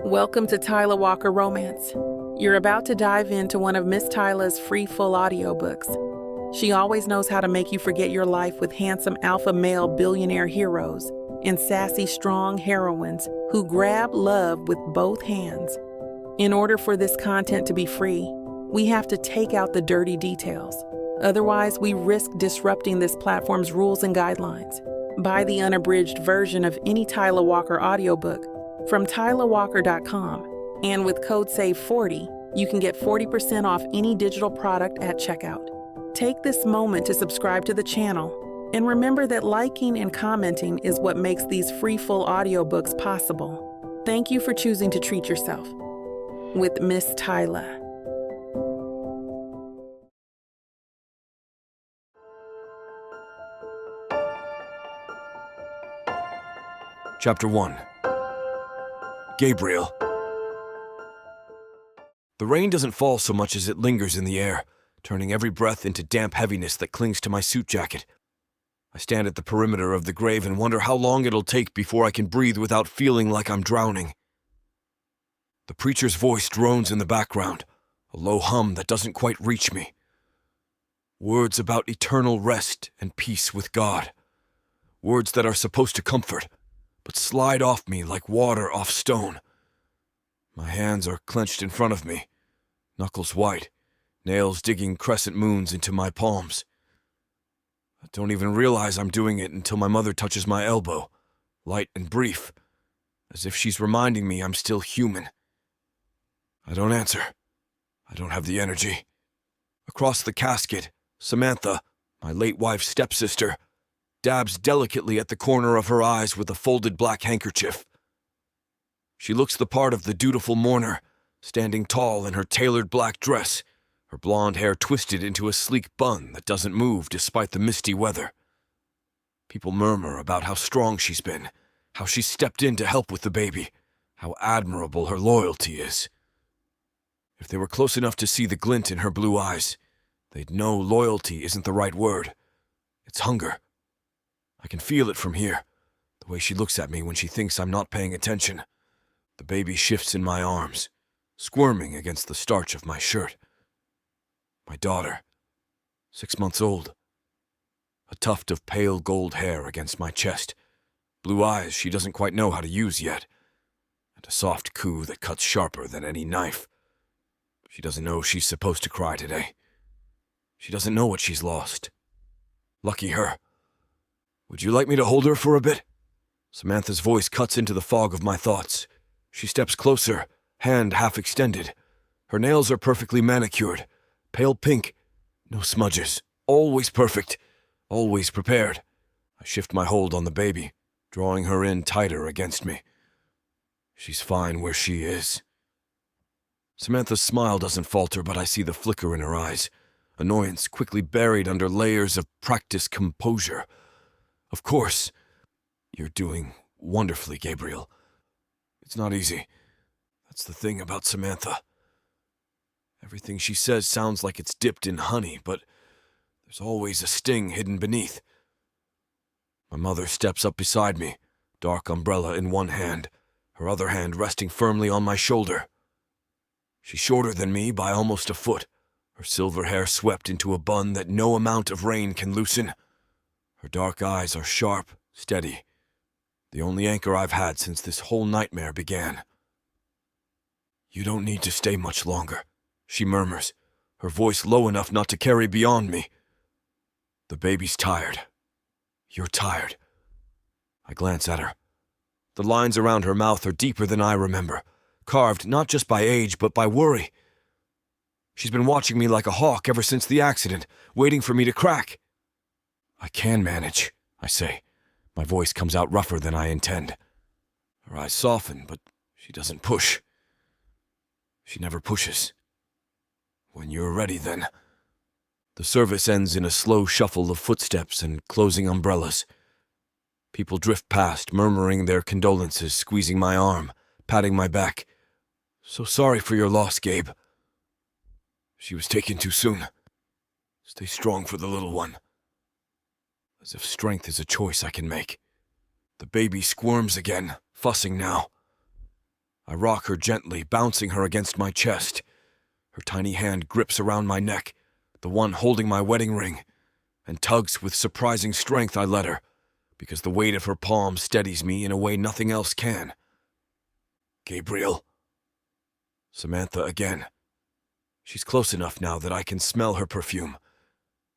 Welcome to Tyla Walker Romance. You're about to dive into one of Miss Tyla's free full audiobooks. She always knows how to make you forget your life with handsome alpha male billionaire heroes and sassy strong heroines who grab love with both hands. In order for this content to be free, we have to take out the dirty details. Otherwise, we risk disrupting this platform's rules and guidelines. Buy the unabridged version of any Tyla Walker audiobook from tylawalker.com, and with code SAVE40, you can get 40% off any digital product at checkout. Take this moment to subscribe to the channel, and remember that liking and commenting is what makes these free full audiobooks possible. Thank you for choosing to treat yourself with Miss Tyla. Chapter 1. Gabriel. The rain doesn't fall so much as it lingers in the air, turning every breath into damp heaviness that clings to my suit jacket. I stand at the perimeter of the grave and wonder how long it'll take before I can breathe without feeling like I'm drowning. The preacher's voice drones in the background, a low hum that doesn't quite reach me. Words about eternal rest and peace with God. Words that are supposed to comfort, but slide off me like water off stone. My hands are clenched in front of me, knuckles white, nails digging crescent moons into my palms. I don't even realize I'm doing it until my mother touches my elbow, light and brief, as if she's reminding me I'm still human. I don't answer. I don't have the energy. Across the casket, Samantha, my late wife's stepsister, dabs delicately at the corner of her eyes with a folded black handkerchief. She looks the part of the dutiful mourner, standing tall in her tailored black dress, her blonde hair twisted into a sleek bun that doesn't move despite the misty weather. People murmur about how strong she's been, how she stepped in to help with the baby, how admirable her loyalty is. If they were close enough to see the glint in her blue eyes, they'd know loyalty isn't the right word. It's hunger. I can feel it from here, the way she looks at me when she thinks I'm not paying attention. The baby shifts in my arms, squirming against the starch of my shirt. My daughter, 6 months old. A tuft of pale gold hair against my chest, blue eyes she doesn't quite know how to use yet, and a soft coo that cuts sharper than any knife. She doesn't know she's supposed to cry today. She doesn't know what she's lost. Lucky her. Would you like me to hold her for a bit? Samantha's voice cuts into the fog of my thoughts. She steps closer, hand half extended. Her nails are perfectly manicured, pale pink, no smudges, always perfect, always prepared. I shift my hold on the baby, drawing her in tighter against me. She's fine where she is. Samantha's smile doesn't falter, but I see the flicker in her eyes, annoyance quickly buried under layers of practiced composure. Of course. You're doing wonderfully, Gabriel. It's not easy. That's the thing about Samantha. Everything she says sounds like it's dipped in honey, but there's always a sting hidden beneath. My mother steps up beside me, dark umbrella in one hand, her other hand resting firmly on my shoulder. She's shorter than me by almost a foot, her silver hair swept into a bun that no amount of rain can loosen. Her dark eyes are sharp, steady, the only anchor I've had since this whole nightmare began. You don't need to stay much longer, she murmurs, her voice low enough not to carry beyond me. The baby's tired. You're tired. I glance at her. The lines around her mouth are deeper than I remember, carved not just by age but by worry. She's been watching me like a hawk ever since the accident, waiting for me to crack. I can manage, I say. My voice comes out rougher than I intend. Her eyes soften, but she doesn't push. She never pushes. When you're ready, then. The service ends in a slow shuffle of footsteps and closing umbrellas. People drift past, murmuring their condolences, squeezing my arm, patting my back. So sorry for your loss, Gabe. She was taken too soon. Stay strong for the little one. As if strength is a choice I can make. The baby squirms again, fussing now. I rock her gently, bouncing her against my chest. Her tiny hand grips around my neck, the one holding my wedding ring, and tugs with surprising strength. I let her, because the weight of her palm steadies me in a way nothing else can. Gabriel. Samantha again. She's close enough now that I can smell her perfume.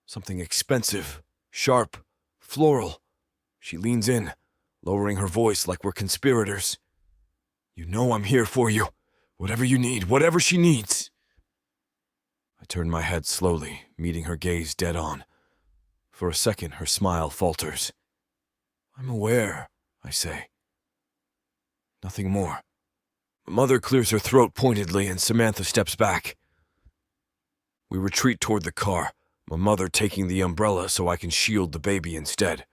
Something expensive, sharp, floral. She leans in, lowering her voice like we're conspirators. You know I'm here for you. Whatever you need, whatever she needs. I turn my head slowly, meeting her gaze dead on. For a second, her smile falters. I'm aware, I say. Nothing more. Mother clears her throat pointedly and Samantha steps back. We retreat toward the car, my mother taking the umbrella so I can shield the baby instead.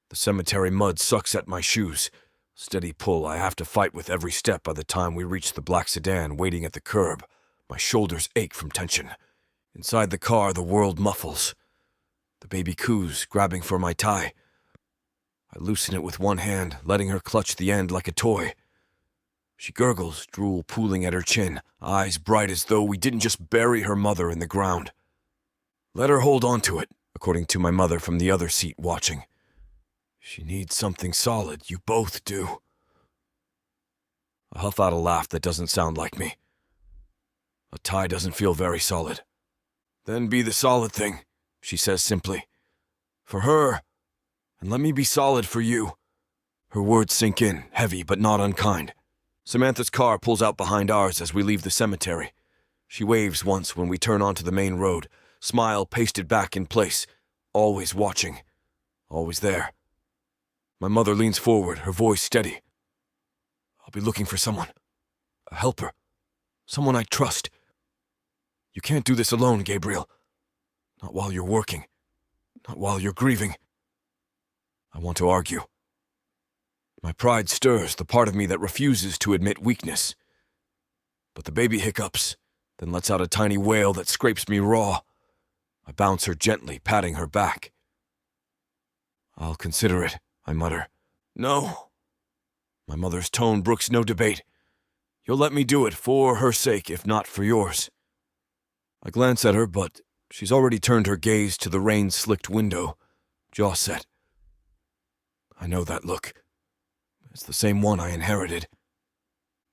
The cemetery mud sucks at my shoes. Steady pull I have to fight with every step. By the time we reach the black sedan waiting at the curb, my shoulders ache from tension. Inside the car, the world muffles. The baby coos, grabbing for my tie. I loosen it with one hand, letting her clutch the end like a toy. She gurgles, drool pooling at her chin, eyes bright as though we didn't just bury her mother in the ground. Let her hold on to it, according to my mother from the other seat watching. She needs something solid, you both do. I huff out a laugh that doesn't sound like me. A tie doesn't feel very solid. Then be the solid thing, she says simply. For her, and let me be solid for you. Her words sink in, heavy but not unkind. Samantha's car pulls out behind ours as we leave the cemetery. She waves once when we turn onto the main road, smile pasted back in place, always watching, always there. My mother leans forward, her voice steady. I'll be looking for someone, a helper, someone I trust. You can't do this alone, Gabriel. Not while you're working, not while you're grieving. I want to argue. My pride stirs, the part of me that refuses to admit weakness. But the baby hiccups, then lets out a tiny wail that scrapes me raw. I bounce her gently, patting her back. I'll consider it, I mutter. No. My mother's tone brooks no debate. You'll let me do it for her sake, if not for yours. I glance at her, but she's already turned her gaze to the rain-slicked window, jaw set. I know that look. It's the same one I inherited.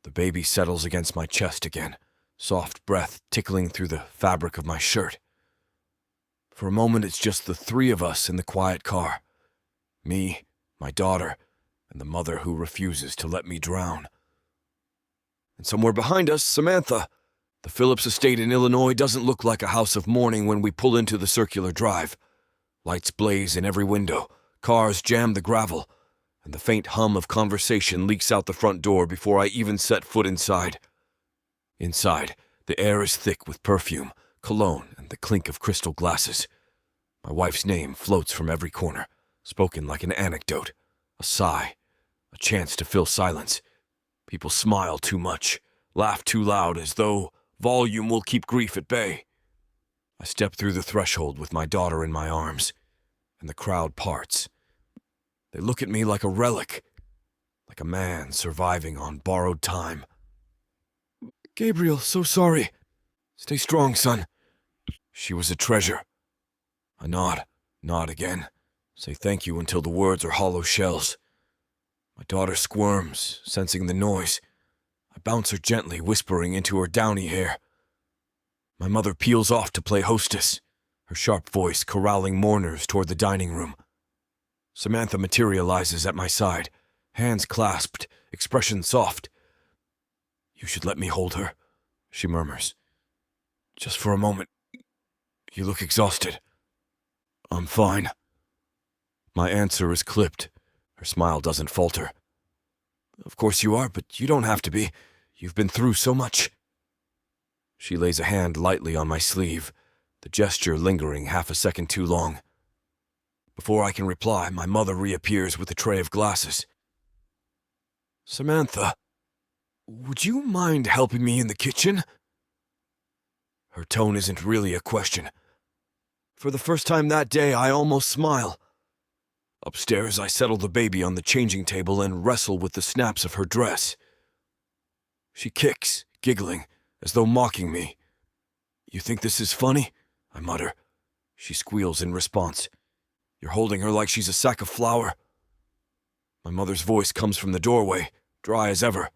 The baby settles against my chest again, soft breath tickling through the fabric of my shirt. For a moment, it's just the three of us in the quiet car. Me, my daughter, and the mother who refuses to let me drown. And somewhere behind us, Samantha. The Phillips estate in Illinois doesn't look like a house of mourning when we pull into the circular drive. Lights blaze in every window, cars jam the gravel, and the faint hum of conversation leaks out the front door before I even set foot inside. Inside, the air is thick with perfume, cologne, and the clink of crystal glasses. My wife's name floats from every corner, spoken like an anecdote, a sigh, a chance to fill silence. People smile too much, laugh too loud as though volume will keep grief at bay. I step through the threshold with my daughter in my arms, and the crowd parts. They look at me like a relic, like a man surviving on borrowed time. Gabriel, so sorry. Stay strong, son. She was a treasure. I nod again, say thank you until the words are hollow shells. My daughter squirms, sensing the noise. I bounce her gently, whispering into her downy hair. My mother peels off to play hostess, her sharp voice corralling mourners toward the dining room. Samantha materializes at my side, hands clasped, expression soft. You should let me hold her, she murmurs. Just for a moment. You look exhausted. I'm fine. My answer is clipped. Her smile doesn't falter. Of course you are, but you don't have to be. You've been through so much. She lays a hand lightly on my sleeve, the gesture lingering half a second too long. Before I can reply, my mother reappears with a tray of glasses. Samantha, would you mind helping me in the kitchen? Her tone isn't really a question. For the first time that day, I almost smile. Upstairs, I settle the baby on the changing table and wrestle with the snaps of her dress. She kicks, giggling, as though mocking me. "You think this is funny?" I mutter. She squeals in response. "You're holding her like she's a sack of flour." My mother's voice comes from the doorway, dry as ever.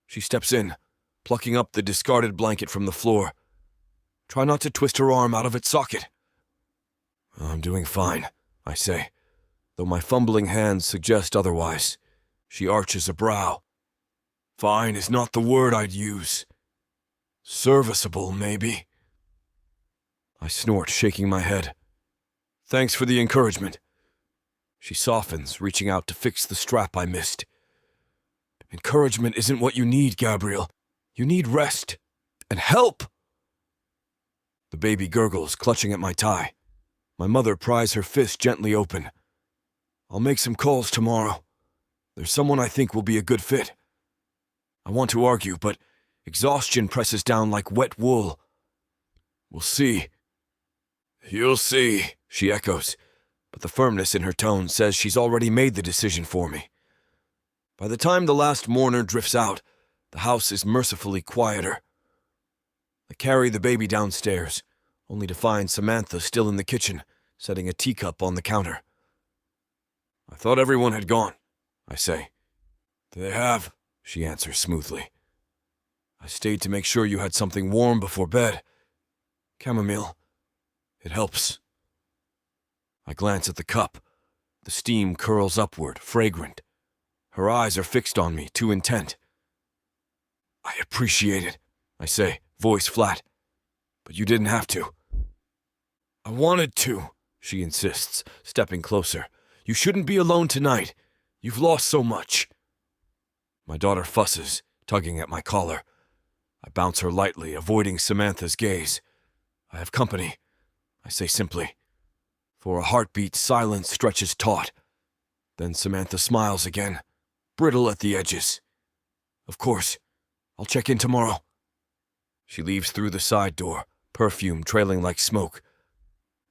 She steps in, plucking up the discarded blanket from the floor. Try not to twist her arm out of its socket. "I'm doing fine," I say, though my fumbling hands suggest otherwise. She arches a brow. "Fine is not the word I'd use. Serviceable, maybe." I snort, shaking my head. "Thanks for the encouragement." She softens, reaching out to fix the strap I missed. "Encouragement isn't what you need, Gabriel. You need rest. And help!" The baby gurgles, clutching at my tie. My mother pries her fist gently open. "I'll make some calls tomorrow. There's someone I think will be a good fit." I want to argue, but exhaustion presses down like wet wool. "We'll see." "You'll see," she echoes, but the firmness in her tone says she's already made the decision for me. By the time the last mourner drifts out, the house is mercifully quieter. I carry the baby downstairs, only to find Samantha still in the kitchen, setting a teacup on the counter. "I thought everyone had gone," I say. "They have," she answers smoothly. "I stayed to make sure you had something warm before bed. Chamomile. It helps." I glance at the cup. The steam curls upward, fragrant. Her eyes are fixed on me, too intent. "I appreciate it," I say, voice flat. "But you didn't have to." "I wanted to," she insists, stepping closer. "You shouldn't be alone tonight. You've lost so much." My daughter fusses, tugging at my collar. I bounce her lightly, avoiding Samantha's gaze. "I have company," I say simply. For a heartbeat, silence stretches taut. Then Samantha smiles again, brittle at the edges. "Of course. I'll check in tomorrow." She leaves through the side door, perfume trailing like smoke.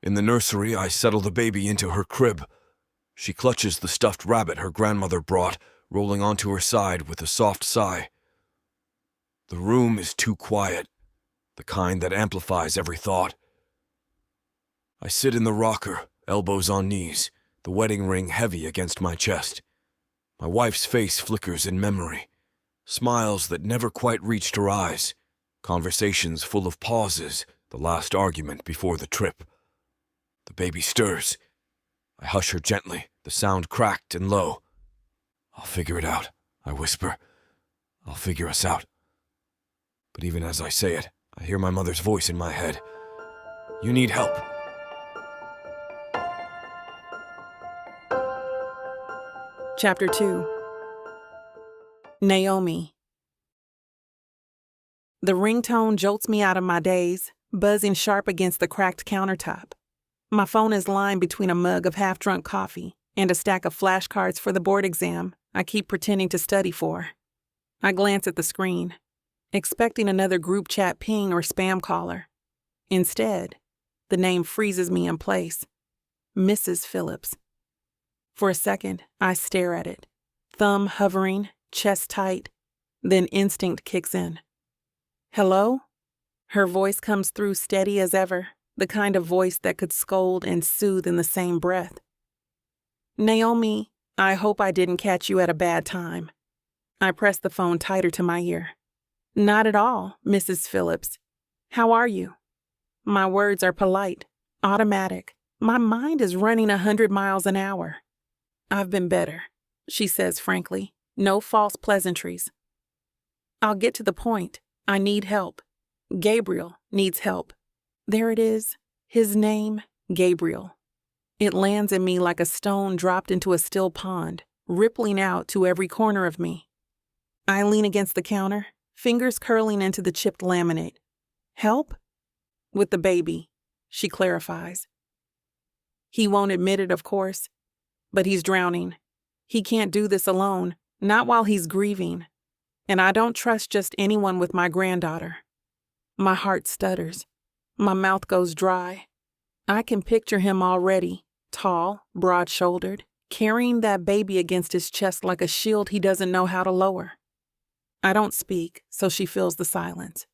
In the nursery, I settle the baby into her crib. She clutches the stuffed rabbit her grandmother brought, rolling onto her side with a soft sigh. The room is too quiet, the kind that amplifies every thought. I sit in the rocker, elbows on knees, the wedding ring heavy against my chest. My wife's face flickers in memory, smiles that never quite reached her eyes, conversations full of pauses, the last argument before the trip. The baby stirs. I hush her gently, the sound cracked and low. "I'll figure it out," I whisper. "I'll figure us out." But even as I say it, I hear my mother's voice in my head. "You need help." Chapter 2. Naomi. The ringtone jolts me out of my daze, buzzing sharp against the cracked countertop. My phone is lying between a mug of half-drunk coffee and a stack of flashcards for the board exam I keep pretending to study for. I glance at the screen, expecting another group chat ping or spam caller. Instead, the name freezes me in place. Mrs. Phillips. For a second, I stare at it, thumb hovering, chest tight, then instinct kicks in. "Hello?" Her voice comes through steady as ever, the kind of voice that could scold and soothe in the same breath. "Naomi, I hope I didn't catch you at a bad time." I press the phone tighter to my ear. "Not at all, Mrs. Phillips. How are you?" My words are polite, automatic. My mind is running 100 miles an hour. "I've been better," she says frankly. No false pleasantries. "I'll get to the point. I need help. Gabriel needs help." There it is. His name, Gabriel. It lands in me like a stone dropped into a still pond, rippling out to every corner of me. I lean against the counter, fingers curling into the chipped laminate. "Help?" "With the baby," she clarifies. He won't admit it, of course, but he's drowning. He can't do this alone, not while he's grieving. And I don't trust just anyone with my granddaughter. My heart stutters. My mouth goes dry. I can picture him already, tall, broad-shouldered, carrying that baby against his chest like a shield he doesn't know how to lower. I don't speak, so she fills the silence.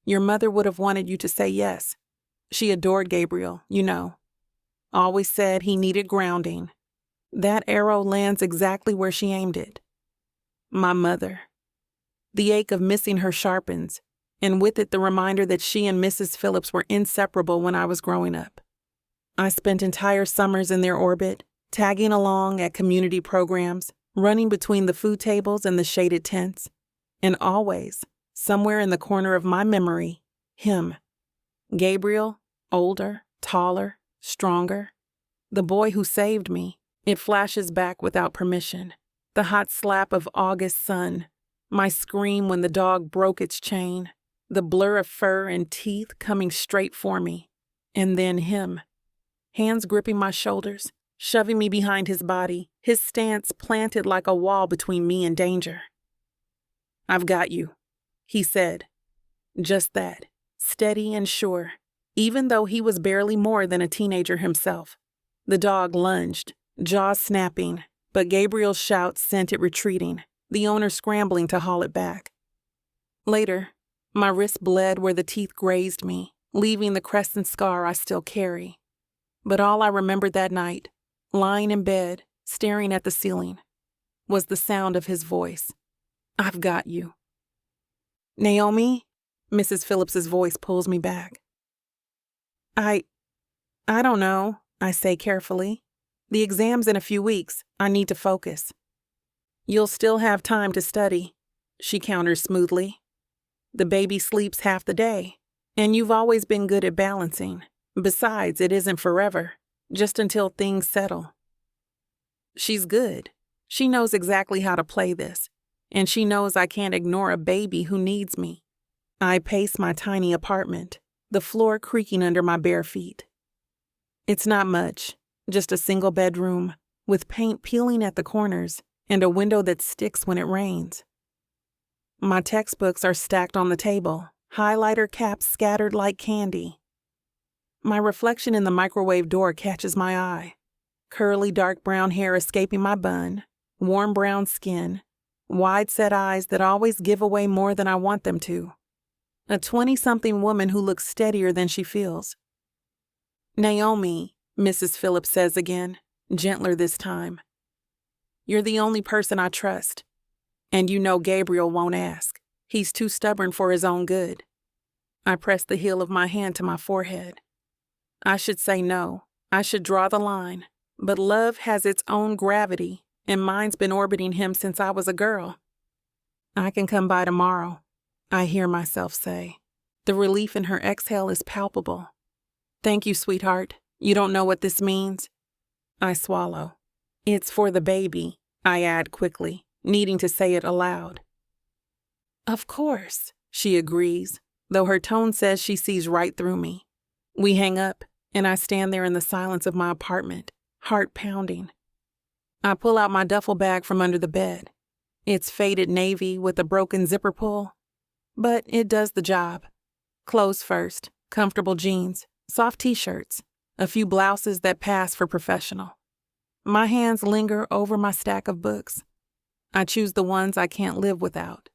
Your mother would have wanted you to say yes. She adored Gabriel, you know. Always said he needed grounding. That arrow lands exactly where she aimed it. My mother. The ache of missing her sharpens, and with it the reminder that she and Mrs. Phillips were inseparable when I was growing up. I spent entire summers in their orbit, tagging along at community programs, running between the food tables and the shaded tents, and always, somewhere in the corner of my memory, him. Gabriel, older, taller, stronger. The boy who saved me. It flashes back without permission. The hot slap of August sun. My scream when the dog broke its chain. The blur of fur and teeth coming straight for me. And then him. Hands gripping my shoulders, shoving me behind his body, his stance planted like a wall between me and danger. I've got you, he said. Just that, steady and sure, even though he was barely more than a teenager himself. The dog lunged, jaws snapping, but Gabriel's shout sent it retreating, the owner scrambling to haul it back. Later, my wrist bled where the teeth grazed me, leaving the crescent scar I still carry. But all I remembered that night, lying in bed, staring at the ceiling, was the sound of his voice. I've got you. Naomi? Mrs. Phillips's voice pulls me back. I don't know, I say carefully. The exam's in a few weeks. I need to focus. You'll still have time to study, she counters smoothly. The baby sleeps half the day, and you've always been good at balancing. Besides, it isn't forever, just until things settle. She's good. She knows exactly how to play this, and she knows I can't ignore a baby who needs me. I pace my tiny apartment, the floor creaking under my bare feet. It's not much, just a single bedroom, with paint peeling at the corners and a window that sticks when it rains. My textbooks are stacked on the table, highlighter caps scattered like candy. My reflection in the microwave door catches my eye. Curly dark brown hair escaping my bun, warm brown skin, wide-set eyes that always give away more than I want them to. A 20-something woman who looks steadier than she feels. Naomi, Mrs. Phillips says again, gentler this time. You're the only person I trust. And you know Gabriel won't ask. He's too stubborn for his own good. I press the heel of my hand to my forehead. I should say no. I should draw the line. But love has its own gravity, and mine's been orbiting him since I was a girl. I can come by tomorrow, I hear myself say. The relief in her exhale is palpable. Thank you, sweetheart. You don't know what this means? I swallow. It's for the baby, I add quickly, needing to say it aloud. Of course, she agrees, though her tone says she sees right through me. We hang up, and I stand there in the silence of my apartment, heart pounding. I pull out my duffel bag from under the bed. It's faded navy with a broken zipper pull, but it does the job. Clothes first, comfortable jeans, soft t-shirts, a few blouses that pass for professional. My hands linger over my stack of books. I choose the ones I can't live without.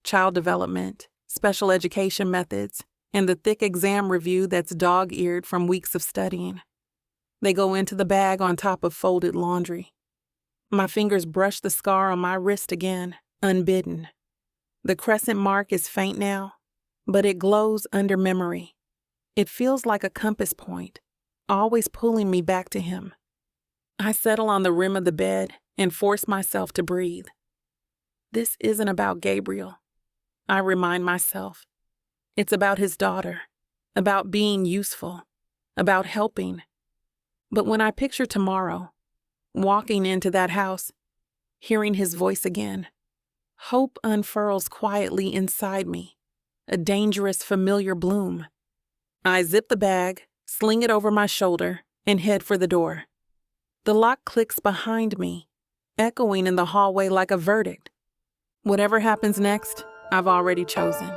Child development, special education methods, and the thick exam review that's dog-eared from weeks of studying. They go into the bag on top of folded laundry. My fingers brush the scar on my wrist again, unbidden. The crescent mark is faint now, but it glows under memory. It feels like a compass point, always pulling me back to him. I settle on the rim of the bed and force myself to breathe. This isn't about Gabriel, I remind myself. It's about his daughter, about being useful, about helping. But when I picture tomorrow, walking into that house, hearing his voice again, hope unfurls quietly inside me, a dangerous, familiar bloom. I zip the bag, sling it over my shoulder, and head for the door. The lock clicks behind me, echoing in the hallway like a verdict. Whatever happens next, I've already chosen.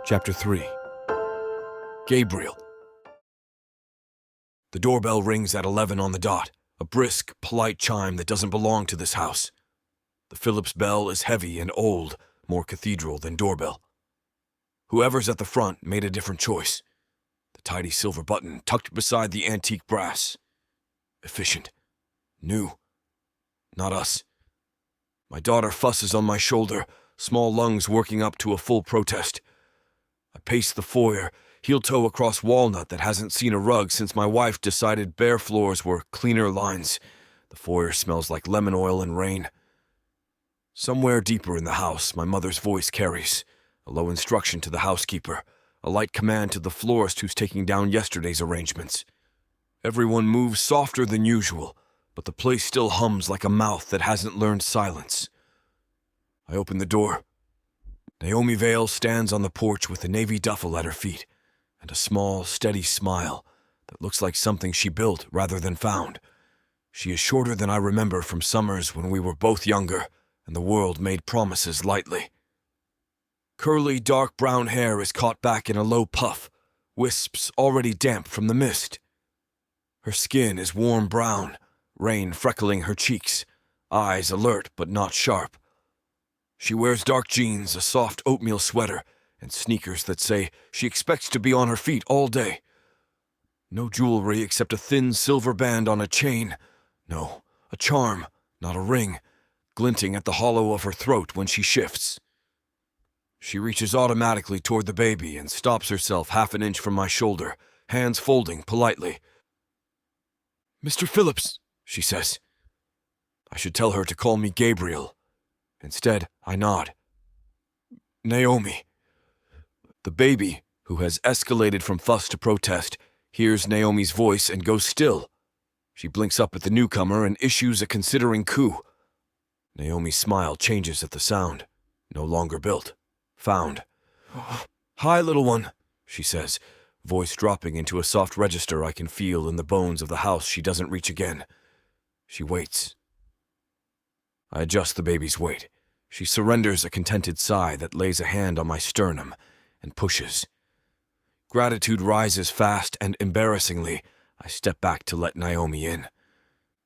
Chapter 3. Gabriel. The doorbell rings at 11 on the dot. a brisk, polite chime that doesn't belong to this house. The Phillips bell is heavy and old, more cathedral than doorbell. Whoever's at the front made a different choice. The tidy silver button tucked beside the antique brass. Efficient. New. Not us. My daughter fusses on my shoulder, small lungs working up to a full protest. I pace the foyer, heel-toe across walnut that hasn't seen a rug since my wife decided bare floors were cleaner lines. The foyer smells like lemon oil and rain. Somewhere deeper in the house, my mother's voice carries, a low instruction to the housekeeper, a light command to the florist who's taking down yesterday's arrangements. Everyone moves softer than usual, but the place still hums like a mouth that hasn't learned silence. I open the door. Naomi Vale stands on the porch with a navy duffel at her feet, and a small, steady smile that looks like something she built rather than found. She is shorter than I remember from summers when we were both younger, and the world made promises lightly. Curly, dark brown hair is caught back in a low puff, wisps already damp from the mist. Her skin is warm brown, rain freckling her cheeks, eyes alert but not sharp. She wears dark jeans, a soft oatmeal sweater, and sneakers that say she expects to be on her feet all day. No jewelry except a thin silver band on a chain. No, a charm, not a ring, glinting at the hollow of her throat when she shifts. She reaches automatically toward the baby and stops herself half an inch from my shoulder, hands folding politely. "Mr. Phillips," she says. I should tell her to call me Gabriel. Instead, I nod. Naomi. The baby, who has escalated from fuss to protest, hears Naomi's voice and goes still. She blinks up at the newcomer and issues a considering coo. Naomi's smile changes at the sound. No longer built. Found. "Hi, little one," she says, voice dropping into a soft register I can feel in the bones of the house she doesn't reach again. She waits. I adjust the baby's weight. She surrenders a contented sigh that lays a hand on my sternum and pushes. Gratitude rises fast and embarrassingly. I step back to let Naomi in.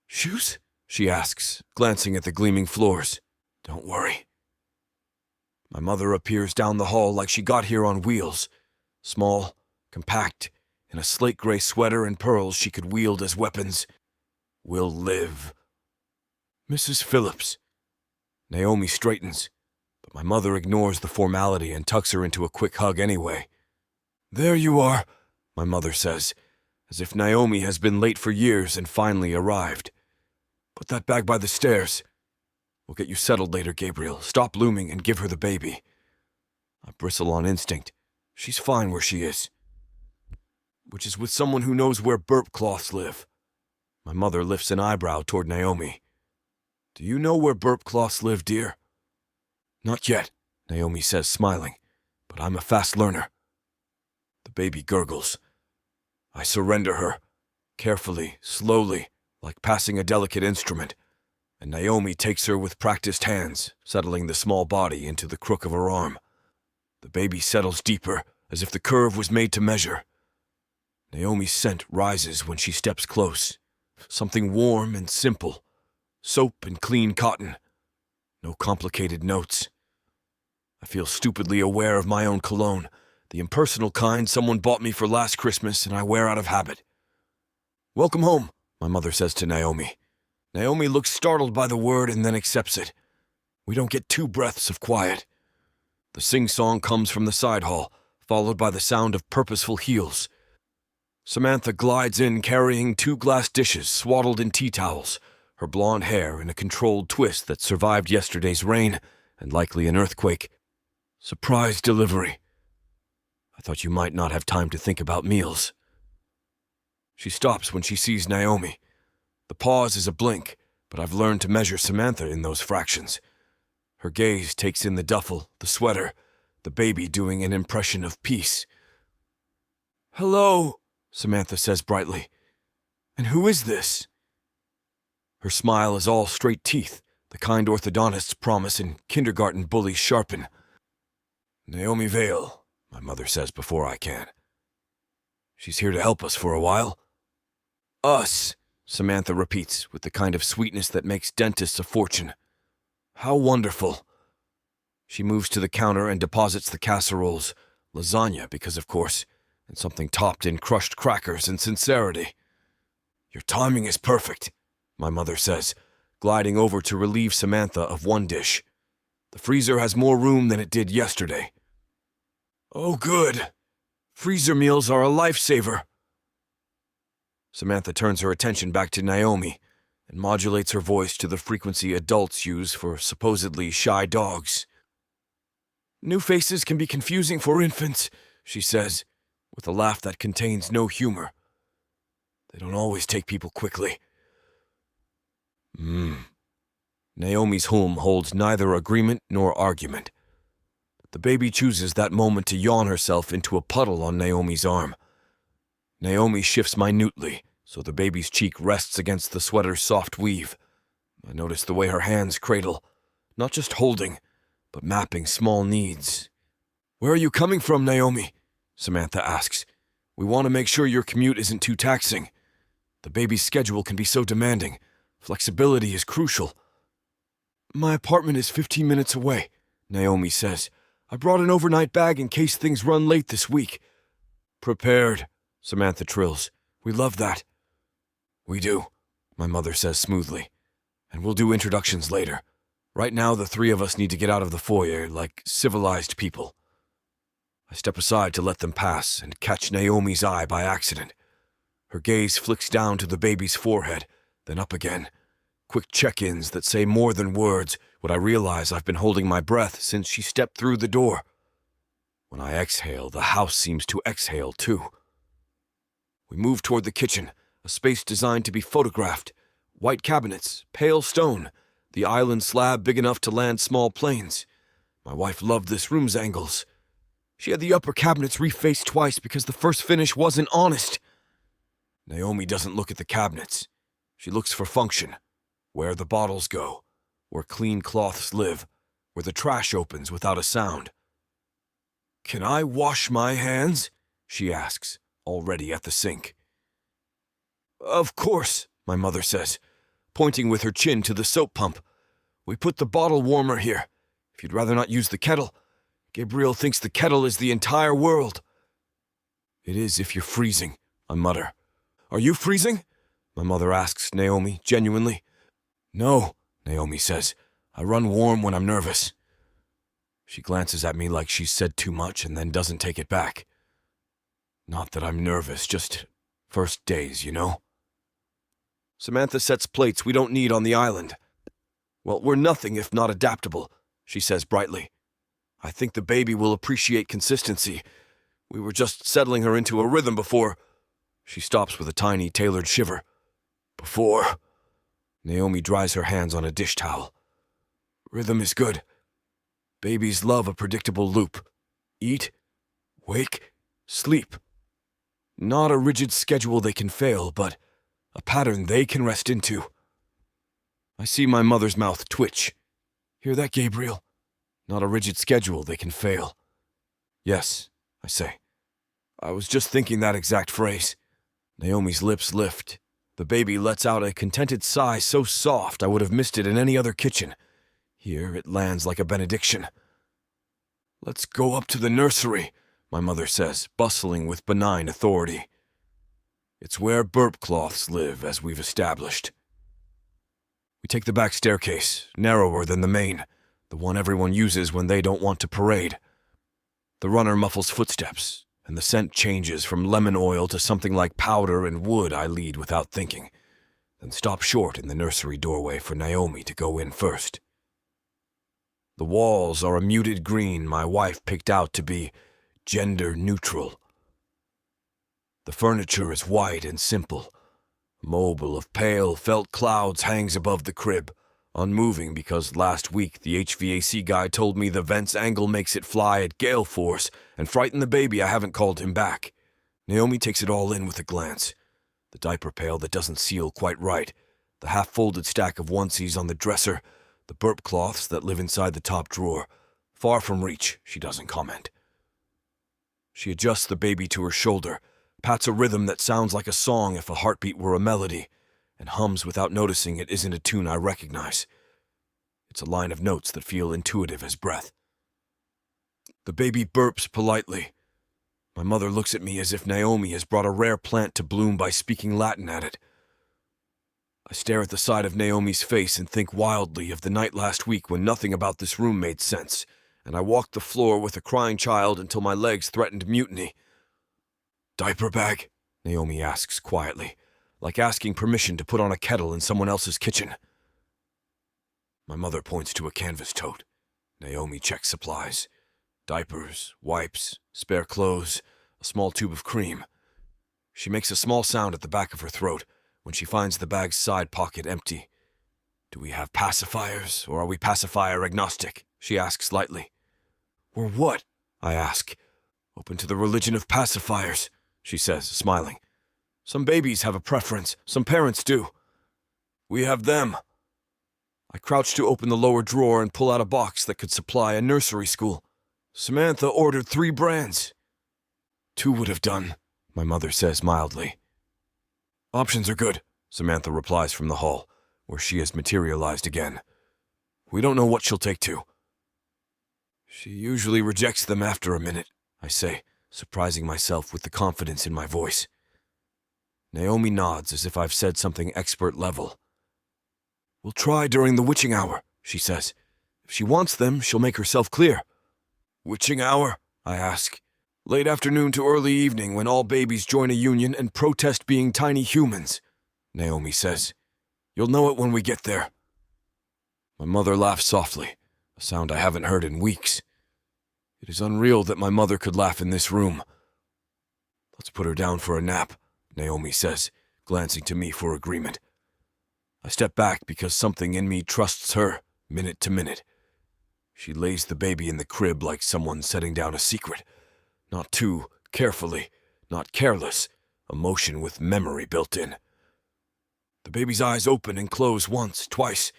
"Shoes?" she asks, glancing at the gleaming floors. "Don't worry." My mother appears down the hall like she got here on wheels. Small, compact, in a slate-gray sweater and pearls she could wield as weapons. We'll live. "Mrs. Phillips." Naomi straightens, but my mother ignores the formality and tucks her into a quick hug anyway. "There you are," my mother says, as if Naomi has been late for years and finally arrived. "Put that bag by the stairs. We'll get you settled later, Gabriel. Stop looming and give her the baby." I bristle on instinct. She's fine where she is. Which is with someone who knows where burp cloths live. My mother lifts an eyebrow toward Naomi. "Do you know where burp cloths live, dear?" "Not yet," Naomi says, smiling, "but I'm a fast learner." The baby gurgles. I surrender her, carefully, slowly, like passing a delicate instrument, and Naomi takes her with practiced hands, settling the small body into the crook of her arm. The baby settles deeper, as if the curve was made to measure. Naomi's scent rises when she steps close. Something warm and simple. Soap and clean cotton. No complicated notes. I feel stupidly aware of my own cologne, the impersonal kind someone bought me for last Christmas and I wear out of habit. "Welcome home," my mother says to Naomi. Naomi looks startled by the word and then accepts it. We don't get 2 breaths of quiet. The sing-song comes from the side hall, followed by the sound of purposeful heels. Samantha glides in carrying 2 glass dishes swaddled in tea towels, her blonde hair in a controlled twist that survived yesterday's rain and likely an earthquake. Surprise delivery. I thought you might not have time to think about meals. She stops when she sees Naomi. The pause is a blink, but I've learned to measure Samantha in those fractions. Her gaze takes in the duffel, the sweater, the baby doing an impression of peace. "Hello," Samantha says brightly. "And who is this?" Her smile is all straight teeth, the kind orthodontists promise and kindergarten bullies sharpen. "Naomi Vale," my mother says before I can. "She's here to help us for a while." "Us," Samantha repeats with the kind of sweetness that makes dentists a fortune. How wonderful. She moves to the counter and deposits the casseroles, lasagna because of course, and something topped in crushed crackers and sincerity. Your timing is perfect, my mother says, gliding over to relieve Samantha of one dish. The freezer has more room than it did yesterday. Oh, good. Freezer meals are a lifesaver. Samantha turns her attention back to Naomi and modulates her voice to the frequency adults use for supposedly shy dogs. New faces can be confusing for infants, she says, with a laugh that contains no humor. They don't always take people quickly. Naomi's hum holds neither agreement nor argument. The baby chooses that moment to yawn herself into a puddle on Naomi's arm. Naomi shifts minutely, so the baby's cheek rests against the sweater's soft weave. I notice the way her hands cradle, not just holding, but mapping small needs. Where are you coming from, Naomi? Samantha asks. We want to make sure your commute isn't too taxing. The baby's schedule can be so demanding. Flexibility is crucial. My apartment is 15 minutes away, Naomi says. I brought an overnight bag in case things run late this week. Prepared, Samantha trills. We love that. We do, my mother says smoothly. And we'll do introductions later. Right now, the three of us need to get out of the foyer like civilized people. I step aside to let them pass and catch Naomi's eye by accident. Her gaze flicks down to the baby's forehead, then up again. Quick check-ins that say more than words, when I realize I've been holding my breath since she stepped through the door. When I exhale, the house seems to exhale too. We move toward the kitchen, a space designed to be photographed. White cabinets, pale stone, the island slab big enough to land small planes. My wife loved this room's angles. She had the upper cabinets refaced twice because the first finish wasn't honest. Naomi doesn't look at the cabinets. She looks for function. Where the bottles go, where clean cloths live, where the trash opens without a sound. Can I wash my hands? She asks, already at the sink. Of course, my mother says, pointing with her chin to the soap pump. We put the bottle warmer here. If you'd rather not use the kettle, Gabriel thinks the kettle is the entire world. It is if you're freezing, I mutter. Are you freezing? My mother asks Naomi, genuinely. No, Naomi says. I run warm when I'm nervous. She glances at me like she's said too much and then doesn't take it back. Not that I'm nervous, just first days, you know? Samantha sets plates we don't need on the island. Well, we're nothing if not adaptable, she says brightly. I think the baby will appreciate consistency. We were just settling her into a rhythm before... She stops with a tiny, tailored shiver. Before... Naomi dries her hands on a dish towel. Rhythm is good. Babies love a predictable loop. Eat, wake, sleep. Not a rigid schedule they can fail, but a pattern they can rest into. I see my mother's mouth twitch. Hear that, Gabriel? Not a rigid schedule they can fail. Yes, I say. I was just thinking that exact phrase. Naomi's lips lift. The baby lets out a contented sigh so soft I would have missed it in any other kitchen. Here it lands like a benediction. Let's go up to the nursery, my mother says, bustling with benign authority. It's where burp cloths live, as we've established. We take the back staircase, narrower than the main, the one everyone uses when they don't want to parade. The runner muffles footsteps, and the scent changes from lemon oil to something like powder and wood. I lead without thinking, then stop short in the nursery doorway for Naomi to go in first. The walls are a muted green my wife picked out to be gender neutral. The furniture is white and simple. A mobile of pale felt clouds hangs above the crib, unmoving because last week the HVAC guy told me the vent's angle makes it fly at gale force and frighten the baby I haven't called him back. Naomi takes it all in with a glance. The diaper pail that doesn't seal quite right, the half-folded stack of onesies on the dresser, the burp cloths that live inside the top drawer. Far from reach, she doesn't comment. She adjusts the baby to her shoulder, pats a rhythm that sounds like a song if a heartbeat were a melody, and hums without noticing it isn't a tune I recognize. It's a line of notes that feel intuitive as breath. The baby burps politely. My mother looks at me as if Naomi has brought a rare plant to bloom by speaking Latin at it. I stare at the side of Naomi's face and think wildly of the night last week when nothing about this room made sense, and I walked the floor with a crying child until my legs threatened mutiny. "Diaper bag?" Naomi asks quietly, like asking permission to put on a kettle in someone else's kitchen. My mother points to a canvas tote. Naomi checks supplies. Diapers, wipes, spare clothes, a small tube of cream. She makes a small sound at the back of her throat when she finds the bag's side pocket empty. "Do we have pacifiers, or are we pacifier agnostic?" she asks lightly. "We're what?" I ask. "Open to the religion of pacifiers," she says, smiling. "Some babies have a preference, some parents do. We have them." I crouch to open the lower drawer and pull out a box that could supply a nursery school. Samantha ordered 3 brands. 2 would have done, my mother says mildly. "Options are good," Samantha replies from the hall, where she has materialized again. "We don't know what she'll take to." "She usually rejects them after a minute," I say, surprising myself with the confidence in my voice. Naomi nods as if I've said something expert level. "We'll try during the witching hour," she says. "If she wants them, she'll make herself clear." "Witching hour?" I ask. "Late afternoon to early evening when all babies join a union and protest being tiny humans," Naomi says. "You'll know it when we get there." My mother laughs softly, a sound I haven't heard in weeks. It is unreal that my mother could laugh in this room. "Let's put her down for a nap," Naomi says, glancing to me for agreement. I step back because something in me trusts her, minute to minute. She lays the baby in the crib like someone setting down a secret. Not too carefully, not careless, a motion with memory built in. The baby's eyes open and close once, twice.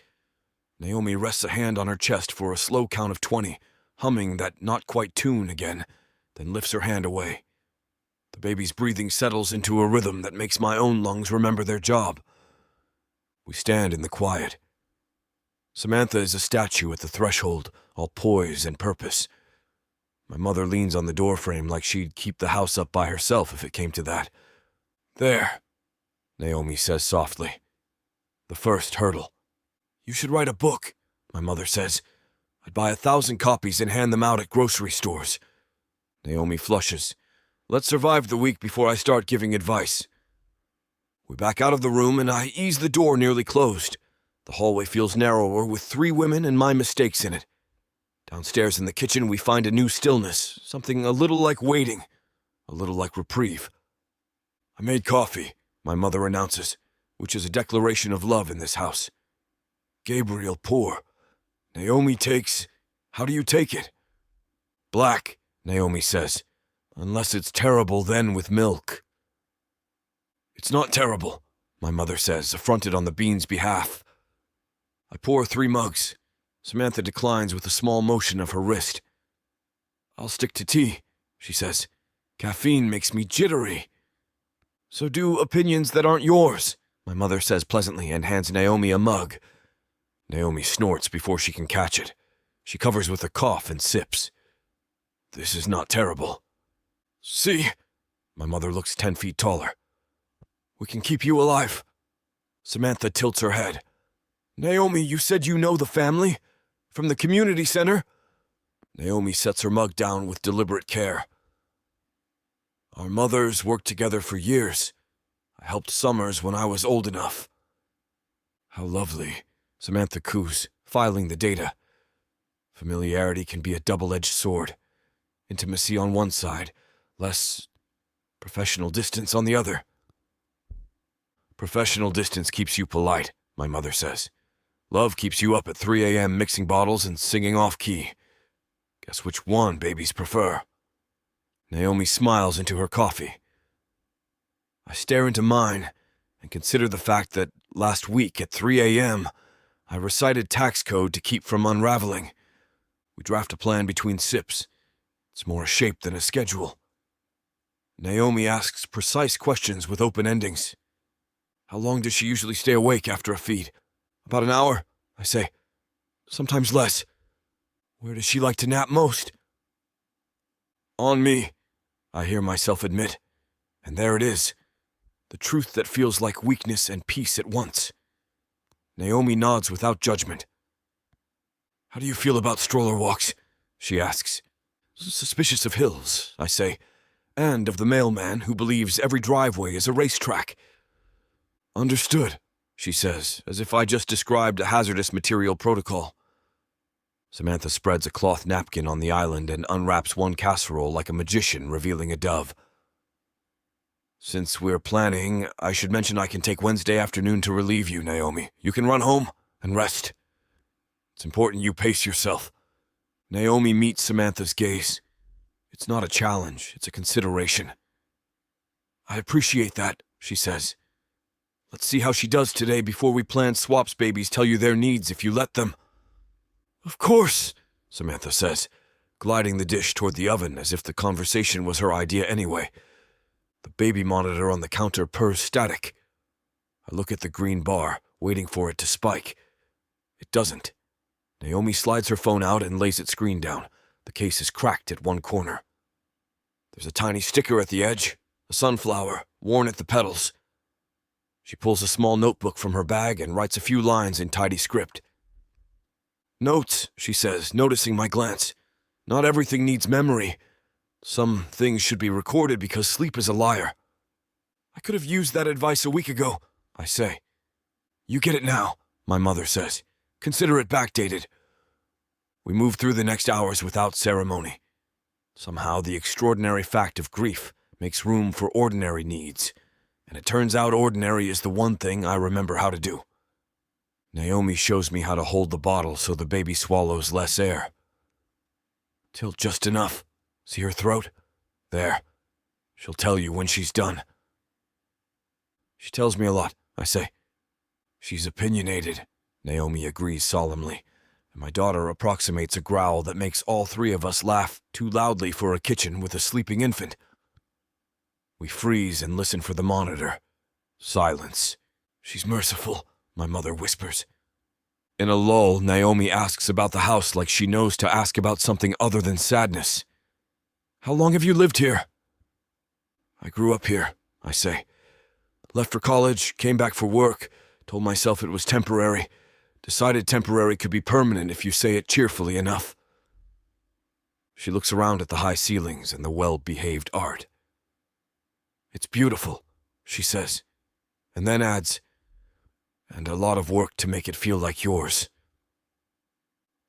Naomi rests a hand on her chest for a slow count of 20, humming that not-quite tune again, then lifts her hand away. The baby's breathing settles into a rhythm that makes my own lungs remember their job. We stand in the quiet. Samantha is a statue at the threshold, all poise and purpose. My mother leans on the doorframe like she'd keep the house up by herself if it came to that. "There," Naomi says softly. The first hurdle. "You should write a book," my mother says. "I'd buy 1,000 copies and hand them out at grocery stores." Naomi flushes. "Let's survive the week before I start giving advice." We back out of the room and I ease the door nearly closed. The hallway feels narrower with 3 women and my mistakes in it. Downstairs in the kitchen we find a new stillness, something a little like waiting, a little like reprieve. "I made coffee," my mother announces, which is a declaration of love in this house. "Gabriel pour. Naomi takes... How do you take it?" "Black," Naomi says. "Unless it's terrible then with milk." "It's not terrible," my mother says, affronted on the beans' behalf. I pour 3 mugs. Samantha declines with a small motion of her wrist. "I'll stick to tea," she says. "Caffeine makes me jittery." "So do opinions that aren't yours," my mother says pleasantly and hands Naomi a mug. Naomi snorts before she can catch it. She covers with a cough and sips. "This is not terrible." "See?" My mother looks 10 feet taller. "We can keep you alive." Samantha tilts her head. "Naomi, you said you know the family? From the community center?" Naomi sets her mug down with deliberate care. "Our mothers worked together for years. I helped Summers when I was old enough." "How lovely," Samantha coos, filing the data. Familiarity can be a double-edged sword. Intimacy on one side, less professional distance on the other. "Professional distance keeps you polite," my mother says. "Love keeps you up at 3 a.m. mixing bottles and singing off-key. Guess which one babies prefer." Naomi smiles into her coffee. I stare into mine and consider the fact that last week at 3 a.m., I recited tax code to keep from unraveling. We draft a plan between sips. It's more a shape than a schedule. Naomi asks precise questions with open endings. How long does she usually stay awake after a feed? About an hour, I say. Sometimes less. Where does she like to nap most? On me, I hear myself admit. And there it is. The truth that feels like weakness and peace at once. Naomi nods without judgment. How do you feel about stroller walks? She asks. Suspicious of hills, I say, and of the mailman who believes every driveway is a racetrack. Understood, she says, as if I just described a hazardous material protocol. Samantha spreads a cloth napkin on the island and unwraps one casserole like a magician revealing a dove. Since we're planning, I should mention I can take Wednesday afternoon to relieve you, Naomi. You can run home and rest. It's important you pace yourself. Naomi meets Samantha's gaze. It's not a challenge, it's a consideration. I appreciate that, she says. Let's see how she does today before we plan swaps babies tell you their needs if you let them. Of course, Samantha says, gliding the dish toward the oven as if the conversation was her idea anyway. The baby monitor on the counter purrs static. I look at the green bar, waiting for it to spike. It doesn't. Naomi slides her phone out and lays its screen down. The case is cracked at one corner. There's a tiny sticker at the edge, a sunflower, worn at the petals. She pulls a small notebook from her bag and writes a few lines in tidy script. Notes, she says, noticing my glance. Not everything needs memory. Some things should be recorded because sleep is a liar. I could have used that advice a week ago, I say. You get it now, my mother says. Consider it backdated. We move through the next hours without ceremony. Somehow the extraordinary fact of grief makes room for ordinary needs, and it turns out ordinary is the one thing I remember how to do. Naomi shows me how to hold the bottle so the baby swallows less air. Tilt just enough. See her throat? There. She'll tell you when she's done. She tells me a lot, I say. She's opinionated, Naomi agrees solemnly, and my daughter approximates a growl that makes all three of us laugh too loudly for a kitchen with a sleeping infant. We freeze and listen for the monitor. Silence. She's merciful, my mother whispers. In a lull, Naomi asks about the house like she knows to ask about something other than sadness. How long have you lived here? I grew up here, I say. Left for college, came back for work, told myself it was temporary. Decided temporary could be permanent if you say it cheerfully enough. She looks around at the high ceilings and the well-behaved art. It's beautiful, she says, and then adds, and a lot of work to make it feel like yours.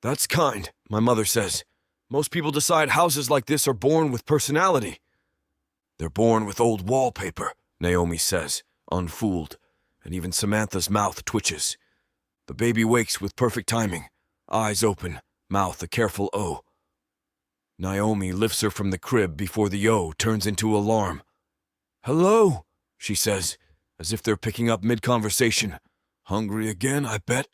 That's kind, my mother says. Most people decide houses like this are born with personality. They're born with old wallpaper, Naomi says, unfooled, and even Samantha's mouth twitches. The baby wakes with perfect timing, eyes open, mouth a careful O. Naomi lifts her from the crib before the O turns into alarm. Hello, she says, as if they're picking up mid-conversation. Hungry again, I bet?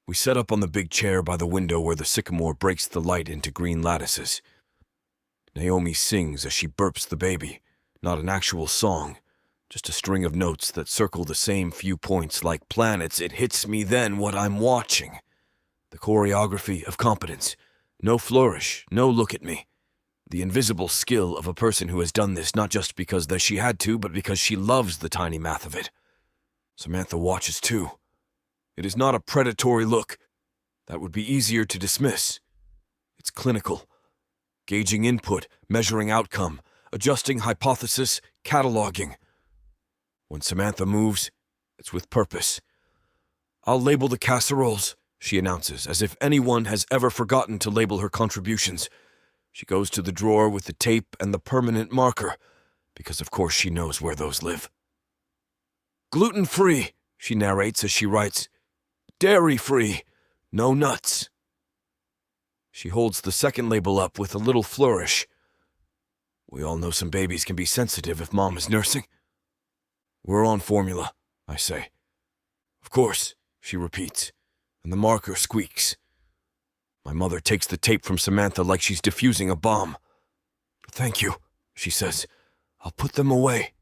We set up on the big chair by the window where the sycamore breaks the light into green lattices. Naomi sings as she burps the baby, not an actual song, just a string of notes that circle the same few points like planets. It hits me then what I'm watching. The choreography of competence. No flourish, no look at me. The invisible skill of a person who has done this not just because that she had to, but because she loves the tiny math of it. Samantha watches too. It is not a predatory look. That would be easier to dismiss. It's clinical. Gauging input, measuring outcome, adjusting hypothesis, cataloging. When Samantha moves, it's with purpose. I'll label the casseroles, she announces, as if anyone has ever forgotten to label her contributions. She goes to the drawer with the tape and the permanent marker, because of course she knows where those live. Gluten-free, she narrates as she writes. Dairy-free, no nuts. She holds the second label up with a little flourish. We all know some babies can be sensitive if mom is nursing. We're on formula, I say. Of course, she repeats, and the marker squeaks. My mother takes the tape from Samantha like she's defusing a bomb. Thank you, she says. I'll put them away.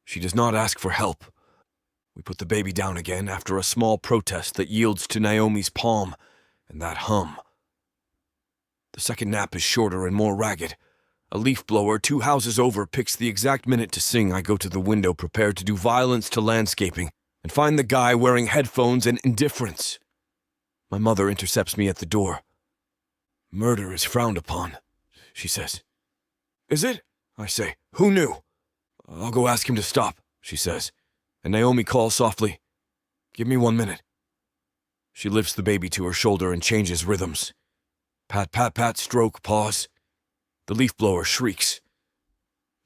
She does not ask for help. We put the baby down again after a small protest that yields to Naomi's palm and that hum. The second nap is shorter and more ragged. A leaf blower 2 houses over picks the exact minute to sing. I go to the window prepared to do violence to landscaping and find the guy wearing headphones and indifference. My mother intercepts me at the door. "Murder is frowned upon," she says. "Is it?" I say. "Who knew?" "I'll go ask him to stop," she says, and Naomi calls softly, "Give me 1 minute." She lifts the baby to her shoulder and changes rhythms. Pat, pat, pat, stroke, pause. The leaf blower shrieks.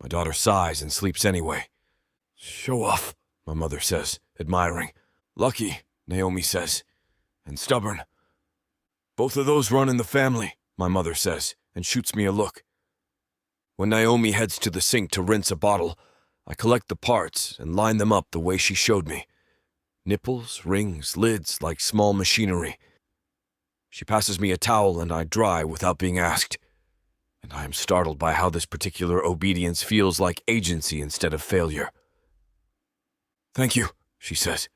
My daughter sighs and sleeps anyway. "Show off," my mother says, admiring. "Lucky," Naomi says, "and stubborn." "Both of those run in the family," my mother says, and shoots me a look. When Naomi heads to the sink to rinse a bottle, I collect the parts and line them up the way she showed me. Nipples, rings, lids, like small machinery. She passes me a towel and I dry without being asked. And I am startled by how this particular obedience feels like agency instead of failure. "Thank you," she says.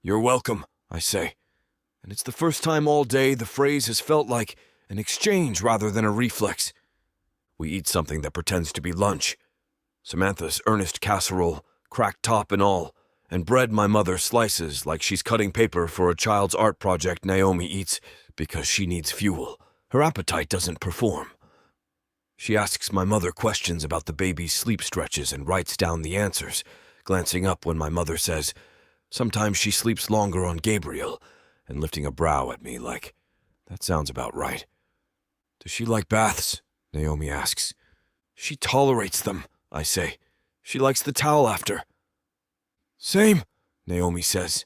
"You're welcome," I say. And it's the first time all day the phrase has felt like an exchange rather than a reflex. We eat something that pretends to be lunch. Samantha's earnest casserole, cracked top and all, and bread my mother slices like she's cutting paper for a child's art project Naomi eats because she needs fuel. Her appetite doesn't perform. She asks my mother questions about the baby's sleep stretches and writes down the answers, glancing up when my mother says, "Sometimes she sleeps longer on Gabriel," and lifting a brow at me like, "That sounds about right." "Does she like baths?" Naomi asks. "She tolerates them," I say. "She likes the towel after." "Same," Naomi says,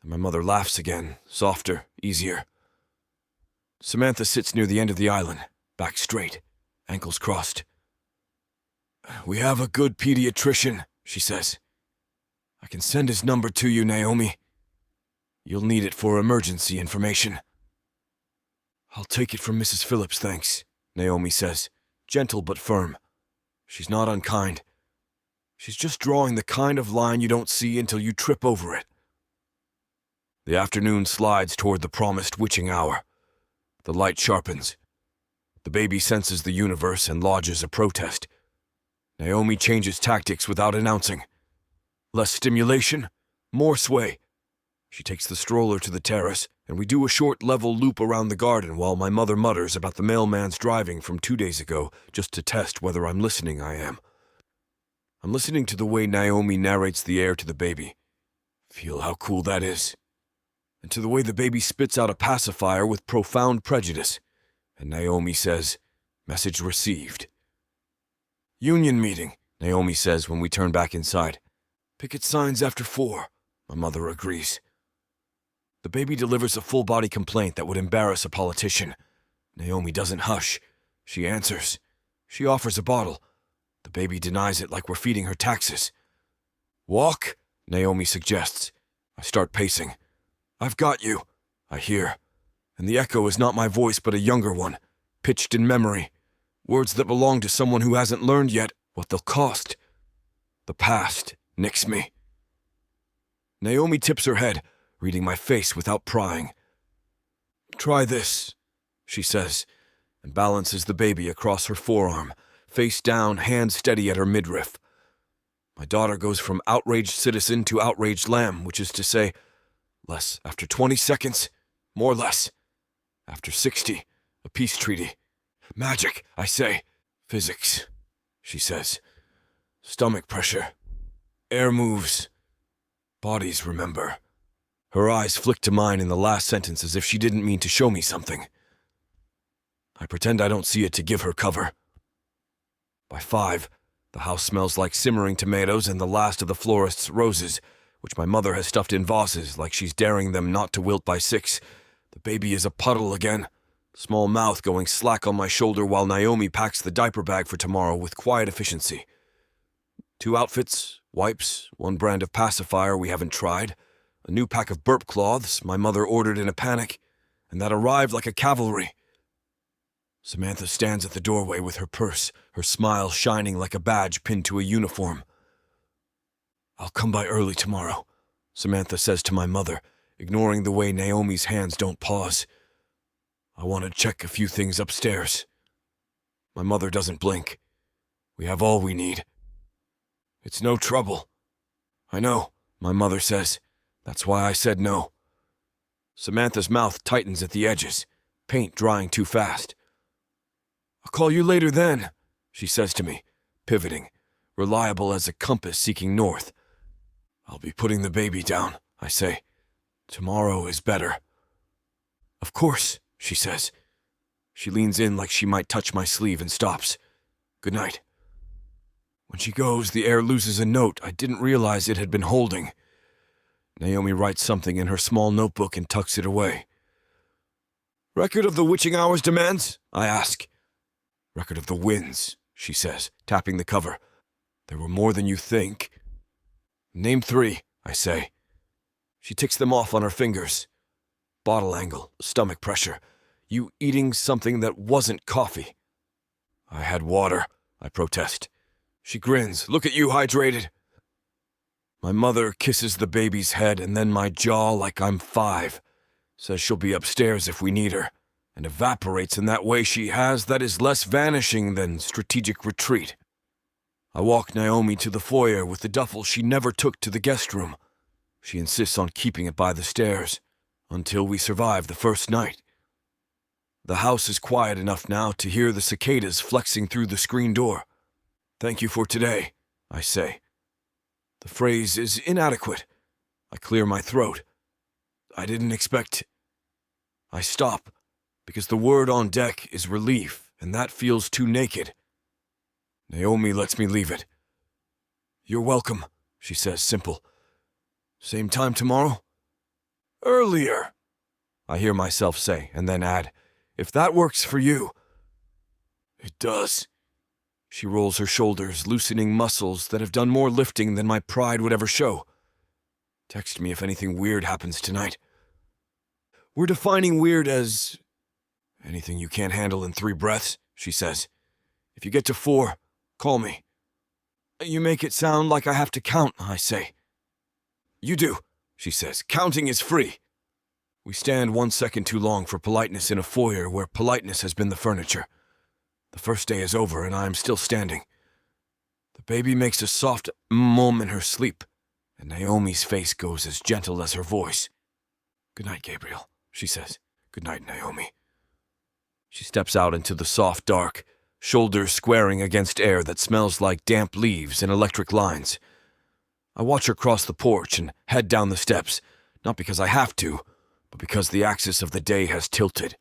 and my mother laughs again, softer, easier. Samantha sits near the end of the island, back straight, ankles crossed. "We have a good pediatrician," she says. "I can send his number to you, Naomi. You'll need it for emergency information." "I'll take it from Mrs. Phillips, thanks," Naomi says, gentle but firm. She's not unkind. She's just drawing the kind of line you don't see until you trip over it. The afternoon slides toward the promised witching hour. The light sharpens. The baby senses the universe and lodges a protest. Naomi changes tactics without announcing. Less stimulation, more sway. She takes the stroller to the terrace, and we do a short level loop around the garden while my mother mutters about the mailman's driving from 2 days ago just to test whether I'm listening. I am. I'm listening to the way Naomi narrates the air to the baby. Feel how cool that is. And to the way the baby spits out a pacifier with profound prejudice. And Naomi says, "Message received." "Union meeting," Naomi says when we turn back inside. "Picket signs after 4, my mother agrees. The baby delivers a full-body complaint that would embarrass a politician. Naomi doesn't hush. She answers. She offers a bottle. The baby denies it like we're feeding her taxes. "Walk," Naomi suggests. I start pacing. "I've got you," I hear. And the echo is not my voice but a younger one, pitched in memory. Words that belong to someone who hasn't learned yet what they'll cost. The past nicks me. Naomi tips her head, reading my face without prying. "Try this," she says, and balances the baby across her forearm, face down, hand steady at her midriff. My daughter goes from outraged citizen to outraged lamb, which is to say, less after 20 seconds, more less. After 60, a peace treaty. "Magic," I say. "Physics," she says. "Stomach pressure. Air moves. Bodies remember." Her eyes flick to mine in the last sentence as if she didn't mean to show me something. I pretend I don't see it to give her cover. By 5, the house smells like simmering tomatoes and the last of the florist's roses, which my mother has stuffed in vases like she's daring them not to wilt by 6. The baby is a puddle again, small mouth going slack on my shoulder while Naomi packs the diaper bag for tomorrow with quiet efficiency. 2 outfits, wipes, 1 brand of pacifier we haven't tried, a new pack of burp cloths my mother ordered in a panic, and that arrived like a cavalry. Samantha stands at the doorway with her purse, her smile shining like a badge pinned to a uniform. "I'll come by early tomorrow," Samantha says to my mother, ignoring the way Naomi's hands don't pause. "I want to check a few things upstairs." My mother doesn't blink. "We have all we need." "It's no trouble." "I know," my mother says. "That's why I said no." Samantha's mouth tightens at the edges, paint drying too fast. "I'll call you later then," she says to me, pivoting, reliable as a compass seeking north. "I'll be putting the baby down," I say. "Tomorrow is better." "Of course," she says. She leans in like she might touch my sleeve and stops. "Good night." When she goes, the air loses a note I didn't realize it had been holding. Naomi writes something in her small notebook and tucks it away. "Record of the witching hours demands?" I ask. "Record of the winds," she says, tapping the cover. "There were more than you think." "Name 3, I say. She ticks them off on her fingers. Bottle angle, stomach pressure. You eating something that wasn't coffee. "I had water," I protest. She grins. "Look at you, hydrated." My mother kisses the baby's head and then my jaw like I'm 5. Says she'll be upstairs if we need her, and evaporates in that way she has that is less vanishing than strategic retreat. I walk Naomi to the foyer with the duffel she never took to the guest room. She insists on keeping it by the stairs, until we survive the first night. The house is quiet enough now to hear the cicadas flexing through the screen door. "Thank you for today," I say. The phrase is inadequate. I clear my throat. I didn't expect... I stop, because the word on deck is relief, and that feels too naked. Naomi lets me leave it. "You're welcome," she says, simple. "Same time tomorrow?" "Earlier," I hear myself say, and then add, "If that works for you." "It does." She rolls her shoulders, loosening muscles that have done more lifting than my pride would ever show. "Text me if anything weird happens tonight." "We're defining weird as... anything you can't handle in 3 breaths," she says. "If you get to 4, call me." "You make it sound like I have to count," I say. "You do," she says. "Counting is free." We stand 1 second too long for politeness in a foyer where politeness has been the furniture. The first day is over and I am still standing. The baby makes a soft mum in her sleep, and Naomi's face goes as gentle as her voice. "Good night, Gabriel," she says. "Good night, Naomi." She steps out into the soft dark, shoulders squaring against air that smells like damp leaves and electric lines. I watch her cross the porch and head down the steps, not because I have to, but because the axis of the day has tilted,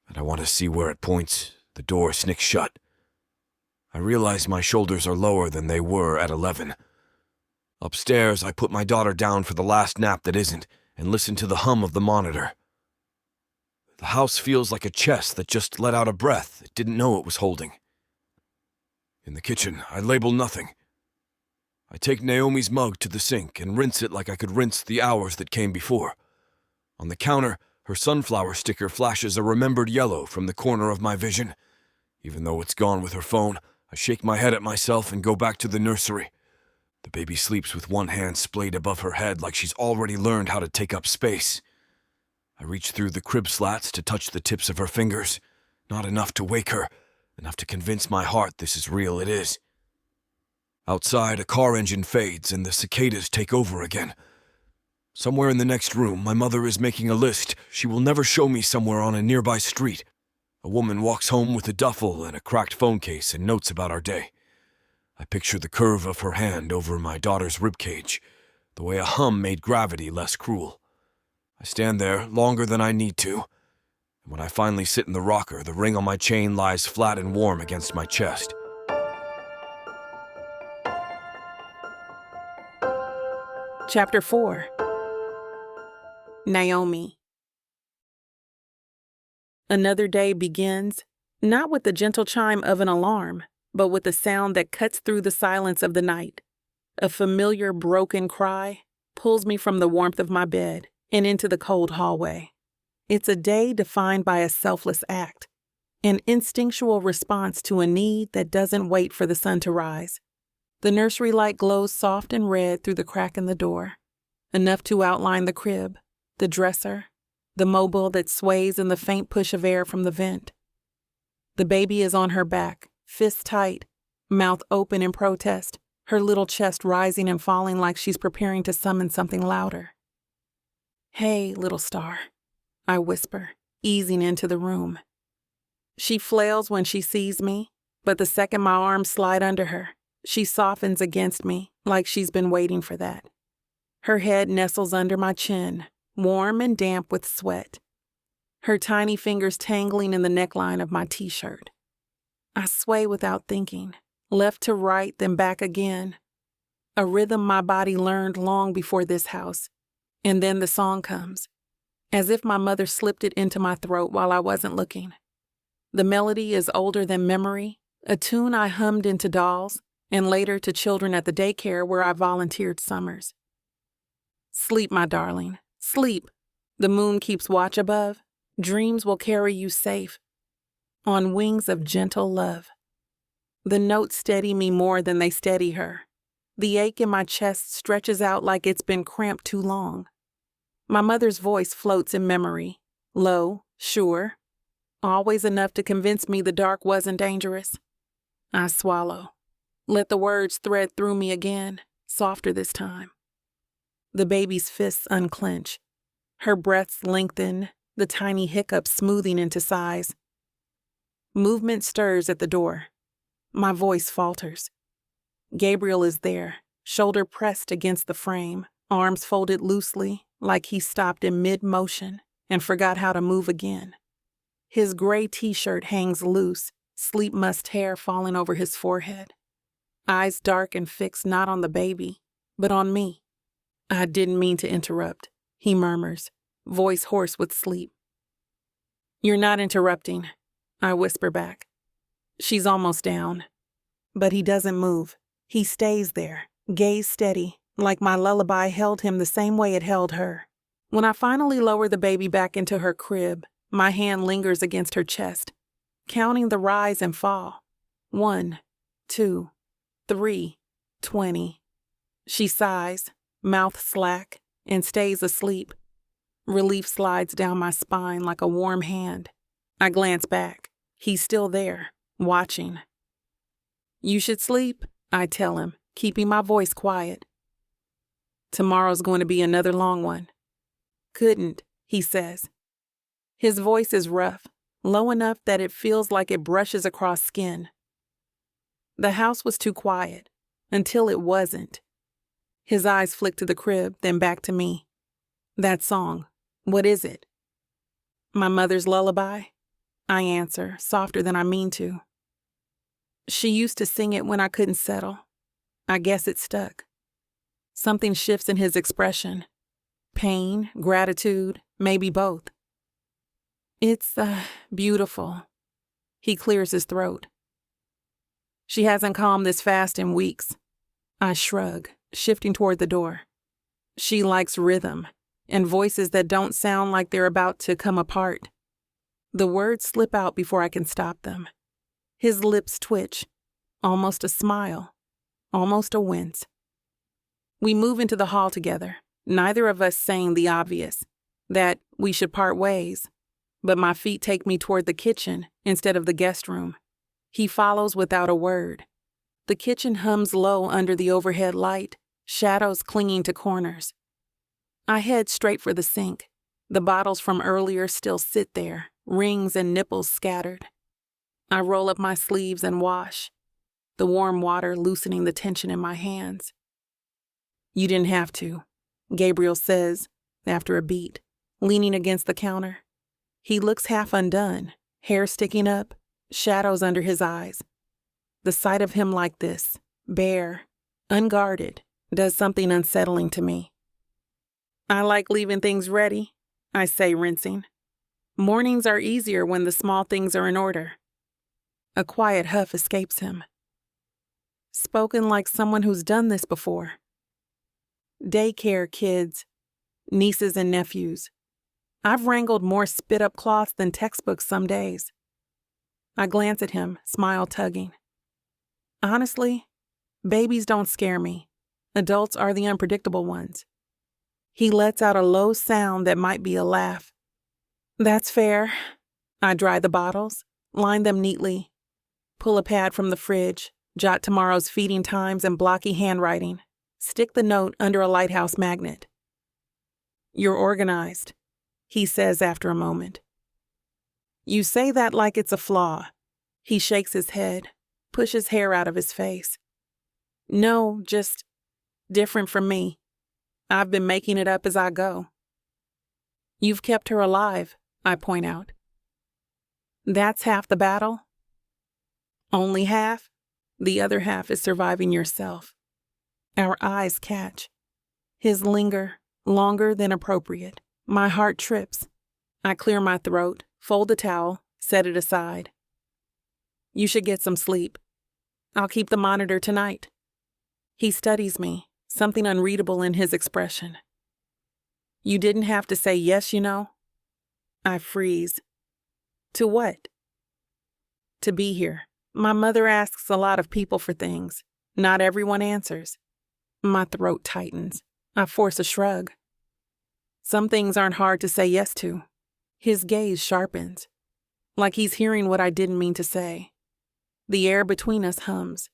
and I want to see where it points. The door snicks shut. I realize my shoulders are lower than they were at 11. Upstairs, I put my daughter down for the last nap that isn't, and listen to the hum of the monitor. The house feels like a chest that just let out a breath it didn't know it was holding. In the kitchen, I label nothing. I take Naomi's mug to the sink and rinse it like I could rinse the hours that came before. On the counter, her sunflower sticker flashes a remembered yellow from the corner of my vision. Even though it's gone with her phone, I shake my head at myself and go back to the nursery. The baby sleeps with one hand splayed above her head like she's already learned how to take up space. I reach through the crib slats to touch the tips of her fingers. Not enough to wake her, enough to convince my heart this is real it is. Outside, a car engine fades and the cicadas take over again. Somewhere in the next room, my mother is making a list she will never show me somewhere on a nearby street. A woman walks home with a duffel and a cracked phone case and notes about our day. I picture the curve of her hand over my daughter's ribcage, the way a hum made gravity less cruel. I stand there longer than I need to, and when I finally sit in the rocker, the ring on my chain lies flat and warm against my chest. Chapter 4. Naomi. Another day begins, not with the gentle chime of an alarm, but with a sound that cuts through the silence of the night. A familiar broken cry pulls me from the warmth of my bed and into the cold hallway. It's a day defined by a selfless act, an instinctual response to a need that doesn't wait for the sun to rise. The nursery light glows soft and red through the crack in the door, enough to outline the crib, the dresser, the mobile that sways in the faint push of air from the vent. The baby is on her back, fists tight, mouth open in protest, her little chest rising and falling like she's preparing to summon something louder. "Hey, little star," I whisper, easing into the room. She flails when she sees me, but the second my arms slide under her, she softens against me like she's been waiting for that. Her head nestles under my chin, warm and damp with sweat, her tiny fingers tangling in the neckline of my t-shirt. I sway without thinking, left to right, then back again. A rhythm my body learned long before this house. And then the song comes, as if my mother slipped it into my throat while I wasn't looking. The melody is older than memory, a tune I hummed into dolls, and later to children at the daycare where I volunteered summers. "Sleep, my darling, sleep. The moon keeps watch above. Dreams will carry you safe, on wings of gentle love." The notes steady me more than they steady her. The ache in my chest stretches out like it's been cramped too long. My mother's voice floats in memory, low, sure, always enough to convince me the dark wasn't dangerous. I swallow. Let the words thread through me again, softer this time. The baby's fists unclench. Her breaths lengthen, the tiny hiccups smoothing into sighs. Movement stirs at the door. My voice falters. Gabriel is there, shoulder pressed against the frame, arms folded loosely, like he stopped in mid-motion and forgot how to move again. His gray t-shirt hangs loose, sleep-mussed hair falling over his forehead. Eyes dark and fixed not on the baby, but on me. "I didn't mean to interrupt," he murmurs, voice hoarse with sleep. "You're not interrupting," I whisper back. She's almost down. But he doesn't move. He stays there, gaze steady, like my lullaby held him the same way it held her. When I finally lower the baby back into her crib, my hand lingers against her chest, counting the rise and fall. 1, 2, 3, 20. She sighs, mouth slack, and stays asleep. Relief slides down my spine like a warm hand. I glance back. He's still there, watching. "You should sleep," I tell him, keeping my voice quiet. "Tomorrow's going to be another long one." "Couldn't," he says. His voice is rough, low enough that it feels like it brushes across skin. The house was too quiet, until it wasn't. His eyes flick to the crib, then back to me. "That song, what is it?" "My mother's lullaby," I answer, softer than I mean to. "She used to sing it when I couldn't settle. I guess it stuck." Something shifts in his expression. Pain, gratitude, maybe both. "It's, beautiful." He clears his throat. "She hasn't calmed this fast in weeks." I shrug, shifting toward the door. "She likes rhythm, and voices that don't sound like they're about to come apart." The words slip out before I can stop them. His lips twitch, almost a smile, almost a wince. We move into the hall together, neither of us saying the obvious, that we should part ways, but my feet take me toward the kitchen instead of the guest room. He follows without a word. The kitchen hums low under the overhead light, shadows clinging to corners. I head straight for the sink. The bottles from earlier still sit there, rings and nipples scattered. I roll up my sleeves and wash, the warm water loosening the tension in my hands. "You didn't have to," Gabriel says, after a beat, leaning against the counter. He looks half undone, hair sticking up, shadows under his eyes. The sight of him like this, bare, unguarded, does something unsettling to me. "I like leaving things ready," I say, rinsing. "Mornings are easier when the small things are in order." A quiet huff escapes him. Spoken like someone who's done this before. Daycare kids, nieces and nephews. I've wrangled more spit-up cloths than textbooks some days. I glance at him, smile tugging. Honestly, Babies don't scare me. Adults are the unpredictable ones. He lets out a low sound that might be a laugh. That's fair. I dry the bottles, line them neatly, pull a pad from the fridge, jot tomorrow's feeding times in blocky handwriting, stick the note under a lighthouse magnet. You're organized, he says after a moment. You say that like it's a flaw. He shakes his head, pushes hair out of his face. No, just different from me. I've been making it up as I go. You've kept her alive, I point out. That's half the battle? Only half? The other half is surviving yourself. Our eyes catch. His linger, longer than appropriate. My heart trips. I clear my throat, fold the towel, set it aside. You should get some sleep. I'll keep the monitor tonight. He studies me, something unreadable in his expression. You didn't have to say yes, you know. I freeze. To what? To be here. My mother asks a lot of people for things. Not everyone answers. My throat tightens. I force a shrug. Some things aren't hard to say yes to. His gaze sharpens, like he's hearing what I didn't mean to say. The air between us hums.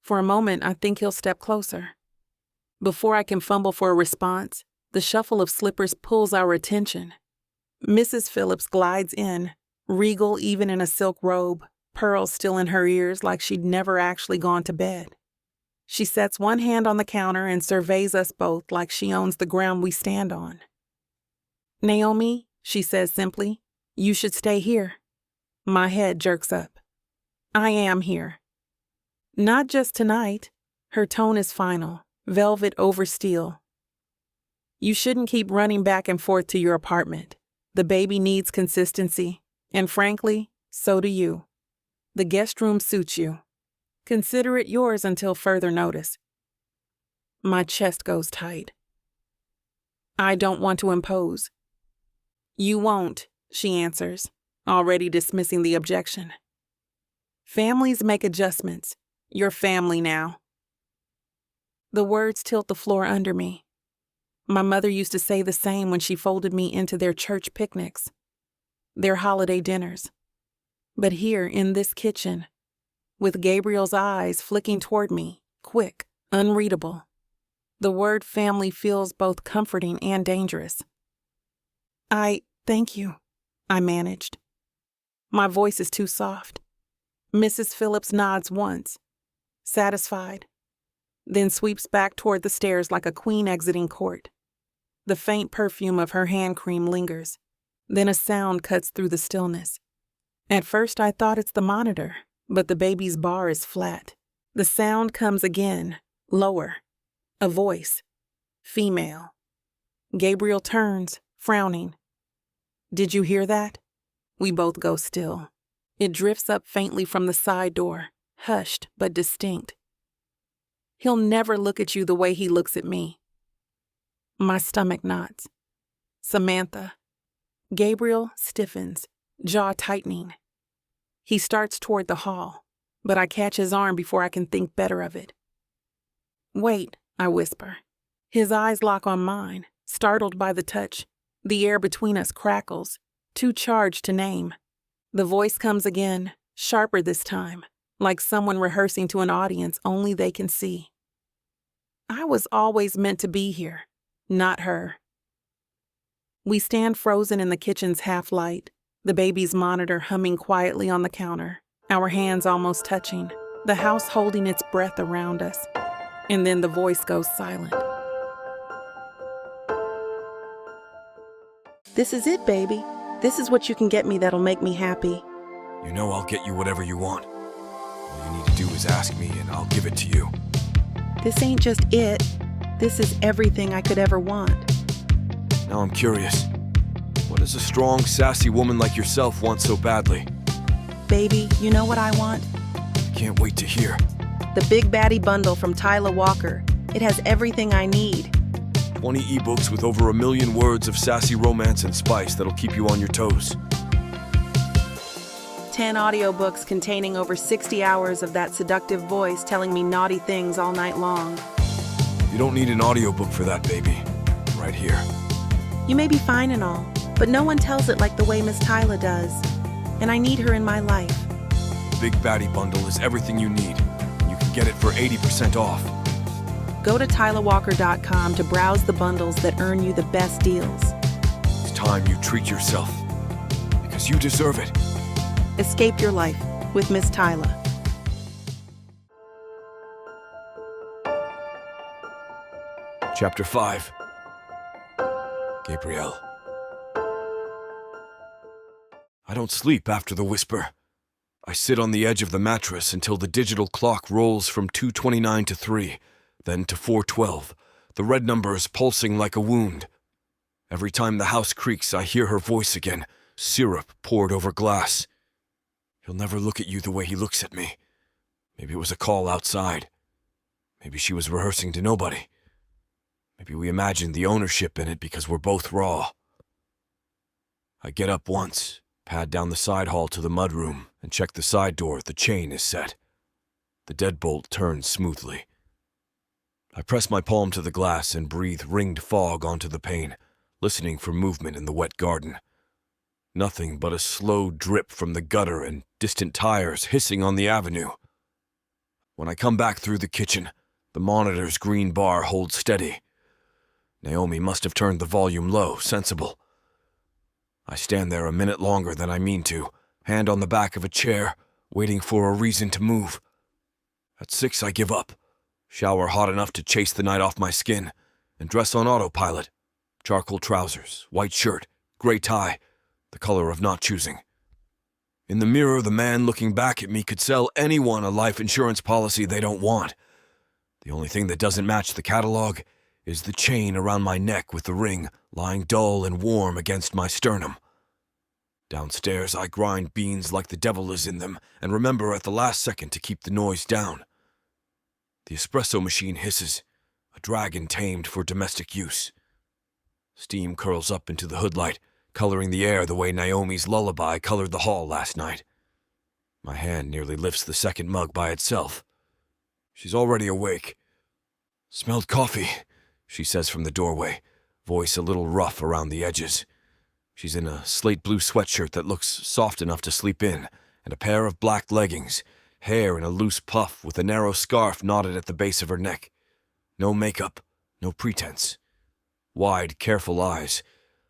For a moment, I think he'll step closer. Before I can fumble for a response, the shuffle of slippers pulls our attention. Mrs. Phillips glides in, regal even in a silk robe, pearls still in her ears like she'd never actually gone to bed. She sets one hand on the counter and surveys us both like she owns the ground we stand on. Naomi, she says simply, you should stay here. My head jerks up. I am here. Not just tonight. Her tone is final, velvet over steel. You shouldn't keep running back and forth to your apartment. The baby needs consistency, and frankly, so do you. The guest room suits you. Consider it yours until further notice. My chest goes tight. I don't want to impose. You won't, she answers, already dismissing the objection. Families make adjustments. You're family now. The words tilt the floor under me. My mother used to say the same when she folded me into their church picnics, their holiday dinners. But here in this kitchen, with Gabriel's eyes flicking toward me, quick, unreadable, the word family feels both comforting and dangerous. Thank you, I managed. My voice is too soft. Mrs. Phillips nods once, satisfied, then sweeps back toward the stairs like a queen exiting court. The faint perfume of her hand cream lingers. Then a sound cuts through the stillness. At first I thought it's the monitor, but the baby's bar is flat. The sound comes again, lower. A voice. Female. Gabriel turns, frowning. Did you hear that? We both go still. It drifts up faintly from the side door, hushed but distinct. He'll never look at you the way he looks at me. My stomach knots. Samantha. Gabriel stiffens, jaw tightening. He starts toward the hall, but I catch his arm before I can think better of it. Wait, I whisper. His eyes lock on mine, startled by the touch. The air between us crackles, too charged to name. The voice comes again, sharper this time, like someone rehearsing to an audience only they can see. I was always meant to be here, not her. We stand frozen in the kitchen's half-light, the baby's monitor humming quietly on the counter, our hands almost touching, the house holding its breath around us. And then the voice goes silent. This is it, baby. This is what you can get me that'll make me happy. You know I'll get you whatever you want. All you need to do is ask me and I'll give it to you. This ain't just it. This is everything I could ever want. Now I'm curious. What does a strong, sassy woman like yourself want so badly? Baby, you know what I want? I can't wait to hear. The Big Baddie Bundle from Tyla Walker. It has everything I need. 20 ebooks with over 1 million words of sassy romance and spice that'll keep you on your toes. 10 audiobooks containing over 60 hours of that seductive voice telling me naughty things all night long. You don't need an audiobook for that, baby. Right here. You may be fine and all, but no one tells it like the way Miss Tyla does. And I need her in my life. The Big Baddie Bundle is everything you need. You can get it for 80% off. Go to TylaWalker.com to browse the bundles that earn you the best deals. It's time you treat yourself. Because you deserve it. Escape your life with Miss Tyla. Chapter 5. Gabrielle. I don't sleep after the whisper. I sit on the edge of the mattress until the digital clock rolls from 2:29 to 3, then to 4:12, the red numbers pulsing like a wound. Every time the house creaks, I hear her voice again, syrup poured over glass. He'll never look at you the way he looks at me. Maybe it was a call outside. Maybe she was rehearsing to nobody. Maybe we imagined the ownership in it because we're both raw. I get up once, pad down the side hall to the mudroom, and check the side door. The chain is set. The deadbolt turns smoothly. I press my palm to the glass and breathe ringed fog onto the pane, listening for movement in the wet garden. Nothing but a slow drip from the gutter and distant tires hissing on the avenue. When I come back through the kitchen, the monitor's green bar holds steady. Naomi must have turned the volume low, sensible. I stand there a minute longer than I mean to, hand on the back of a chair, waiting for a reason to move. At 6, I give up, shower hot enough to chase the night off my skin, and dress on autopilot. Charcoal trousers, white shirt, gray tie, the color of not choosing. In the mirror, the man looking back at me could sell anyone a life insurance policy they don't want. The only thing that doesn't match the catalog is the chain around my neck with the ring lying dull and warm against my sternum. Downstairs, I grind beans like the devil is in them and remember at the last second to keep the noise down. The espresso machine hisses, a dragon tamed for domestic use. Steam curls up into the hoodlight, coloring the air the way Naomi's lullaby colored the hall last night. My hand nearly lifts the second mug by itself. She's already awake. "Smelled coffee," she says from the doorway, voice a little rough around the edges. She's in a slate blue sweatshirt that looks soft enough to sleep in, and a pair of black leggings, hair in a loose puff with a narrow scarf knotted at the base of her neck. No makeup, no pretense. Wide, careful eyes,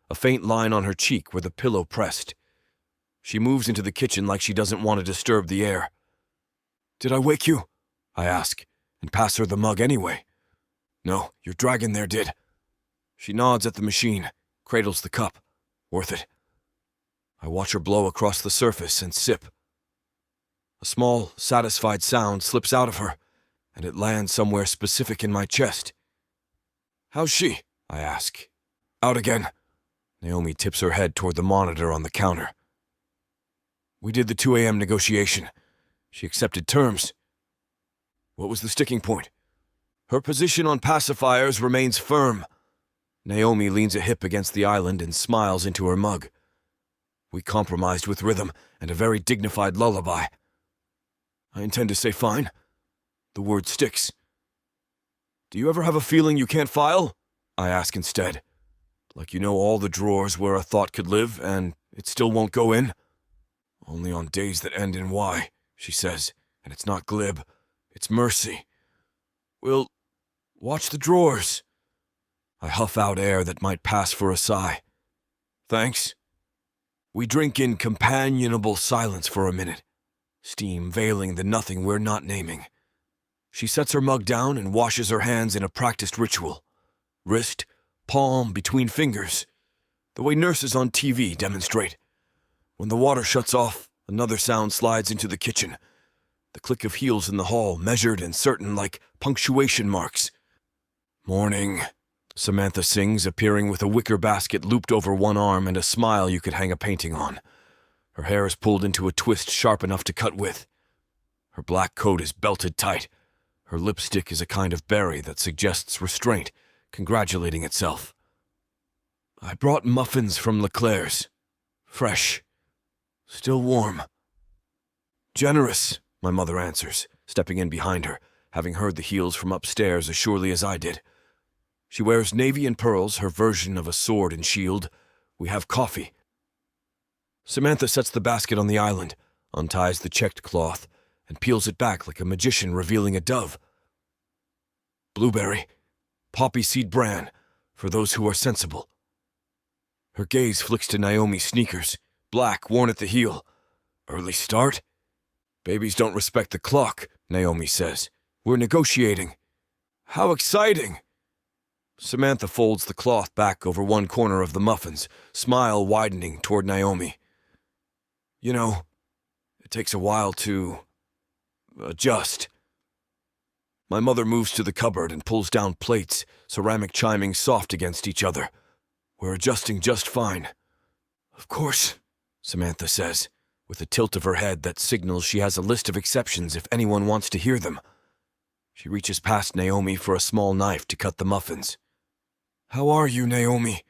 a faint line on her cheek where the pillow pressed. She moves into the kitchen like she doesn't want to disturb the air. "Did I wake you?" I ask, and pass her the mug anyway. "No, your dragon there did." She nods at the machine, cradles the cup. Worth it. I watch her blow across the surface and sip. A small, satisfied sound slips out of her, and it lands somewhere specific in my chest. "How's she?" I ask. "Out again." Naomi tips her head toward the monitor on the counter. "We did the 2 a.m. negotiation. She accepted terms." "What was the sticking point?" "Her position on pacifiers remains firm." Naomi leans a hip against the island and smiles into her mug. "We compromised with rhythm and a very dignified lullaby." I intend to say fine. The word sticks. "Do you ever have a feeling you can't file?" I ask instead. "Like you know all the drawers where a thought could live and it still won't go in?" "Only on days that end in Y," she says, and it's not glib. It's mercy. "We'll watch the drawers." I huff out air that might pass for a sigh. "Thanks." We drink in companionable silence for a minute, steam veiling the nothing we're not naming. She sets her mug down and washes her hands in a practiced ritual. Wrist, palm, between fingers. The way nurses on TV demonstrate. When the water shuts off, another sound slides into the kitchen. The click of heels in the hall, measured and certain like punctuation marks. "Morning," Samantha sings, appearing with a wicker basket looped over one arm and a smile you could hang a painting on. Her hair is pulled into a twist sharp enough to cut with. Her black coat is belted tight. Her lipstick is a kind of berry that suggests restraint, congratulating itself. "I brought muffins from Leclerc's. Fresh. Still warm." Generous, my mother answers, stepping in behind her, having heard the heels from upstairs as surely as I did. She wears navy and pearls, her version of a sword and shield. We have coffee. Samantha sets the basket on the island, unties the checked cloth, and peels it back like a magician revealing a dove. Blueberry, poppy seed bran, for those who are sensible. Her gaze flicks to Naomi's sneakers, black, worn at the heel. Early start? Babies don't respect the clock, Naomi says. We're negotiating. How exciting! Samantha folds the cloth back over one corner of the muffins, smile widening toward Naomi. You know, it takes a while to adjust. My mother moves to the cupboard and pulls down plates, ceramic chiming soft against each other. We're adjusting just fine. Of course, Samantha says, with a tilt of her head that signals she has a list of exceptions if anyone wants to hear them. She reaches past Naomi for a small knife to cut the muffins. How are you, Naomi?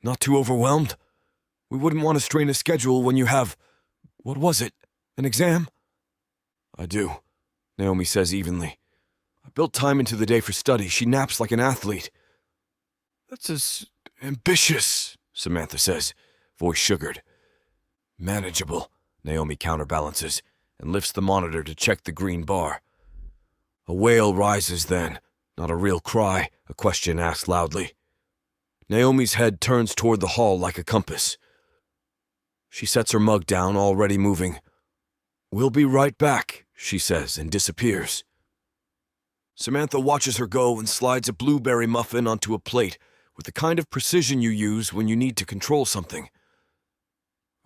Not too overwhelmed? We wouldn't want to strain a schedule when you have, what was it, an exam? I do, Naomi says evenly. I built time into the day for study. She naps like an athlete. That's as ambitious, Samantha says, voice sugared. Manageable, Naomi counterbalances, and lifts the monitor to check the green bar. A wail rises then, not a real cry, a question asked loudly. Naomi's head turns toward the hall like a compass. She sets her mug down, already moving. We'll be right back, she says, and disappears. Samantha watches her go and slides a blueberry muffin onto a plate with the kind of precision you use when you need to control something.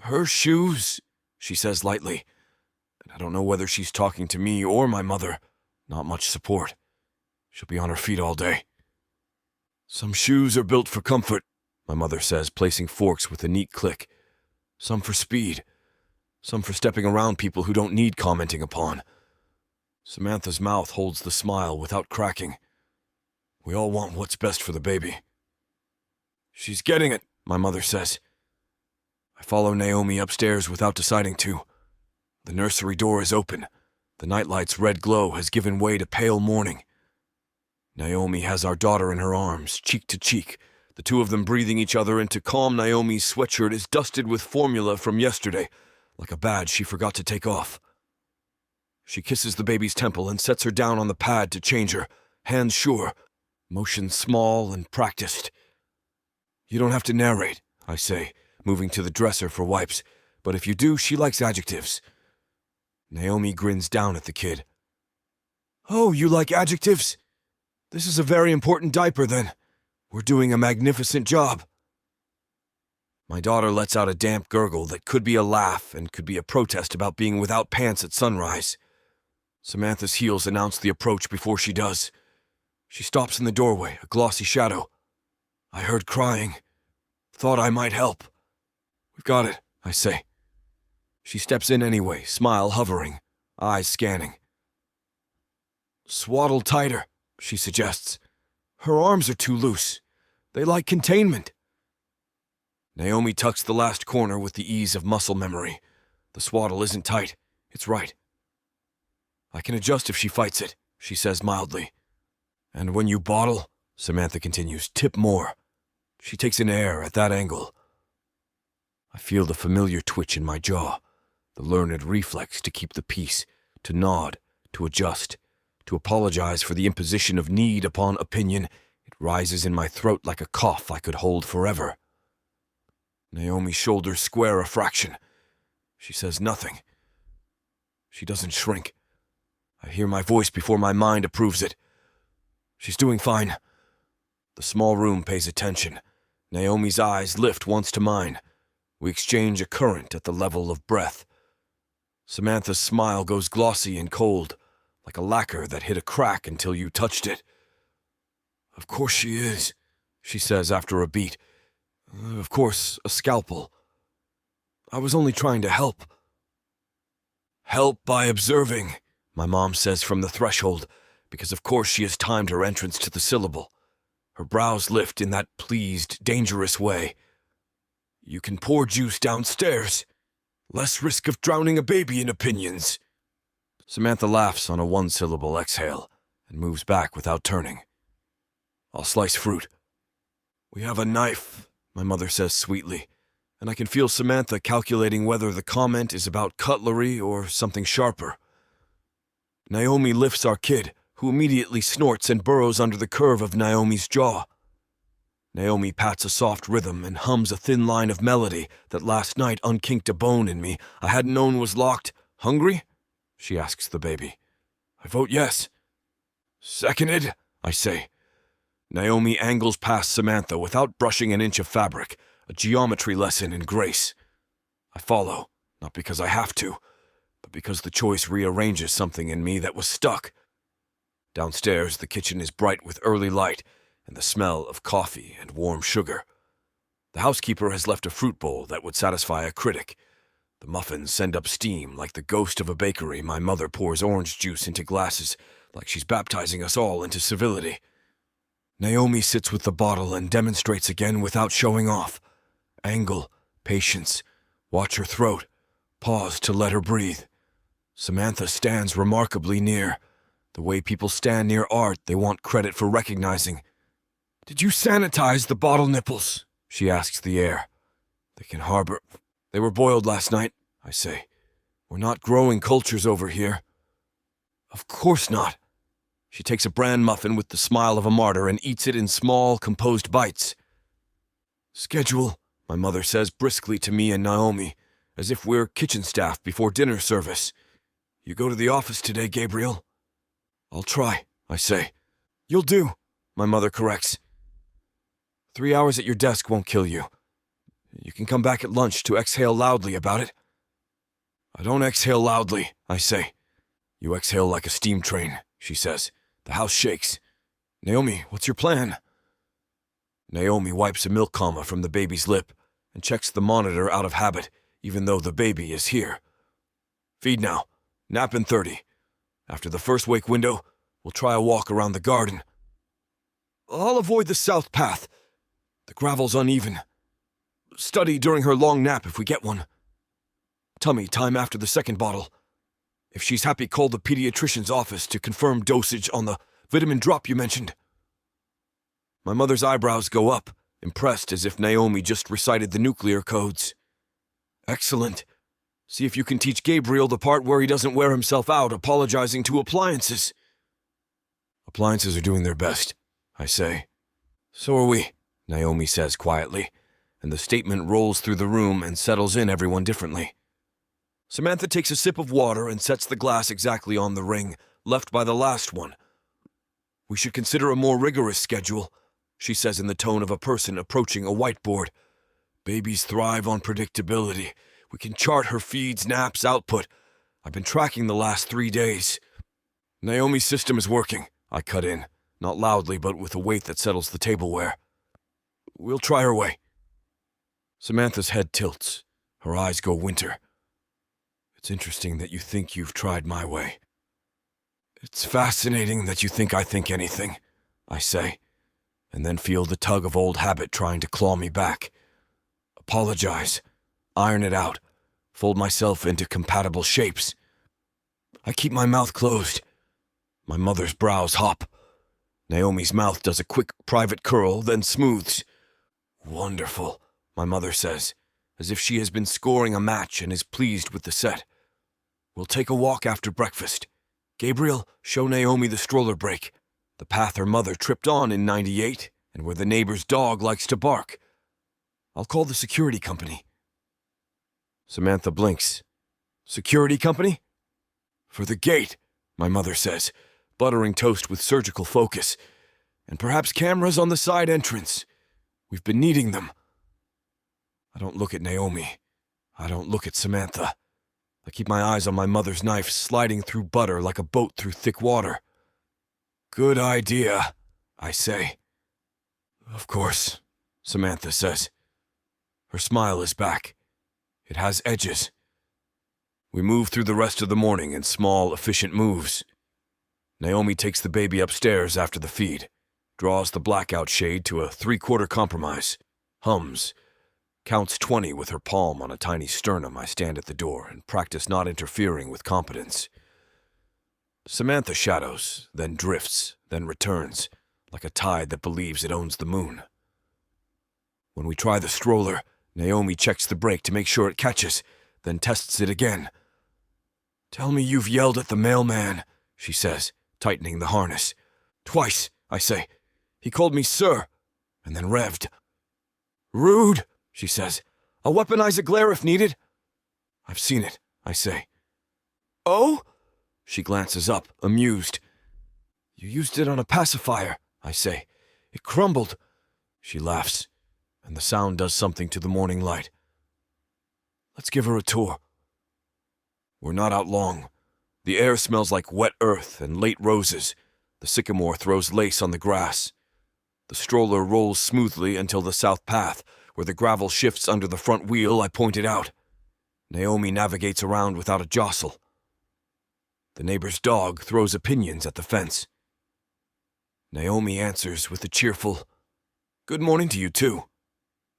Her shoes, she says lightly, and I don't know whether she's talking to me or my mother. Not much support. She'll be on her feet all day. Some shoes are built for comfort, my mother says, placing forks with a neat click. Some for speed. Some for stepping around people who don't need commenting upon. Samantha's mouth holds the smile without cracking. We all want what's best for the baby. She's getting it, my mother says. I follow Naomi upstairs without deciding to. The nursery door is open. The nightlight's red glow has given way to pale morning. Naomi has our daughter in her arms, cheek to cheek, the two of them breathing each other into calm. Naomi's sweatshirt is dusted with formula from yesterday, like a badge she forgot to take off. She kisses the baby's temple and sets her down on the pad to change her, hands sure, motion small and practiced. You don't have to narrate, I say, moving to the dresser for wipes, but if you do, she likes adjectives. Naomi grins down at the kid. Oh, you like adjectives? This is a very important diaper, then. We're doing a magnificent job. My daughter lets out a damp gurgle that could be a laugh and could be a protest about being without pants at sunrise. Samantha's heels announce the approach before she does. She stops in the doorway, a glossy shadow. I heard crying. Thought I might help. We've got it, I say. She steps in anyway, smile hovering, eyes scanning. Swaddle tighter, she suggests. Her arms are too loose. They like containment. Naomi tucks the last corner with the ease of muscle memory. The swaddle isn't tight. It's right. I can adjust if she fights it, she says mildly. And when you bottle, Samantha continues, tip more. She takes an air at that angle. I feel the familiar twitch in my jaw, the learned reflex to keep the peace, to nod, to adjust, to apologize for the imposition of need upon opinion. It rises in my throat like a cough I could hold forever. Naomi's shoulders square a fraction. She says nothing. She doesn't shrink. I hear my voice before my mind approves it. She's doing fine. The small room pays attention. Naomi's eyes lift once to mine. We exchange a current at the level of breath. Samantha's smile goes glossy and cold, like a lacquer that hit a crack until you touched it. Of course she is, she says after a beat. Of course, a scalpel. I was only trying to help. Help by observing, my mom says from the threshold, because of course she has timed her entrance to the syllable. Her brows lift in that pleased, dangerous way. You can pour juice downstairs. Less risk of drowning a baby in opinions, Samantha laughs on a one-syllable exhale and moves back without turning. I'll slice fruit. We have a knife, my mother says sweetly, and I can feel Samantha calculating whether the comment is about cutlery or something sharper. Naomi lifts our kid, who immediately snorts and burrows under the curve of Naomi's jaw. Naomi pats a soft rhythm and hums a thin line of melody that last night unkinked a bone in me I hadn't known was locked. Hungry? She asks the baby. I vote yes. Seconded, I say. Naomi angles past Samantha without brushing an inch of fabric, a geometry lesson in grace. I follow, not because I have to, but because the choice rearranges something in me that was stuck. Downstairs, the kitchen is bright with early light and the smell of coffee and warm sugar. The housekeeper has left a fruit bowl that would satisfy a critic. The muffins send up steam like the ghost of a bakery. My mother pours orange juice into glasses like she's baptizing us all into civility. Naomi sits with the bottle and demonstrates again without showing off. Angle, patience, watch her throat, pause to let her breathe. Samantha stands remarkably near. The way people stand near art they want credit for recognizing. Did you sanitize the bottle nipples? She asks the air. They can harbor. They were boiled last night, I say. We're not growing cultures over here. Of course not. She takes a bran muffin with the smile of a martyr and eats it in small, composed bites. Schedule, my mother says briskly to me and Naomi, as if we're kitchen staff before dinner service. You go to the office today, Gabriel? I'll try, I say. You'll do, my mother corrects. 3 hours at your desk won't kill you. You can come back at lunch to exhale loudly about it. I don't exhale loudly, I say. You exhale like a steam train, she says. The house shakes. Naomi, what's your plan? Naomi wipes a milk comma from the baby's lip and checks the monitor out of habit, even though the baby is here. Feed now. Nap in 30. After the first wake window, we'll try a walk around the garden. I'll avoid the south path. The gravel's uneven. Study during her long nap if we get one. Tummy time after the second bottle. If she's happy, call the pediatrician's office to confirm dosage on the vitamin drop you mentioned. My mother's eyebrows go up, impressed as if Naomi just recited the nuclear codes. Excellent. See if you can teach Gabriel the part where he doesn't wear himself out apologizing to appliances. Appliances are doing their best, I say. So are we, Naomi says quietly, and the statement rolls through the room and settles in everyone differently. Samantha takes a sip of water and sets the glass exactly on the ring, left by the last one. We should consider a more rigorous schedule, she says in the tone of a person approaching a whiteboard. Babies thrive on predictability. We can chart her feeds, naps, output. I've been tracking the last 3 days. Naomi's system is working, I cut in, not loudly but with a weight that settles the tableware. We'll try her way. Samantha's head tilts. Her eyes go winter. It's interesting that you think you've tried my way. It's fascinating that you think I think anything, I say, and then feel the tug of old habit trying to claw me back. Apologize. Iron it out. Fold myself into compatible shapes. I keep my mouth closed. My mother's brows hop. Naomi's mouth does a quick private curl, then smooths. Wonderful, my mother says, as if she has been scoring a match and is pleased with the set. We'll take a walk after breakfast. Gabriel, show Naomi the stroller brake, the path her mother tripped on in '98, and where the neighbor's dog likes to bark. I'll call the security company. Samantha blinks. Security company? For the gate, my mother says, buttering toast with surgical focus. And perhaps cameras on the side entrance. We've been needing them. I don't look at Naomi. I don't look at Samantha. I keep my eyes on my mother's knife sliding through butter like a boat through thick water. Good idea, I say. Of course, Samantha says. Her smile is back. It has edges. We move through the rest of the morning in small, efficient moves. Naomi takes the baby upstairs after the feed, draws the blackout shade to a 3/4 compromise, hums, counts 20 with her palm on a tiny sternum. I stand at the door and practice not interfering with competence. Samantha shadows, then drifts, then returns, like a tide that believes it owns the moon. When we try the stroller, Naomi checks the brake to make sure it catches, then tests it again. "Tell me you've yelled at the mailman," she says, tightening the harness. "Twice," I say. "He called me sir," and then revved. "Rude," she says. "I'll weaponize a glare if needed." "I've seen it," I say. "Oh?" She glances up, amused. "You used it on a pacifier," I say. "It crumbled." She laughs, and the sound does something to the morning light. "Let's give her a tour." We're not out long. The air smells like wet earth and late roses. The sycamore throws lace on the grass. The stroller rolls smoothly until the south path, where the gravel shifts under the front wheel I pointed out. Naomi navigates around without a jostle. The neighbor's dog throws opinions at the fence. Naomi answers with a cheerful, "Good morning to you, too,"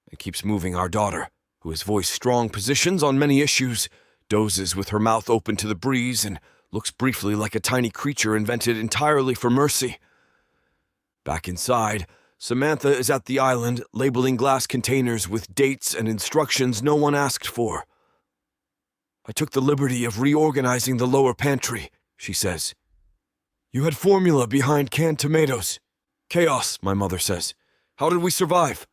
and keeps moving our daughter, who has voiced strong positions on many issues, dozes with her mouth open to the breeze, and looks briefly like a tiny creature invented entirely for mercy. Back inside, Samantha is at the island labeling glass containers with dates and instructions no one asked for. "I took the liberty of reorganizing the lower pantry," she says. "You had formula behind canned tomatoes." "Chaos," my mother says. "How did we survive?"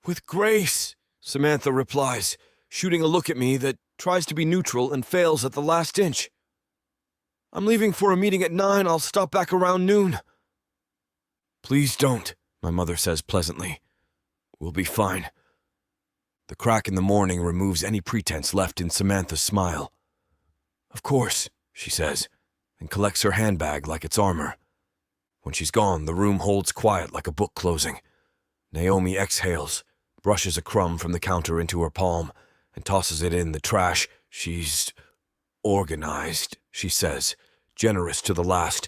"With grace," Samantha replies, shooting a look at me that tries to be neutral and fails at the last inch. "I'm leaving for a meeting at 9. I'll stop back around noon." "Please don't," my mother says pleasantly. "We'll be fine." The crack in the morning removes any pretense left in Samantha's smile. "Of course," she says, and collects her handbag like it's armor. When she's gone, the room holds quiet like a book closing. Naomi exhales, brushes a crumb from the counter into her palm, and tosses it in the trash. "She's organized," she says, generous to the last.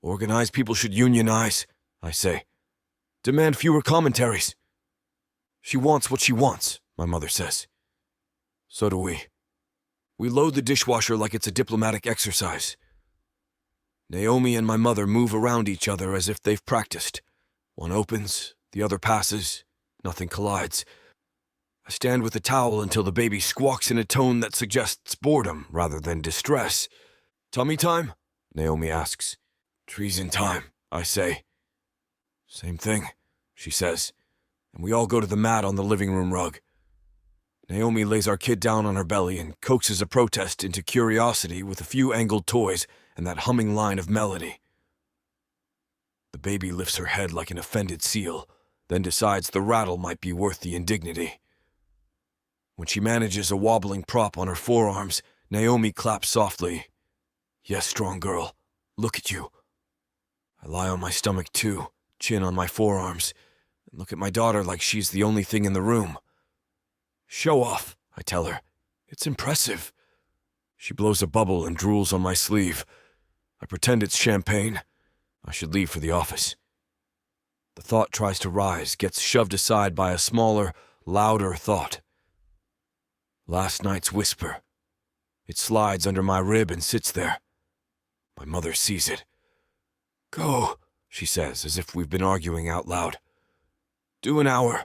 "Organized people should unionize," I say. "Demand fewer commentaries." "She wants what she wants," my mother says. So do we. We load the dishwasher like it's a diplomatic exercise. Naomi and my mother move around each other as if they've practiced. One opens, the other passes, nothing collides. I stand with the towel until the baby squawks in a tone that suggests boredom rather than distress. "Tummy time?" Naomi asks. "Treason time," I say. "Same thing," she says, and we all go to the mat on the living room rug. Naomi lays our kid down on her belly and coaxes a protest into curiosity with a few angled toys and that humming line of melody. The baby lifts her head like an offended seal, then decides the rattle might be worth the indignity. When she manages a wobbling prop on her forearms, Naomi claps softly. "Yes, strong girl, look at you." I lie on my stomach too, chin on my forearms, and look at my daughter like she's the only thing in the room. "Show off," I tell her. "It's impressive." She blows a bubble and drools on my sleeve. I pretend it's champagne. I should leave for the office. The thought tries to rise, gets shoved aside by a smaller, louder thought. Last night's whisper. It slides under my rib and sits there. My mother sees it. "Go," she says, as if we've been arguing out loud. "Do an hour.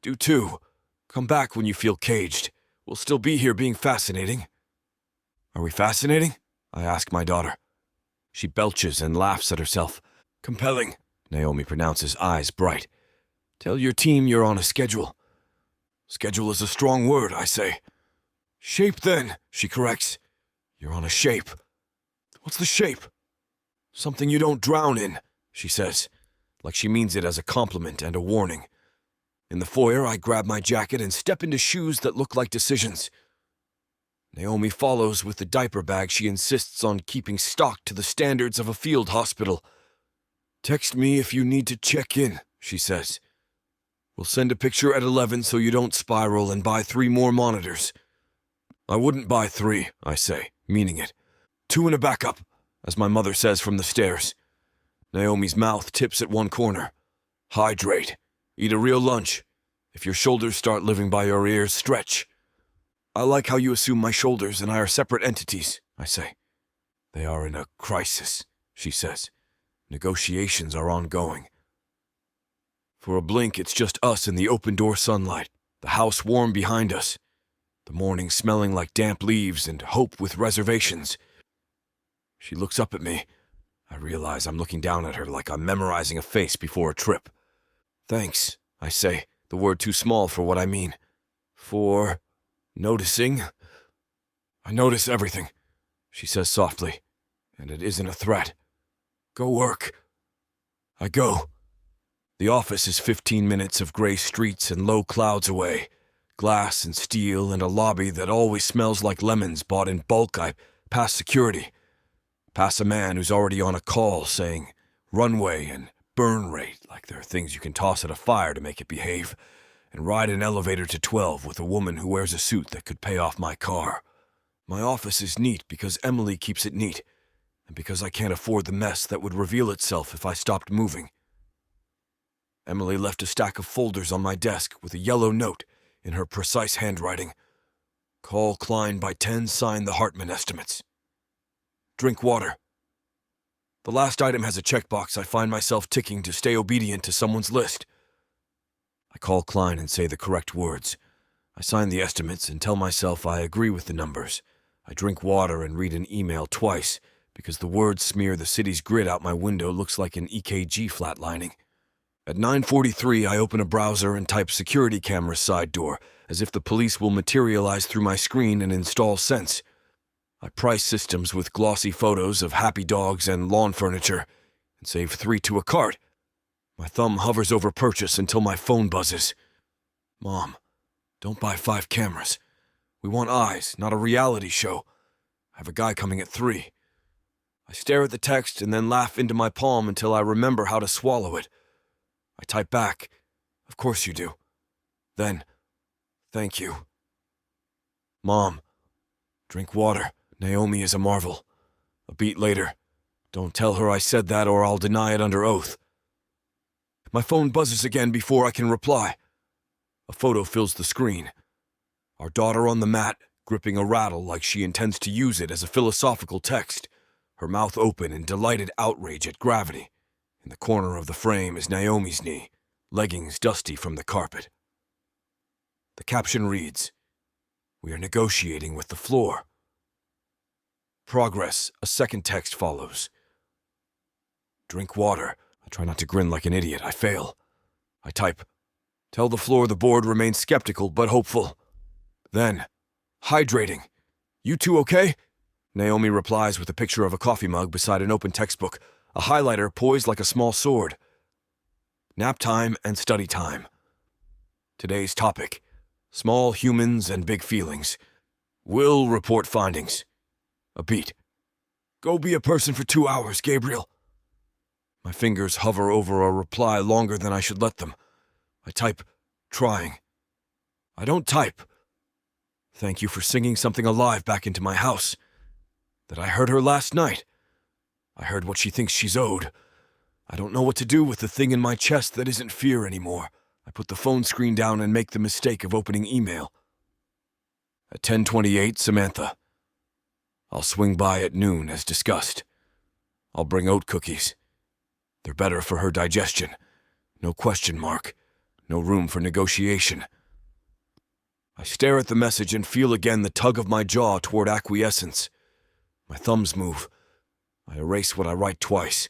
Do 2. Come back when you feel caged. We'll still be here being fascinating." "Are we fascinating?" I ask my daughter. She belches and laughs at herself. "Compelling," Naomi pronounces, eyes bright. "Tell your team you're on a schedule." "Schedule is a strong word," I say. "Shape, then," she corrects. "You're on a shape." "What's the shape?" "Something you don't drown in," she says, like she means it as a compliment and a warning. In the foyer, I grab my jacket and step into shoes that look like decisions. Naomi follows with the diaper bag she insists on keeping stocked to the standards of a field hospital. "Text me if you need to check in," she says. "We'll send a picture at 11 so you don't spiral and buy 3 more monitors." "I wouldn't buy 3, I say, meaning it. 2 in a backup, as my mother says from the stairs. Naomi's mouth tips at one corner. "Hydrate. Eat a real lunch. If your shoulders start living by your ears, stretch." "I like how you assume my shoulders and I are separate entities," I say. They are in a crisis, she says. Negotiations are ongoing. For a blink, it's just us in the open-door sunlight, the house warm behind us, the morning smelling like damp leaves and hope with reservations. She looks up at me. I realize I'm looking down at her like I'm memorizing a face before a trip. Thanks, I say, the word too small for what I mean. For noticing. I notice everything, she says softly, and it isn't a threat. Go work. I go. The office is 15 minutes of gray streets and low clouds away. Glass and steel and a lobby that always smells like lemons bought in bulk. I pass security. Pass a man who's already on a call saying runway and burn rate like they're things you can toss at a fire to make it behave, and ride an elevator to 12 with a woman who wears a suit that could pay off my car. My office is neat because Emily keeps it neat, and because I can't afford the mess that would reveal itself if I stopped moving. Emily left a stack of folders on my desk with a yellow note in her precise handwriting. Call Klein by 10, sign the Hartman estimates. Drink water. The last item has a checkbox I find myself ticking to stay obedient to someone's list. I call Klein and say the correct words. I sign the estimates and tell myself I agree with the numbers. I drink water and read an email twice because the words smear the city's grid out my window looks like an EKG flatlining. At 9:43, I open a browser and type security camera side door, as if the police will materialize through my screen and install Sense. I price systems with glossy photos of happy dogs and lawn furniture, and save 3 to a cart. My thumb hovers over purchase until my phone buzzes. Mom, don't buy 5 cameras. We want eyes, not a reality show. I have a guy coming at 3. I stare at the text and then laugh into my palm until I remember how to swallow it. I type back, of course you do. Then, thank you. Mom, drink water. Naomi is a marvel. A beat later, don't tell her I said that or I'll deny it under oath. My phone buzzes again before I can reply. A photo fills the screen. Our daughter on the mat, gripping a rattle like she intends to use it as a philosophical text, her mouth open in delighted outrage at gravity. In the corner of the frame is Naomi's knee, leggings dusty from the carpet. The caption reads, "We are negotiating with the floor." Progress, a second text follows. Drink water. I try not to grin like an idiot. I fail. I type, tell the floor the board remains skeptical but hopeful. Then, hydrating. You two okay? Naomi replies with a picture of a coffee mug beside an open textbook, a highlighter poised like a small sword. Nap time and study time. Today's topic, small humans and big feelings. Will report findings. A beat. Go be a person for 2 hours, Gabriel. My fingers hover over a reply longer than I should let them. I type, trying. I don't type. Thank you for singing something alive back into my house. That I heard her last night. I heard what she thinks she's owed. I don't know what to do with the thing in my chest that isn't fear anymore. I put the phone screen down and make the mistake of opening email. At 10:28, Samantha. I'll swing by at noon as discussed. I'll bring oat cookies. They're better for her digestion. No question mark. No room for negotiation. I stare at the message and feel again the tug of my jaw toward acquiescence. My thumbs move. I erase what I write twice.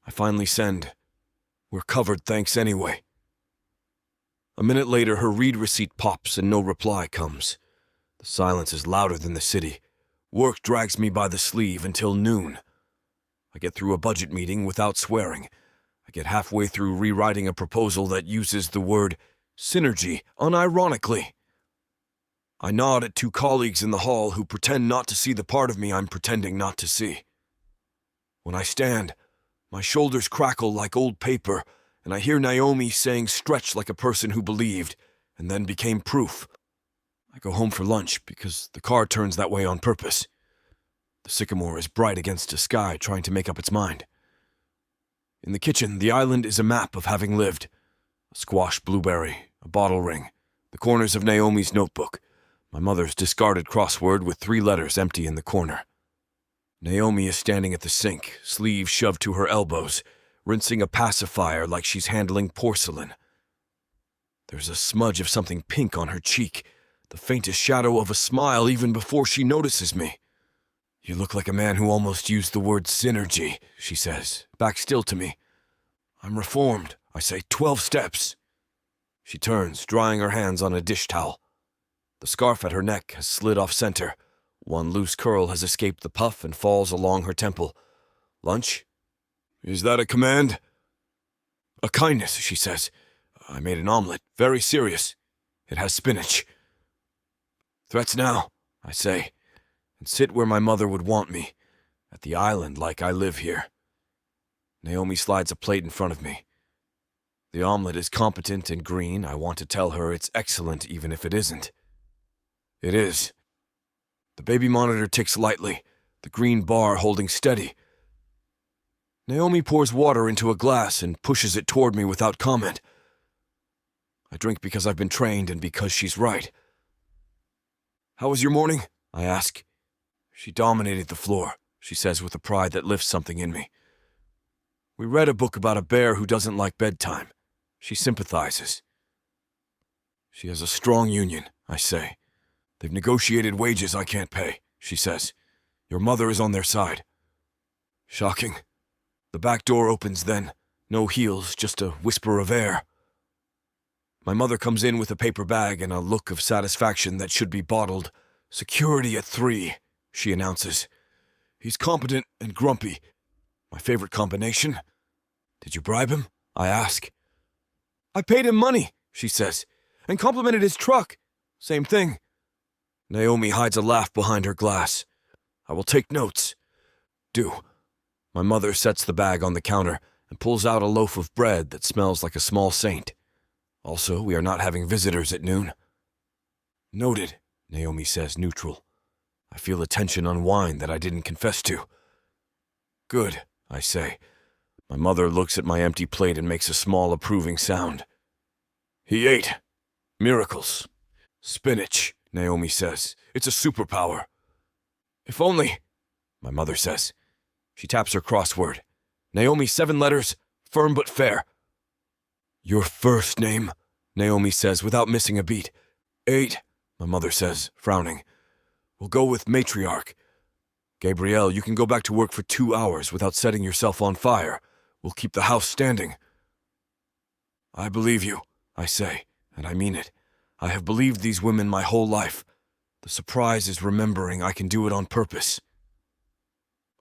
I finally send, "We're covered, thanks anyway." A minute later, her read receipt pops and no reply comes. The silence is louder than the city. Work drags me by the sleeve until noon. I get through a budget meeting without swearing. I get halfway through rewriting a proposal that uses the word synergy unironically. I nod at 2 colleagues in the hall who pretend not to see the part of me I'm pretending not to see. When I stand, my shoulders crackle like old paper, and I hear Naomi saying stretch like a person who believed, and then became proof. I go home for lunch because the car turns that way on purpose. The sycamore is bright against a sky trying to make up its mind. In the kitchen, the island is a map of having lived. A squash blueberry, a bottle ring, the corners of Naomi's notebook, my mother's discarded crossword with 3 letters empty in the corner. Naomi is standing at the sink, sleeves shoved to her elbows, rinsing a pacifier like she's handling porcelain. There's a smudge of something pink on her cheek, the faintest shadow of a smile even before she notices me. "You look like a man who almost used the word synergy," she says, back still to me. "I'm reformed," I say, 12 steps. She turns, drying her hands on a dish towel. The scarf at her neck has slid off center. One loose curl has escaped the puff and falls along her temple. "Lunch? Is that a command?" "A kindness," she says. "I made an omelet, very serious. It has spinach." "Threats now," I say, and sit where my mother would want me, at the island like I live here. Naomi slides a plate in front of me. The omelet is competent and green. I want to tell her it's excellent even if it isn't. It is. The baby monitor ticks lightly, the green bar holding steady. Naomi pours water into a glass and pushes it toward me without comment. I drink because I've been trained and because she's right. "How was your morning?" I ask. "She dominated the floor," she says with a pride that lifts something in me. "We read a book about a bear who doesn't like bedtime. She sympathizes." "She has a strong union," I say. "They've negotiated wages I can't pay," she says. "Your mother is on their side." Shocking. The back door opens then. No heels, just a whisper of air. My mother comes in with a paper bag and a look of satisfaction that should be bottled. "Security at 3, she announces. "He's competent and grumpy. My favorite combination." "Did you bribe him?" I ask. "I paid him money," she says, "and complimented his truck. Same thing." Naomi hides a laugh behind her glass. "I will take notes." "Do." My mother sets the bag on the counter and pulls out a loaf of bread that smells like a small saint. Also, we are not having visitors at noon. "Noted," Naomi says, neutral. I feel a tension unwind that I didn't confess to. "Good," I say. My mother looks at my empty plate and makes a small approving sound. "He ate. Miracles. Spinach," Naomi says. "It's a superpower." "If only," my mother says. She taps her crossword. "Naomi, 7 letters, firm but fair." "Your first name," Naomi says without missing a beat. 8, my mother says, frowning. "We'll go with matriarch. Gabrielle, you can go back to work for 2 hours without setting yourself on fire. We'll keep the house standing." "I believe you," I say, and I mean it. I have believed these women my whole life. The surprise is remembering I can do it on purpose.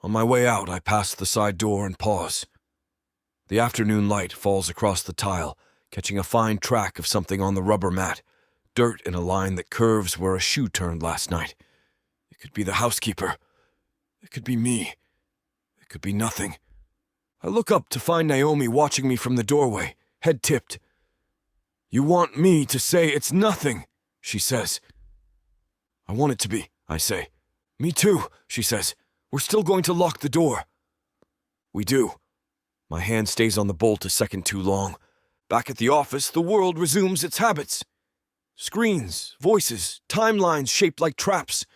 On my way out, I pass the side door and pause. The afternoon light falls across the tile, catching a fine track of something on the rubber mat, dirt in a line that curves where a shoe turned last night. It could be the housekeeper. It could be me. It could be nothing. I look up to find Naomi watching me from the doorway, head tipped. "You want me to say it's nothing," she says. "I want it to be," I say. "Me too," she says. "We're still going to lock the door." We do. My hand stays on the bolt a second too long. Back at the office, the world resumes its habits. Screens, voices, timelines shaped like traps.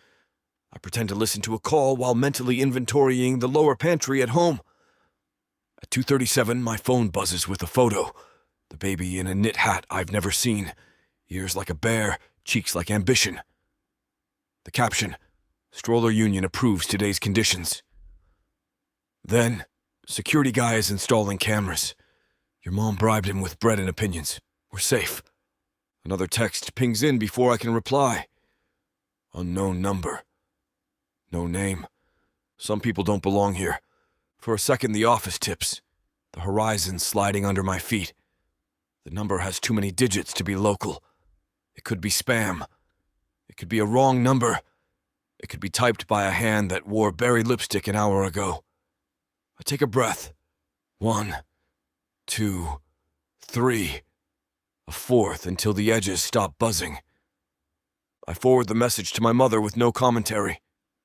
I pretend to listen to a call while mentally inventorying the lower pantry at home. At 2:37, my phone buzzes with a photo. The baby in a knit hat I've never seen. Ears like a bear, cheeks like ambition. The caption, "Stroller Union approves today's conditions." Then, security guy is installing cameras. "Your mom bribed him with bread and opinions. We're safe." Another text pings in before I can reply. Unknown number. No name. Some people don't belong here. For a second, the office tips. The horizon sliding under my feet. The number has too many digits to be local. It could be spam. It could be a wrong number. It could be typed by a hand that wore berry lipstick an hour ago. I take a breath. 1, 2, 3. A fourth until the edges stop buzzing. I forward the message to my mother with no commentary.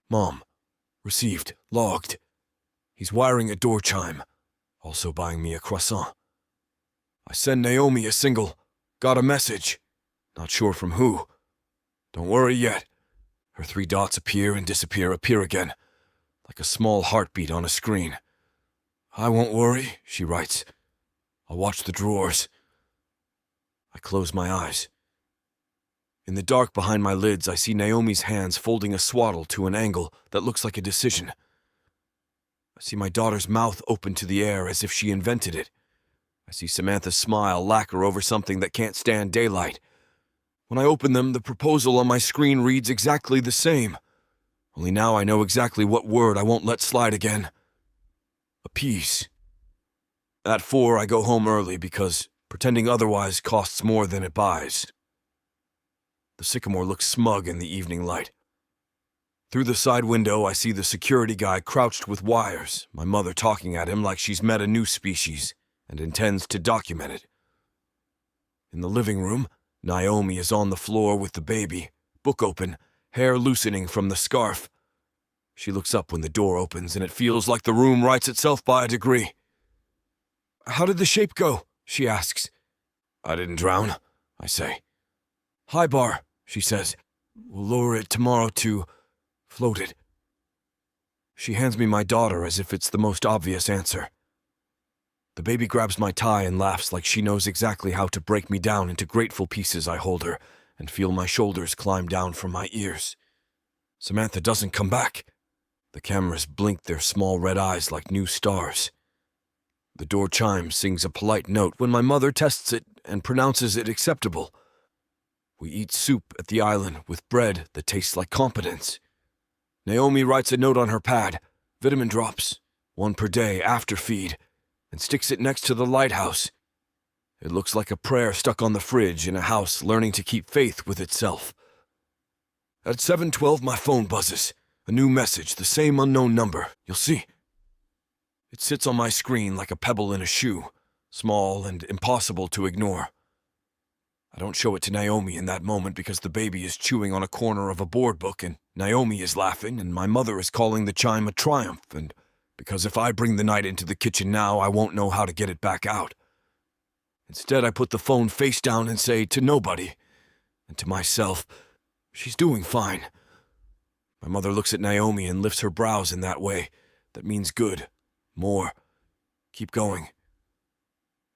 "Mom, received, logged. He's wiring a door chime, also buying me a croissant." I send Naomi a single, "Got a message." Not sure from who. "Don't worry yet." Her 3 dots appear and disappear, appear again. like a small heartbeat on a screen. "I won't worry," she writes. "I'll watch the drawers." I close my eyes. In the dark behind my lids, I see Naomi's hands folding a swaddle to an angle that looks like a decision. I see my daughter's mouth open to the air as if she invented it. I see Samantha's smile lacquer over something that can't stand daylight. When I open them, the proposal on my screen reads exactly the same. Only now I know exactly what word I won't let slide again. Appease. At 4, I go home early because pretending otherwise costs more than it buys. The sycamore looks smug in the evening light. Through the side window, I see the security guy crouched with wires, my mother talking at him like she's met a new species and intends to document it. In the living room, Naomi is on the floor with the baby, book open, hair loosening from the scarf. She looks up when the door opens, and it feels like the room writes itself by a degree. "How did the shape go?" she asks. "I didn't drown," I say. "High bar," she says. "We'll lower it tomorrow to floated." She hands me my daughter as if it's the most obvious answer. The baby grabs my tie and laughs like she knows exactly how to break me down into grateful pieces. I hold her and feel my shoulders climb down from my ears. Samantha doesn't come back. The cameras blink their small red eyes like new stars. The door chime sings a polite note when my mother tests it and pronounces it acceptable. We eat soup at the island with bread that tastes like competence. Naomi writes a note on her pad, vitamin drops, 1 per day after feed, and sticks it next to the lighthouse. It looks like a prayer stuck on the fridge in a house learning to keep faith with itself. At 7:12, my phone buzzes. A new message, the same unknown number. You'll see. It sits on my screen like a pebble in a shoe, small and impossible to ignore. I don't show it to Naomi in that moment because the baby is chewing on a corner of a board book and Naomi is laughing and my mother is calling the chime a triumph, and because if I bring the night into the kitchen now, I won't know how to get it back out. Instead, I put the phone face down and say to nobody, and to myself, she's doing fine. My mother looks at Naomi and lifts her brows in that way. That means good. More. Keep going.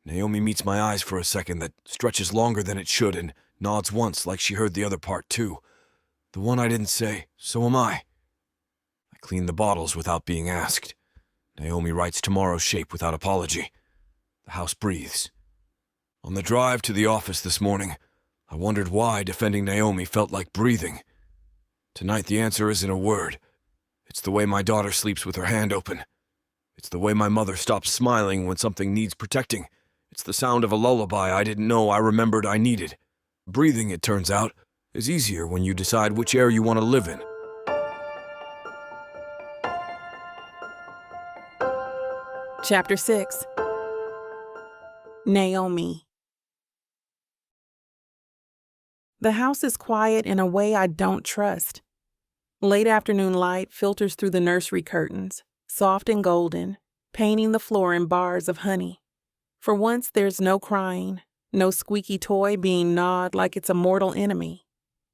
Naomi meets my eyes for a second that stretches longer than it should and nods once like she heard the other part too. The one I didn't say, so am I. I clean the bottles without being asked. Naomi writes tomorrow's shape without apology. The house breathes. On the drive to the office this morning, I wondered why defending Naomi felt like breathing. Tonight the answer isn't a word. It's the way my daughter sleeps with her hand open. It's the way my mother stops smiling when something needs protecting. It's the sound of a lullaby I didn't know I remembered I needed. Breathing, it turns out, is easier when you decide which air you want to live in. Chapter 6. Naomi. The house is quiet in a way I don't trust. Late afternoon light filters through the nursery curtains, soft and golden, painting the floor in bars of honey. For once, there's no crying, no squeaky toy being gnawed like it's a mortal enemy,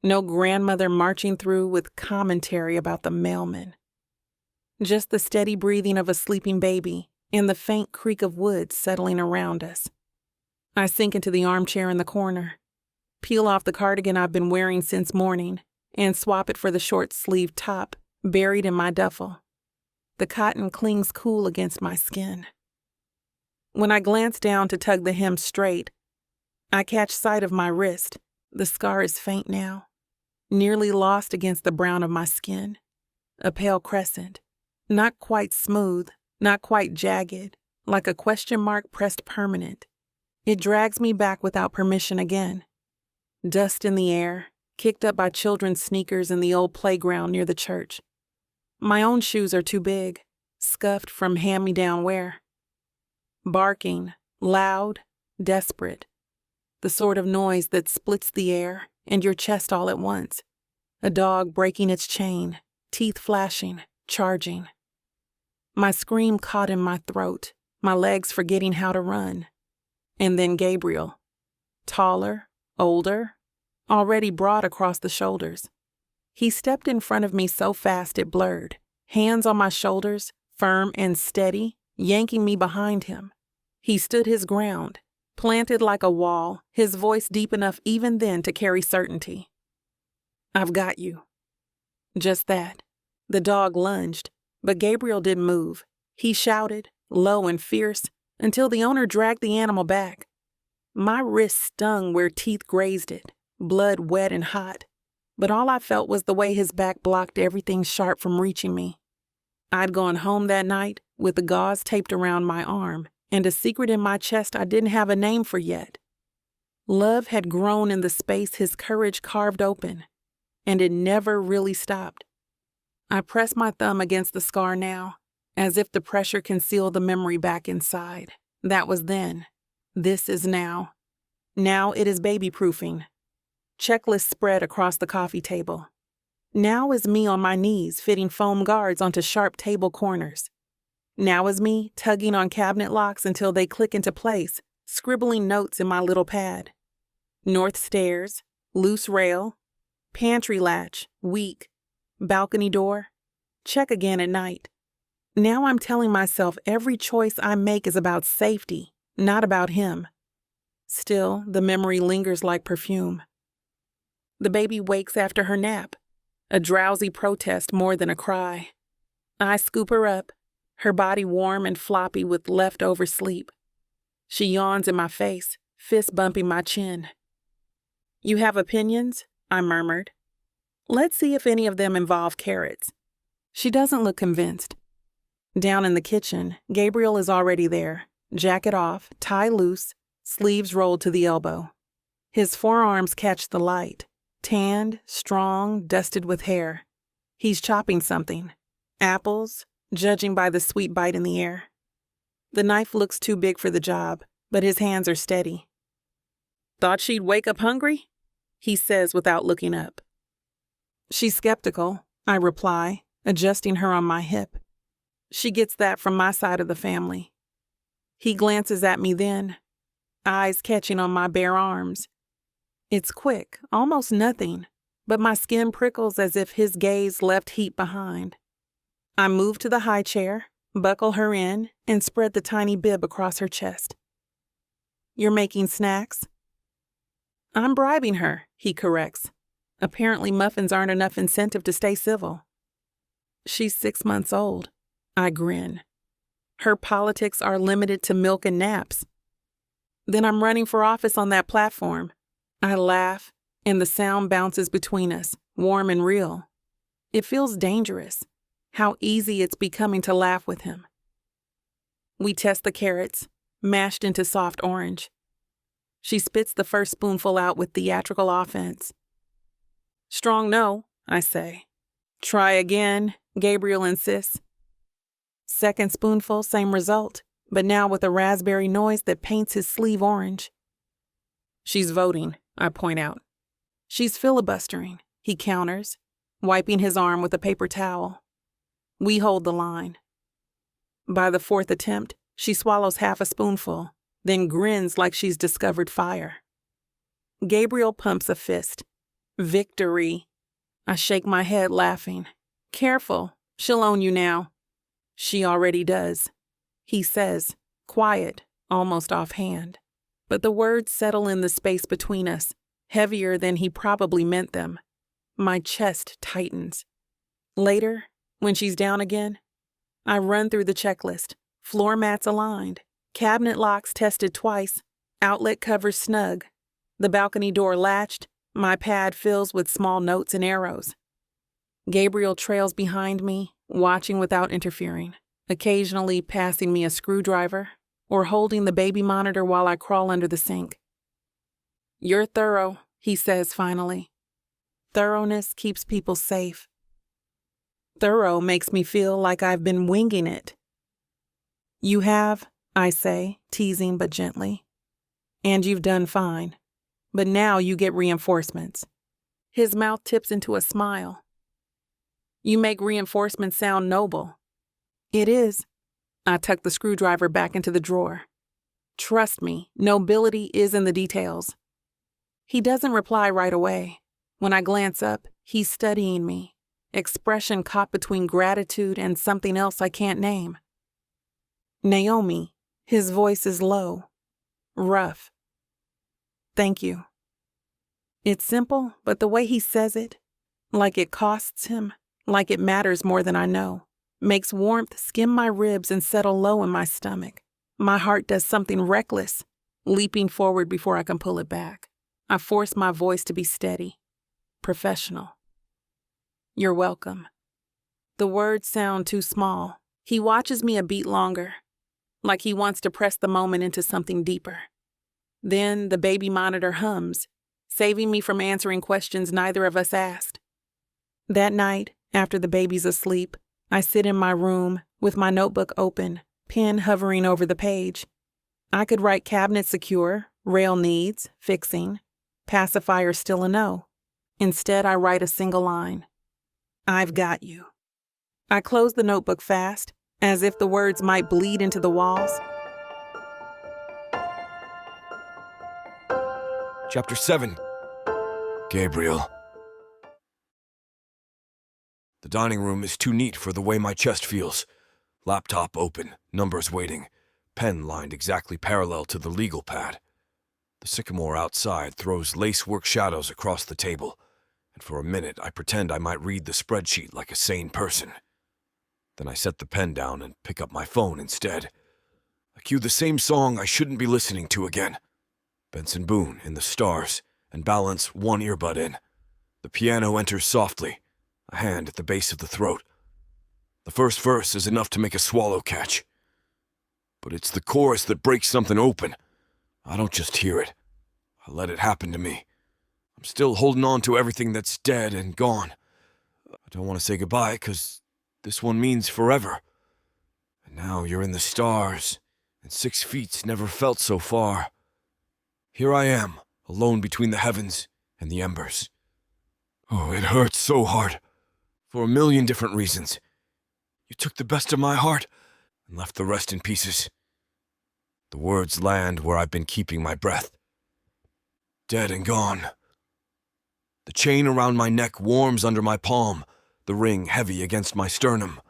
no grandmother marching through with commentary about the mailman. Just the steady breathing of a sleeping baby and the faint creak of wood settling around us. I sink into the armchair in the corner, peel off the cardigan I've been wearing since morning, and swap it for the short-sleeved top buried in my duffel. The cotton clings cool against my skin. When I glance down to tug the hem straight, I catch sight of my wrist. The scar is faint now, nearly lost against the brown of my skin. A pale crescent, not quite smooth, not quite jagged, like a question mark pressed permanent. It drags me back without permission again. Dust in the air, kicked up by children's sneakers in the old playground near the church. My own shoes are too big, scuffed from hand-me-down wear. Barking, loud, desperate. The sort of noise that splits the air and your chest all at once. A dog breaking its chain, teeth flashing, charging. My scream caught in my throat, my legs forgetting how to run. And then Gabriel. Taller, older, already broad across the shoulders. He stepped in front of me so fast it blurred. hands on my shoulders, firm and steady, yanking me behind him. He stood his ground, planted like a wall, his voice deep enough even then to carry certainty. "I've got you." Just that. The dog lunged, but Gabriel didn't move. He shouted, low and fierce, until the owner dragged the animal back. My wrist stung where teeth grazed it, blood wet and hot, but all I felt was the way his back blocked everything sharp from reaching me. I'd gone home that night with the gauze taped around my arm and a secret in my chest I didn't have a name for yet. Love had grown in the space his courage carved open, and it never really stopped. I pressed my thumb against the scar now, as if the pressure concealed the memory back inside. That was then. This is now. Now it is baby-proofing. Checklists spread across the coffee table. Now is me on my knees fitting foam guards onto sharp table corners. Now is me tugging on cabinet locks until they click into place, scribbling notes in my little pad. North stairs, loose rail, pantry latch, weak, balcony door, check again at night. Now I'm telling myself every choice I make is about safety, not about him. Still, the memory lingers like perfume. The baby wakes after her nap, a drowsy protest more than a cry. I scoop her up, her body warm and floppy with leftover sleep. She yawns in my face, fist bumping my chin. "You have opinions?" I murmured. "Let's see if any of them involve carrots." She doesn't look convinced. Down in the kitchen, Gabriel is already there, jacket off, tie loose, sleeves rolled to the elbow. His forearms catch the light, tanned, strong, dusted with hair. He's chopping something. Apples, judging by the sweet bite in the air. The knife looks too big for the job, but his hands are steady. "Thought she'd wake up hungry?" he says without looking up. "She's skeptical," I reply, adjusting her on my hip. "She gets that from my side of the family." He glances at me then, eyes catching on my bare arms. It's quick, almost nothing, but my skin prickles as if his gaze left heat behind. I move to the high chair, buckle her in, and spread the tiny bib across her chest. "You're making snacks?" "I'm bribing her," he corrects. Apparently muffins aren't enough incentive to stay civil. "She's 6 months old." I grin. "Her politics are limited to milk and naps." "Then I'm running for office on that platform." I laugh, and the sound bounces between us, warm and real. It feels dangerous, how easy it's becoming to laugh with him. We test the carrots, mashed into soft orange. She spits the first spoonful out with theatrical offense. "Strong no," I say. "Try again," Gabriel insists. Second spoonful, same result, but now with a raspberry noise that paints his sleeve orange. "She's voting," I point out. "She's filibustering," he counters, wiping his arm with a paper towel. We hold the line. By the fourth attempt, she swallows half a spoonful, then grins like she's discovered fire. Gabriel pumps a fist. "Victory." I shake my head, laughing. "Careful, she'll own you now." "She already does," he says, quiet, almost offhand. But the words settle in the space between us, heavier than he probably meant them. My chest tightens. Later, when she's down again, I run through the checklist. Floor mats aligned, cabinet locks tested twice, outlet covers snug, the balcony door latched, my pad fills with small notes and arrows. Gabriel trails behind me, watching without interfering, occasionally passing me a screwdriver or holding the baby monitor while I crawl under the sink. "You're thorough," he says finally. Thoroughness keeps people safe. Thorough makes me feel like I've been winging it. "You have," I say, teasing but gently. "And you've done fine. But now you get reinforcements." His mouth tips into a smile. "You make reinforcements sound noble." "It is." I tuck the screwdriver back into the drawer. "Trust me, nobility is in the details." He doesn't reply right away. When I glance up, he's studying me, expression caught between gratitude and something else I can't name. Naomi, his voice is low, rough. Thank you. It's simple, but the way he says it, like it costs him, like it matters more than I know, makes warmth skim my ribs and settle low in my stomach. My heart does something reckless, leaping forward before I can pull it back. I force my voice to be steady, professional. You're welcome. The words sound too small. He watches me a beat longer, like he wants to press the moment into something deeper. Then the baby monitor hums, saving me from answering questions neither of us asked. That night, after the baby's asleep, I sit in my room with my notebook open, pen hovering over the page. I could write cabinet secure, rail needs, fixing, pacifier still a no. Instead, I write a single line. I've got you. I close the notebook fast, as if the words might bleed into the walls. Chapter 7. Gabriel. The dining room is too neat for the way my chest feels. Laptop open, numbers waiting, pen lined exactly parallel to the legal pad. The sycamore outside throws lacework shadows across the table, and for a minute I pretend I might read the spreadsheet like a sane person. Then I set the pen down and pick up my phone instead. I cue the same song I shouldn't be listening to again. Benson Boone in the Stars, and balance one earbud in. The piano enters softly, a hand at the base of the throat. The first verse is enough to make a swallow catch. But it's the chorus that breaks something open. I don't just hear it. I let it happen to me. I'm still holding on to everything that's dead and gone. I don't want to say goodbye, 'cause this one means forever. And now you're in the stars, and 6 feet's never felt so far. Here I am, alone between the heavens and the embers. Oh, it hurts so hard, for a million different reasons. You took the best of my heart and left the rest in pieces. The words land where I've been keeping my breath. Dead and gone. The chain around my neck warms under my palm, the ring heavy against my sternum.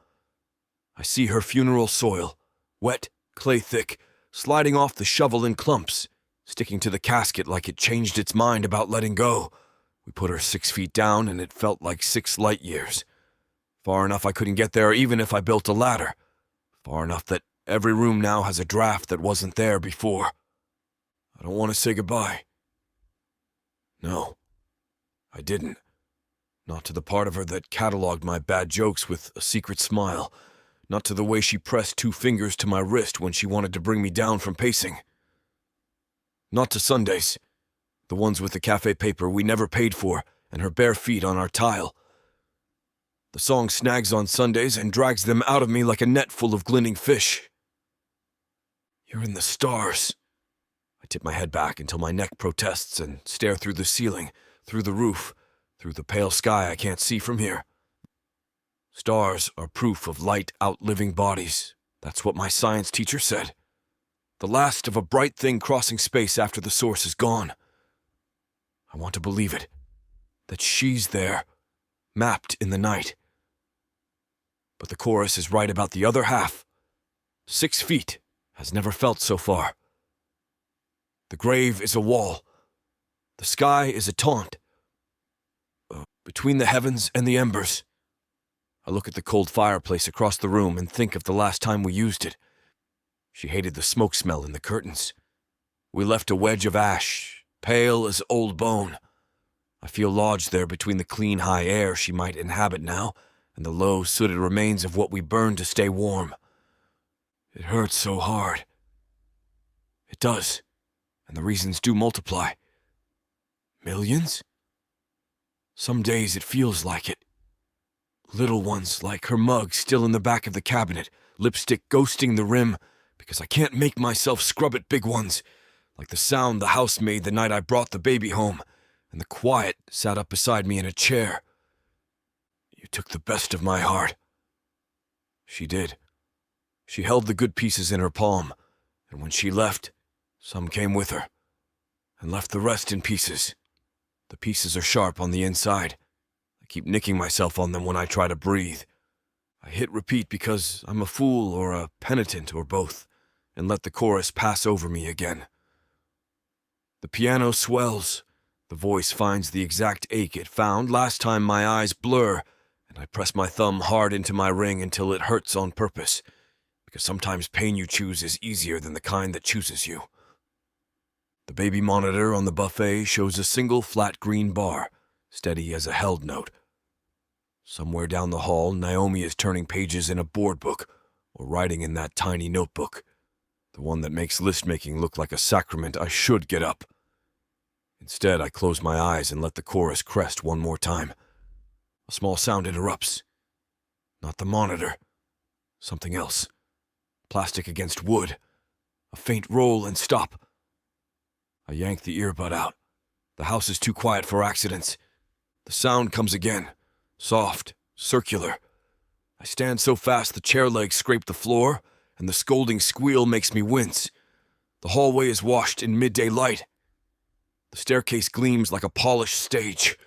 I see her funeral soil, wet, clay-thick, sliding off the shovel in clumps, sticking to the casket like it changed its mind about letting go. We put her 6 feet down, and it felt like 6 light years. Far enough I couldn't get there even if I built a ladder. Far enough that every room now has a draft that wasn't there before. I don't want to say goodbye. No, I didn't. Not to the part of her that cataloged my bad jokes with a secret smile. Not to the way she pressed 2 fingers to my wrist when she wanted to bring me down from pacing. Not to Sundays, the ones with the cafe paper we never paid for and her bare feet on our tile. The song snags on Sundays and drags them out of me like a net full of glinting fish. You're in the stars. I tip my head back until my neck protests and stare through the ceiling, through the roof, through the pale sky I can't see from here. Stars are proof of light outliving bodies. That's what my science teacher said. The last of a bright thing crossing space after the source is gone. I want to believe it. That she's there, mapped in the night. But the chorus is right about the other half. 6 feet has never felt so far. The grave is a wall. The sky is a taunt. Between the heavens and the embers. I look at the cold fireplace across the room and think of the last time we used it. She hated the smoke smell in the curtains. We left a wedge of ash, pale as old bone. I feel lodged there between the clean high air she might inhabit now and the low, sooted remains of what we burned to stay warm. It hurts so hard. It does, and the reasons do multiply. Millions? Some days it feels like it. Little ones like her mug still in the back of the cabinet, lipstick ghosting the rim, because I can't make myself scrub at big ones, like the sound the house made the night I brought the baby home, and the quiet sat up beside me in a chair. You took the best of my heart. She did. She held the good pieces in her palm, and when she left, some came with her, and left the rest in pieces. The pieces are sharp on the inside, I keep nicking myself on them when I try to breathe. I hit repeat because I'm a fool or a penitent or both, and let the chorus pass over me again. The piano swells. The voice finds the exact ache it found last time my eyes blur, and I press my thumb hard into my ring until it hurts on purpose, because sometimes pain you choose is easier than the kind that chooses you. The baby monitor on the buffet shows a single flat green bar, steady as a held note. Somewhere down the hall, Naomi is turning pages in a board book, or writing in that tiny notebook, the one that makes list-making look like a sacrament I should get up. Instead, I close my eyes and let the chorus crest one more time. A small sound interrupts. Not the monitor. Something else. Plastic against wood. A faint roll and stop. I yank the earbud out. The house is too quiet for accidents. The sound comes again. Soft, circular. I stand so fast the chair legs scrape the floor, and the scolding squeal makes me wince. The hallway is washed in midday light. The staircase gleams like a polished stage.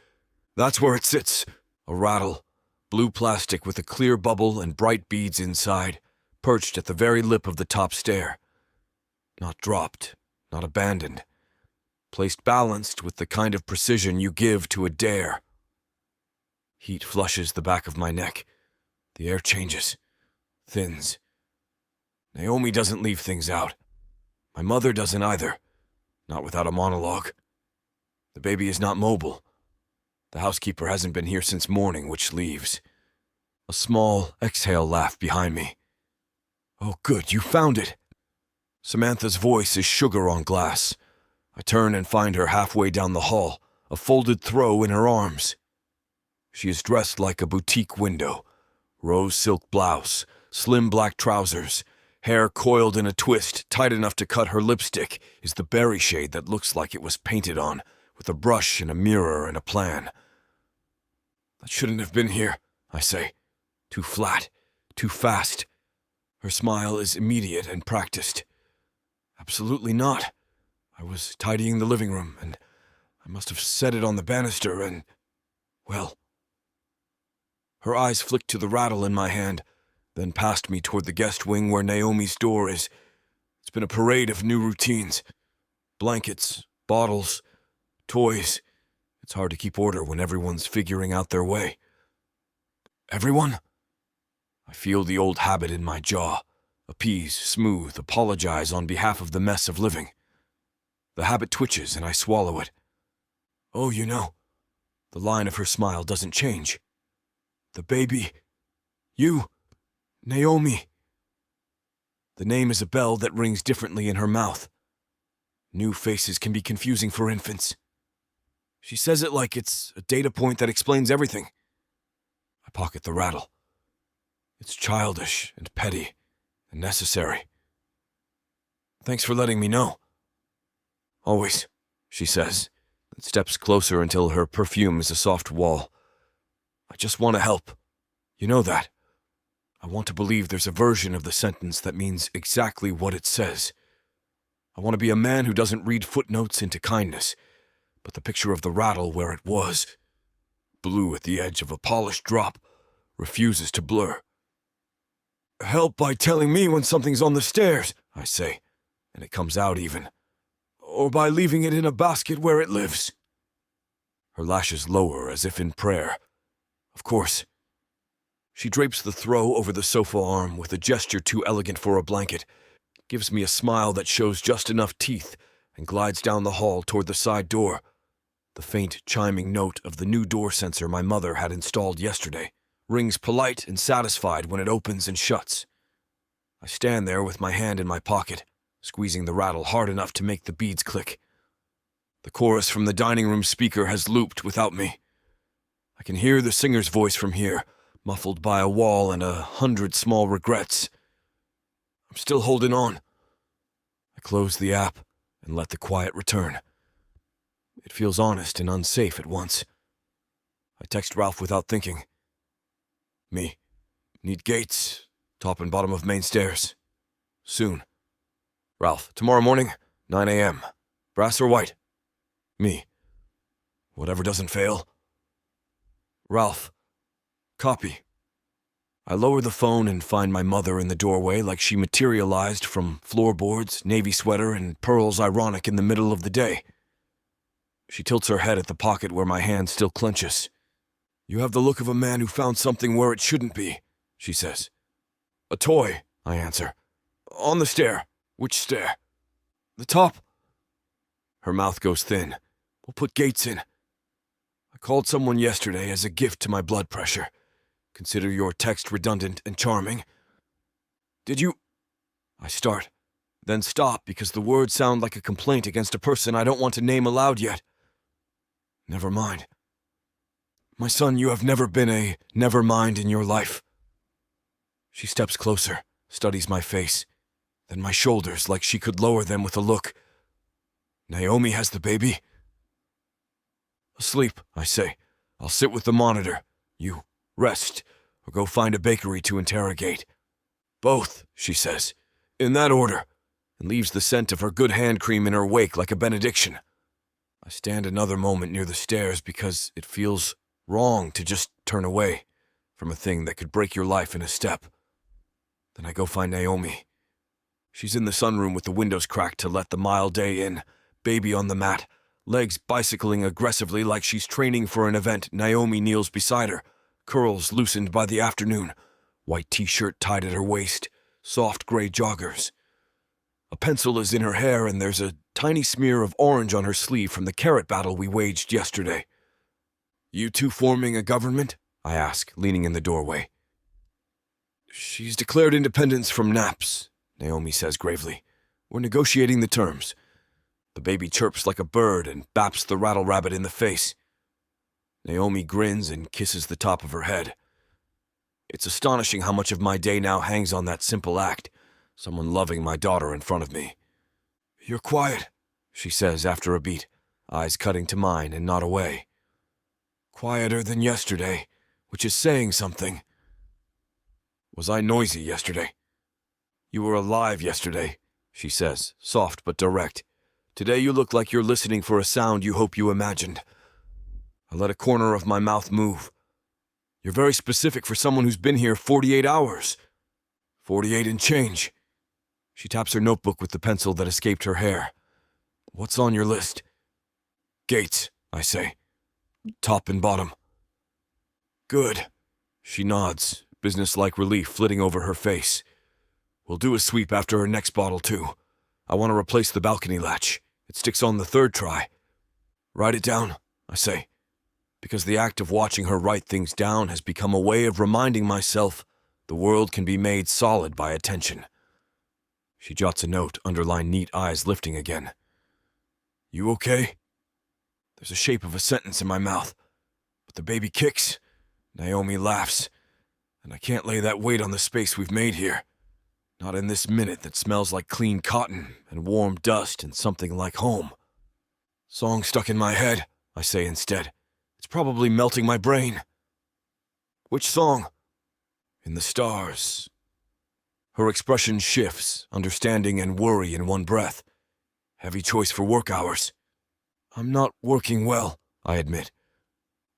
That's where it sits. A rattle. Blue plastic with a clear bubble and bright beads inside, perched at the very lip of the top stair. Not dropped, not abandoned. Placed balanced with the kind of precision you give to a dare. Heat flushes the back of my neck. The air changes, thins. Naomi doesn't leave things out. My mother doesn't either, not without a monologue. The baby is not mobile. The housekeeper hasn't been here since morning, which leaves. A small exhale laugh behind me. Oh, good, you found it. Samantha's voice is sugar on glass. I turn and find her halfway down the hall, a folded throw in her arms. She is dressed like a boutique window. Rose silk blouse, slim black trousers, hair coiled in a twist tight enough to cut her lipstick is the berry shade that looks like it was painted on, with a brush and a mirror and a plan. That shouldn't have been here, I say. Too flat, too fast. Her smile is immediate and practiced. Absolutely not. I was tidying the living room, and I must have set it on the banister, and, well. Her eyes flicked to the rattle in my hand, then past me toward the guest wing where Naomi's door is. It's been a parade of new routines. Blankets, bottles, toys. It's hard to keep order when everyone's figuring out their way. Everyone? I feel the old habit in my jaw. Appease, smooth, apologize on behalf of the mess of living. The habit twitches and I swallow it. Oh, you know. The line of her smile doesn't change. The baby. You. Naomi. The name is a bell that rings differently in her mouth. New faces can be confusing for infants. She says it like it's a data point that explains everything. I pocket the rattle. It's childish and petty and necessary. Thanks for letting me know. Always, she says, and steps closer until her perfume is a soft wall. I just want to help. You know that. I want to believe there's a version of the sentence that means exactly what it says. I want to be a man who doesn't read footnotes into kindness, but the picture of the rattle where it was, blue at the edge of a polished drop, refuses to blur. Help by telling me when something's on the stairs, I say, and it comes out even. Or by leaving it in a basket where it lives. Her lashes lower as if in prayer. Of course. She drapes the throw over the sofa arm with a gesture too elegant for a blanket, gives me a smile that shows just enough teeth, and glides down the hall toward the side door. The faint chiming note of the new door sensor my mother had installed yesterday rings polite and satisfied when it opens and shuts. I stand there with my hand in my pocket, squeezing the rattle hard enough to make the beads click. The chorus from the dining room speaker has looped without me. I can hear the singer's voice from here, muffled by a wall and 100 small regrets. I'm still holding on. I close the app and let the quiet return. It feels honest and unsafe at once. I text Ralph without thinking. Me. Need gates, top and bottom of main stairs. Soon. Ralph, tomorrow morning, 9 a.m. Brass or white? Me. Whatever doesn't fail. Ralph. Copy. I lower the phone and find my mother in the doorway like she materialized from floorboards, navy sweater, and pearls ironic in the middle of the day. She tilts her head at the pocket where my hand still clenches. "You have the look of a man who found something where it shouldn't be," she says. "A toy," I answer. "On the stair." "Which stair?" "The top." Her mouth goes thin. "We'll put gates in. I called someone yesterday as a gift to my blood pressure. Consider your text redundant and charming." "Did you—" I start, then stop because the words sound like a complaint against a person I don't want to name aloud yet. "Never mind. My son, you have never been a never mind in your life." She steps closer, studies my face, then my shoulders like she could lower them with a look. "Naomi has the baby?" "Asleep," I say. "I'll sit with the monitor. You rest, or go find a bakery to interrogate." "Both," she says, "in that order," and leaves the scent of her good hand cream in her wake like a benediction. I stand another moment near the stairs because it feels wrong to just turn away from a thing that could break your life in a step. Then I go find Naomi. She's in the sunroom with the windows cracked to let the mild day in, baby on the mat, legs bicycling aggressively like she's training for an event. Naomi kneels beside her, curls loosened by the afternoon, white t-shirt tied at her waist, soft gray joggers. A pencil is in her hair and there's a tiny smear of orange on her sleeve from the carrot battle we waged yesterday. "You two forming a government?" I ask, leaning in the doorway. "She's declared independence from naps," Naomi says gravely. "We're negotiating the terms." The baby chirps like a bird and baps the rattle-rabbit in the face. Naomi grins and kisses the top of her head. It's astonishing how much of my day now hangs on that simple act, someone loving my daughter in front of me. "You're quiet," she says after a beat, eyes cutting to mine and not away. "Quieter than yesterday, which is saying something." "Was I noisy yesterday?" "You were alive yesterday," she says, soft but direct. "Today you look like you're listening for a sound you hope you imagined." I let a corner of my mouth move. "You're very specific for someone who's been here 48 hours. 48 and change." She taps her notebook with the pencil that escaped her hair. "What's on your list?" "Gates," I say. "Top and bottom." "Good." She nods, businesslike relief flitting over her face. "We'll do a sweep after her next bottle, too. I want to replace the balcony latch. It sticks on the third try." "Write it down," I say, because the act of watching her write things down has become a way of reminding myself the world can be made solid by attention. She jots a note, underlined neat eyes lifting again. "You okay?" There's a shape of a sentence in my mouth, but the baby kicks. Naomi laughs, and I can't lay that weight on the space we've made here. Not in this minute that smells like clean cotton and warm dust and something like home. "Song stuck in my head," I say instead. "It's probably melting my brain." "Which song?" "In the Stars." Her expression shifts, understanding and worry in one breath. Heavy choice for work hours. "I'm not working well," I admit.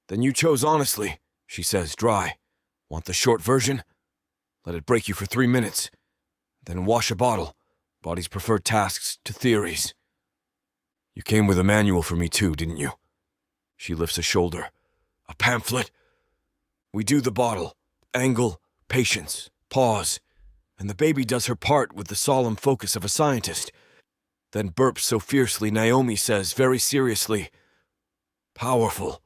"Then you chose honestly," she says, dry. "Want the short version? Let it break you for 3 minutes. Then wash a bottle. Bodies prefer tasks to theories." "You came with a manual for me too, didn't you?" She lifts a shoulder. "A pamphlet?" We do the bottle. Angle, patience, pause. And the baby does her part with the solemn focus of a scientist. Then burps so fiercely Naomi says very seriously, "Powerful."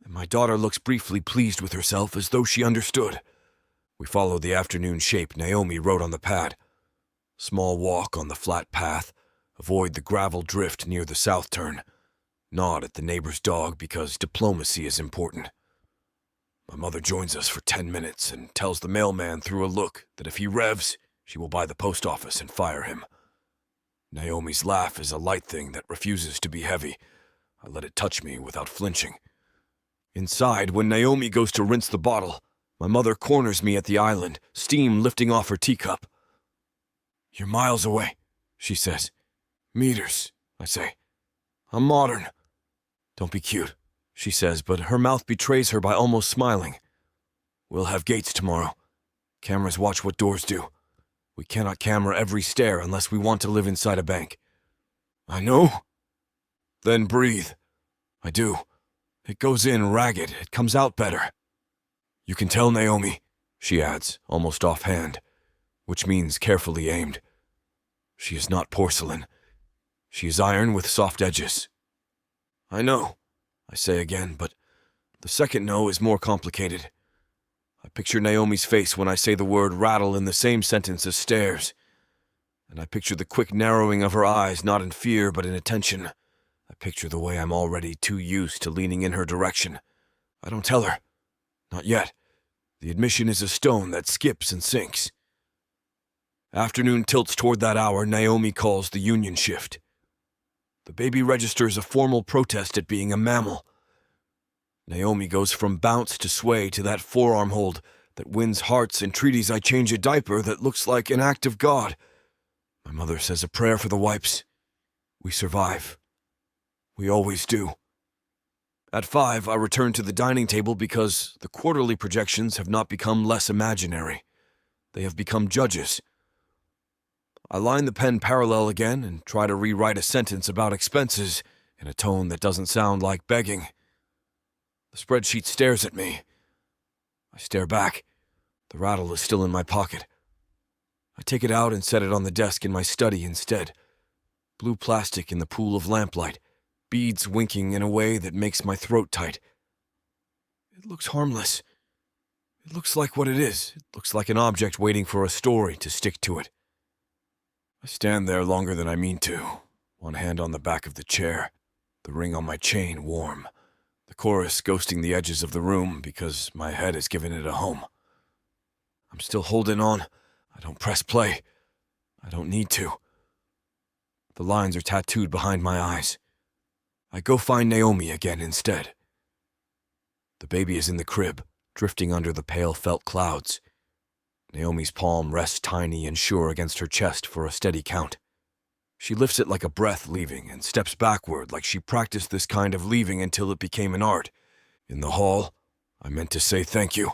And my daughter looks briefly pleased with herself as though she understood. We follow the afternoon shape Naomi wrote on the pad. Small walk on the flat path. Avoid the gravel drift near the south turn. Nod at the neighbor's dog because diplomacy is important. My mother joins us for 10 minutes and tells the mailman through a look that if he revs, she will buy the post office and fire him. Naomi's laugh is a light thing that refuses to be heavy. I let it touch me without flinching. Inside, when Naomi goes to rinse the bottle, my mother corners me at the island, steam lifting off her teacup. "You're miles away," she says. "Meters," I say. "I'm modern." "Don't be cute," she says, but her mouth betrays her by almost smiling. We'll have gates tomorrow. Cameras watch what doors do. We cannot camera every stair unless we want to live inside a bank. I know. Then breathe. I do. It goes in ragged. It comes out better. You can tell, Naomi, she adds, almost offhand, which means carefully aimed. She is not porcelain. She is iron with soft edges. I know, I say again, but the second no is more complicated. I picture Naomi's face when I say the word rattle in the same sentence as stairs. And I picture the quick narrowing of her eyes, not in fear, but in attention. I picture the way I'm already too used to leaning in her direction. I don't tell her. Not yet. The admission is a stone that skips and sinks. Afternoon tilts toward that hour Naomi calls the union shift. The baby registers a formal protest at being a mammal. Naomi goes from bounce to sway to that forearm hold that wins hearts, entreaties I change a diaper that looks like an act of God. My mother says a prayer for the wipes. We survive. We always do. At 5, I return to the dining table because the quarterly projections have not become less imaginary. They have become judges. I line the pen parallel again and try to rewrite a sentence about expenses in a tone that doesn't sound like begging. The spreadsheet stares at me. I stare back. The rattle is still in my pocket. I take it out and set it on the desk in my study instead. Blue plastic in the pool of lamplight, beads winking in a way that makes my throat tight. It looks harmless. It looks like what it is. It looks like an object waiting for a story to stick to it. I stand there longer than I mean to, one hand on the back of the chair, the ring on my chain warm. The chorus ghosting the edges of the room because my head has given it a home. I'm still holding on. I don't press play. I don't need to. The lines are tattooed behind my eyes. I go find Naomi again instead. The baby is in the crib, drifting under the pale felt clouds. Naomi's palm rests tiny and sure against her chest for a steady count. She lifts it like a breath leaving and steps backward like she practiced this kind of leaving until it became an art. In the hall, I meant to say thank you.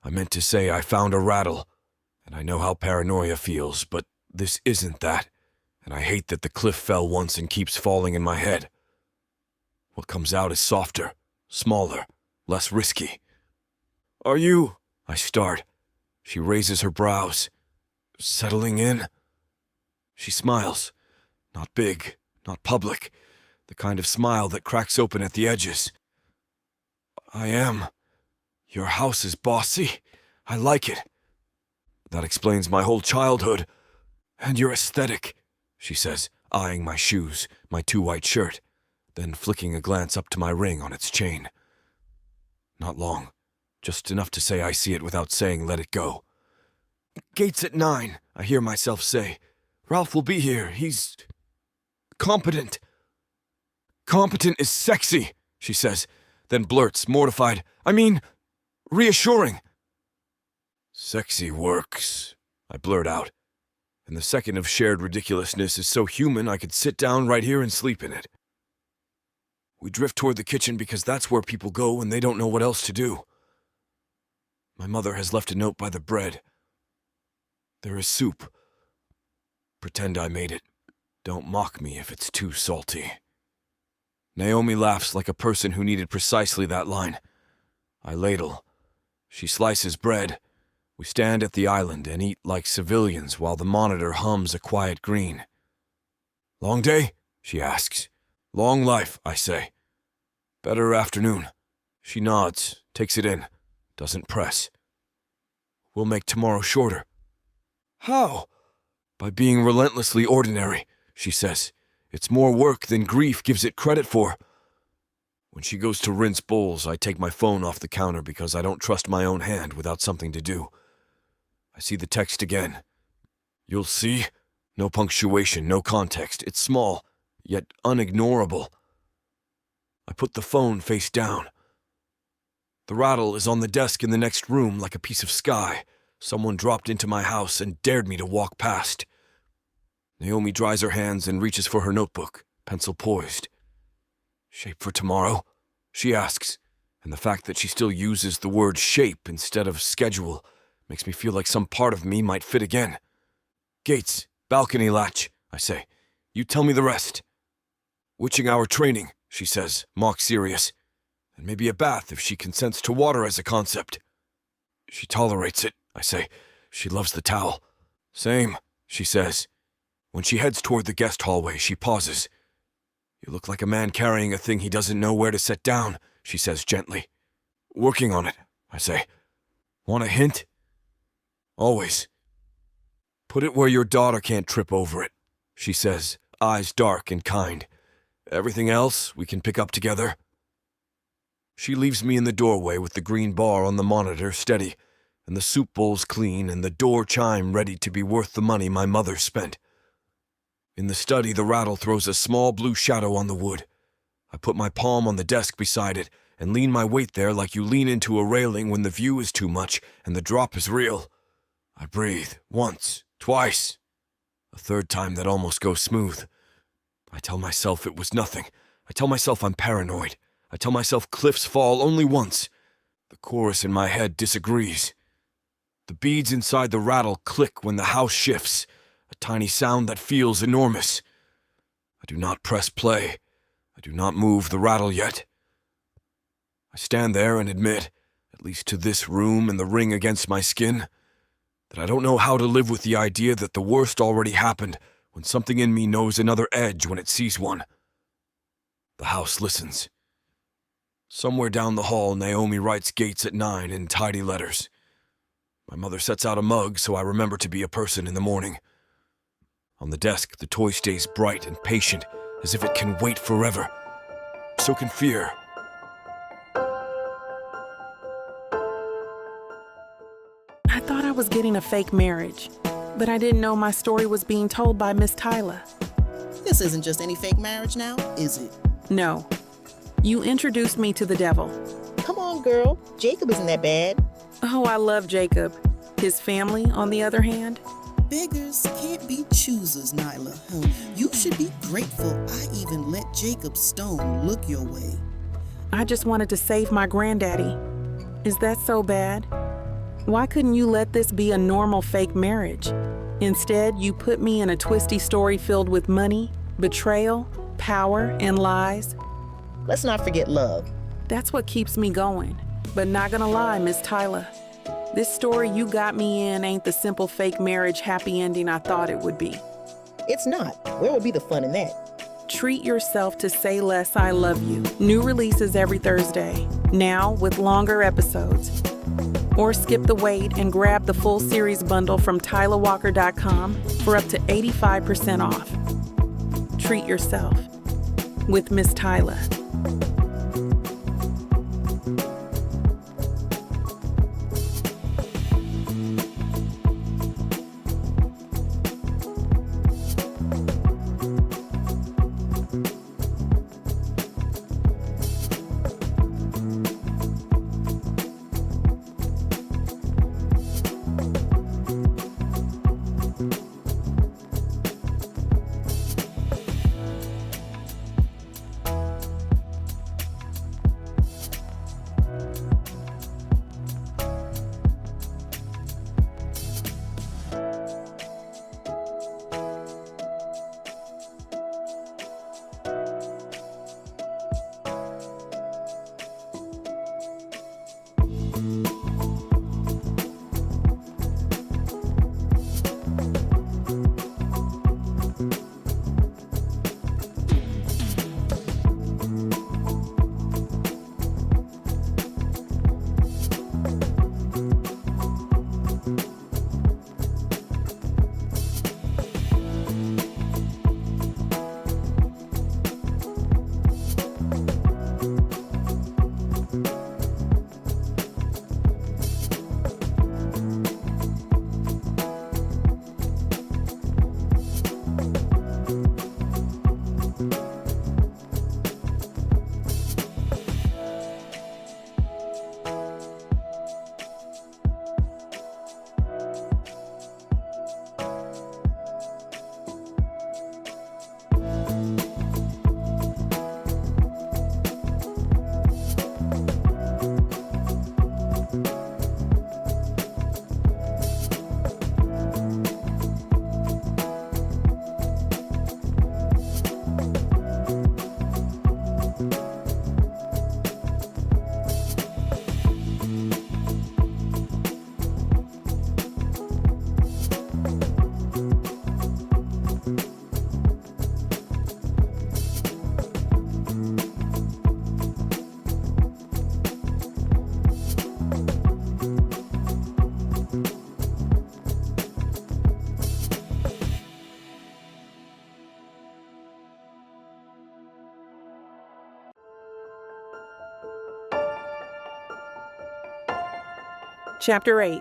I meant to say I found a rattle. And I know how paranoia feels, but this isn't that. And I hate that the cliff fell once and keeps falling in my head. What comes out is softer, smaller, less risky. Are you? I start. She raises her brows. Settling in? She smiles. Not big, not public. The kind of smile that cracks open at the edges. I am. Your house is bossy. I like it. That explains my whole childhood. And your aesthetic, she says, eyeing my shoes, my 2-white shirt, then flicking a glance up to my ring on its chain. Not long. Just enough to say I see it without saying let it go. Gates at 9, I hear myself say. Ralph will be here. He's competent. Competent is sexy, she says, then blurts, mortified. I mean, reassuring. Sexy works, I blurt out. And the second of shared ridiculousness is so human I could sit down right here and sleep in it. We drift toward the kitchen because that's where people go when they don't know what else to do. My mother has left a note by the bread. There is soup. Pretend I made it. Don't mock me if it's too salty. Naomi laughs like a person who needed precisely that line. I ladle. She slices bread. We stand at the island and eat like civilians while the monitor hums a quiet green. Long day? She asks. Long life, I say. Better afternoon. She nods, takes it in, doesn't press. We'll make tomorrow shorter. How? By being relentlessly ordinary, she says. It's more work than grief gives it credit for. When she goes to rinse bowls, I take my phone off the counter because I don't trust my own hand without something to do. I see the text again. You'll see? No punctuation, no context. It's small, yet unignorable. I put the phone face down. The rattle is on the desk in the next room like a piece of sky. Someone dropped into my house and dared me to walk past. Naomi dries her hands and reaches for her notebook, pencil poised. Shape for tomorrow? she asks, and the fact that she still uses the word shape instead of schedule makes me feel like some part of me might fit again. Gates, balcony latch, I say. You tell me the rest. Witching hour training, she says, mock serious. And maybe a bath if she consents to water as a concept. She tolerates it, I say. She loves the towel. Same, she says. When she heads toward the guest hallway, she pauses. You look like a man carrying a thing he doesn't know where to set down, she says gently. Working on it, I say. Want a hint? Always. Put it where your daughter can't trip over it, she says, eyes dark and kind. Everything else we can pick up together. She leaves me in the doorway with the green bar on the monitor steady, and the soup bowls clean, and the door chime ready to be worth the money my mother spent. In the study, the rattle throws a small blue shadow on the wood. I put my palm on the desk beside it and lean my weight there like you lean into a railing when the view is too much and the drop is real. I breathe, once, twice. A third time that almost goes smooth. I tell myself it was nothing. I tell myself I'm paranoid. I tell myself cliffs fall only once. The chorus in my head disagrees. The beads inside the rattle click when the house shifts, a tiny sound that feels enormous. I do not press play. I do not move the rattle yet. I stand there and admit, at least to this room and the ring against my skin, that I don't know how to live with the idea that the worst already happened when something in me knows another edge when it sees one. The house listens. Somewhere down the hall, Naomi writes Gates at 9 in tidy letters. My mother sets out a mug so I remember to be a person in the morning. On the desk, the toy stays bright and patient, as if it can wait forever. So can fear. I thought I was getting a fake marriage, but I didn't know my story was being told by Miss Tyla. This isn't just any fake marriage now, is it? No. You introduced me to the devil. Come on, girl. Jacob isn't that bad. Oh, I love Jacob. His family, on the other hand? Beggars can't be choosers, Nyla. You should be grateful I even let Jacob Stone look your way. I just wanted to save my granddaddy. Is that so bad? Why couldn't you let this be a normal fake marriage? Instead, you put me in a twisty story filled with money, betrayal, power, and lies. Let's not forget love. That's what keeps me going. But not gonna lie, Miss Tyla. This story you got me in ain't the simple fake marriage happy ending I thought it would be. It's not. Where would be the fun in that? Treat yourself to Say Less, I Love You. New releases every Thursday, now with longer episodes. Or skip the wait and grab the full series bundle from TylaWalker.com for up to 85% off. Treat yourself with Miss Tyla. Chapter 8.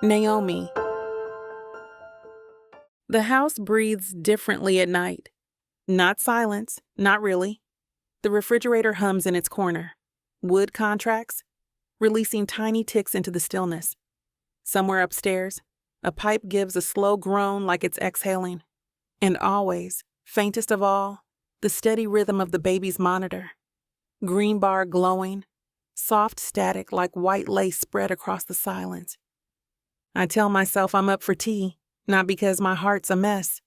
Naomi. The house breathes differently at night. Not silence, not really. The refrigerator hums in its corner. Wood contracts, releasing tiny ticks into the stillness. Somewhere upstairs, a pipe gives a slow groan like it's exhaling. And always, faintest of all, the steady rhythm of the baby's monitor. Green bar glowing, soft static like white lace spread across the silence. I tell myself I'm up for tea, not because my heart's a mess.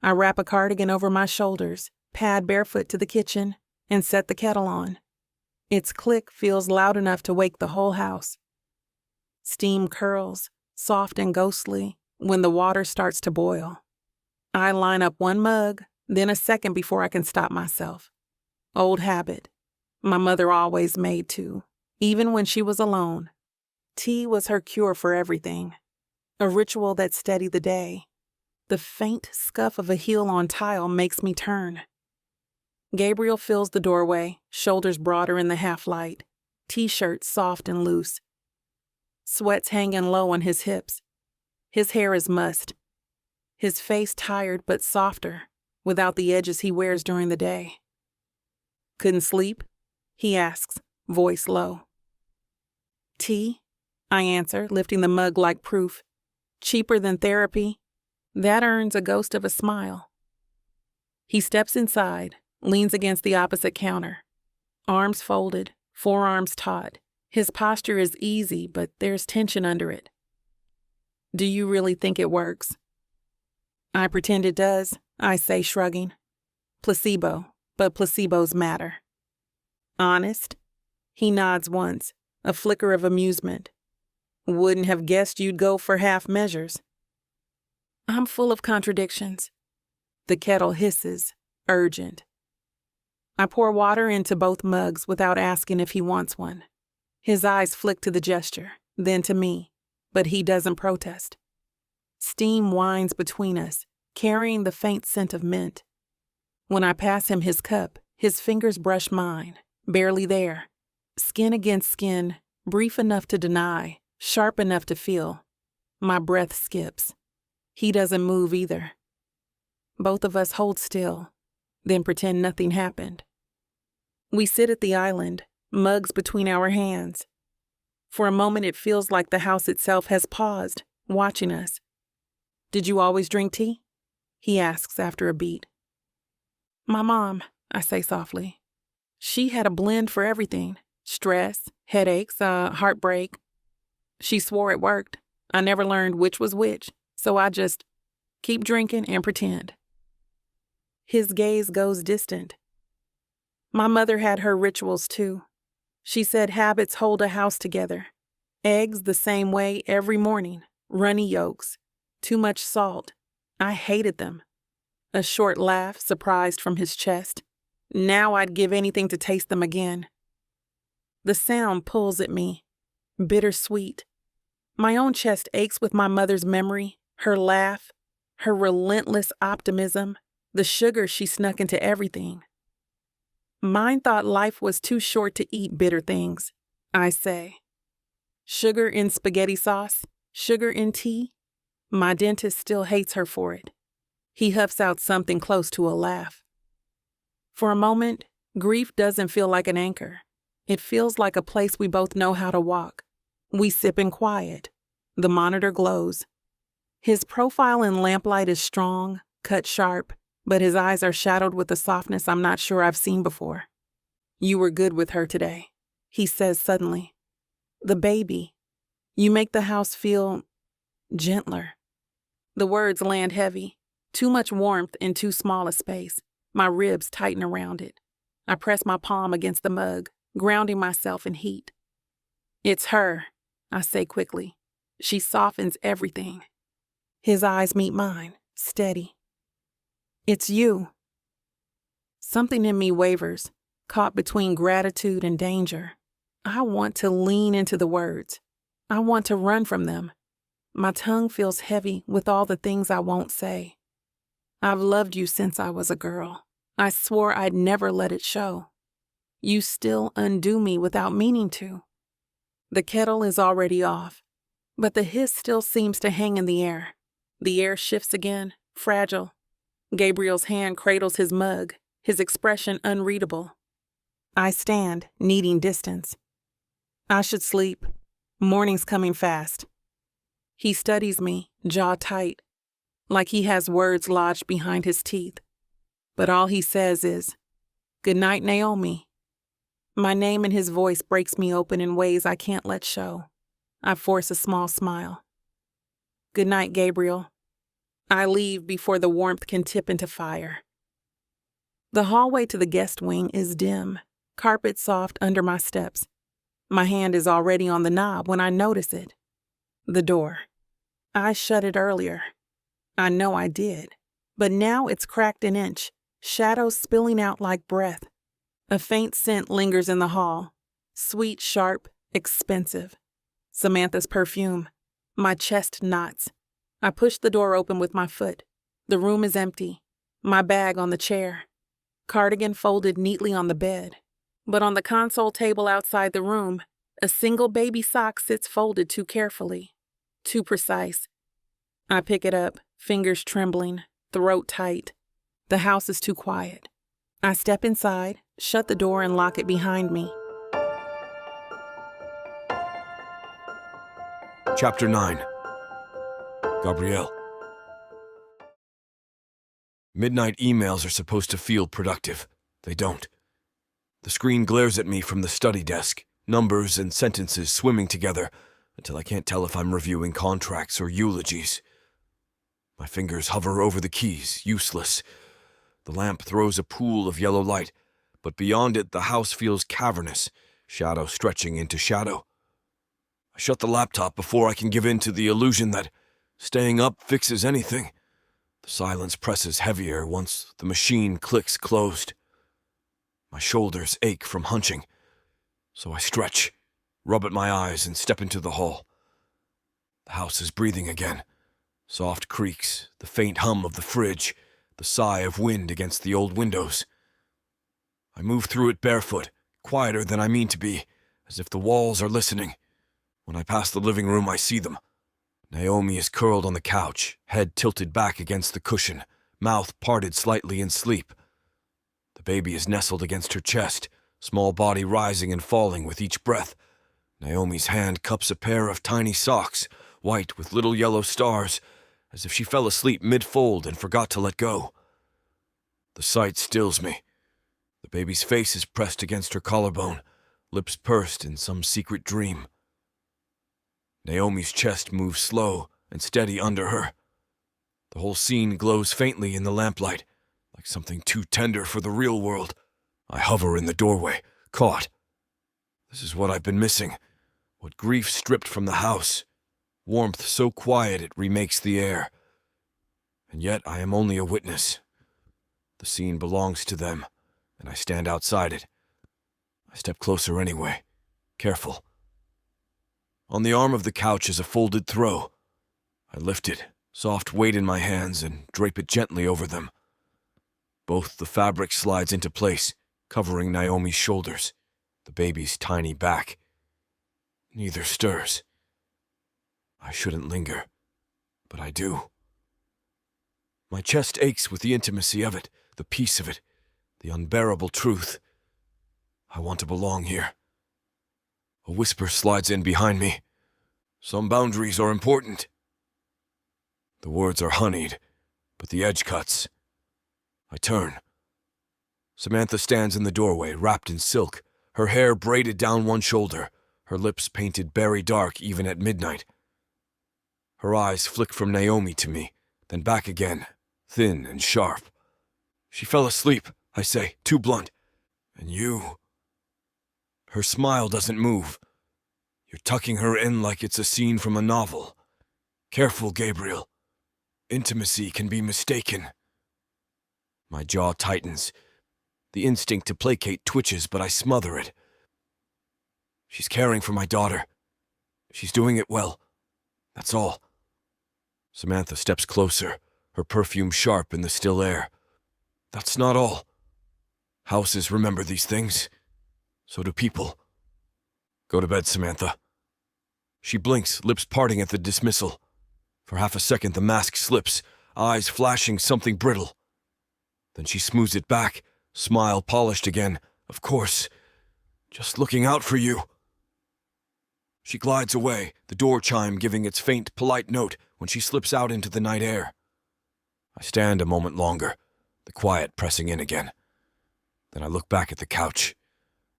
I wrap a cardigan over my shoulders, pad barefoot to the kitchen, and set the kettle on. Its click feels loud enough to wake the whole house. Steam curls, soft and ghostly, when the water starts to boil. I line up one mug, then a second before I can stop myself. Old habit. My mother always made two, even when she was alone. Tea was her cure for everything. A ritual that steadied the day. The faint scuff of a heel on tile makes me turn. Gabriel fills the doorway, shoulders broader in the half-light, t-shirt soft and loose. Sweat's hanging low on his hips. His hair is mussed. His face tired but softer, without the edges he wears during the day. Couldn't sleep? He asks, voice low. Tea? I answer, lifting the mug like proof. Cheaper than therapy? That earns a ghost of a smile. He steps inside, leans against the opposite counter. Arms folded, forearms taut. His posture is easy, but there's tension under it. Do you really think it works? I pretend it does, I say, shrugging. Placebo, but placebos matter. Honest? He nods once, a flicker of amusement. Wouldn't have guessed you'd go for half measures. I'm full of contradictions. The kettle hisses, urgent. I pour water into both mugs without asking if he wants one. His eyes flick to the gesture, then to me, but he doesn't protest. Steam winds between us, carrying the faint scent of mint. When I pass him his cup, his fingers brush mine, barely there. Skin against skin, brief enough to deny, sharp enough to feel. My breath skips. He doesn't move either. Both of us hold still, then pretend nothing happened. We sit at the island, mugs between our hands. For a moment it feels like the house itself has paused, watching us. Did you always drink tea? He asks after a beat. My mom, I say softly. She had a blend for everything. Stress, headaches, heartbreak. She swore it worked. I never learned which was which, so I just keep drinking and pretend. His gaze goes distant. My mother had her rituals too. She said habits hold a house together. Eggs the same way every morning, runny yolks, too much salt. I hated them. A short laugh surprised from his chest. Now I'd give anything to taste them again. The sound pulls at me, bittersweet. My own chest aches with my mother's memory, her laugh, her relentless optimism, the sugar she snuck into everything. Mine thought life was too short to eat bitter things, I say. Sugar in spaghetti sauce, sugar in tea. My dentist still hates her for it. He huffs out something close to a laugh. For a moment, grief doesn't feel like an anchor. It feels like a place we both know how to walk. We sip in quiet. The monitor glows. His profile in lamplight is strong, cut sharp, but his eyes are shadowed with a softness I'm not sure I've seen before. You were good with her today, he says suddenly. The baby. You make the house feel gentler. The words land heavy. Too much warmth in too small a space. My ribs tighten around it. I press my palm against the mug, grounding myself in heat. It's her, I say quickly. She softens everything. His eyes meet mine, steady. It's you. Something in me wavers, caught between gratitude and danger. I want to lean into the words. I want to run from them. My tongue feels heavy with all the things I won't say. I've loved you since I was a girl. I swore I'd never let it show. You still undo me without meaning to. The kettle is already off, but the hiss still seems to hang in the air. The air shifts again, fragile. Gabriel's hand cradles his mug, his expression unreadable. I stand, needing distance. I should sleep. Morning's coming fast. He studies me, jaw tight, like he has words lodged behind his teeth. But all he says is, "Good night, Naomi." My name and his voice breaks me open in ways I can't let show. I force a small smile. "Good night, Gabriel." I leave before the warmth can tip into fire. The hallway to the guest wing is dim, carpet soft under my steps. My hand is already on the knob when I notice it. The door. I shut it earlier. I know I did. But now it's cracked an inch, shadows spilling out like breath. A faint scent lingers in the hall. Sweet, sharp, expensive. Samantha's perfume. My chest knots. I push the door open with my foot. The room is empty. My bag on the chair. Cardigan folded neatly on the bed. But on the console table outside the room, a single baby sock sits folded too carefully. Too precise. I pick it up, fingers trembling, throat tight. The house is too quiet. I step inside, shut the door, and lock it behind me. Chapter 9. Gabrielle. Midnight emails are supposed to feel productive. They don't. The screen glares at me from the study desk, numbers and sentences swimming together until I can't tell if I'm reviewing contracts or eulogies. My fingers hover over the keys, useless. The lamp throws a pool of yellow light, but beyond it the house feels cavernous, shadow stretching into shadow. I shut the laptop before I can give in to the illusion that staying up fixes anything. The silence presses heavier once the machine clicks closed. My shoulders ache from hunching, so I stretch, rub at my eyes, and step into the hall. The house is breathing again. Soft creaks, the faint hum of the fridge, the sigh of wind against the old windows. I move through it barefoot, quieter than I mean to be, as if the walls are listening. When I pass the living room, I see them. Naomi is curled on the couch, head tilted back against the cushion, mouth parted slightly in sleep. The baby is nestled against her chest, small body rising and falling with each breath. Naomi's hand cups a pair of tiny socks, white with little yellow stars, as if she fell asleep mid-fold and forgot to let go. The sight stills me. The baby's face is pressed against her collarbone, lips pursed in some secret dream. Naomi's chest moves slow and steady under her. The whole scene glows faintly in the lamplight, like something too tender for the real world. I hover in the doorway, caught. This is what I've been missing, what grief stripped from the house. Warmth so quiet it remakes the air. And yet I am only a witness. The scene belongs to them, and I stand outside it. I step closer anyway, careful. On the arm of the couch is a folded throw. I lift it, soft weight in my hands, and drape it gently over them. Both the fabric slides into place, covering Naomi's shoulders, the baby's tiny back. Neither stirs. I shouldn't linger, but I do. My chest aches with the intimacy of it, the peace of it, the unbearable truth. I want to belong here. A whisper slides in behind me. Some boundaries are important. The words are honeyed, but the edge cuts. I turn. Samantha stands in the doorway, wrapped in silk, her hair braided down one shoulder, her lips painted berry dark even at midnight. Her eyes flick from Naomi to me, then back again, thin and sharp. She fell asleep, I say, too blunt. And you... Her smile doesn't move. You're tucking her in like it's a scene from a novel. Careful, Gabriel. Intimacy can be mistaken. My jaw tightens. The instinct to placate twitches, but I smother it. She's caring for my daughter. She's doing it well. That's all. Samantha steps closer, her perfume sharp in the still air. That's not all. Houses remember these things. So do people. Go to bed, Samantha. She blinks, lips parting at the dismissal. For half a second, the mask slips, eyes flashing something brittle. Then she smooths it back, smile polished again. Of course. Just looking out for you. She glides away, the door chime giving its faint, polite note when she slips out into the night air. I stand a moment longer, the quiet pressing in again. Then I look back at the couch.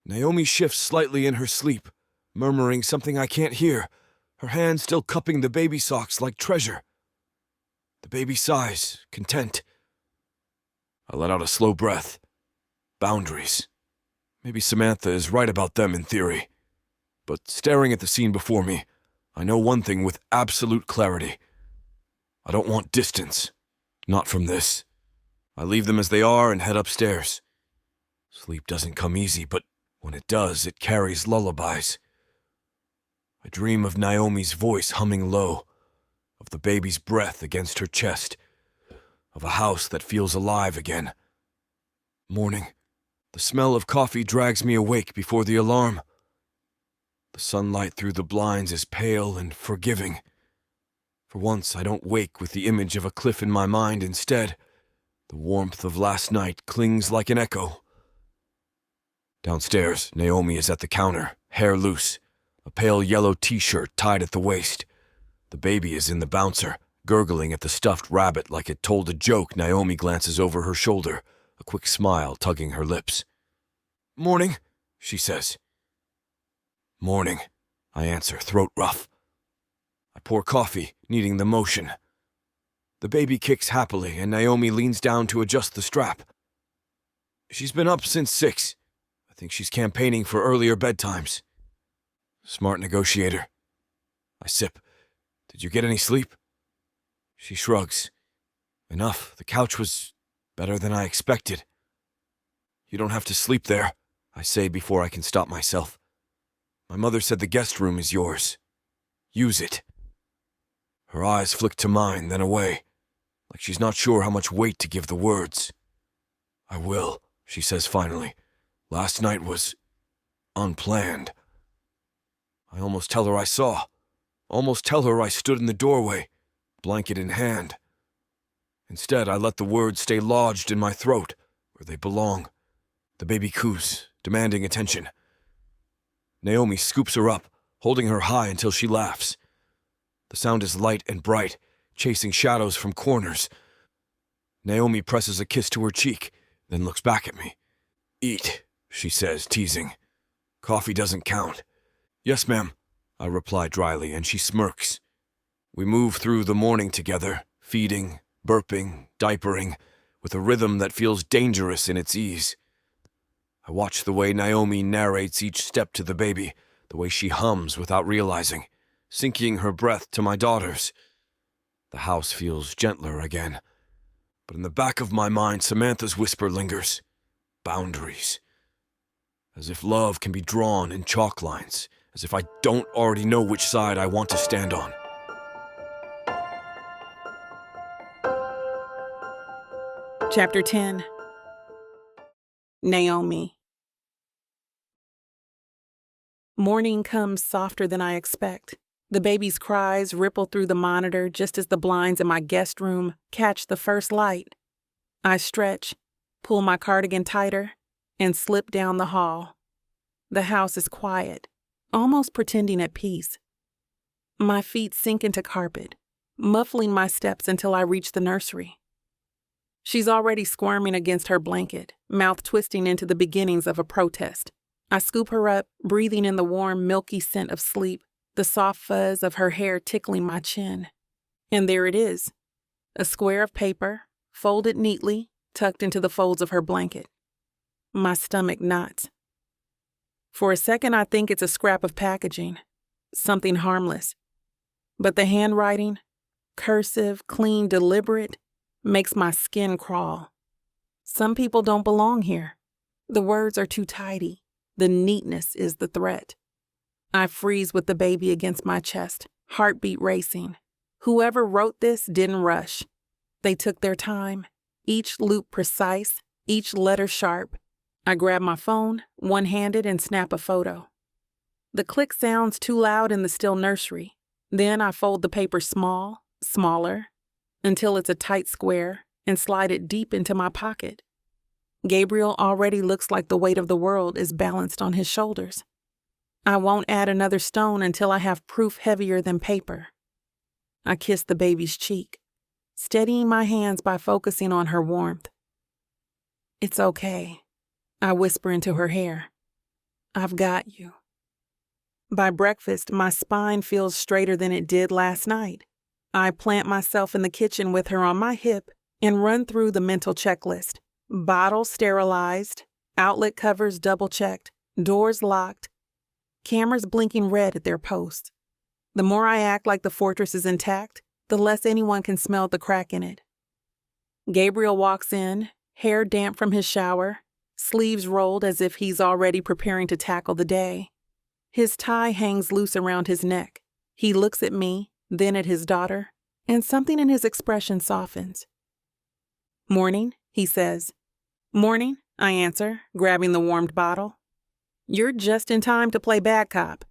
Naomi shifts slightly in her sleep, murmuring something I can't hear, her hand still cupping the baby socks like treasure. The baby sighs, content. I let out a slow breath. Boundaries. Maybe Samantha is right about them in theory. But staring at the scene before me, I know one thing with absolute clarity. I don't want distance. Not from this. I leave them as they are and head upstairs. Sleep doesn't come easy, but when it does, it carries lullabies. I dream of Naomi's voice humming low, of the baby's breath against her chest, of a house that feels alive again. Morning. The smell of coffee drags me awake before the alarm. The sunlight through the blinds is pale and forgiving. For once, I don't wake with the image of a cliff in my mind. Instead, the warmth of last night clings like an echo. Downstairs, Naomi is at the counter, hair loose, a pale yellow t-shirt tied at the waist. The baby is in the bouncer, gurgling at the stuffed rabbit like it told a joke. Naomi glances over her shoulder, a quick smile tugging her lips. "Morning," she says. "Morning," I answer, throat rough. I pour coffee, needing the motion. The baby kicks happily, and Naomi leans down to adjust the strap. She's been up since 6. I think she's campaigning for earlier bedtimes. Smart negotiator. I sip. Did you get any sleep? She shrugs. Enough. The couch was better than I expected. You don't have to sleep there, I say before I can stop myself. My mother said the guest room is yours. Use it. Her eyes flick to mine, then away, like she's not sure how much weight to give the words. I will, she says finally. Last night was unplanned. I almost tell her I saw. Almost tell her I stood in the doorway, blanket in hand. Instead, I let the words stay lodged in my throat, where they belong. The baby coos, demanding attention. Naomi scoops her up, holding her high until she laughs. The sound is light and bright, chasing shadows from corners. Naomi presses a kiss to her cheek, then looks back at me. Eat, she says, teasing. Coffee doesn't count. Yes, ma'am, I reply dryly, and she smirks. We move through the morning together, feeding, burping, diapering, with a rhythm that feels dangerous in its ease. I watch the way Naomi narrates each step to the baby, the way she hums without realizing, syncing her breath to my daughter's. The house feels gentler again. But in the back of my mind, Samantha's whisper lingers. Boundaries. As if love can be drawn in chalk lines, as if I don't already know which side I want to stand on. Chapter 10. Naomi. Morning comes softer than I expect. The baby's cries ripple through the monitor just as the blinds in my guest room catch the first light. I stretch, pull my cardigan tighter, and slip down the hall. The house is quiet, almost pretending at peace. My feet sink into carpet, muffling my steps until I reach the nursery. She's already squirming against her blanket, mouth twisting into the beginnings of a protest. I scoop her up, breathing in the warm, milky scent of sleep, the soft fuzz of her hair tickling my chin. And there it is, a square of paper, folded neatly, tucked into the folds of her blanket. My stomach knots. For a second, I think it's a scrap of packaging, something harmless. But the handwriting, cursive, clean, deliberate, makes my skin crawl. Some people don't belong here. The words are too tidy. The neatness is the threat. I freeze with the baby against my chest, heartbeat racing. Whoever wrote this didn't rush. They took their time, each loop precise, each letter sharp. I grab my phone, one-handed, and snap a photo. The click sounds too loud in the still nursery. Then I fold the paper smaller, until it's a tight square, and slide it deep into my pocket. Gabriel already looks like the weight of the world is balanced on his shoulders. I won't add another stone until I have proof heavier than paper. I kiss the baby's cheek, steadying my hands by focusing on her warmth. It's okay, I whisper into her hair. I've got you. By breakfast, my spine feels straighter than it did last night. I plant myself in the kitchen with her on my hip and run through the mental checklist. Bottles sterilized, outlet covers double-checked, doors locked, cameras blinking red at their posts. The more I act like the fortress is intact, the less anyone can smell the crack in it. Gabriel walks in, hair damp from his shower, sleeves rolled as if he's already preparing to tackle the day. His tie hangs loose around his neck. He looks at me, then at his daughter, and something in his expression softens. Morning, he says. Morning, I answer, grabbing the warmed bottle. You're just in time to play bad cop.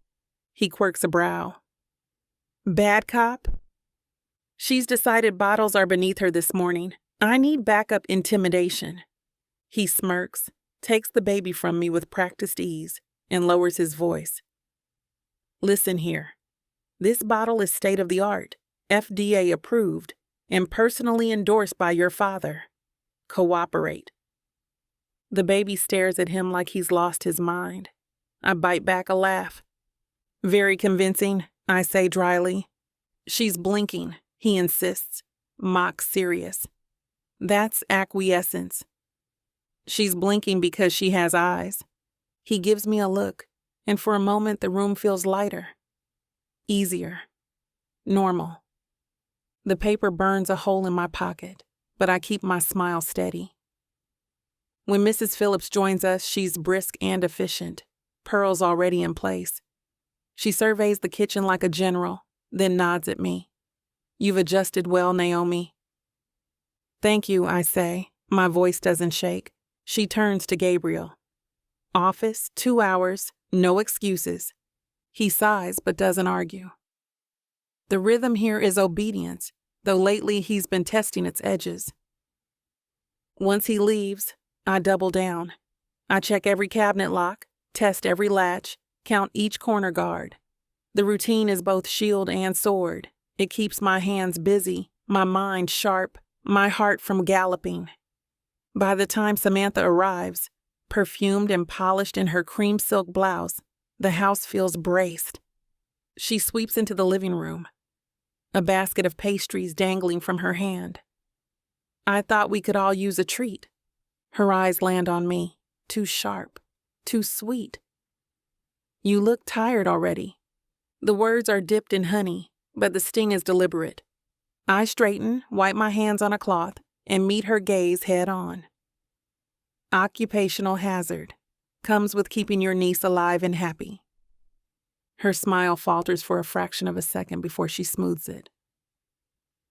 He quirks a brow. Bad cop? She's decided bottles are beneath her this morning. I need backup intimidation. He smirks, takes the baby from me with practiced ease, and lowers his voice. Listen here. This bottle is state-of-the-art, FDA approved, and personally endorsed by your father. Cooperate. The baby stares at him like he's lost his mind. I bite back a laugh. Very convincing, I say dryly. She's blinking, he insists, mock serious. That's acquiescence. She's blinking because she has eyes. He gives me a look, and for a moment the room feels lighter. Easier. Normal. The paper burns a hole in my pocket, but I keep my smile steady. When Mrs. Phillips joins us, she's brisk and efficient, pearls already in place. She surveys the kitchen like a general, then nods at me. You've adjusted well, Naomi. Thank you, I say. My voice doesn't shake. She turns to Gabriel. Office, 2 hours, no excuses. He sighs but doesn't argue. The rhythm here is obedience, though lately he's been testing its edges. Once he leaves, I double down. I check every cabinet lock, test every latch, count each corner guard. The routine is both shield and sword. It keeps my hands busy, my mind sharp, my heart from galloping. By the time Samantha arrives, perfumed and polished in her cream silk blouse, the house feels braced. She sweeps into the living room, a basket of pastries dangling from her hand. I thought we could all use a treat. Her eyes land on me, too sharp, too sweet. You look tired already. The words are dipped in honey, but the sting is deliberate. I straighten, wipe my hands on a cloth, and meet her gaze head on. Occupational hazard comes with keeping your niece alive and happy. Her smile falters for a fraction of a second before she smooths it.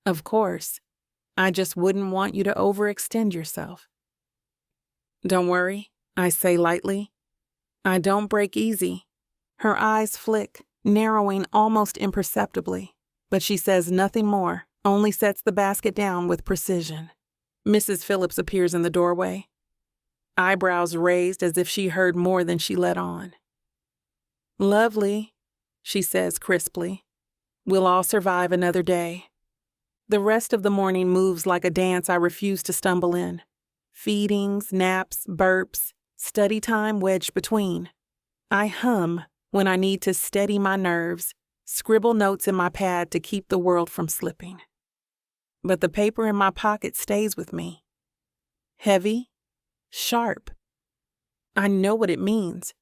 Of course, I just wouldn't want you to overextend yourself. Don't worry, I say lightly. I don't break easy. Her eyes flick, narrowing almost imperceptibly, but she says nothing more, only sets the basket down with precision. Mrs. Phillips appears in the doorway, eyebrows raised as if she heard more than she let on. Lovely, she says crisply. We'll all survive another day. The rest of the morning moves like a dance I refuse to stumble in. Feedings, naps, burps, study time wedged between. I hum when I need to steady my nerves, scribble notes in my pad to keep the world from slipping. But the paper in my pocket stays with me. Heavy, sharp. I know what it means.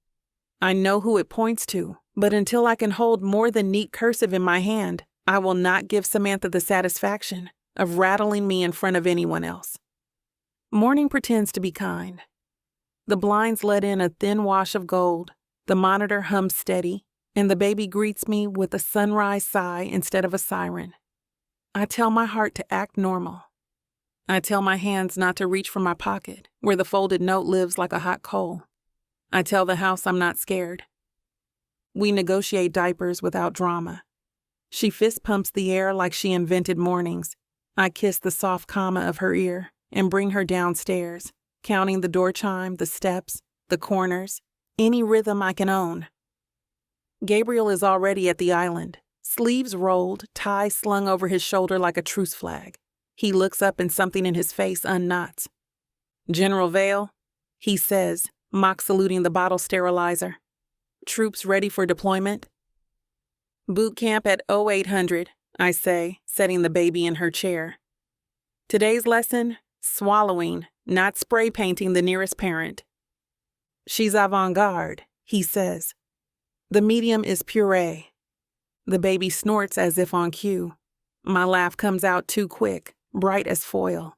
I know who it points to, but until I can hold more than neat cursive in my hand, I will not give Samantha the satisfaction of rattling me in front of anyone else. Morning pretends to be kind. The blinds let in a thin wash of gold, the monitor hums steady, and the baby greets me with a sunrise sigh instead of a siren. I tell my heart to act normal. I tell my hands not to reach for my pocket, where the folded note lives like a hot coal. I tell the house I'm not scared. We negotiate diapers without drama. She fist pumps the air like she invented mornings. I kiss the soft comma of her ear and bring her downstairs, counting the door chime, the steps, the corners, any rhythm I can own. Gabriel is already at the island, sleeves rolled, tie slung over his shoulder like a truce flag. He looks up and something in his face unknots. "General Vale," he says, mock saluting the bottle sterilizer. "Troops ready for deployment?" "Boot camp at 0800, I say, setting the baby in her chair. "Today's lesson, swallowing, not spray painting the nearest parent." "She's avant-garde," he says. "The medium is puree." The baby snorts as if on cue. My laugh comes out too quick, bright as foil.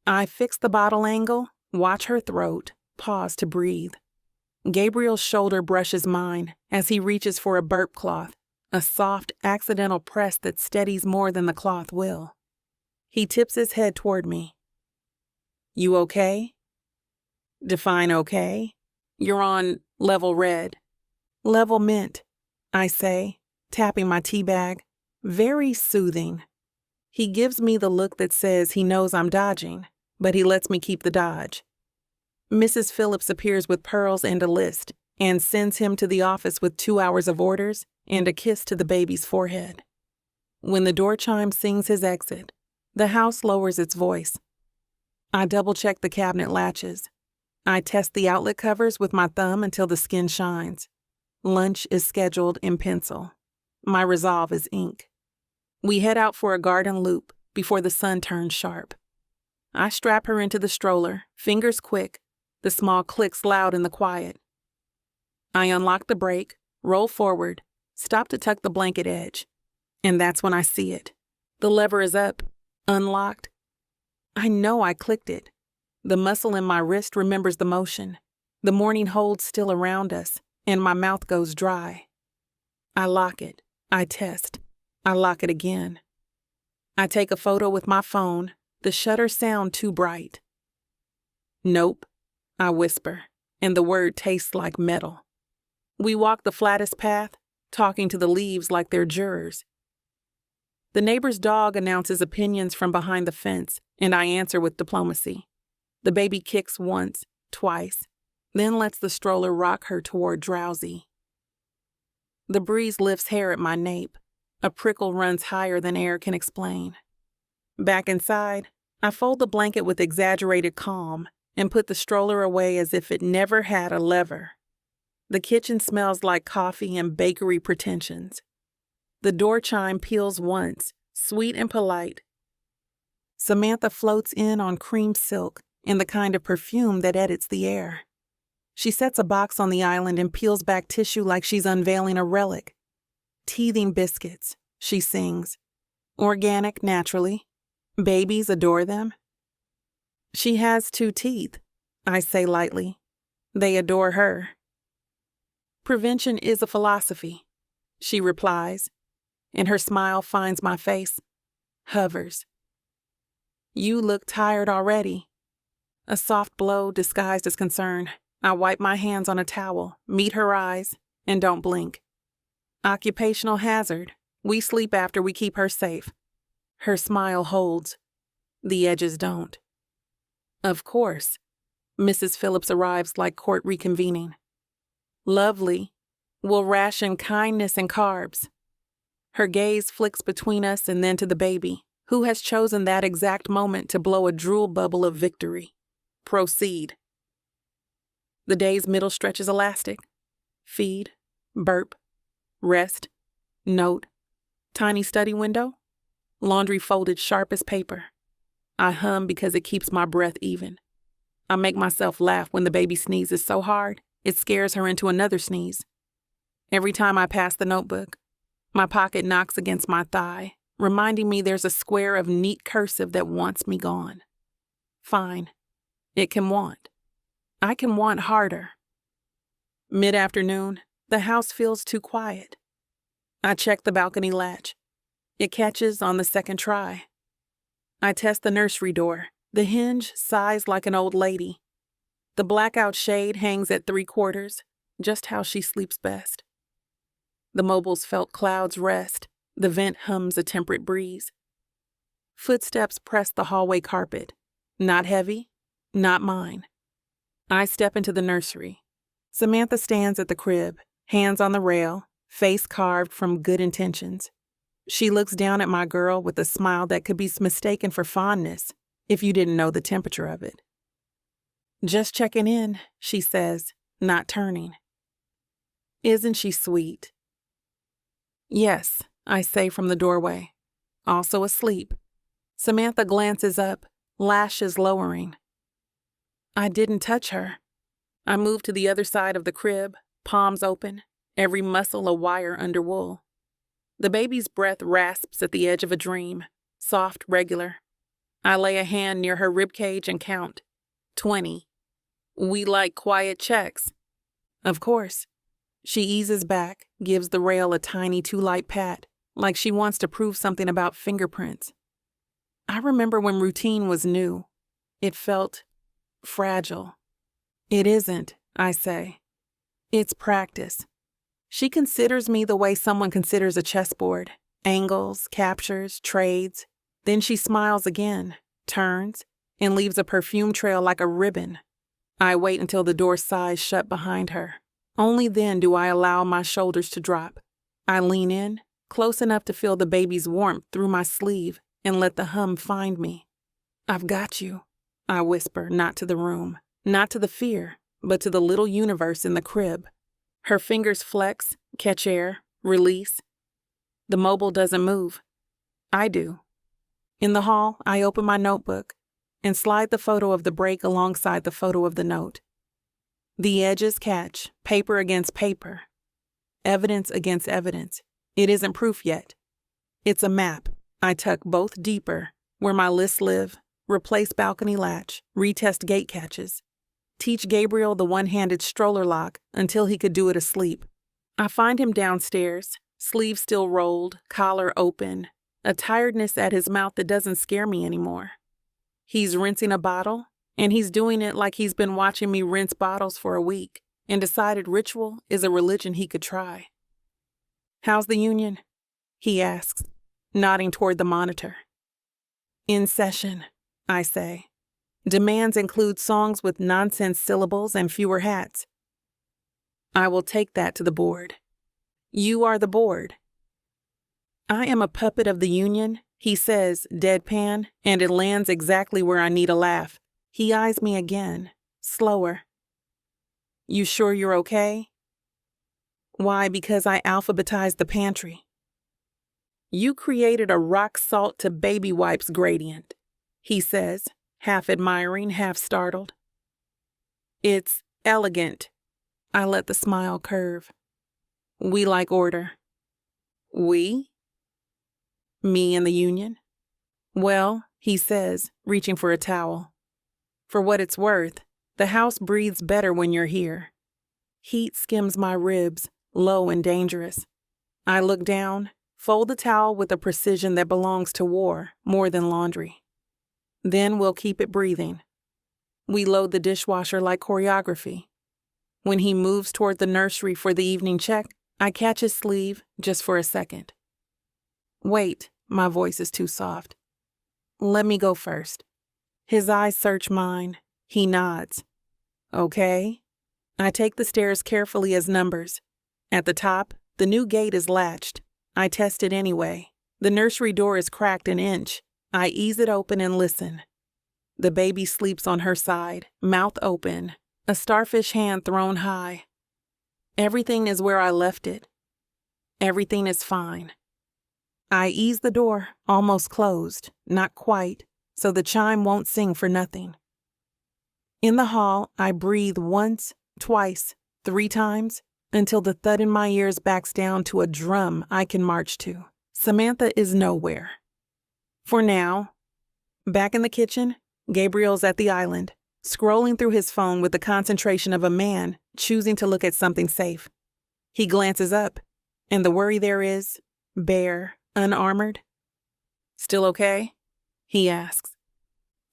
I fix the bottle angle, watch her throat, pause to breathe. Gabriel's shoulder brushes mine as he reaches for a burp cloth, a soft, accidental press that steadies more than the cloth will. He tips his head toward me. "You okay?" "Define okay." "You're on level red." "Level mint," I say, tapping my tea bag. Very soothing. He gives me the look that says he knows I'm dodging, but he lets me keep the dodge. Mrs. Phillips appears with pearls and a list and sends him to the office with 2 hours of orders and a kiss to the baby's forehead. When the door chime sings his exit, the house lowers its voice. I double-check the cabinet latches. I test the outlet covers with my thumb until the skin shines. Lunch is scheduled in pencil. My resolve is ink. We head out for a garden loop before the sun turns sharp. I strap her into the stroller, fingers quick, the small clicks loud in the quiet. I unlock the brake, roll forward, stop to tuck the blanket edge. And that's when I see it. The lever is up, unlocked. I know I clicked it. The muscle in my wrist remembers the motion. The morning holds still around us, and my mouth goes dry. I lock it. I test. I lock it again. I take a photo with my phone, the shutters sound too bright. "Nope," I whisper, and the word tastes like metal. We walk the flattest path, talking to the leaves like they're jurors. The neighbor's dog announces opinions from behind the fence, and I answer with diplomacy. The baby kicks once, twice, then lets the stroller rock her toward drowsy. The breeze lifts hair at my nape. A prickle runs higher than air can explain. Back inside, I fold the blanket with exaggerated calm and put the stroller away as if it never had a lever. The kitchen smells like coffee and bakery pretensions. The door chime peals once, sweet and polite. Samantha floats in on cream silk and the kind of perfume that edits the air. She sets a box on the island and peels back tissue like she's unveiling a relic. "Teething biscuits," she sings. "Organic, naturally. Babies adore them." "She has 2 teeth," I say lightly. "They adore her." "Prevention is a philosophy," she replies, and her smile finds my face, hovers. "You look tired already." A soft blow disguised as concern. I wipe my hands on a towel, meet her eyes, and don't blink. "Occupational hazard. We sleep after we keep her safe." Her smile holds. The edges don't. "Of course." Mrs. Phillips arrives like court reconvening. "Lovely. We'll ration kindness and carbs." Her gaze flicks between us and then to the baby, who has chosen that exact moment to blow a drool bubble of victory. Proceed. The day's middle stretch is elastic. Feed, burp, rest, note, tiny study window, laundry folded sharp as paper. I hum because it keeps my breath even. I make myself laugh when the baby sneezes so hard, it scares her into another sneeze. Every time I pass the notebook, my pocket knocks against my thigh, reminding me there's a square of neat cursive that wants me gone. Fine. It can want. I can want harder. Mid-afternoon, the house feels too quiet. I check the balcony latch. It catches on the second try. I test the nursery door. The hinge sighs like an old lady. The blackout shade hangs at 3/4, just how she sleeps best. The mobiles felt clouds rest. The vent hums a temperate breeze. Footsteps press the hallway carpet. Not heavy, not mine. I step into the nursery. Samantha stands at the crib, hands on the rail, face carved from good intentions. She looks down at my girl with a smile that could be mistaken for fondness if you didn't know the temperature of it. "Just checking in," she says, not turning. Isn't she sweet? "Yes," I say from the doorway. "Also asleep." Samantha glances up, lashes lowering. "I didn't touch her." I move to the other side of the crib, palms open, every muscle a wire under wool. The baby's breath rasps at the edge of a dream, soft, regular. I lay a hand near her ribcage and count. 20. "We like quiet checks." "Of course." She eases back, gives the rail a tiny too-light pat, like she wants to prove something about fingerprints. I remember when routine was new. It felt fragile. "It isn't," I say. "It's practice." She considers me the way someone considers a chessboard. Angles, captures, trades. Then she smiles again, turns, and leaves a perfume trail like a ribbon. I wait until the door sighs shut behind her. Only then do I allow my shoulders to drop. I lean in, close enough to feel the baby's warmth through my sleeve, and let the hum find me. "I've got you," I whisper, not to the room, not to the fear, but to the little universe in the crib. Her fingers flex, catch air, release. The mobile doesn't move. I do. In the hall, I open my notebook and slide the photo of the break alongside the photo of the note. The edges catch, paper against paper, evidence against evidence. It isn't proof yet. It's a map. I tuck both deeper, where my lists live, replace balcony latch, retest gate catches, teach Gabriel the one-handed stroller lock until he could do it asleep. I find him downstairs, sleeves still rolled, collar open, a tiredness at his mouth that doesn't scare me anymore. He's rinsing a bottle, and he's doing it like he's been watching me rinse bottles for a week and decided ritual is a religion he could try. "How's the union?" he asks, nodding toward the monitor. "In session," I say. Demands include songs with nonsense syllables and fewer hats. I will take that to the board. You are the board. "I am a puppet of the union," he says, deadpan, and it lands exactly where I need a laugh. He eyes me again, slower. "You sure you're okay?" "Why, because I alphabetized the pantry." "You created a rock salt to baby wipes gradient," he says, half admiring, half startled. "It's elegant." I let the smile curve. "We like order." "We?" "Me and the union." "Well," he says, reaching for a towel. "For what it's worth, the house breathes better when you're here." Heat skims my ribs, low and dangerous. I look down, fold the towel with a precision that belongs to war more than laundry. Then we'll keep it breathing. We load the dishwasher like choreography. When he moves toward the nursery for the evening check, I catch his sleeve just for a second. "Wait," my voice is too soft. "Let me go first." His eyes search mine. He nods. "Okay." I take the stairs carefully as numbers. At the top, the new gate is latched. I test it anyway. The nursery door is cracked an inch. I ease it open and listen. The baby sleeps on her side, mouth open, a starfish hand thrown high. Everything is where I left it. Everything is fine. I ease the door, almost closed, not quite, so the chime won't sing for nothing. In the hall, I breathe once, twice, 3 times, until the thud in my ears backs down to a drum I can march to. Samantha is nowhere. For now. Back in the kitchen, Gabriel's at the island, scrolling through his phone with the concentration of a man choosing to look at something safe. He glances up, and the worry there is, bare, unarmored. "Still okay?" he asks.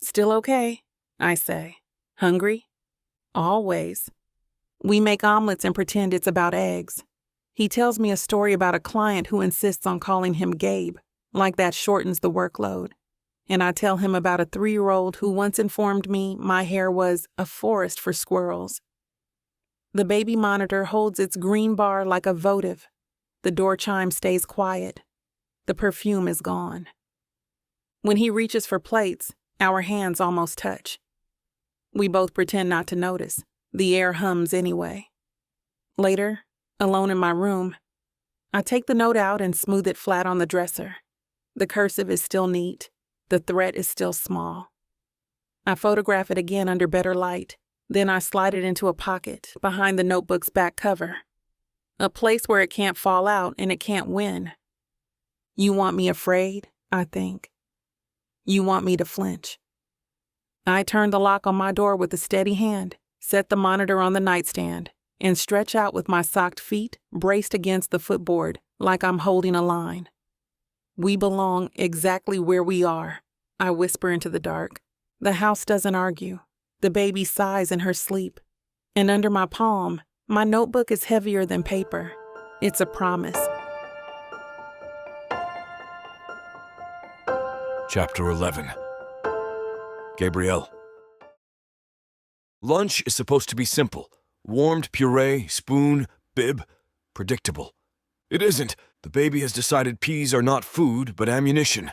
"Still okay," I say. "Hungry?" "Always." We make omelets and pretend it's about eggs. He tells me a story about a client who insists on calling him Gabe, like that shortens the workload. And I tell him about a 3-year-old who once informed me my hair was a forest for squirrels. The baby monitor holds its green bar like a votive. The door chime stays quiet. The perfume is gone. When he reaches for plates, our hands almost touch. We both pretend not to notice. The air hums anyway. Later, alone in my room, I take the note out and smooth it flat on the dresser. The cursive is still neat. The threat is still small. I photograph it again under better light. Then I slide it into a pocket behind the notebook's back cover. A place where it can't fall out and it can't win. You want me afraid, I think. You want me to flinch. I turn the lock on my door with a steady hand, set the monitor on the nightstand, and stretch out with my socked feet braced against the footboard like I'm holding a line. We belong exactly where we are, I whisper into the dark. The house doesn't argue. The baby sighs in her sleep. And under my palm, my notebook is heavier than paper. It's a promise. Chapter 11. Gabrielle. Lunch is supposed to be simple. Warmed puree, spoon, bib, predictable. It isn't. The baby has decided peas are not food, but ammunition.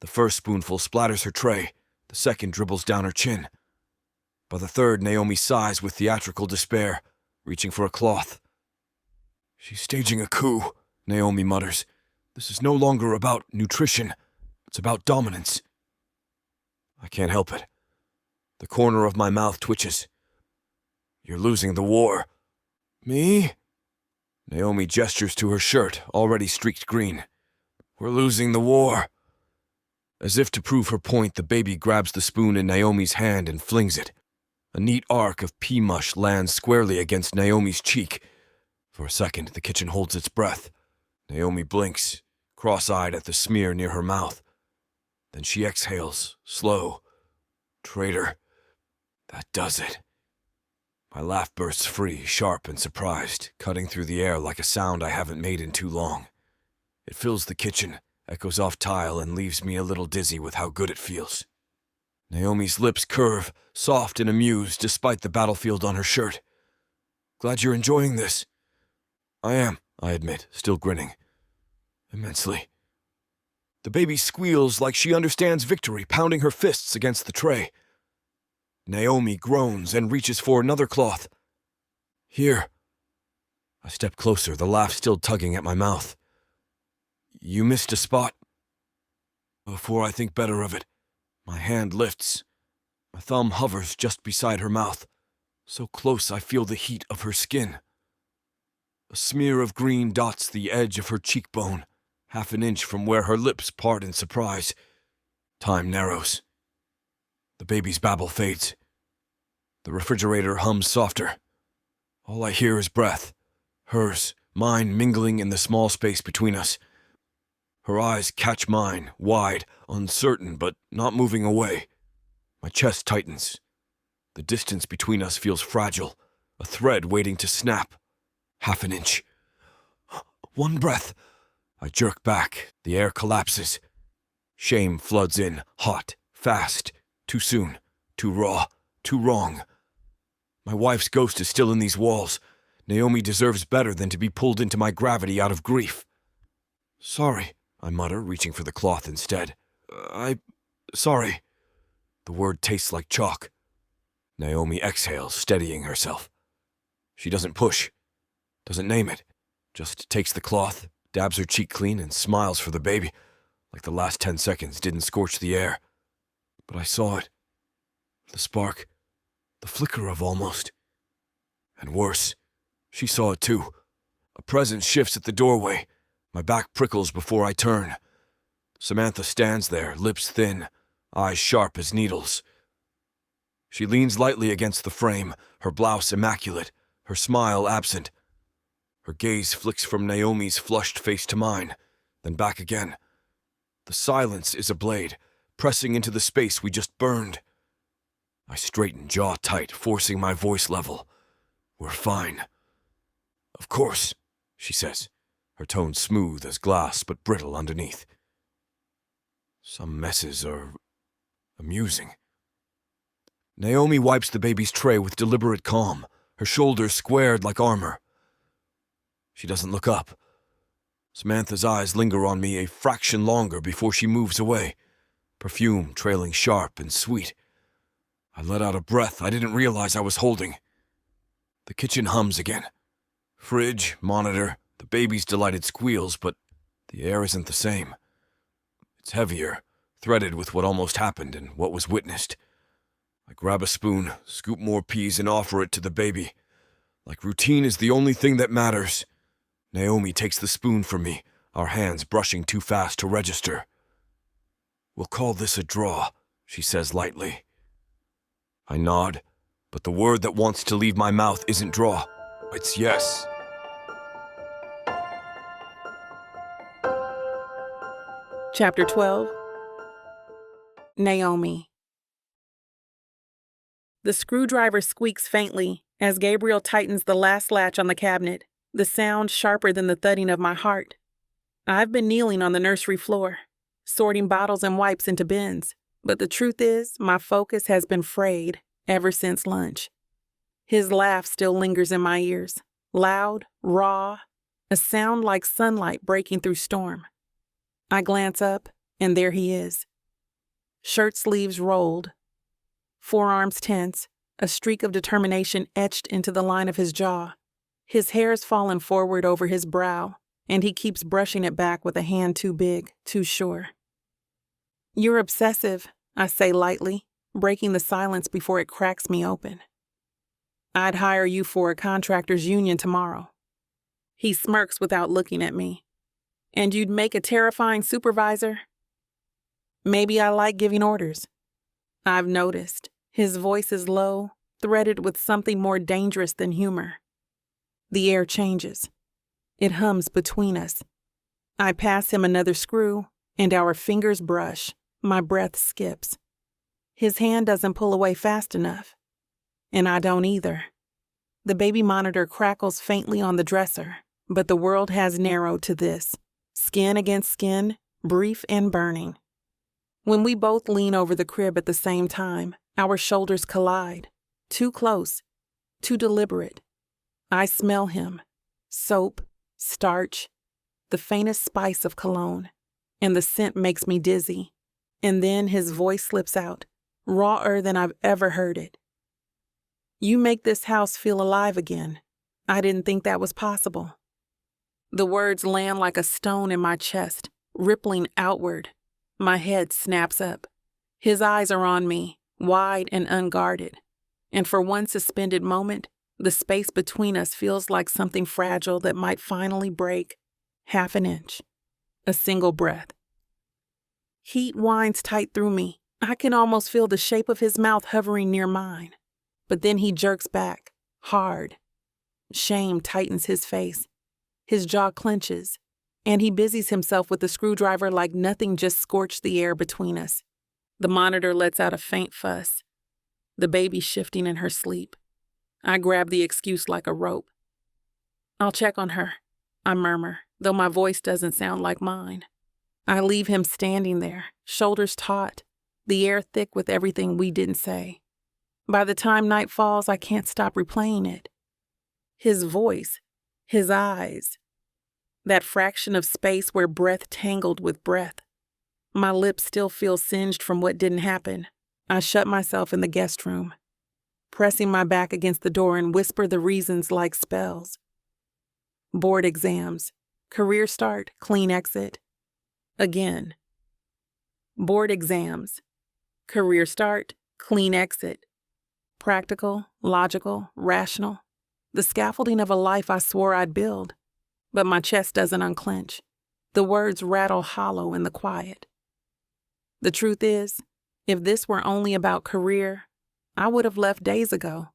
The first spoonful splatters her tray. The second dribbles down her chin. By the third, Naomi sighs with theatrical despair, reaching for a cloth. She's staging a coup, Naomi mutters. This is no longer about nutrition. It's about dominance. I can't help it. The corner of my mouth twitches. You're losing the war. Me? Naomi gestures to her shirt, already streaked green. We're losing the war. As if to prove her point, the baby grabs the spoon in Naomi's hand and flings it. A neat arc of pea mush lands squarely against Naomi's cheek. For a second, the kitchen holds its breath. Naomi blinks, cross-eyed at the smear near her mouth. Then she exhales, slow. Traitor. That does it. My laugh bursts free, sharp and surprised, cutting through the air like a sound I haven't made in too long. It fills the kitchen, echoes off tile, and leaves me a little dizzy with how good it feels. Naomi's lips curve, soft and amused despite the battlefield on her shirt. Glad you're enjoying this. I am, I admit, still grinning. Immensely. The baby squeals like she understands victory, pounding her fists against the tray. Naomi groans and reaches for another cloth. Here. I step closer, the laugh still tugging at my mouth. You missed a spot. Before I think better of it, my hand lifts. My thumb hovers just beside her mouth, so close I feel the heat of her skin. A smear of green dots the edge of her cheekbone, half an inch from where her lips part in surprise. Time narrows. The baby's babble fades. The refrigerator hums softer. All I hear is breath. Hers, mine mingling in the small space between us. Her eyes catch mine, wide, uncertain, but not moving away. My chest tightens. The distance between us feels fragile, a thread waiting to snap. Half an inch. One breath. I jerk back. The air collapses. Shame floods in, hot, fast. Too soon. Too raw. Too wrong. My wife's ghost is still in these walls. Naomi deserves better than to be pulled into my gravity out of grief. Sorry, I mutter, reaching for the cloth instead. Sorry. The word tastes like chalk. Naomi exhales, steadying herself. She doesn't push. Doesn't name it. Just takes the cloth, dabs her cheek clean, and smiles for the baby, like the last 10 seconds didn't scorch the air. But I saw it. The spark. The flicker of almost. And worse, she saw it too. A presence shifts at the doorway. My back prickles before I turn. Samantha stands there, lips thin, eyes sharp as needles. She leans lightly against the frame, her blouse immaculate, her smile absent. Her gaze flicks from Naomi's flushed face to mine, then back again. The silence is a blade, pressing into the space we just burned. I straighten, jaw tight, forcing my voice level. We're fine. Of course, she says, her tone smooth as glass but brittle underneath. Some messes are amusing. Naomi wipes the baby's tray with deliberate calm, her shoulders squared like armor. She doesn't look up. Samantha's eyes linger on me a fraction longer before she moves away, perfume trailing sharp and sweet. I let out a breath I didn't realize I was holding. The kitchen hums again. Fridge, monitor, the baby's delighted squeals, but the air isn't the same. It's heavier, threaded with what almost happened and what was witnessed. I grab a spoon, scoop more peas, and offer it to the baby. Like routine is the only thing that matters. Naomi takes the spoon from me, our hands brushing too fast to register. "We'll call this a draw," she says lightly. I nod, but the word that wants to leave my mouth isn't draw. It's yes. Chapter 12. Naomi. The screwdriver squeaks faintly as Gabriel tightens the last latch on the cabinet, the sound sharper than the thudding of my heart. I've been kneeling on the nursery floor, sorting bottles and wipes into bins, but the truth is, my focus has been frayed ever since lunch. His laugh still lingers in my ears, loud, raw, a sound like sunlight breaking through storm. I glance up, and there he is. Shirt sleeves rolled, forearms tense, a streak of determination etched into the line of his jaw. His hair's fallen forward over his brow, and he keeps brushing it back with a hand too big, too sure. "You're obsessive," I say lightly, breaking the silence before it cracks me open. "I'd hire you for a contractors' union tomorrow." He smirks without looking at me. "And you'd make a terrifying supervisor?" "Maybe I like giving orders." I've noticed. His voice is low, threaded with something more dangerous than humor. The air changes. It hums between us. I pass him another screw, and our fingers brush. My breath skips. His hand doesn't pull away fast enough. And I don't either. The baby monitor crackles faintly on the dresser, but the world has narrowed to this. Skin against skin, brief and burning. When we both lean over the crib at the same time, our shoulders collide. Too close, too deliberate. I smell him. Soap, starch, the faintest spice of cologne, and the scent makes me dizzy. And then his voice slips out, rawer than I've ever heard it. "You make this house feel alive again. I didn't think that was possible." The words land like a stone in my chest, rippling outward. My head snaps up. His eyes are on me, wide and unguarded. And for one suspended moment, the space between us feels like something fragile that might finally break. Half an inch. A single breath. Heat winds tight through me. I can almost feel the shape of his mouth hovering near mine. But then he jerks back, hard. Shame tightens his face. His jaw clenches, and he busies himself with the screwdriver like nothing just scorched the air between us. The monitor lets out a faint fuss. The baby shifting in her sleep. I grab the excuse like a rope. "I'll check on her," I murmur, though my voice doesn't sound like mine. I leave him standing there, shoulders taut, the air thick with everything we didn't say. By the time night falls, I can't stop replaying it. His voice, his eyes, that fraction of space where breath tangled with breath. My lips still feel singed from what didn't happen. I shut myself in the guest room, pressing my back against the door and whisper the reasons like spells. Board exams, career start, clean exit. Again. Board exams, career start, clean exit. Practical, logical, rational. The scaffolding of a life I swore I'd build. But my chest doesn't unclench. The words rattle hollow in the quiet. The truth is, if this were only about career, I would have left days ago.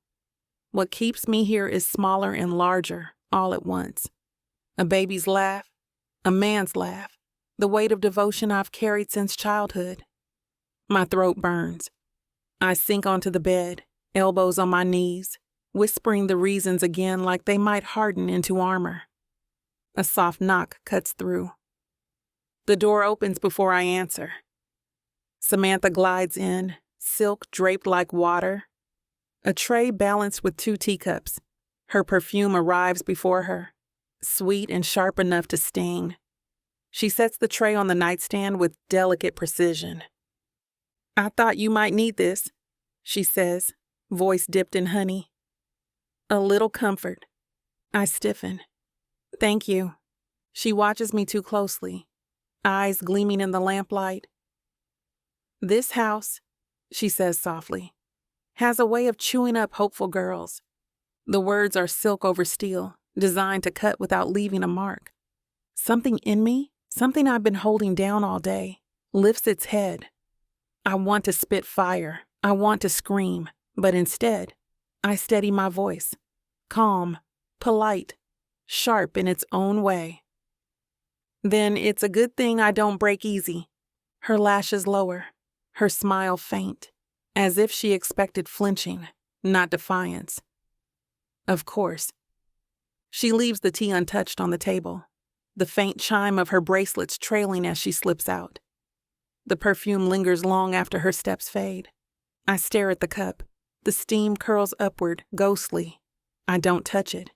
What keeps me here is smaller and larger, all at once. A baby's laugh, a man's laugh, the weight of devotion I've carried since childhood. My throat burns. I sink onto the bed, elbows on my knees, whispering the reasons again like they might harden into armor. A soft knock cuts through. The door opens before I answer. Samantha glides in, silk draped like water, a tray balanced with 2 teacups. Her perfume arrives before her, sweet and sharp enough to sting. She sets the tray on the nightstand with delicate precision. "I thought you might need this," she says, voice dipped in honey. "A little comfort." I stiffen. "Thank you." She watches me too closely, eyes gleaming in the lamplight. "This house," she says softly, "has a way of chewing up hopeful girls." The words are silk over steel, designed to cut without leaving a mark. Something in me, something I've been holding down all day, lifts its head. I want to spit fire. I want to scream, but instead, I steady my voice, calm, polite, sharp in its own way. "Then it's a good thing I don't break easy." Her lashes lower, her smile faint, as if she expected flinching, not defiance. Of course. She leaves the tea untouched on the table, the faint chime of her bracelets trailing as she slips out. The perfume lingers long after her steps fade. I stare at the cup. The steam curls upward, ghostly. I don't touch it.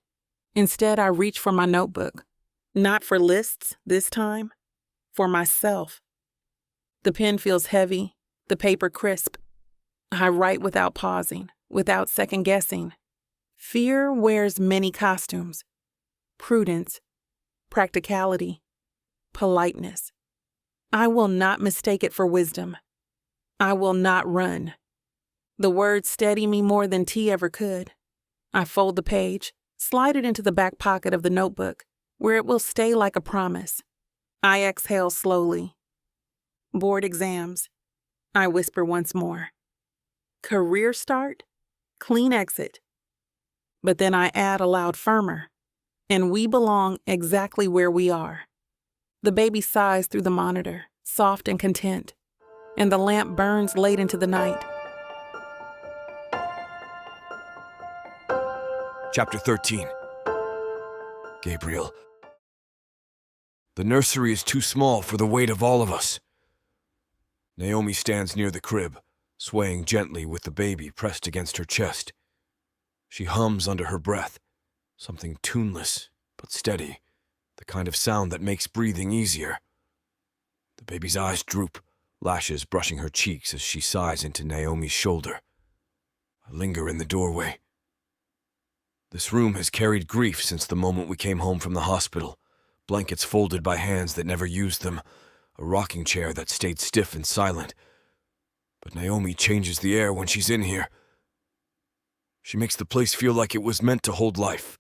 Instead, I reach for my notebook. Not for lists this time, for myself. The pen feels heavy, the paper crisp. I write without pausing, without second-guessing. Fear wears many costumes. Prudence, practicality, politeness. I will not mistake it for wisdom. I will not run. The words steady me more than tea ever could. I fold the page, slide it into the back pocket of the notebook, where it will stay like a promise. I exhale slowly. Board exams. I whisper once more. Career start? Clean exit. But then I add aloud firmer. And we belong exactly where we are. The baby sighs through the monitor, soft and content, and the lamp burns late into the night. Chapter 13. Gabriel. The nursery is too small for the weight of all of us. Naomi stands near the crib, swaying gently with the baby pressed against her chest. She hums under her breath, something tuneless but steady, the kind of sound that makes breathing easier. The baby's eyes droop, lashes brushing her cheeks as she sighs into Naomi's shoulder. I linger in the doorway. This room has carried grief since the moment we came home from the hospital. Blankets folded by hands that never used them, a rocking chair that stayed stiff and silent. But Naomi changes the air when she's in here. She makes the place feel like it was meant to hold life,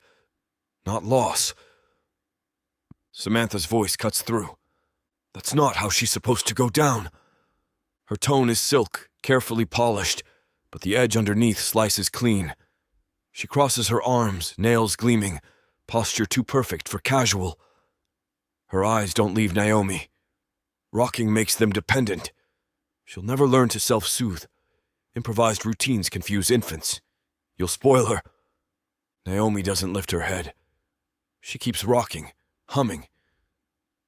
not loss. Samantha's voice cuts through. That's not how she's supposed to go down. Her tone is silk, carefully polished, but the edge underneath slices clean. She crosses her arms, nails gleaming, posture too perfect for casual. Her eyes don't leave Naomi. Rocking makes them dependent. She'll never learn to self-soothe. Improvised routines confuse infants. You'll spoil her. Naomi doesn't lift her head. She keeps rocking, humming.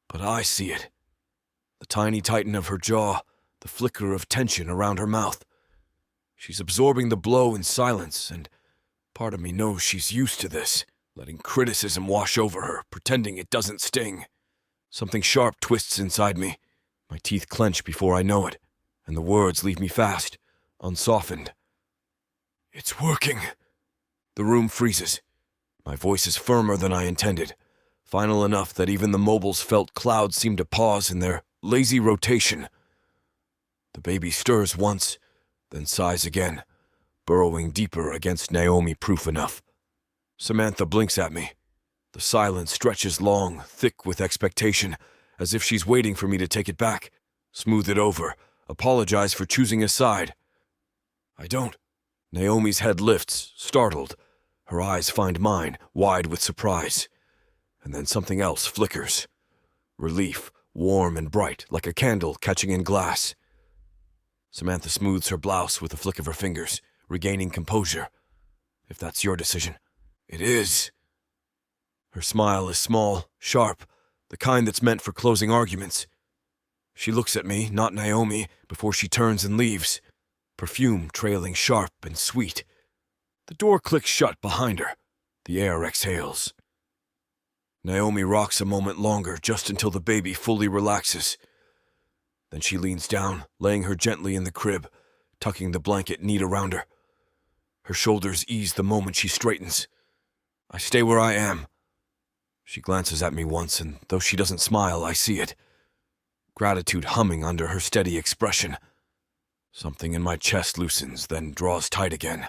But I see it. The tiny tighten of her jaw, the flicker of tension around her mouth. She's absorbing the blow in silence, and part of me knows she's used to this, letting criticism wash over her, pretending it doesn't sting. Something sharp twists inside me. My teeth clench before I know it, and the words leave me fast, unsoftened. It's working. The room freezes. My voice is firmer than I intended, final enough that even the mobile's felt clouds seem to pause in their lazy rotation. The baby stirs once, then sighs again, burrowing deeper against Naomi proof enough. Samantha blinks at me. The silence stretches long, thick with expectation, as if she's waiting for me to take it back, smooth it over, apologize for choosing a side. I don't. Naomi's head lifts, startled. Her eyes find mine, wide with surprise. And then something else flickers. Relief, warm and bright, like a candle catching in glass. Samantha smooths her blouse with a flick of her fingers, regaining composure. If that's your decision. It is. Her smile is small, sharp, the kind that's meant for closing arguments. She looks at me, not Naomi, before she turns and leaves, perfume trailing sharp and sweet. The door clicks shut behind her. The air exhales. Naomi rocks a moment longer, just until the baby fully relaxes. Then she leans down, laying her gently in the crib, tucking the blanket neat around her. Her shoulders ease the moment she straightens. I stay where I am. She glances at me once, and though she doesn't smile, I see it. Gratitude humming under her steady expression. Something in my chest loosens, then draws tight again.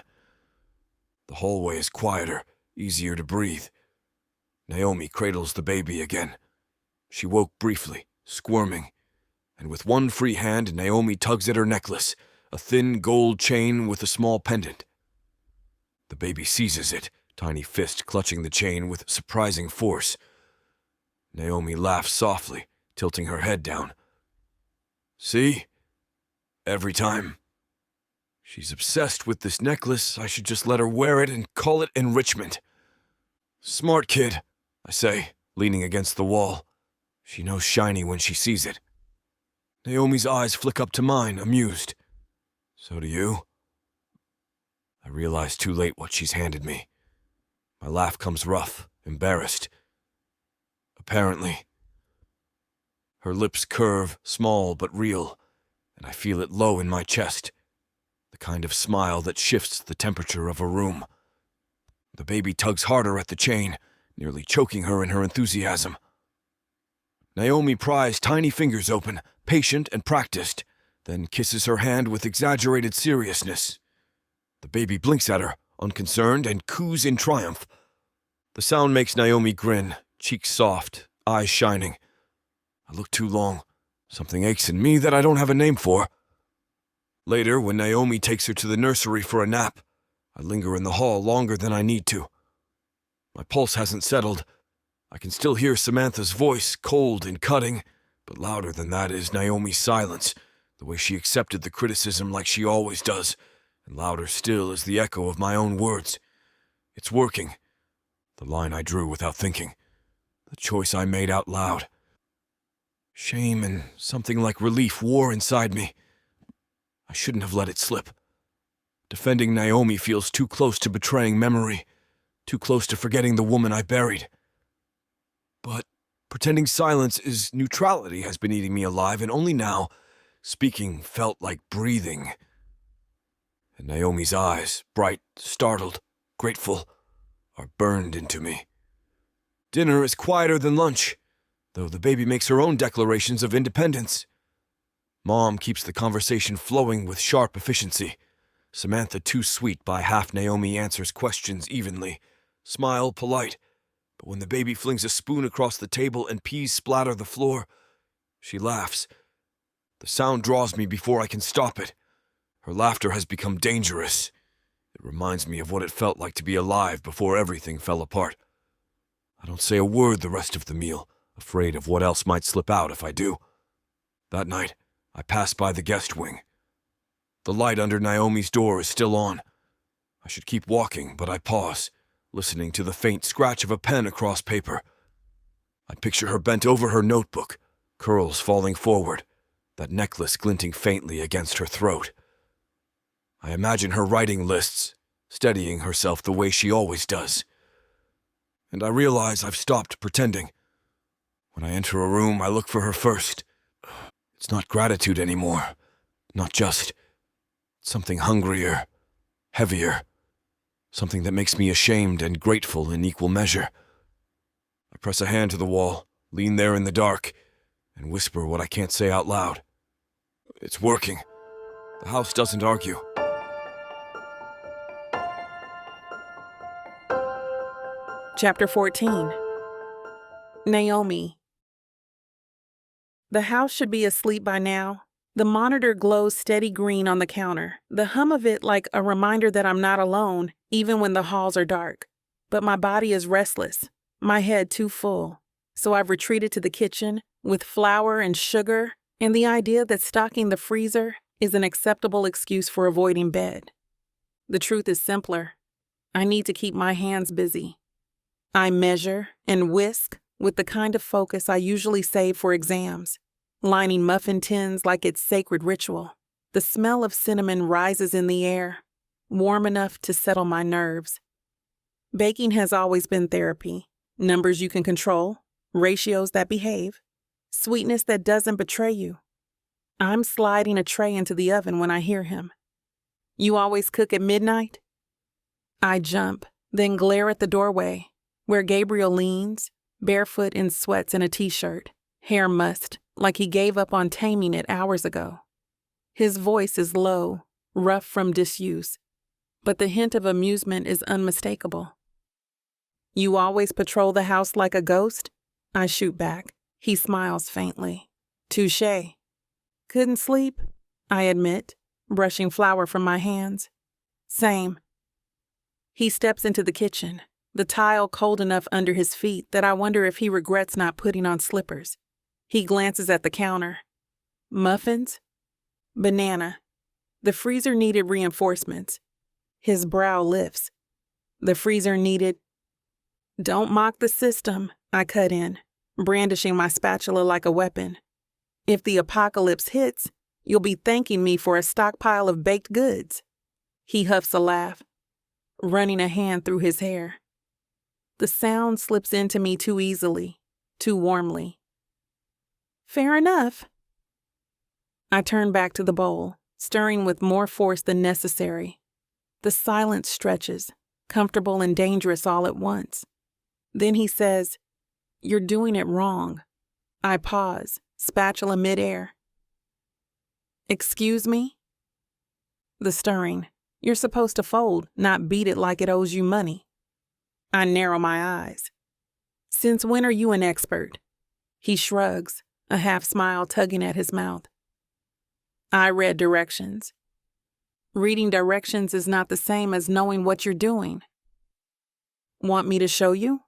The hallway is quieter, easier to breathe. Naomi cradles the baby again. She woke briefly, squirming, and with one free hand, Naomi tugs at her necklace, a thin gold chain with a small pendant. The baby seizes it, tiny fist clutching the chain with surprising force. Naomi laughs softly, tilting her head down. See? Every time. She's obsessed with this necklace. I should just let her wear it and call it enrichment. Smart kid, I say, leaning against the wall. She knows shiny when she sees it. Naomi's eyes flick up to mine, amused. So do you? I realize too late what she's handed me. My laugh comes rough, embarrassed. Apparently. Her lips curve, small but real, and I feel it low in my chest. The kind of smile that shifts the temperature of a room. The baby tugs harder at the chain, nearly choking her in her enthusiasm. Naomi pries tiny fingers open, patient and practiced, then kisses her hand with exaggerated seriousness. The baby blinks at her, unconcerned, and coos in triumph. The sound makes Naomi grin, cheeks soft, eyes shining. I look too long. Something aches in me that I don't have a name for. Later, when Naomi takes her to the nursery for a nap, I linger in the hall longer than I need to. My pulse hasn't settled. I can still hear Samantha's voice, cold and cutting, but louder than that is Naomi's silence, the way she accepted the criticism like she always does, and louder still is the echo of my own words. It's working. The line I drew without thinking. The choice I made out loud. Shame and something like relief war inside me. I shouldn't have let it slip. Defending Naomi feels too close to betraying memory, too close to forgetting the woman I buried. But pretending silence is neutrality has been eating me alive, and only now, speaking felt like breathing. And Naomi's eyes, bright, startled, grateful, are burned into me. Dinner is quieter than lunch, though the baby makes her own declarations of independence. Mom keeps the conversation flowing with sharp efficiency. Samantha too sweet by half Naomi answers questions evenly. Smile polite, but when the baby flings a spoon across the table and peas splatter the floor, she laughs. The sound draws me before I can stop it. Her laughter has become dangerous. It reminds me of what it felt like to be alive before everything fell apart. I don't say a word the rest of the meal, afraid of what else might slip out if I do. That night, I pass by the guest wing. The light under Naomi's door is still on. I should keep walking, but I pause, listening to the faint scratch of a pen across paper. I picture her bent over her notebook, curls falling forward, that necklace glinting faintly against her throat. I imagine her writing lists, steadying herself the way she always does. And I realize I've stopped pretending. When I enter a room, I look for her first. It's not gratitude anymore. Not just. Something hungrier, heavier. Something that makes me ashamed and grateful in equal measure. I press a hand to the wall, lean there in the dark, and whisper what I can't say out loud. It's working. The house doesn't argue. Chapter 14. Naomi. The house should be asleep by now. The monitor glows steady green on the counter, the hum of it like a reminder that I'm not alone, even when the halls are dark. But my body is restless, my head too full. So I've retreated to the kitchen with flour and sugar and the idea that stocking the freezer is an acceptable excuse for avoiding bed. The truth is simpler. I need to keep my hands busy. I measure and whisk with the kind of focus I usually save for exams, lining muffin tins like it's sacred ritual. The smell of cinnamon rises in the air, warm enough to settle my nerves. Baking has always been therapy. Numbers you can control, ratios that behave, sweetness that doesn't betray you. I'm sliding a tray into the oven when I hear him. You always cook at midnight? I jump, then glare at the doorway, where Gabriel leans, barefoot in sweats and a t-shirt, hair mussed, like he gave up on taming it hours ago. His voice is low, rough from disuse, but the hint of amusement is unmistakable. You always patrol the house like a ghost? I shoot back. He smiles faintly. Touché. Couldn't sleep? I admit, brushing flour from my hands. Same. He steps into the kitchen, the tile cold enough under his feet that I wonder if he regrets not putting on slippers. He glances at the counter. Muffins? Banana. The freezer needed reinforcements. His brow lifts. The freezer needed... Don't mock the system, I cut in, brandishing my spatula like a weapon. If the apocalypse hits, you'll be thanking me for a stockpile of baked goods. He huffs a laugh, running a hand through his hair. The sound slips into me too easily, too warmly. Fair enough. I turn back to the bowl, stirring with more force than necessary. The silence stretches, comfortable and dangerous all at once. Then he says, You're doing it wrong. I pause, spatula midair. Excuse me? The stirring. You're supposed to fold, not beat it like it owes you money. I narrow my eyes. Since when are you an expert? He shrugs, a half smile tugging at his mouth. I read directions. Reading directions is not the same as knowing what you're doing. Want me to show you?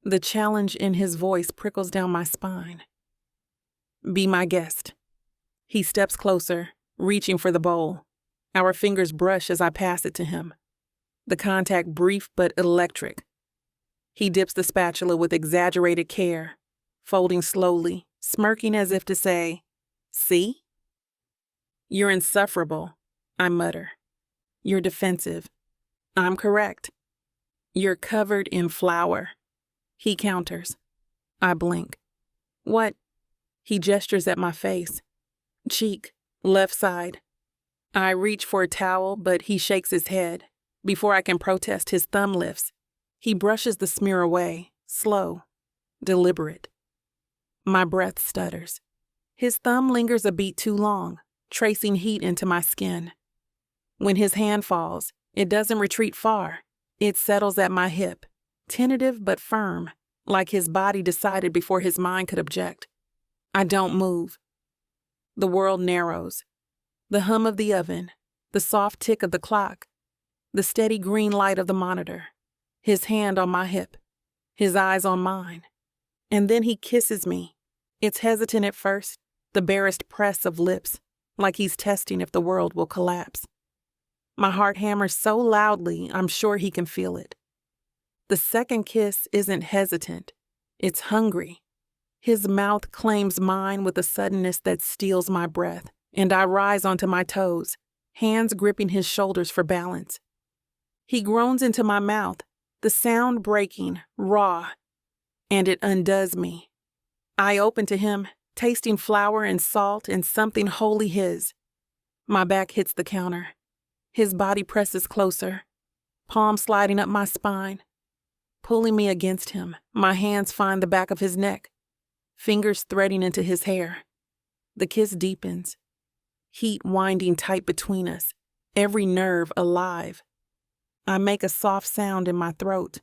The challenge in his voice prickles down my spine. Be my guest. He steps closer, reaching for the bowl. Our fingers brush as I pass it to him. The contact brief but electric. He dips the spatula with exaggerated care, folding slowly, smirking as if to say, See? You're insufferable, I mutter. You're defensive. I'm correct. You're covered in flour. He counters. I blink. What? He gestures at my face. Cheek, left side. I reach for a towel, but he shakes his head. Before I can protest, his thumb lifts. He brushes the smear away, slow, deliberate. My breath stutters. His thumb lingers a beat too long, tracing heat into my skin. When his hand falls, it doesn't retreat far. It settles at my hip, tentative but firm, like his body decided before his mind could object. I don't move. The world narrows. The hum of the oven, the soft tick of the clock, the steady green light of the monitor, his hand on my hip, his eyes on mine. And then he kisses me. It's hesitant at first, the barest press of lips, like he's testing if the world will collapse. My heart hammers so loudly, I'm sure he can feel it. The second kiss isn't hesitant. It's hungry. His mouth claims mine with a suddenness that steals my breath, and I rise onto my toes, hands gripping his shoulders for balance. He groans into my mouth, the sound breaking, raw, and it undoes me. I open to him, tasting flour and salt and something wholly his. My back hits the counter. His body presses closer, palm sliding up my spine. Pulling me against him, my hands find the back of his neck, fingers threading into his hair. The kiss deepens, heat winding tight between us, every nerve alive. I make a soft sound in my throat,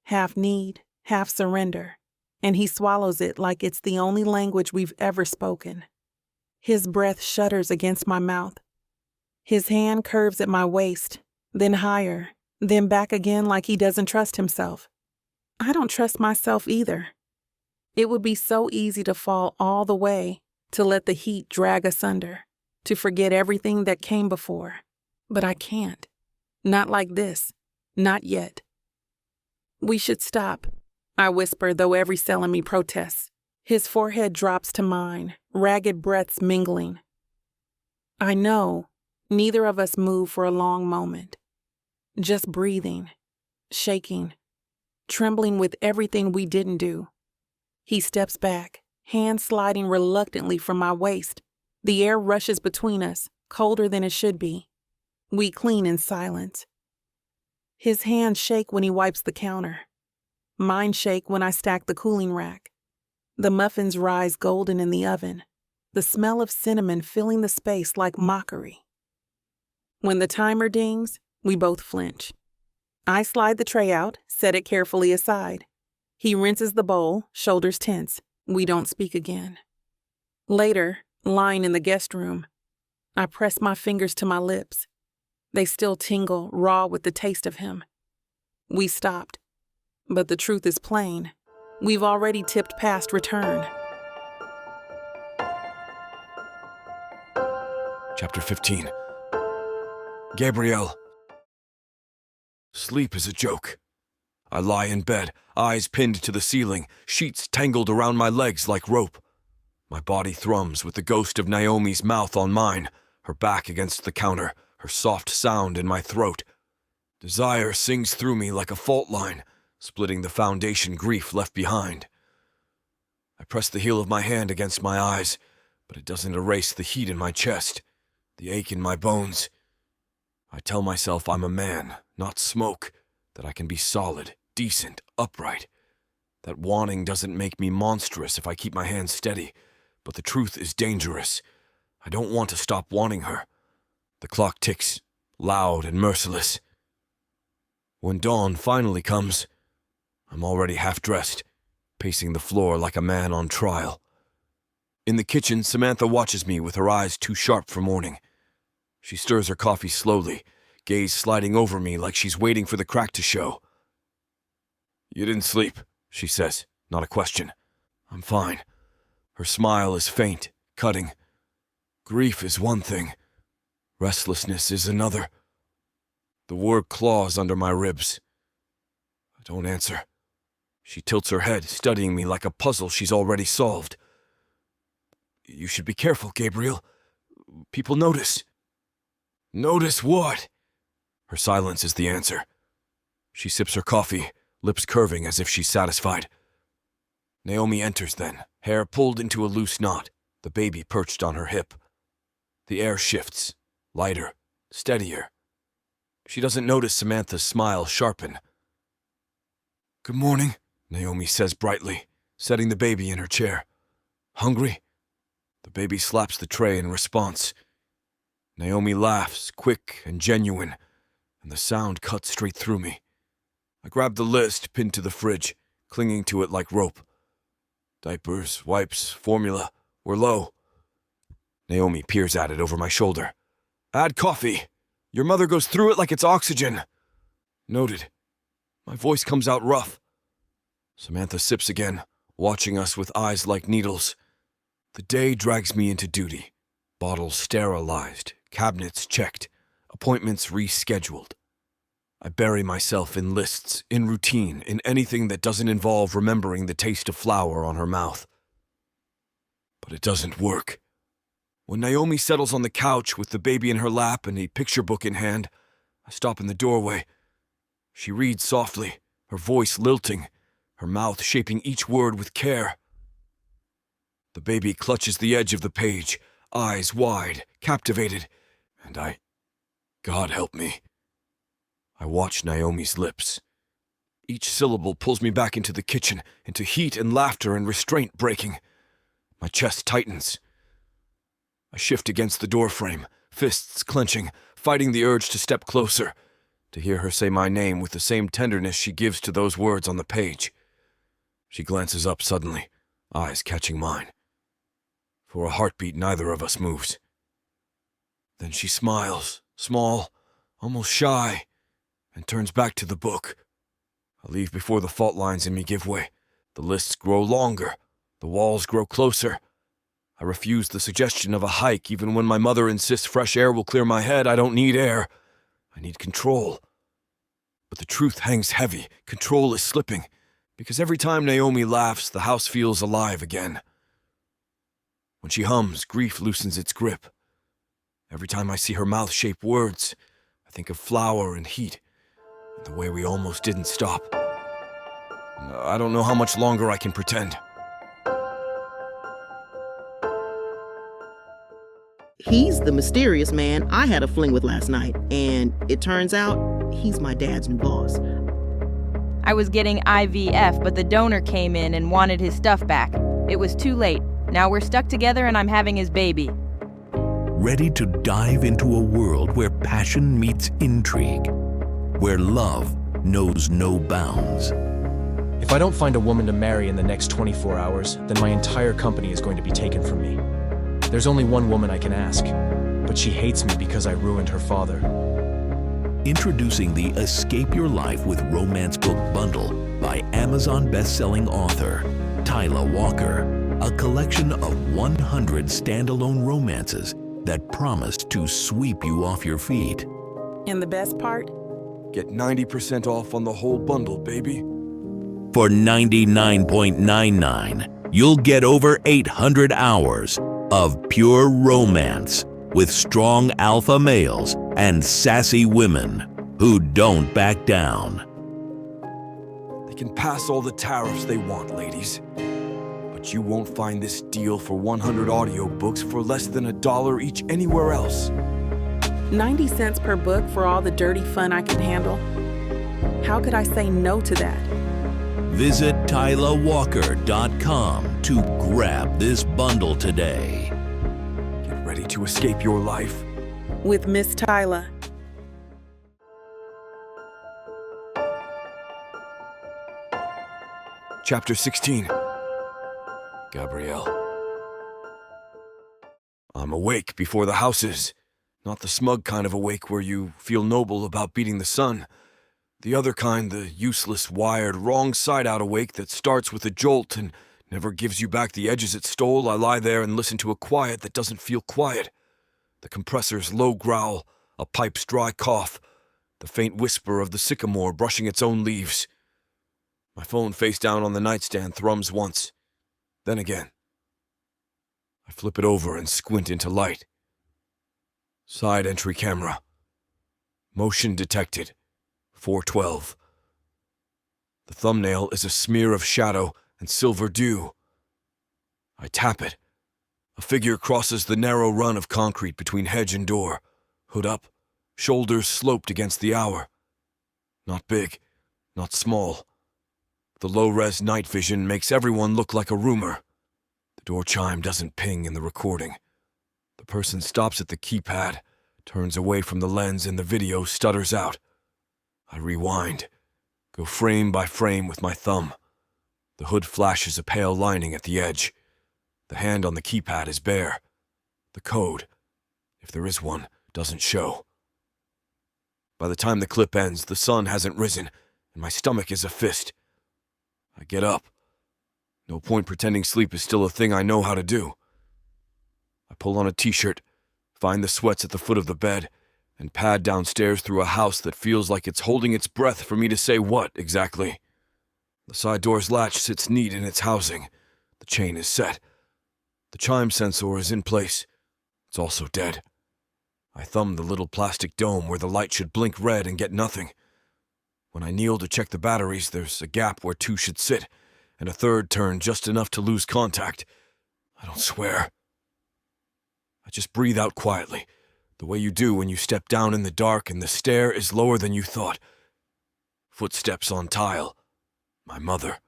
half need, half surrender, and he swallows it like it's the only language we've ever spoken. His breath shudders against my mouth. His hand curves at my waist, then higher, then back again like he doesn't trust himself. I don't trust myself either. It would be so easy to fall all the way, to let the heat drag us under, to forget everything that came before. But I can't. Not like this. Not yet. We should stop, I whisper, though every cell in me protests. His forehead drops to mine, ragged breaths mingling. I know. Neither of us move for a long moment. Just breathing, shaking, trembling with everything we didn't do. He steps back, hand sliding reluctantly from my waist. The air rushes between us, colder than it should be. We clean in silence. His hands shake when he wipes the counter. Mine shake when I stack the cooling rack. The muffins rise golden in the oven, the smell of cinnamon filling the space like mockery. When the timer dings, we both flinch. I slide the tray out, set it carefully aside. He rinses the bowl, shoulders tense. We don't speak again. Later, lying in the guest room, I press my fingers to my lips. They still tingle, raw with the taste of him. We stopped, but the truth is plain. We've already tipped past return. Chapter 15. Gabrielle. Sleep is a joke. I lie in bed, eyes pinned to the ceiling, sheets tangled around my legs like rope. My body thrums with the ghost of Naomi's mouth on mine, her back against the counter, her soft sound in my throat. Desire sings through me like a fault line, splitting the foundation grief left behind. I press the heel of my hand against my eyes, but it doesn't erase the heat in my chest, the ache in my bones. I tell myself I'm a man, not smoke, that I can be solid, decent, upright. That wanting doesn't make me monstrous if I keep my hands steady, but the truth is dangerous. I don't want to stop wanting her. The clock ticks, loud and merciless. When dawn finally comes, I'm already half-dressed, pacing the floor like a man on trial. In the kitchen, Samantha watches me with her eyes too sharp for morning. She stirs her coffee slowly, gaze sliding over me like she's waiting for the crack to show. "You didn't sleep," she says, not a question. I'm fine. Her smile is faint, cutting. Grief is one thing. Restlessness is another. The word claws under my ribs. I don't answer. She tilts her head, studying me like a puzzle she's already solved. "You should be careful, Gabriel. People notice." "Notice what?" Her silence is the answer. She sips her coffee, lips curving as if she's satisfied. Naomi enters then, hair pulled into a loose knot, the baby perched on her hip. The air shifts, lighter, steadier. She doesn't notice Samantha's smile sharpen. "Good morning," Naomi says brightly, setting the baby in her chair. "Hungry?" The baby slaps the tray in response. Naomi laughs, quick and genuine, and the sound cuts straight through me. I grab the list pinned to the fridge, clinging to it like rope. Diapers, wipes, formula, we're low. Naomi peers at it over my shoulder. "Add coffee. Your mother goes through it like it's oxygen." Noted. My voice comes out rough. Samantha sips again, watching us with eyes like needles. The day drags me into duty. Bottles sterilized, cabinets checked, appointments rescheduled. I bury myself in lists, in routine, in anything that doesn't involve remembering the taste of flour on her mouth. But it doesn't work. When Naomi settles on the couch with the baby in her lap and a picture book in hand, I stop in the doorway. She reads softly, her voice lilting, her mouth shaping each word with care. The baby clutches the edge of the page, eyes wide, captivated, and God help me. I watch Naomi's lips. Each syllable pulls me back into the kitchen, into heat and laughter and restraint breaking. My chest tightens. I shift against the doorframe, fists clenching, fighting the urge to step closer, to hear her say my name with the same tenderness she gives to those words on the page. She glances up suddenly, eyes catching mine. For a heartbeat, neither of us moves. Then she smiles, small, almost shy, and turns back to the book. I leave before the fault lines in me give way. The lists grow longer, the walls grow closer. I refuse the suggestion of a hike even when my mother insists fresh air will clear my head. I don't need air. I need control. But the truth hangs heavy, control is slipping, because every time Naomi laughs, the house feels alive again. When she hums, grief loosens its grip. Every time I see her mouth shape words, I think of flour and heat, and the way we almost didn't stop. I don't know how much longer I can pretend. He's the mysterious man I had a fling with last night, and it turns out he's my dad's new boss. I was getting IVF, but the donor came in and wanted his stuff back. It was too late. Now we're stuck together and I'm having his baby. Ready to dive into a world where passion meets intrigue, where love knows no bounds. If I don't find a woman to marry in the next 24 hours, then my entire company is going to be taken from me. There's only one woman I can ask, but she hates me because I ruined her father. Introducing the Escape Your Life with Romance Book Bundle by Amazon best-selling author Tyla Walker, a collection of 100 standalone romances that promised to sweep you off your feet. And the best part? Get 90% off on the whole bundle, baby. For $99.99, you'll get over 800 hours of pure romance with strong alpha males and sassy women who don't back down. They can pass all the tariffs they want, ladies. But you won't find this deal for 100 audiobooks for less than $1 each anywhere else. 90 cents per book for all the dirty fun I can handle? How could I say no to that? Visit TylaWalker.com to grab this bundle today. Get ready to escape your life With Miss Tyla. Chapter 16. Gabrielle. I'm awake before the house is. Not the smug kind of awake where you feel noble about beating the sun. The other kind, the useless, wired, wrong side out awake that starts with a jolt and never gives you back the edges it stole. I lie there and listen to a quiet that doesn't feel quiet. The compressor's low growl, a pipe's dry cough, the faint whisper of the sycamore brushing its own leaves. My phone face down on the nightstand thrums once, then again. I flip it over and squint into light. Side entry camera. Motion detected. 412. The thumbnail is a smear of shadow and silver dew. I tap it. A figure crosses the narrow run of concrete between hedge and door, hood up, shoulders sloped against the hour. Not big, not small. The low-res night vision makes everyone look like a rumor. The door chime doesn't ping in the recording. The person stops at the keypad, turns away from the lens, and the video stutters out. I rewind, go frame by frame with my thumb. The hood flashes a pale lining at the edge. The hand on the keypad is bare. The code, if there is one, doesn't show. By the time the clip ends, the sun hasn't risen, and my stomach is a fist. I get up. No point pretending sleep is still a thing I know how to do. I pull on a t-shirt, find the sweats at the foot of the bed, and pad downstairs through a house that feels like it's holding its breath for me to say what, exactly. The side door's latch sits neat in its housing. The chain is set. The chime sensor is in place. It's also dead. I thumb the little plastic dome where the light should blink red and get nothing. When I kneel to check the batteries, there's a gap where two should sit, and a third turn just enough to lose contact. I don't swear. I just breathe out quietly, the way you do when you step down in the dark and the stair is lower than you thought. Footsteps on tile. My mother.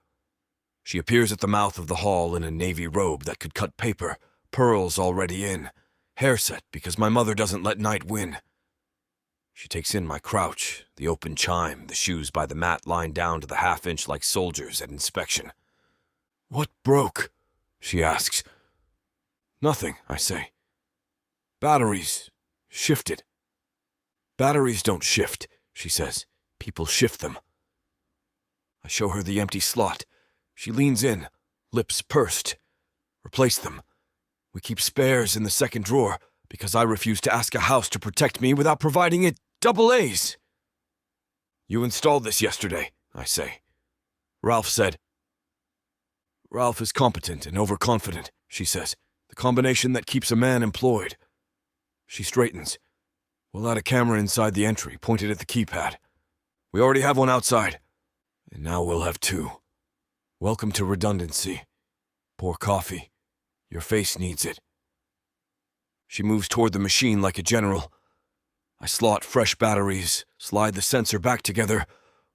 She appears at the mouth of the hall in a navy robe that could cut paper, pearls already in, hair set because my mother doesn't let night win. She takes in my crouch, the open chime, the shoes by the mat lined down to the half-inch like soldiers at inspection. "What broke?" she asks. "Nothing," I say. "Batteries shifted." "Batteries don't shift," she says. "People shift them." I show her the empty slot. She leans in, lips pursed. "Replace them. We keep spares in the second drawer because I refuse to ask a house to protect me without providing it double A's." You installed this yesterday, I say. Ralph said. Ralph is competent and overconfident, she says. The combination that keeps a man employed. She straightens. We'll add a camera inside the entry, pointed at the keypad. We already have one outside. And now we'll have two. Welcome to redundancy. Pour coffee. Your face needs it. She moves toward the machine like a general. I slot fresh batteries, slide the sensor back together,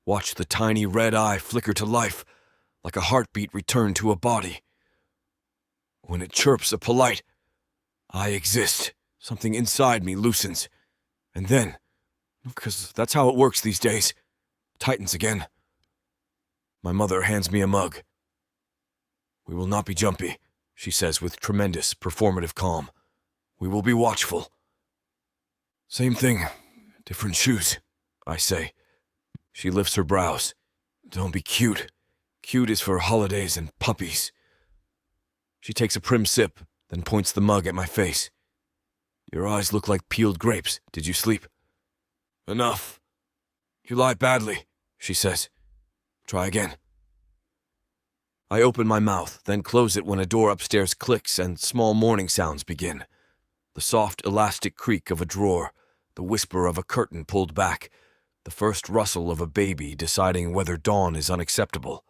watch the tiny red eye flicker to life, like a heartbeat return to a body. When it chirps a polite, I exist, something inside me loosens. And then, because that's how it works these days, tightens again. My mother hands me a mug. We will not be jumpy, she says with tremendous performative calm. We will be watchful. Same thing, different shoes, I say. She lifts her brows. Don't be cute. Cute is for holidays and puppies. She takes a prim sip, then points the mug at my face. Your eyes look like peeled grapes. Did you sleep? Enough. You lie badly, she says. Try again. I open my mouth, then close it when a door upstairs clicks and small morning sounds begin. The soft, elastic creak of a drawer, the whisper of a curtain pulled back, the first rustle of a baby deciding whether dawn is unacceptable.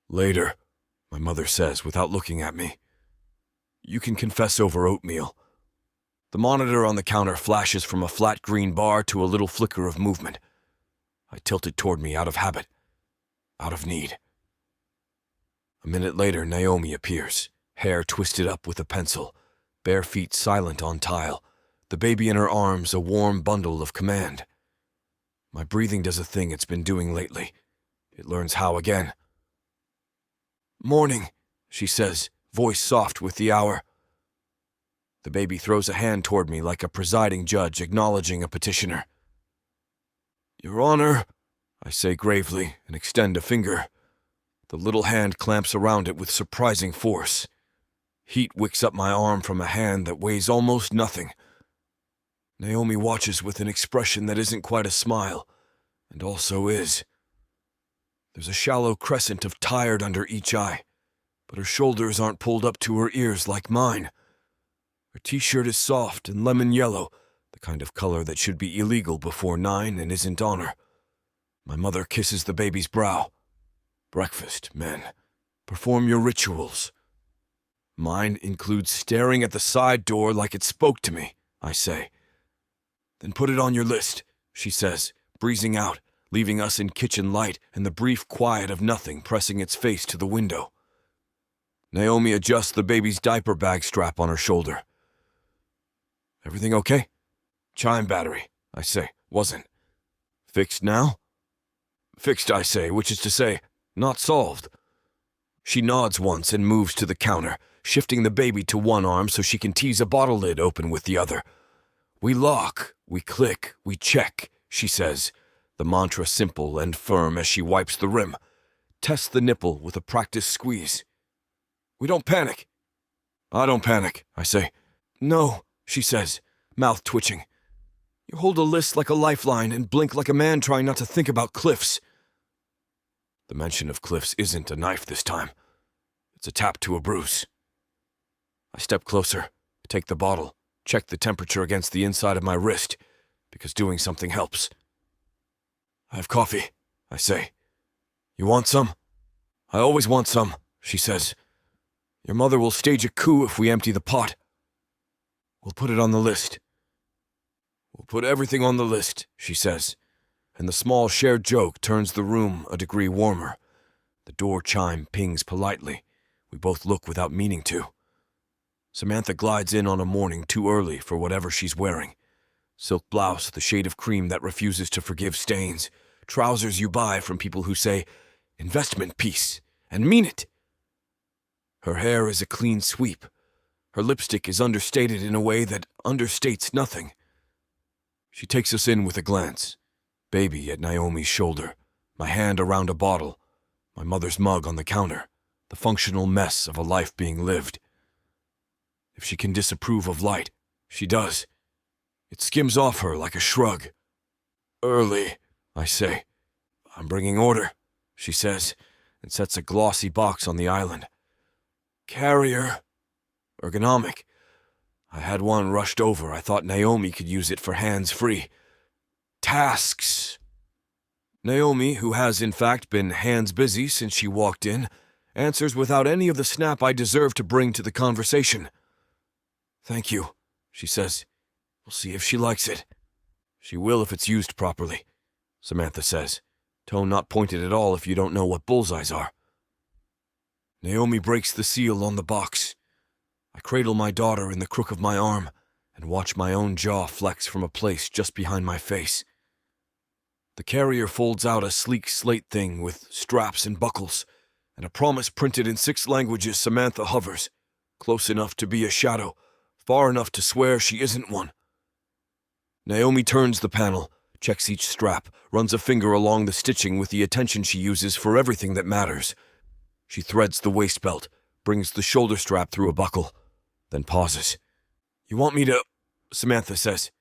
Later, my mother says without looking at me. You can confess over oatmeal. The monitor on the counter flashes from a flat green bar to a little flicker of movement. I tilt it toward me out of habit, out of need. A minute later, Naomi appears, hair twisted up with a pencil, bare feet silent on tile, the baby in her arms a warm bundle of command. My breathing does a thing it's been doing lately. It learns how again. Morning, she says, voice soft with the hour. The baby throws a hand toward me like a presiding judge acknowledging a petitioner. Your Honor, I say gravely and extend a finger. The little hand clamps around it with surprising force. Heat wicks up my arm from a hand that weighs almost nothing. Naomi watches with an expression that isn't quite a smile, and also is. There's a shallow crescent of tired under each eye, but her shoulders aren't pulled up to her ears like mine. Her t-shirt is soft and lemon yellow, the kind of color that should be illegal before 9 and isn't on her. My mother kisses the baby's brow. Breakfast, men. Perform your rituals. Mine includes staring at the side door like it spoke to me, I say. Then put it on your list, she says, breezing out, leaving us in kitchen light and the brief quiet of nothing pressing its face to the window. Naomi adjusts the baby's diaper bag strap on her shoulder. Everything okay? Chime battery, I say. Wasn't. Fixed now? Fixed, I say, which is to say, not solved. She nods once and moves to the counter, shifting the baby to one arm so she can tease a bottle lid open with the other. We lock, we click, we check, she says, the mantra simple and firm as she wipes the rim. Test the nipple with a practiced squeeze. We don't panic. I don't panic, I say. No, she says, mouth twitching. You hold a list like a lifeline and blink like a man trying not to think about cliffs. The mention of cliffs isn't a knife this time. It's a tap to a bruise. I step closer, take the bottle, check the temperature against the inside of my wrist, because doing something helps. I have coffee, I say. You want some? I always want some, she says. Your mother will stage a coup if we empty the pot. We'll put it on the list. We'll put everything on the list, she says, and the small shared joke turns the room a degree warmer. The door chime pings politely. We both look without meaning to. Samantha glides in on a morning too early for whatever she's wearing. Silk blouse, the shade of cream that refuses to forgive stains. Trousers you buy from people who say, investment piece, and mean it. Her hair is a clean sweep. Her lipstick is understated in a way that understates nothing. She takes us in with a glance. Baby at Naomi's shoulder, my hand around a bottle, my mother's mug on the counter, the functional mess of a life being lived. If she can disapprove of light, she does. It skims off her like a shrug. Early, I say. I'm bringing order, she says, and sets a glossy box on the island. Carrier. Ergonomic. I had one rushed over. I thought Naomi could use it for hands-free. Tasks. Naomi, who has in fact been hands-busy since she walked in, answers without any of the snap I deserve to bring to the conversation. Thank you, she says. We'll see if she likes it. She will if it's used properly, Samantha says, tone not pointed at all if you don't know what bullseyes are. Naomi breaks the seal on the box. I cradle my daughter in the crook of my arm and watch my own jaw flex from a place just behind my face. The carrier folds out a sleek slate thing with straps and buckles, and a promise printed in 6 languages. Samantha hovers, close enough to be a shadow, far enough to swear she isn't one. Naomi turns the panel, checks each strap, runs a finger along the stitching with the attention she uses for everything that matters. She threads the waist belt, brings the shoulder strap through a buckle, then pauses. You want me to... Samantha says.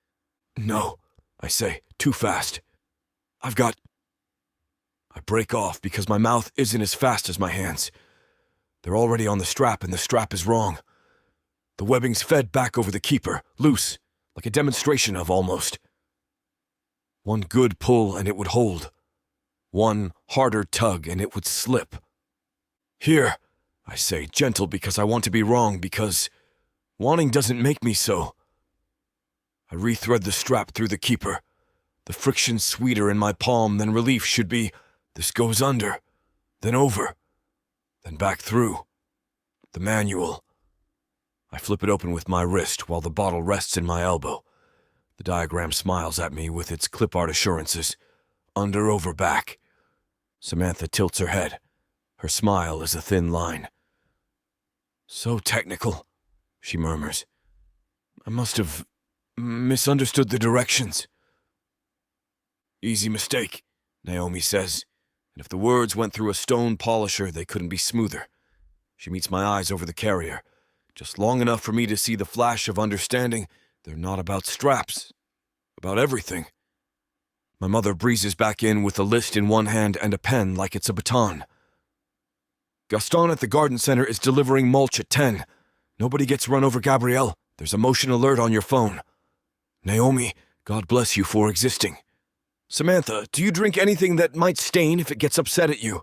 No, I say, too fast. I break off because my mouth isn't as fast as my hands. They're already on the strap and the strap is wrong. The webbing's fed back over the keeper, loose, like a demonstration of almost. One good pull and it would hold. One harder tug and it would slip. Here, I say, gentle because I want to be wrong, because wanting doesn't make me so. I rethread the strap through the keeper. The friction sweeter in my palm than relief should be. This goes under, then over, then back through. The manual. I flip it open with my wrist while the bottle rests in my elbow. The diagram smiles at me with its clip art assurances. Under, over, back. Samantha tilts her head. Her smile is a thin line. So technical, she murmurs. I must have misunderstood the directions. Easy mistake, Naomi says, and if the words went through a stone polisher, they couldn't be smoother. She meets my eyes over the carrier, just long enough for me to see the flash of understanding. They're not about straps, about everything. My mother breezes back in with a list in one hand and a pen like it's a baton. Gaston at the garden center is delivering mulch at 10. Nobody gets run over, Gabrielle. There's a motion alert on your phone. Naomi, God bless you for existing. Samantha, do you drink anything that might stain if it gets upset at you?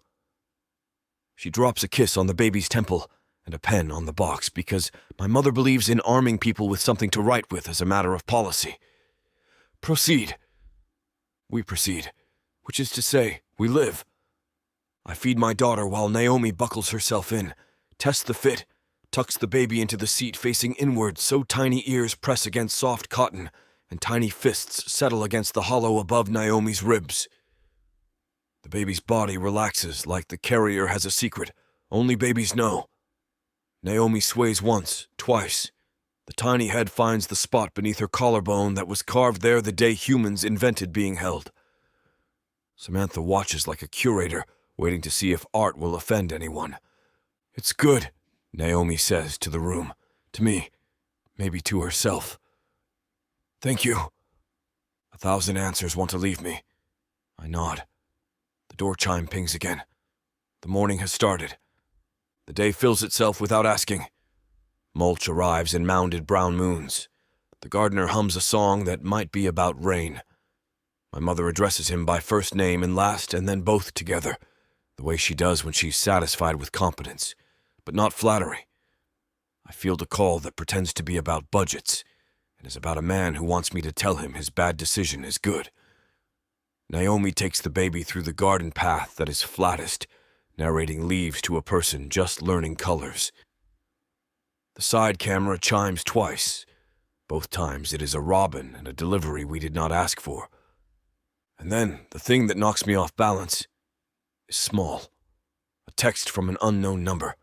She drops a kiss on the baby's temple and a pen on the box because my mother believes in arming people with something to write with as a matter of policy. Proceed. We proceed, which is to say, we live. I feed my daughter while Naomi buckles herself in, tests the fit, tucks the baby into the seat facing inward so tiny ears press against soft cotton and tiny fists settle against the hollow above Naomi's ribs. The baby's body relaxes like the carrier has a secret only babies know. Naomi sways once, twice. The tiny head finds the spot beneath her collarbone that was carved there the day humans invented being held. Samantha watches like a curator, waiting to see if art will offend anyone. It's good, Naomi says to the room, to me, maybe to herself. Thank you. 1,000 answers want to leave me. I nod. The door chime pings again. The morning has started. The day fills itself without asking. Mulch arrives in mounded brown moons. The gardener hums a song that might be about rain. My mother addresses him by first name and last, and then both together, the way she does when she's satisfied with competence, but not flattery. I field a call that pretends to be about budgets, and is about a man who wants me to tell him his bad decision is good. Naomi takes the baby through the garden path that is flattest, narrating leaves to a person just learning colors. The side camera chimes twice. Both times it is a robin and a delivery we did not ask for. And then the thing that knocks me off balance is small. A text from an unknown number.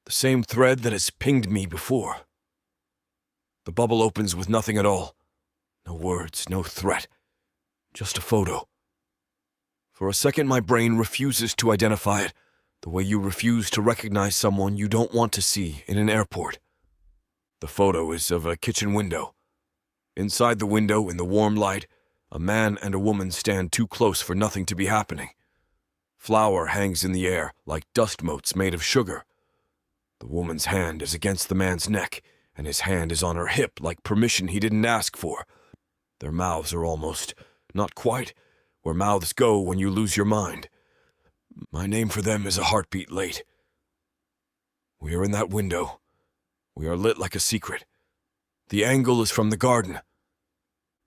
The same thread that has pinged me before. The bubble opens with nothing at all. No words, no threat. Just a photo. For a second my brain refuses to identify it, the way you refuse to recognize someone you don't want to see in an airport. The photo is of a kitchen window. Inside the window, in the warm light, a man and a woman stand too close for nothing to be happening. Flour hangs in the air like dust motes made of sugar. The woman's hand is against the man's neck, and his hand is on her hip like permission he didn't ask for. Their mouths are almost, not quite, where mouths go when you lose your mind. My name for them is a heartbeat late. We are in that window. We are lit like a secret. The angle is from the garden.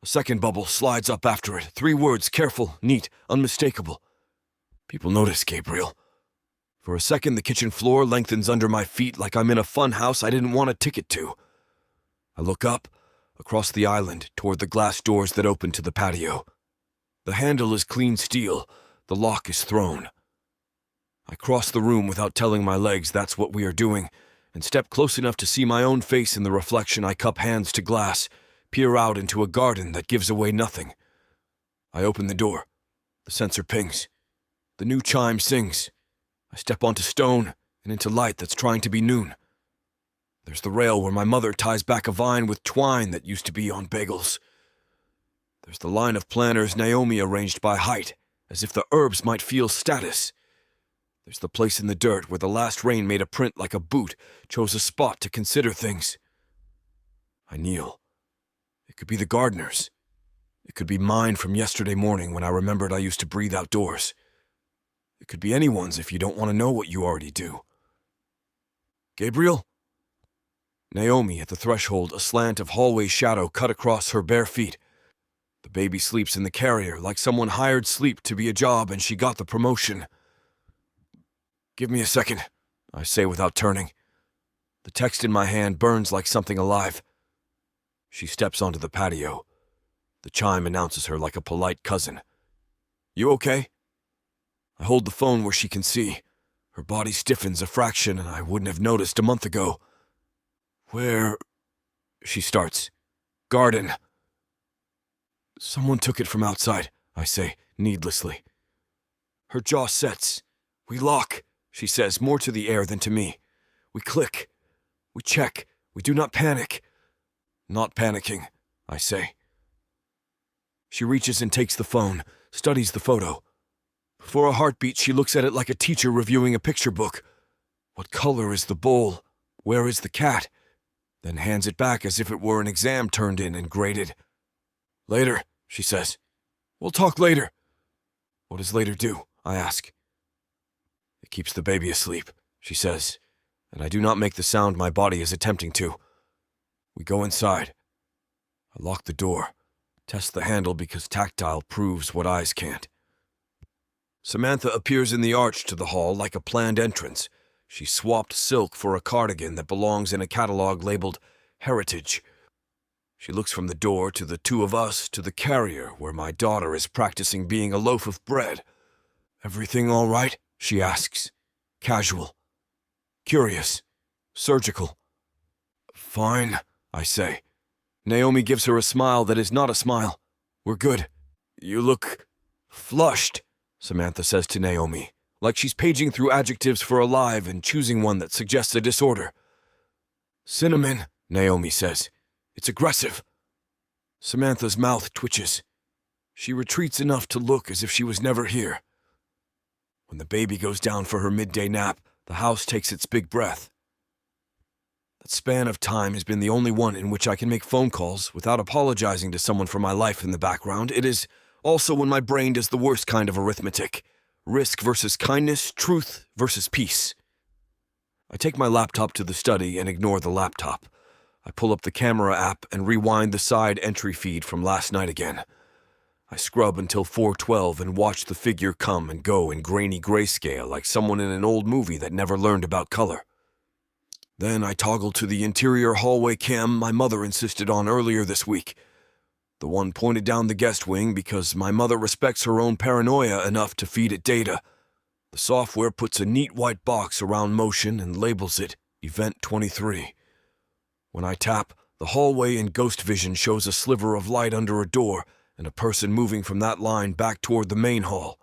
A second bubble slides up after it. 3 words, careful, neat, unmistakable. People notice, Gabriel. For a second, the kitchen floor lengthens under my feet like I'm in a fun house I didn't want a ticket to. I look up, across the island, toward the glass doors that open to the patio. The handle is clean steel. The lock is thrown. I cross the room without telling my legs that's what we are doing, and step close enough to see my own face in the reflection. I cup hands to glass, peer out into a garden that gives away nothing. I open the door. The sensor pings. The new chime sings. I step onto stone and into light that's trying to be noon. There's the rail where my mother ties back a vine with twine that used to be on bagels. There's the line of planters Naomi arranged by height, as if the herbs might feel status. There's the place in the dirt where the last rain made a print like a boot, chose a spot to consider things. I kneel. It could be the gardener's. It could be mine from yesterday morning when I remembered I used to breathe outdoors. It could be anyone's if you don't want to know what you already do. Gabriel? Naomi at the threshold, a slant of hallway shadow cut across her bare feet. The baby sleeps in the carrier like someone hired sleep to be a job and she got the promotion. Give me a second, I say without turning. The text in my hand burns like something alive. She steps onto the patio. The chime announces her like a polite cousin. You okay? I hold the phone where she can see. Her body stiffens a fraction and I wouldn't have noticed a month ago. Where? She starts. Garden. Someone took it from outside, I say, needlessly. Her jaw sets. We lock, she says, more to the air than to me. We click. We check. We do not panic. Not panicking, I say. She reaches and takes the phone, studies the photo. For a heartbeat, she looks at it like a teacher reviewing a picture book. What color is the bowl? Where is the cat? Then hands it back as if it were an exam turned in and graded. Later, she says. We'll talk later. What does later do? I ask. It keeps the baby asleep, she says, and I do not make the sound my body is attempting to. We go inside. I lock the door, test the handle because tactile proves what eyes can't. Samantha appears in the arch to the hall like a planned entrance. She swapped silk for a cardigan that belongs in a catalog labeled Heritage. She looks from the door to the two of us to the carrier where my daughter is practicing being a loaf of bread. Everything all right? She asks. Casual. Curious. Surgical. Fine, I say. Naomi gives her a smile that is not a smile. We're good. You look flushed, Samantha says to Naomi, like she's paging through adjectives for alive and choosing one that suggests a disorder. Cinnamon, Naomi says. It's aggressive. Samantha's mouth twitches. She retreats enough to look as if she was never here. When the baby goes down for her midday nap, the house takes its big breath. That span of time has been the only one in which I can make phone calls without apologizing to someone for my life in the background. It is also when my brain does the worst kind of arithmetic. Risk versus kindness, truth versus peace. I take my laptop to the study and ignore the laptop. I pull up the camera app and rewind the side entry feed from last night again. I scrub until 4:12 and watch the figure come and go in grainy grayscale like someone in an old movie that never learned about color. Then I toggle to the interior hallway cam my mother insisted on earlier this week. The one pointed down the guest wing because my mother respects her own paranoia enough to feed it data. The software puts a neat white box around motion and labels it Event 23. When I tap, the hallway in ghost vision shows a sliver of light under a door and a person moving from that line back toward the main hall.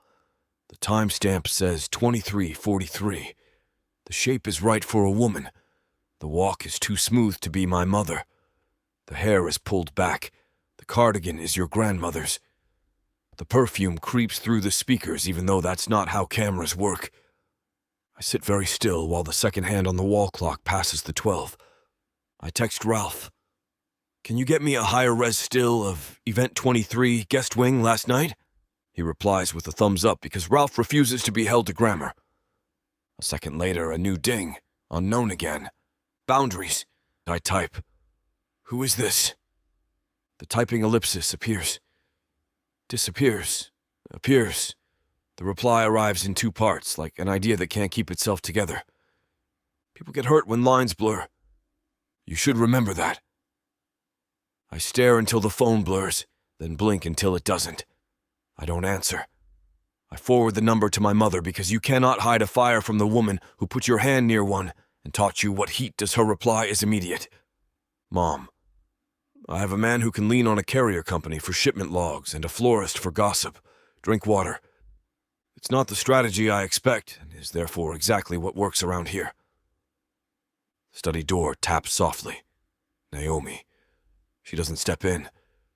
The timestamp says 23:43. The shape is right for a woman. The walk is too smooth to be my mother. The hair is pulled back. The cardigan is your grandmother's. The perfume creeps through the speakers even though that's not how cameras work. I sit very still while the second hand on the wall clock passes the 12. I text Ralph. Can you get me a higher res still of Event 23 Guest Wing last night? He replies with a thumbs up because Ralph refuses to be held to grammar. A second later, a new ding. Unknown again. Boundaries. I type. Who is this? The typing ellipsis appears. Disappears. Appears. The reply arrives in 2 parts, like an idea that can't keep itself together. People get hurt when lines blur. You should remember that. I stare until the phone blurs, then blink until it doesn't. I don't answer. I forward the number to my mother because you cannot hide a fire from the woman who put your hand near one and taught you what heat does. Her reply is immediate. Mom, I have a man who can lean on a carrier company for shipment logs and a florist for gossip. Drink water. It's not the strategy I expect, and is therefore exactly what works around here. Study door taps softly. Naomi. She doesn't step in.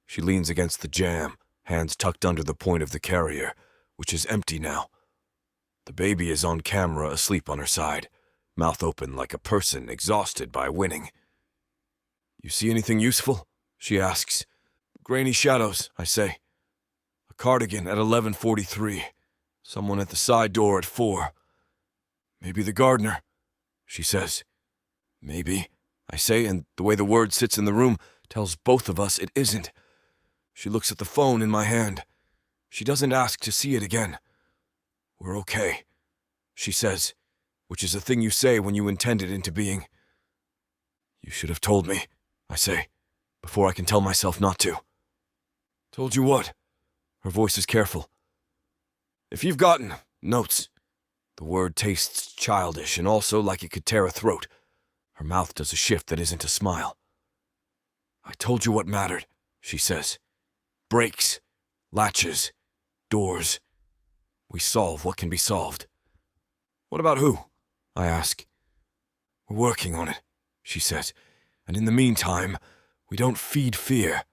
She leans against the jamb, hands tucked under the point of the carrier, which is empty now. The baby is on camera, asleep on her side, mouth open like a person exhausted by winning. You see anything useful? She asks. Grainy shadows, I say. A cardigan at 11:43. Someone at the side door at 4. Maybe the gardener, she says. Maybe, I say, and the way the word sits in the room tells both of us it isn't. She looks at the phone in my hand. She doesn't ask to see it again. We're okay, she says, which is a thing you say when you intend it into being. You should have told me, I say, before I can tell myself not to. Told you what? Her voice is careful. If you've gotten notes. The word tastes childish and also like it could tear a throat. Her mouth does a shift that isn't a smile. I told you what mattered, she says. Brakes, latches, doors. We solve what can be solved. What about who? I ask. We're working on it, she says. And in the meantime, we don't feed fear.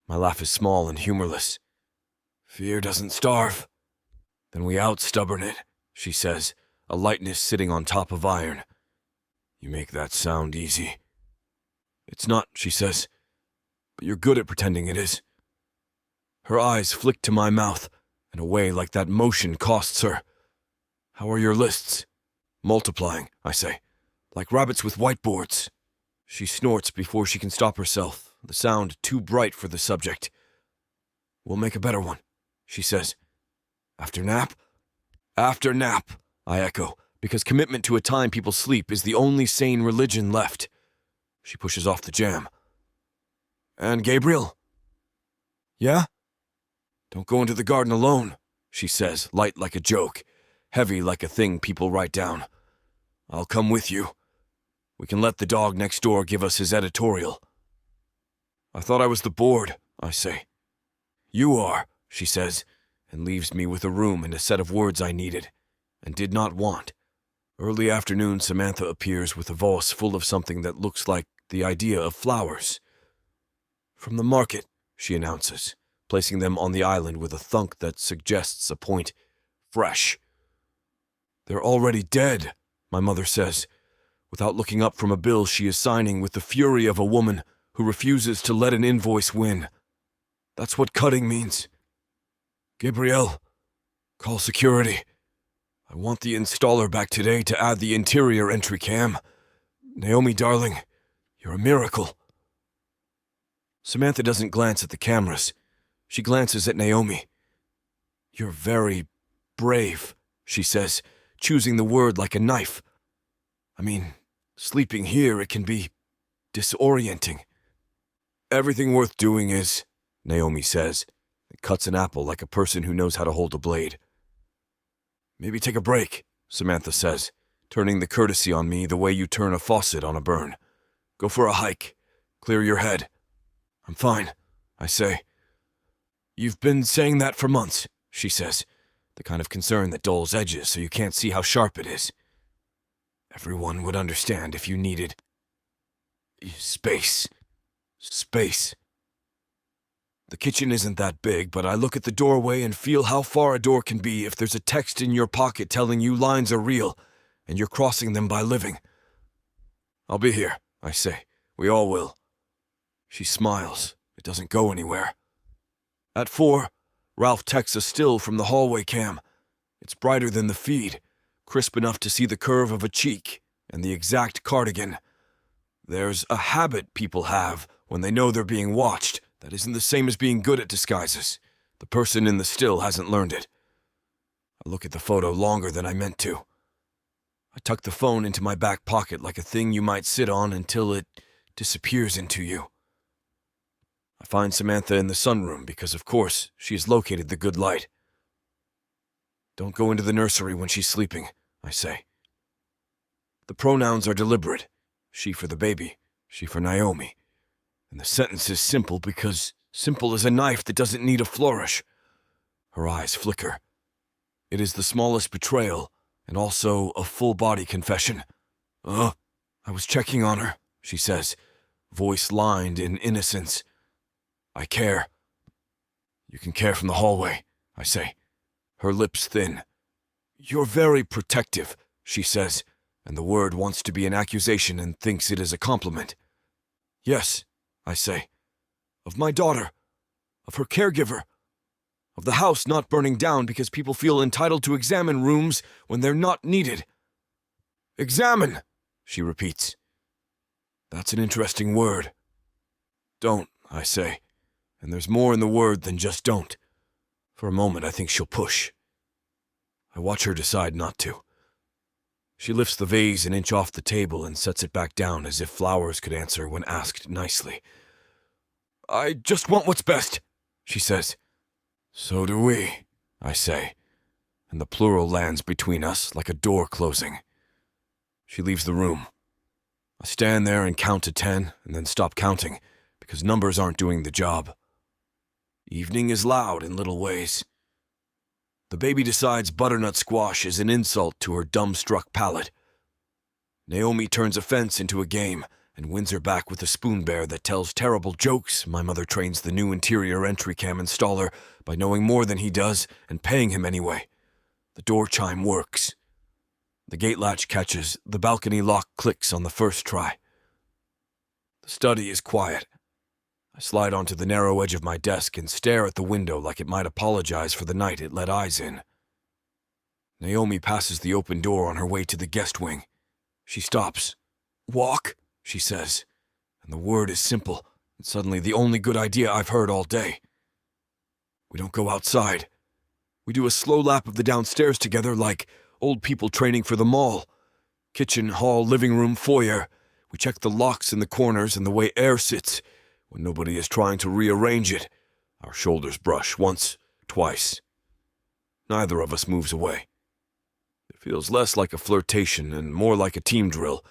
My laugh is small and humorless. Fear doesn't starve. Then we out-stubborn it, she says, a lightness sitting on top of iron. You make that sound easy. It's not, she says, but you're good at pretending it is. Her eyes flick to my mouth, in a way like that motion costs her. How are your lists? Multiplying, I say, like rabbits with whiteboards. She snorts before she can stop herself, the sound too bright for the subject. We'll make a better one, she says. After nap? After nap, I echo, because commitment to a time people sleep is the only sane religion left. She pushes off the jam. And Gabriel? Yeah? Don't go into the garden alone, she says, light like a joke, heavy like a thing people write down. I'll come with you. We can let the dog next door give us his editorial. I thought I was the board, I say. You are, she says, and leaves me with a room and a set of words I needed, and did not want. Early afternoon, Samantha appears with a vase full of something that looks like the idea of flowers. From the market, she announces, placing them on the island with a thunk that suggests a point. Fresh. They're already dead, my mother says, without looking up from a bill she is signing with the fury of a woman who refuses to let an invoice win. That's what cutting means. Gabrielle, call security. I want the installer back today to add the interior entry cam. Naomi, darling, you're a miracle. Samantha doesn't glance at the cameras. She glances at Naomi. You're very brave, she says, choosing the word like a knife. I mean, sleeping here, it can be disorienting. Everything worth doing is, Naomi says, and cuts an apple like a person who knows how to hold a blade. Maybe take a break, Samantha says, turning the courtesy on me the way you turn a faucet on a burn. Go for a hike. Clear your head. I'm fine, I say. You've been saying that for months, she says, the kind of concern that dulls edges so you can't see how sharp it is. Everyone would understand if you needed space. Space. The kitchen isn't that big, but I look at the doorway and feel how far a door can be if there's a text in your pocket telling you lines are real, and you're crossing them by living. I'll be here, I say. We all will. She smiles. It doesn't go anywhere. At 4, Ralph texts a still from the hallway cam. It's brighter than the feed, crisp enough to see the curve of a cheek and the exact cardigan. There's a habit people have when they know they're being watched that isn't the same as being good at disguises. The person in the still hasn't learned it. I look at the photo longer than I meant to. I tuck the phone into my back pocket like a thing you might sit on until it disappears into you. I find Samantha in the sunroom because, of course, she has located the good light. Don't go into the nursery when she's sleeping, I say. The pronouns are deliberate. She for the baby, she for Naomi. And the sentence is simple because simple as a knife that doesn't need a flourish. Her eyes flicker. It is the smallest betrayal, and also a full-body confession. I was checking on her, she says, voice lined in innocence. I care. You can care from the hallway, I say. Her lips thin. You're very protective, she says, and the word wants to be an accusation and thinks it is a compliment. Yes, I say. Of my daughter. Of her caregiver. Of the house not burning down because people feel entitled to examine rooms when they're not needed. Examine, she repeats. That's an interesting word. Don't, I say. And there's more in the word than just don't. For a moment, I think she'll push. I watch her decide not to. She lifts the vase an inch off the table and sets it back down as if flowers could answer when asked nicely. I just want what's best, she says. So do we, I say, and the plural lands between us like a door closing. She leaves the room. I stand there and count to 10 and then stop counting because numbers aren't doing the job. Evening is loud in little ways. The baby decides butternut squash is an insult to her dumbstruck palate. Naomi turns offense into a game and wins her back with a spoon bear that tells terrible jokes. My mother trains the new interior entry cam installer by knowing more than he does and paying him anyway. The door chime works. The gate latch catches, the balcony lock clicks on the first try. The study is quiet. I slide onto the narrow edge of my desk and stare at the window like it might apologize for the night it let eyes in. Naomi passes the open door on her way to the guest wing. She stops. Walk, she says, and the word is simple and suddenly the only good idea I've heard all day. We don't go outside. We do a slow lap of the downstairs together like old people training for the mall. Kitchen, hall, living room, foyer. We check the locks in the corners and the way air sits. When nobody is trying to rearrange it, our shoulders brush once, twice. Neither of us moves away. It feels less like a flirtation and more like a team drill.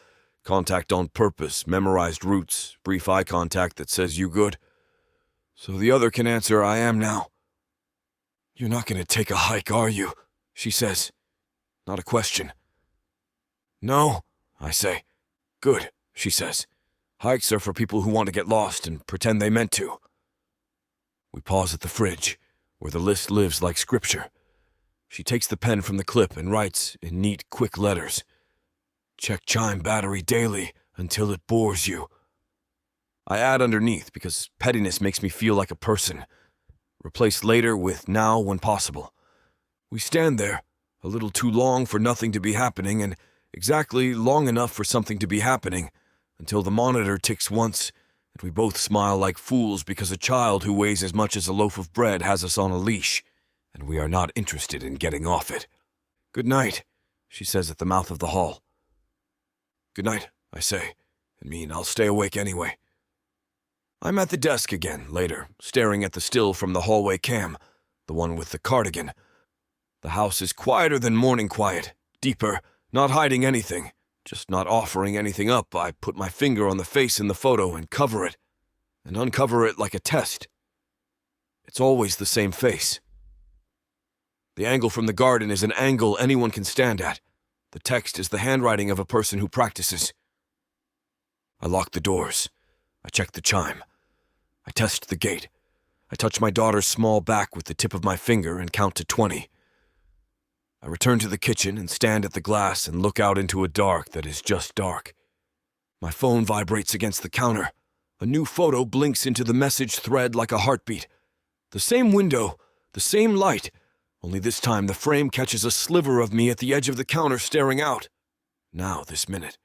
Contact on purpose, memorized routes, brief eye contact that says you good. So the other can answer I am now. You're not going to take a hike, are you? She says. Not a question. No, I say. Good, she says. Hikes are for people who want to get lost and pretend they meant to. We pause at the fridge, where the list lives like scripture. She takes the pen from the clip and writes in neat, quick letters. Check chime battery daily until it bores you. I add underneath because pettiness makes me feel like a person. Replace later with now when possible. We stand there, a little too long for nothing to be happening and exactly long enough for something to be happening, until the monitor ticks once, and we both smile like fools because a child who weighs as much as a loaf of bread has us on a leash, and we are not interested in getting off it. Good night, she says at the mouth of the hall. Good night, I say, and mean I'll stay awake anyway. I'm at the desk again, later, staring at the still from the hallway cam, the one with the cardigan. The house is quieter than morning quiet, deeper, not hiding anything. Just not offering anything up, I put my finger on the face in the photo and cover it, and uncover it like a test. It's always the same face. The angle from the garden is an angle anyone can stand at. The text is the handwriting of a person who practices. I lock the doors. I check the chime. I test the gate. I touch my daughter's small back with the tip of my finger and count to 20. I return to the kitchen and stand at the glass and look out into a dark that is just dark. My phone vibrates against the counter. A new photo blinks into the message thread like a heartbeat. The same window, the same light, only this time the frame catches a sliver of me at the edge of the counter staring out. Now, this minute,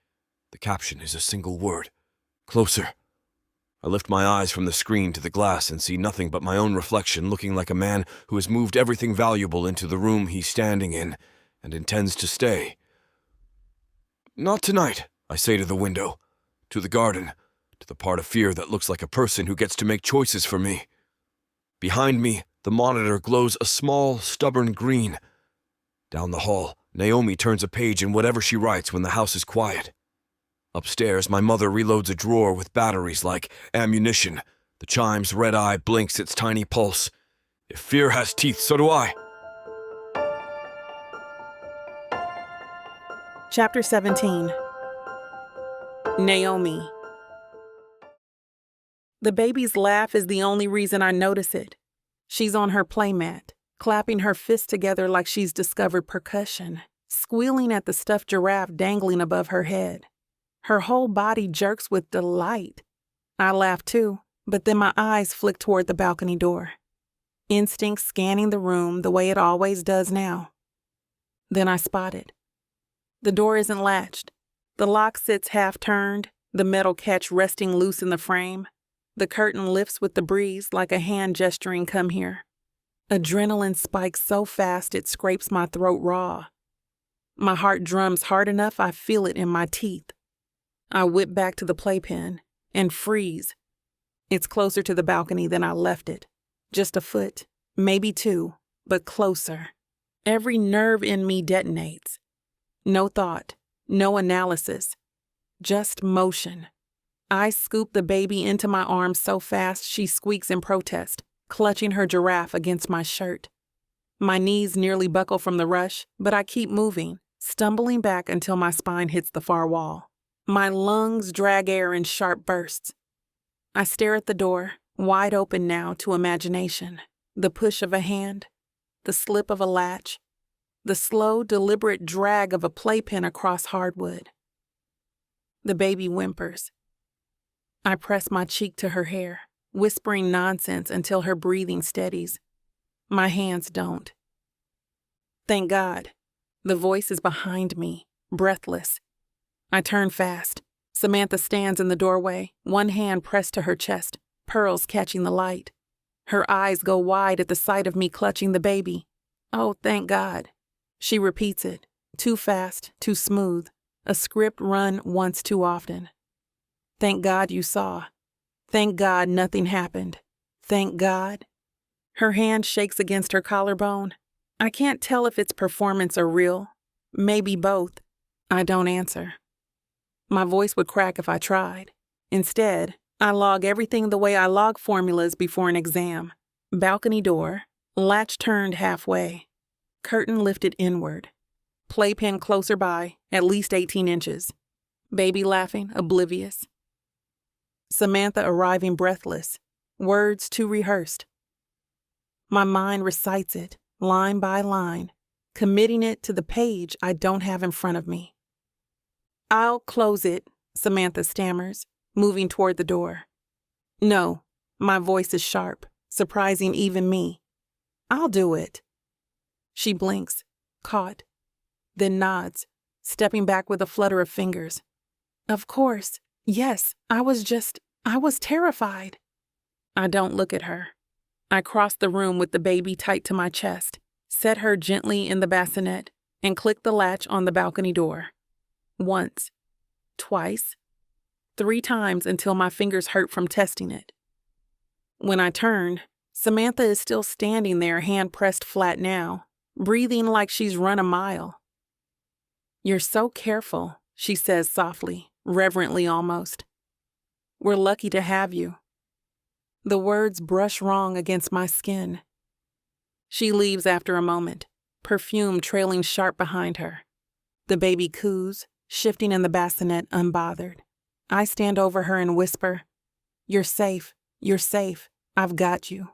the caption is a single word. Closer. I lift my eyes from the screen to the glass and see nothing but my own reflection looking like a man who has moved everything valuable into the room he's standing in and intends to stay. Not tonight, I say to the window, to the garden, to the part of fear that looks like a person who gets to make choices for me. Behind me, the monitor glows a small, stubborn green. Down the hall, Naomi turns a page in whatever she writes when the house is quiet. Upstairs, my mother reloads a drawer with batteries like ammunition. The chime's red eye blinks its tiny pulse. If fear has teeth, so do I. Chapter 17. Naomi. The baby's laugh is the only reason I notice it. She's on her playmat, clapping her fists together like she's discovered percussion, squealing at the stuffed giraffe dangling above her head. Her whole body jerks with delight. I laugh too, but then my eyes flick toward the balcony door. Instinct scanning the room the way it always does now. Then I spot it. The door isn't latched. The lock sits half-turned, the metal catch resting loose in the frame. The curtain lifts with the breeze like a hand gesturing, "Come here." Adrenaline spikes so fast it scrapes my throat raw. My heart drums hard enough I feel it in my teeth. I whip back to the playpen and freeze. It's closer to the balcony than I left it. Just a foot, maybe two, but closer. Every nerve in me detonates. No thought, no analysis, just motion. I scoop the baby into my arms so fast she squeaks in protest, clutching her giraffe against my shirt. My knees nearly buckle from the rush, but I keep moving, stumbling back until my spine hits the far wall. My lungs drag air in sharp bursts. I stare at the door, wide open now to imagination. The push of a hand, the slip of a latch, the slow, deliberate drag of a playpen across hardwood. The baby whimpers. I press my cheek to her hair, whispering nonsense until her breathing steadies. My hands don't. Thank God. The voice is behind me, breathless. I turn fast. Samantha stands in the doorway, one hand pressed to her chest, pearls catching the light. Her eyes go wide at the sight of me clutching the baby. Oh, thank God. She repeats it, too fast, too smooth, a script run once too often. Thank God you saw. Thank God nothing happened. Thank God. Her hand shakes against her collarbone. I can't tell if it's performance or real. Maybe both. I don't answer. My voice would crack if I tried. Instead, I log everything the way I log formulas before an exam. Balcony door, latch turned halfway, curtain lifted inward, playpen closer by, at least 18 inches, baby laughing, oblivious. Samantha arriving breathless, words too rehearsed. My mind recites it, line by line, committing it to the page I don't have in front of me. I'll close it, Samantha stammers, moving toward the door. No, my voice is sharp, surprising even me. I'll do it. She blinks, caught, then nods, stepping back with a flutter of fingers. Of course, yes, I was terrified. I don't look at her. I cross the room with the baby tight to my chest, set her gently in the bassinet, and click the latch on the balcony door. Once, twice, 3 times until my fingers hurt from testing it. When I turned, Samantha is still standing there, hand pressed flat now, breathing like she's run a mile. You're so careful, she says softly, reverently almost. We're lucky to have you. The words brush wrong against my skin. She leaves after a moment, perfume trailing sharp behind her. The baby coos, shifting in the bassinet unbothered. I stand over her and whisper, You're safe, I've got you.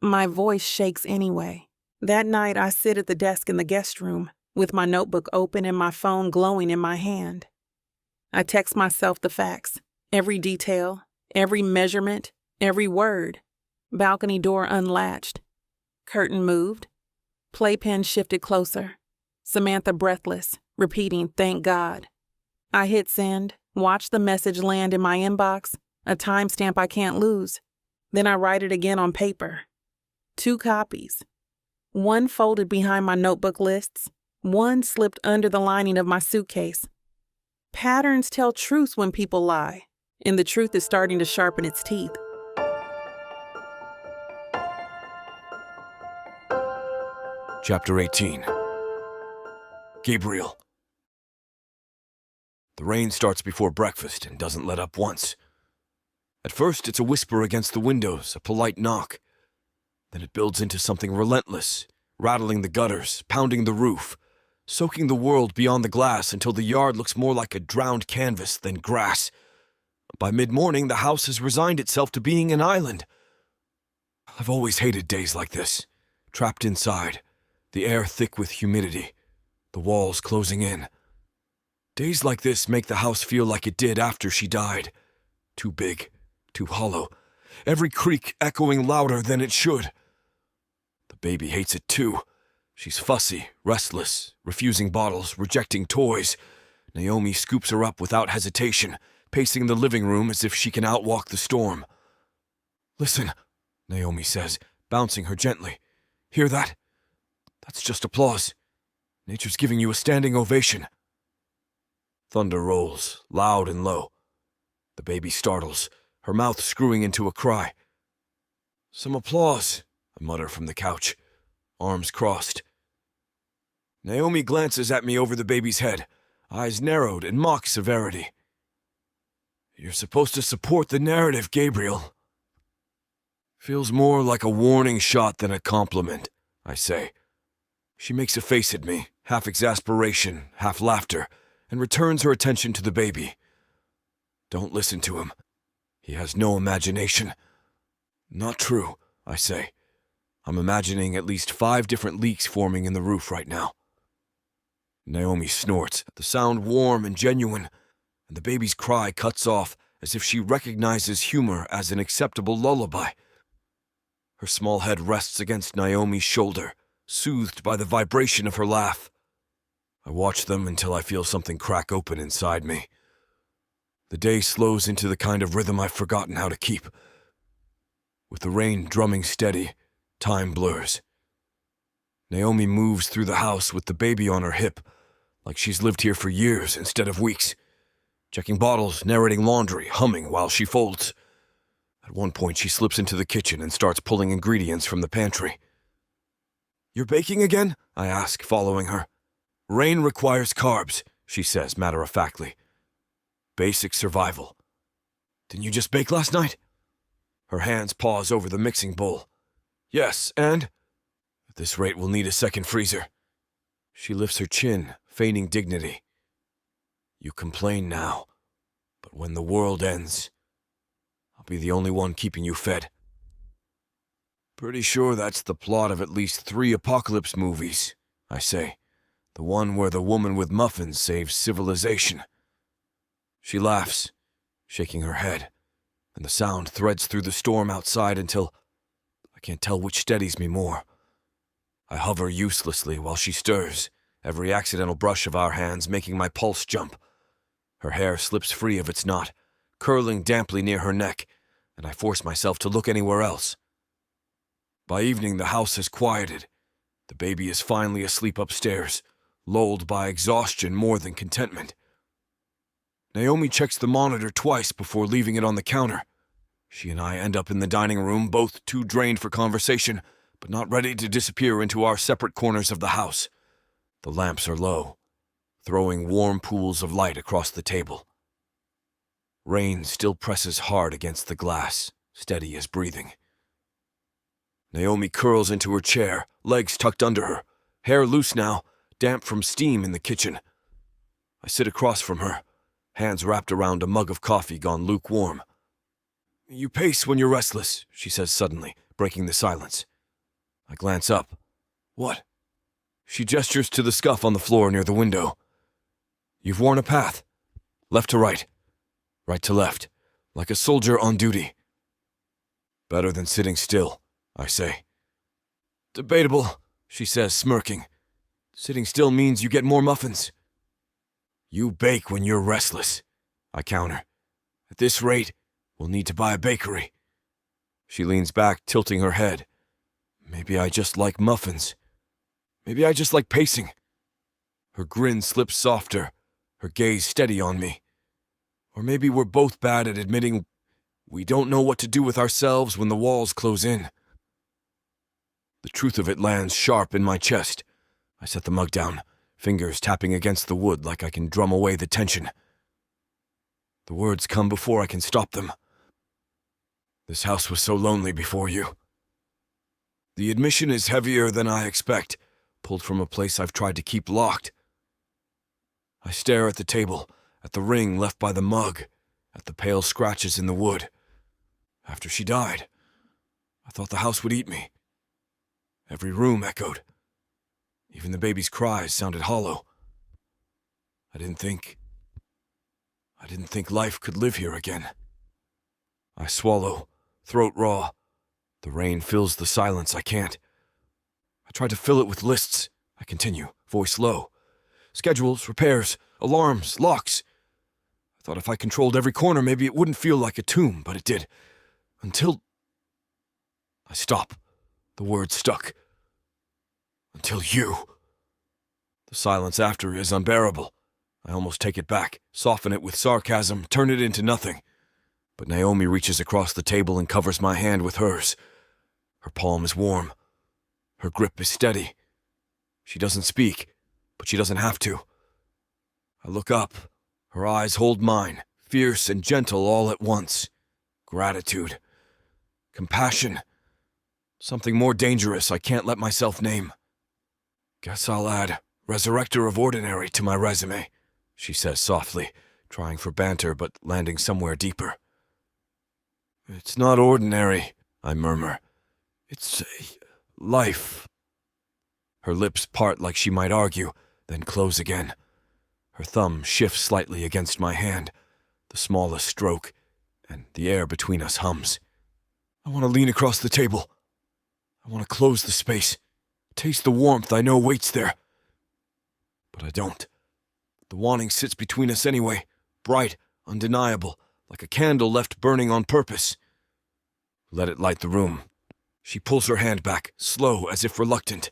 My voice shakes anyway. That night, I sit at the desk in the guest room, with my notebook open and my phone glowing in my hand. I text myself the facts, every detail, every measurement, every word. Balcony door unlatched. Curtain moved. Playpen shifted closer. Samantha breathless, repeating, "Thank God." I hit send, watch the message land in my inbox, a timestamp I can't lose. Then I write it again on paper. 2 copies. One folded behind my notebook lists, one slipped under the lining of my suitcase. Patterns tell truths when people lie, and the truth is starting to sharpen its teeth. Chapter 18. Gabriel. The rain starts before breakfast and doesn't let up once. At first, it's a whisper against the windows, a polite knock. Then it builds into something relentless, rattling the gutters, pounding the roof, soaking the world beyond the glass until the yard looks more like a drowned canvas than grass. By mid-morning, the house has resigned itself to being an island. I've always hated days like this, trapped inside, the air thick with humidity, the walls closing in. Days like this make the house feel like it did after she died. Too big, too hollow, every creak echoing louder than it should. The baby hates it too. She's fussy, restless, refusing bottles, rejecting toys. Naomi scoops her up without hesitation, pacing the living room as if she can outwalk the storm. "Listen," Naomi says, bouncing her gently. "Hear that? That's just applause. Nature's giving you a standing ovation." Thunder rolls, loud and low. The baby startles, her mouth screwing into a cry. "Some applause," I mutter from the couch, arms crossed. Naomi glances at me over the baby's head, eyes narrowed in mock severity. "You're supposed to support the narrative, Gabriel." Feels more like a warning shot than a compliment, I say. She makes a face at me, half exasperation, half laughter, and returns her attention to the baby. "Don't listen to him. He has no imagination." "Not true," I say. I'm imagining at least 5 different leaks forming in the roof right now. Naomi snorts, the sound warm and genuine, and the baby's cry cuts off as if she recognizes humor as an acceptable lullaby. Her small head rests against Naomi's shoulder, soothed by the vibration of her laugh. I watch them until I feel something crack open inside me. The day slows into the kind of rhythm I've forgotten how to keep. With the rain drumming steady, time blurs. Naomi moves through the house with the baby on her hip, like she's lived here for years instead of weeks, checking bottles, narrating laundry, humming while she folds. At one point, she slips into the kitchen and starts pulling ingredients from the pantry. "You're baking again?" I ask, following her. "Rain requires carbs," she says matter-of-factly. "Basic survival." "Didn't you just bake last night?" Her hands pause over the mixing bowl. "Yes, and?" "At this rate, we'll need a second freezer." She lifts her chin, feigning dignity. "You complain now, but when the world ends, I'll be the only one keeping you fed." "Pretty sure that's the plot of at least 3 apocalypse movies," I say. "The one where the woman with muffins saves civilization." She laughs, shaking her head, and the sound threads through the storm outside until I can't tell which steadies me more. I hover uselessly while she stirs, every accidental brush of our hands making my pulse jump. Her hair slips free of its knot, curling damply near her neck, and I force myself to look anywhere else. By evening, the house has quieted. The baby is finally asleep upstairs, lulled by exhaustion more than contentment. Naomi checks the monitor twice before leaving it on the counter. She and I end up in the dining room, both too drained for conversation, but not ready to disappear into our separate corners of the house. The lamps are low, throwing warm pools of light across the table. Rain still presses hard against the glass, steady as breathing. Naomi curls into her chair, legs tucked under her, hair loose now, damp from steam in the kitchen. I sit across from her, hands wrapped around a mug of coffee gone lukewarm. "You pace when you're restless," she says suddenly, breaking the silence. I glance up. What? She gestures to the scuff on the floor near the window. You've worn a path. Left to right. Right to left. Like a soldier on duty. Better than sitting still, I say. Debatable, she says, smirking. Sitting still means you get more muffins. You bake when you're restless, I counter. At this rate, we'll need to buy a bakery. She leans back, tilting her head. Maybe I just like muffins. Maybe I just like pacing. Her grin slips softer, her gaze steady on me. Or maybe we're both bad at admitting we don't know what to do with ourselves when the walls close in. The truth of it lands sharp in my chest. I set the mug down, fingers tapping against the wood like I can drum away the tension. The words come before I can stop them. This house was so lonely before you. The admission is heavier than I expect, pulled from a place I've tried to keep locked. I stare at the table, at the ring left by the mug, at the pale scratches in the wood. After she died, I thought the house would eat me. Every room echoed. Even the baby's cries sounded hollow. I didn't think life could live here again. I swallow, throat raw. The rain fills the silence. I can't. I try to fill it with lists. I continue, voice low. Schedules, repairs, alarms, locks. I thought if I controlled every corner, maybe it wouldn't feel like a tomb, but it did. Until... I stop. The word stuck. Until you. The silence after is unbearable. I almost take it back, soften it with sarcasm, turn it into nothing. But Naomi reaches across the table and covers my hand with hers. Her palm is warm. Her grip is steady. She doesn't speak, but she doesn't have to. I look up. Her eyes hold mine, fierce and gentle all at once. Gratitude. Compassion. Something more dangerous I can't let myself name. Guess I'll add Resurrector of Ordinary to my resume, she says softly, trying for banter but landing somewhere deeper. It's not ordinary, I murmur. It's life. Her lips part like she might argue, then close again. Her thumb shifts slightly against my hand, the smallest stroke, and the air between us hums. I want to lean across the table. I want to close the space, taste the warmth I know waits there. But I don't. The wanting sits between us anyway, bright, undeniable, like a candle left burning on purpose. Let it light the room. She pulls her hand back, slow, as if reluctant.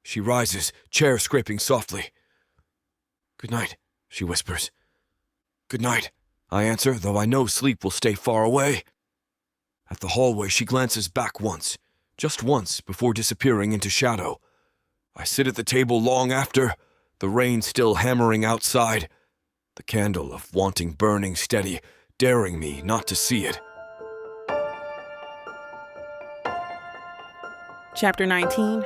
She rises, chair scraping softly. Good night, she whispers. Good night, I answer, though I know sleep will stay far away. At the hallway, she glances back once, just once, before disappearing into shadow. I sit at the table long after, the rain still hammering outside, the candle of wanting burning steady, daring me not to see it. Chapter 19.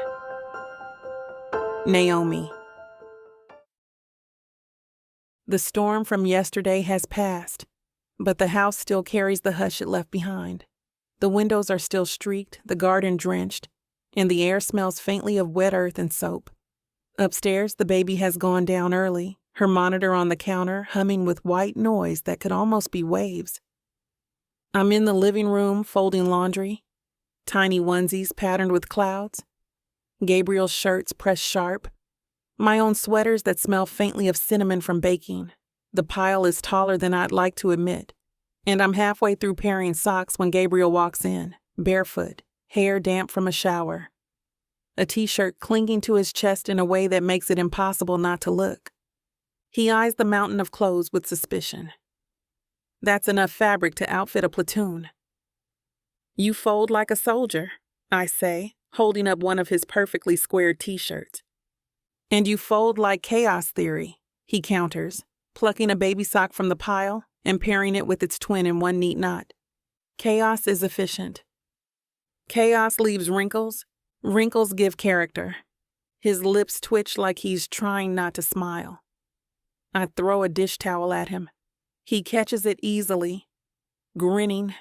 Naomi. The storm from yesterday has passed, but the house still carries the hush it left behind. The windows are still streaked, the garden drenched, and the air smells faintly of wet earth and soap. Upstairs, the baby has gone down early, her monitor on the counter humming with white noise that could almost be waves. I'm in the living room folding laundry, tiny onesies patterned with clouds, Gabriel's shirts pressed sharp, my own sweaters that smell faintly of cinnamon from baking. The pile is taller than I'd like to admit, and I'm halfway through pairing socks when Gabriel walks in, barefoot, hair damp from a shower, a t-shirt clinging to his chest in a way that makes it impossible not to look. He eyes the mountain of clothes with suspicion. That's enough fabric to outfit a platoon. You fold like a soldier, I say, holding up one of his perfectly squared t-shirts. And you fold like chaos theory, he counters, plucking a baby sock from the pile and pairing it with its twin in one neat knot. Chaos is efficient. Chaos leaves wrinkles. Wrinkles give character. His lips twitch like he's trying not to smile. I throw a dish towel at him. He catches it easily, grinning,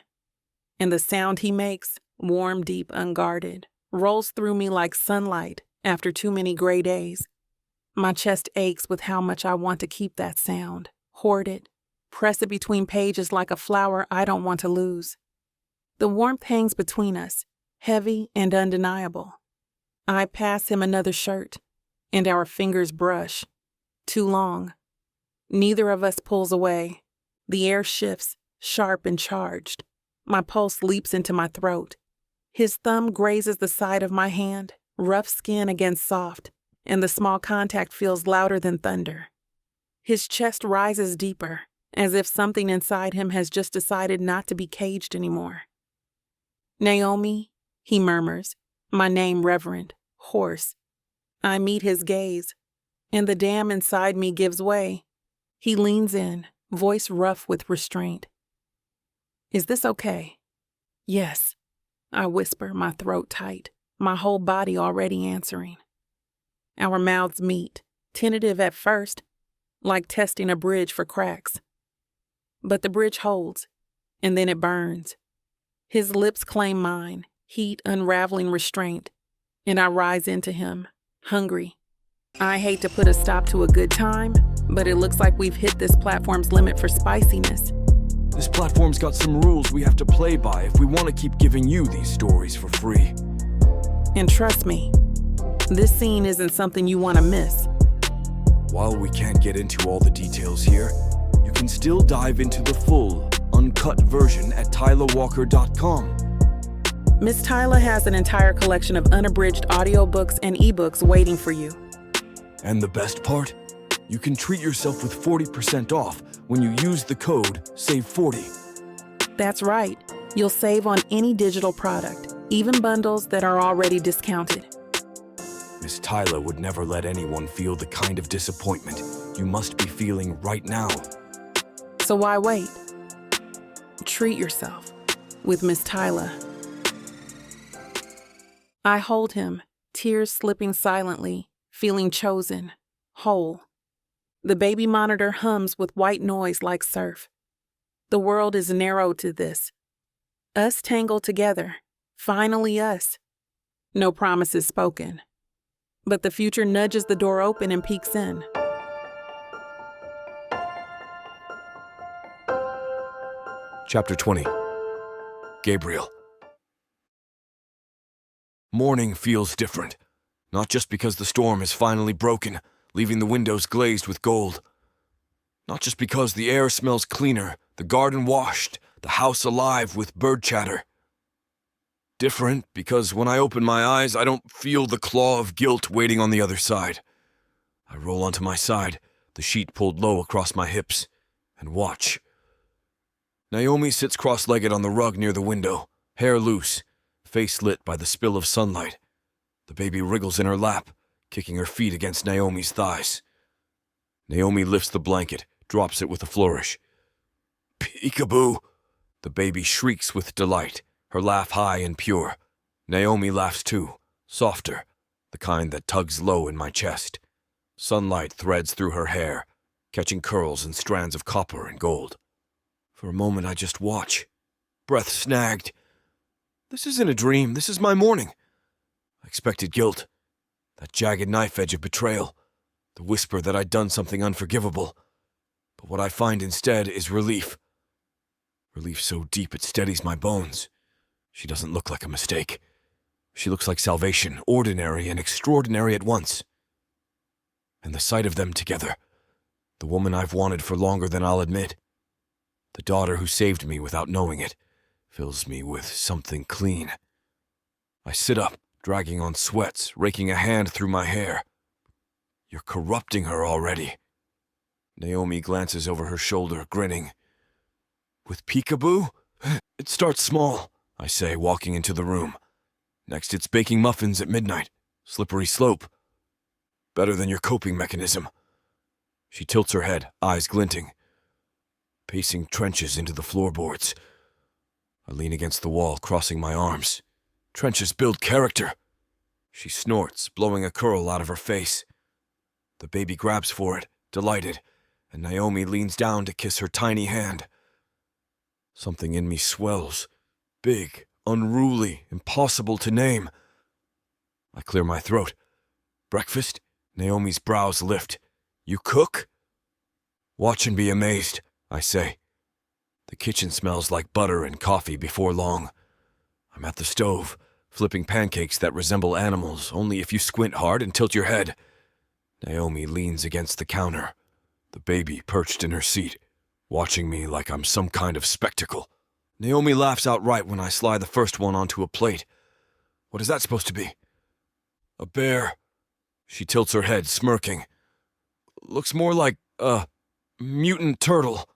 and the sound he makes, warm, deep, unguarded, rolls through me like sunlight after too many gray days. My chest aches with how much I want to keep that sound, hoard it, press it between pages like a flower I don't want to lose. The warmth hangs between us, heavy and undeniable. I pass him another shirt, and our fingers brush. Too long. Neither of us pulls away. The air shifts, sharp and charged. My pulse leaps into my throat. His thumb grazes the side of my hand, rough skin against soft, and the small contact feels louder than thunder. His chest rises deeper, as if something inside him has just decided not to be caged anymore. Naomi, he murmurs, my name reverent, hoarse. I meet his gaze, and the dam inside me gives way. He leans in, voice rough with restraint. Is this okay? Yes, I whisper, my throat tight, my whole body already answering. Our mouths meet, tentative at first, like testing a bridge for cracks. But the bridge holds, and then it burns. His lips claim mine, heat unraveling restraint, and I rise into him, hungry. I hate to put a stop to a good time, but it looks like we've hit this platform's limit for spiciness. This platform's got some rules we have to play by if we want to keep giving you these stories for free. And trust me, this scene isn't something you want to miss. While we can't get into all the details here, you can still dive into the full, uncut version at tylawalker.com. Miss Tyla has an entire collection of unabridged audiobooks and ebooks waiting for you. And the best part? You can treat yourself with 40% off when you use the code SAVE40. That's right. You'll save on any digital product, even bundles that are already discounted. Miss Tyla would never let anyone feel the kind of disappointment you must be feeling right now. So why wait? Treat yourself with Miss Tyla. I hold him, tears slipping silently, feeling chosen, whole. The baby monitor hums with white noise like surf. The world is narrowed to this. Us tangled together, finally us. No promises spoken. But the future nudges the door open and peeks in. Chapter 20. Gabriel. Morning feels different, not just because the storm is finally broken, leaving the windows glazed with gold. Not just because the air smells cleaner, the garden washed, the house alive with bird chatter. Different because when I open my eyes, I don't feel the claw of guilt waiting on the other side. I roll onto my side, the sheet pulled low across my hips, and watch. Naomi sits cross-legged on the rug near the window, hair loose, face lit by the spill of sunlight. The baby wriggles in her lap, kicking her feet against Naomi's thighs. Naomi lifts the blanket, drops it with a flourish. Peekaboo! The baby shrieks with delight, her laugh high and pure. Naomi laughs too, softer, the kind that tugs low in my chest. Sunlight threads through her hair, catching curls and strands of copper and gold. For a moment I just watch, breath snagged. This isn't a dream, this is my morning. I expected guilt, that jagged knife edge of betrayal, the whisper that I'd done something unforgivable. But what I find instead is relief. Relief so deep it steadies my bones. She doesn't look like a mistake. She looks like salvation, ordinary and extraordinary at once. And the sight of them together, the woman I've wanted for longer than I'll admit, the daughter who saved me without knowing it, fills me with something clean. I sit up, dragging on sweats, raking a hand through my hair. You're corrupting her already. Naomi glances over her shoulder, grinning. With peekaboo? It starts small, I say, walking into the room. Next it's baking muffins at midnight. Slippery slope. Better than your coping mechanism. She tilts her head, eyes glinting. Pacing trenches into the floorboards. I lean against the wall, crossing my arms. Trenches build character. She snorts, blowing a curl out of her face. The baby grabs for it, delighted, and Naomi leans down to kiss her tiny hand. Something in me swells, big, unruly, impossible to name. I clear my throat. Breakfast? Naomi's brows lift. You cook? Watch and be amazed, I say. The kitchen smells like butter and coffee before long. I'm at the stove, flipping pancakes that resemble animals, only if you squint hard and tilt your head. Naomi leans against the counter, the baby perched in her seat, watching me like I'm some kind of spectacle. Naomi laughs outright when I slide the first one onto a plate. What is that supposed to be? A bear. She tilts her head, smirking. Looks more like a mutant turtle.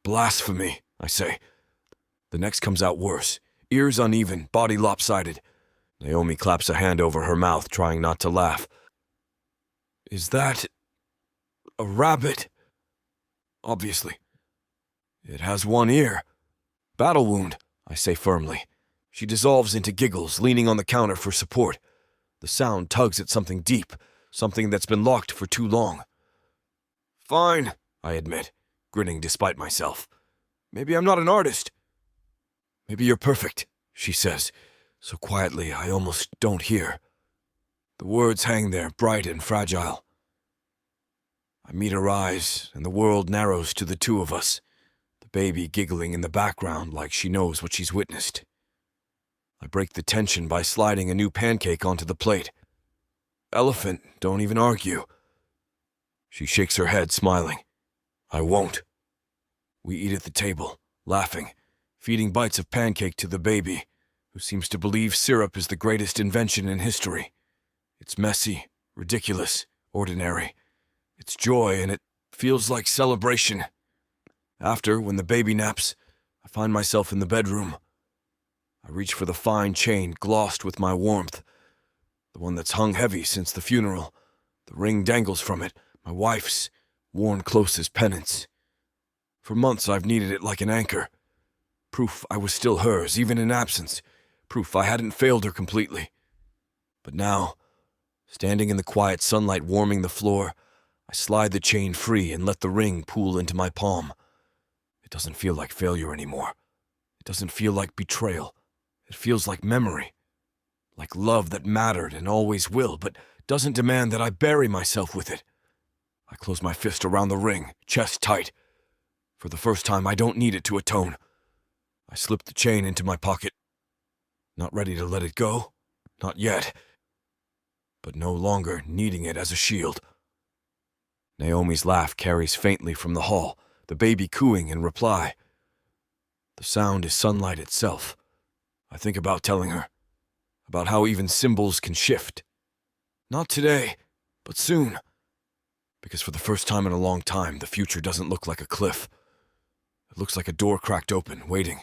Blasphemy, I say. The next comes out worse. Ears uneven, body lopsided. Naomi claps a hand over her mouth, trying not to laugh. Is that a rabbit? Obviously. It has one ear. Battle wound, I say firmly. She dissolves into giggles, leaning on the counter for support. The sound tugs at something deep, something that's been locked for too long. Fine, I admit, grinning despite myself. Maybe I'm not an artist. Maybe you're perfect, she says, so quietly I almost don't hear. The words hang there, bright and fragile. I meet her eyes, and the world narrows to the two of us, the baby giggling in the background like she knows what she's witnessed. I break the tension by sliding a new pancake onto the plate. Elephant, don't even argue. She shakes her head, smiling. I won't. We eat at the table, laughing, feeding bites of pancake to the baby, who seems to believe syrup is the greatest invention in history. It's messy, ridiculous, ordinary. It's joy, and it feels like celebration. After, when the baby naps, I find myself in the bedroom. I reach for the fine chain glossed with my warmth, the one that's hung heavy since the funeral. The ring dangles from it, my wife's, worn close as penance. For months I've needed it like an anchor. Proof I was still hers, even in absence. Proof I hadn't failed her completely. But now, standing in the quiet sunlight warming the floor, I slide the chain free and let the ring pool into my palm. It doesn't feel like failure anymore. It doesn't feel like betrayal. It feels like memory. Like love that mattered and always will, but doesn't demand that I bury myself with it. I close my fist around the ring, chest tight. For the first time, I don't need it to atone. I slip the chain into my pocket. Not ready to let it go. Not yet. But no longer needing it as a shield. Naomi's laugh carries faintly from the hall, the baby cooing in reply. The sound is sunlight itself. I think about telling her, about how even symbols can shift. Not today, but soon. Because for the first time in a long time, the future doesn't look like a cliff. It looks like a door cracked open, waiting.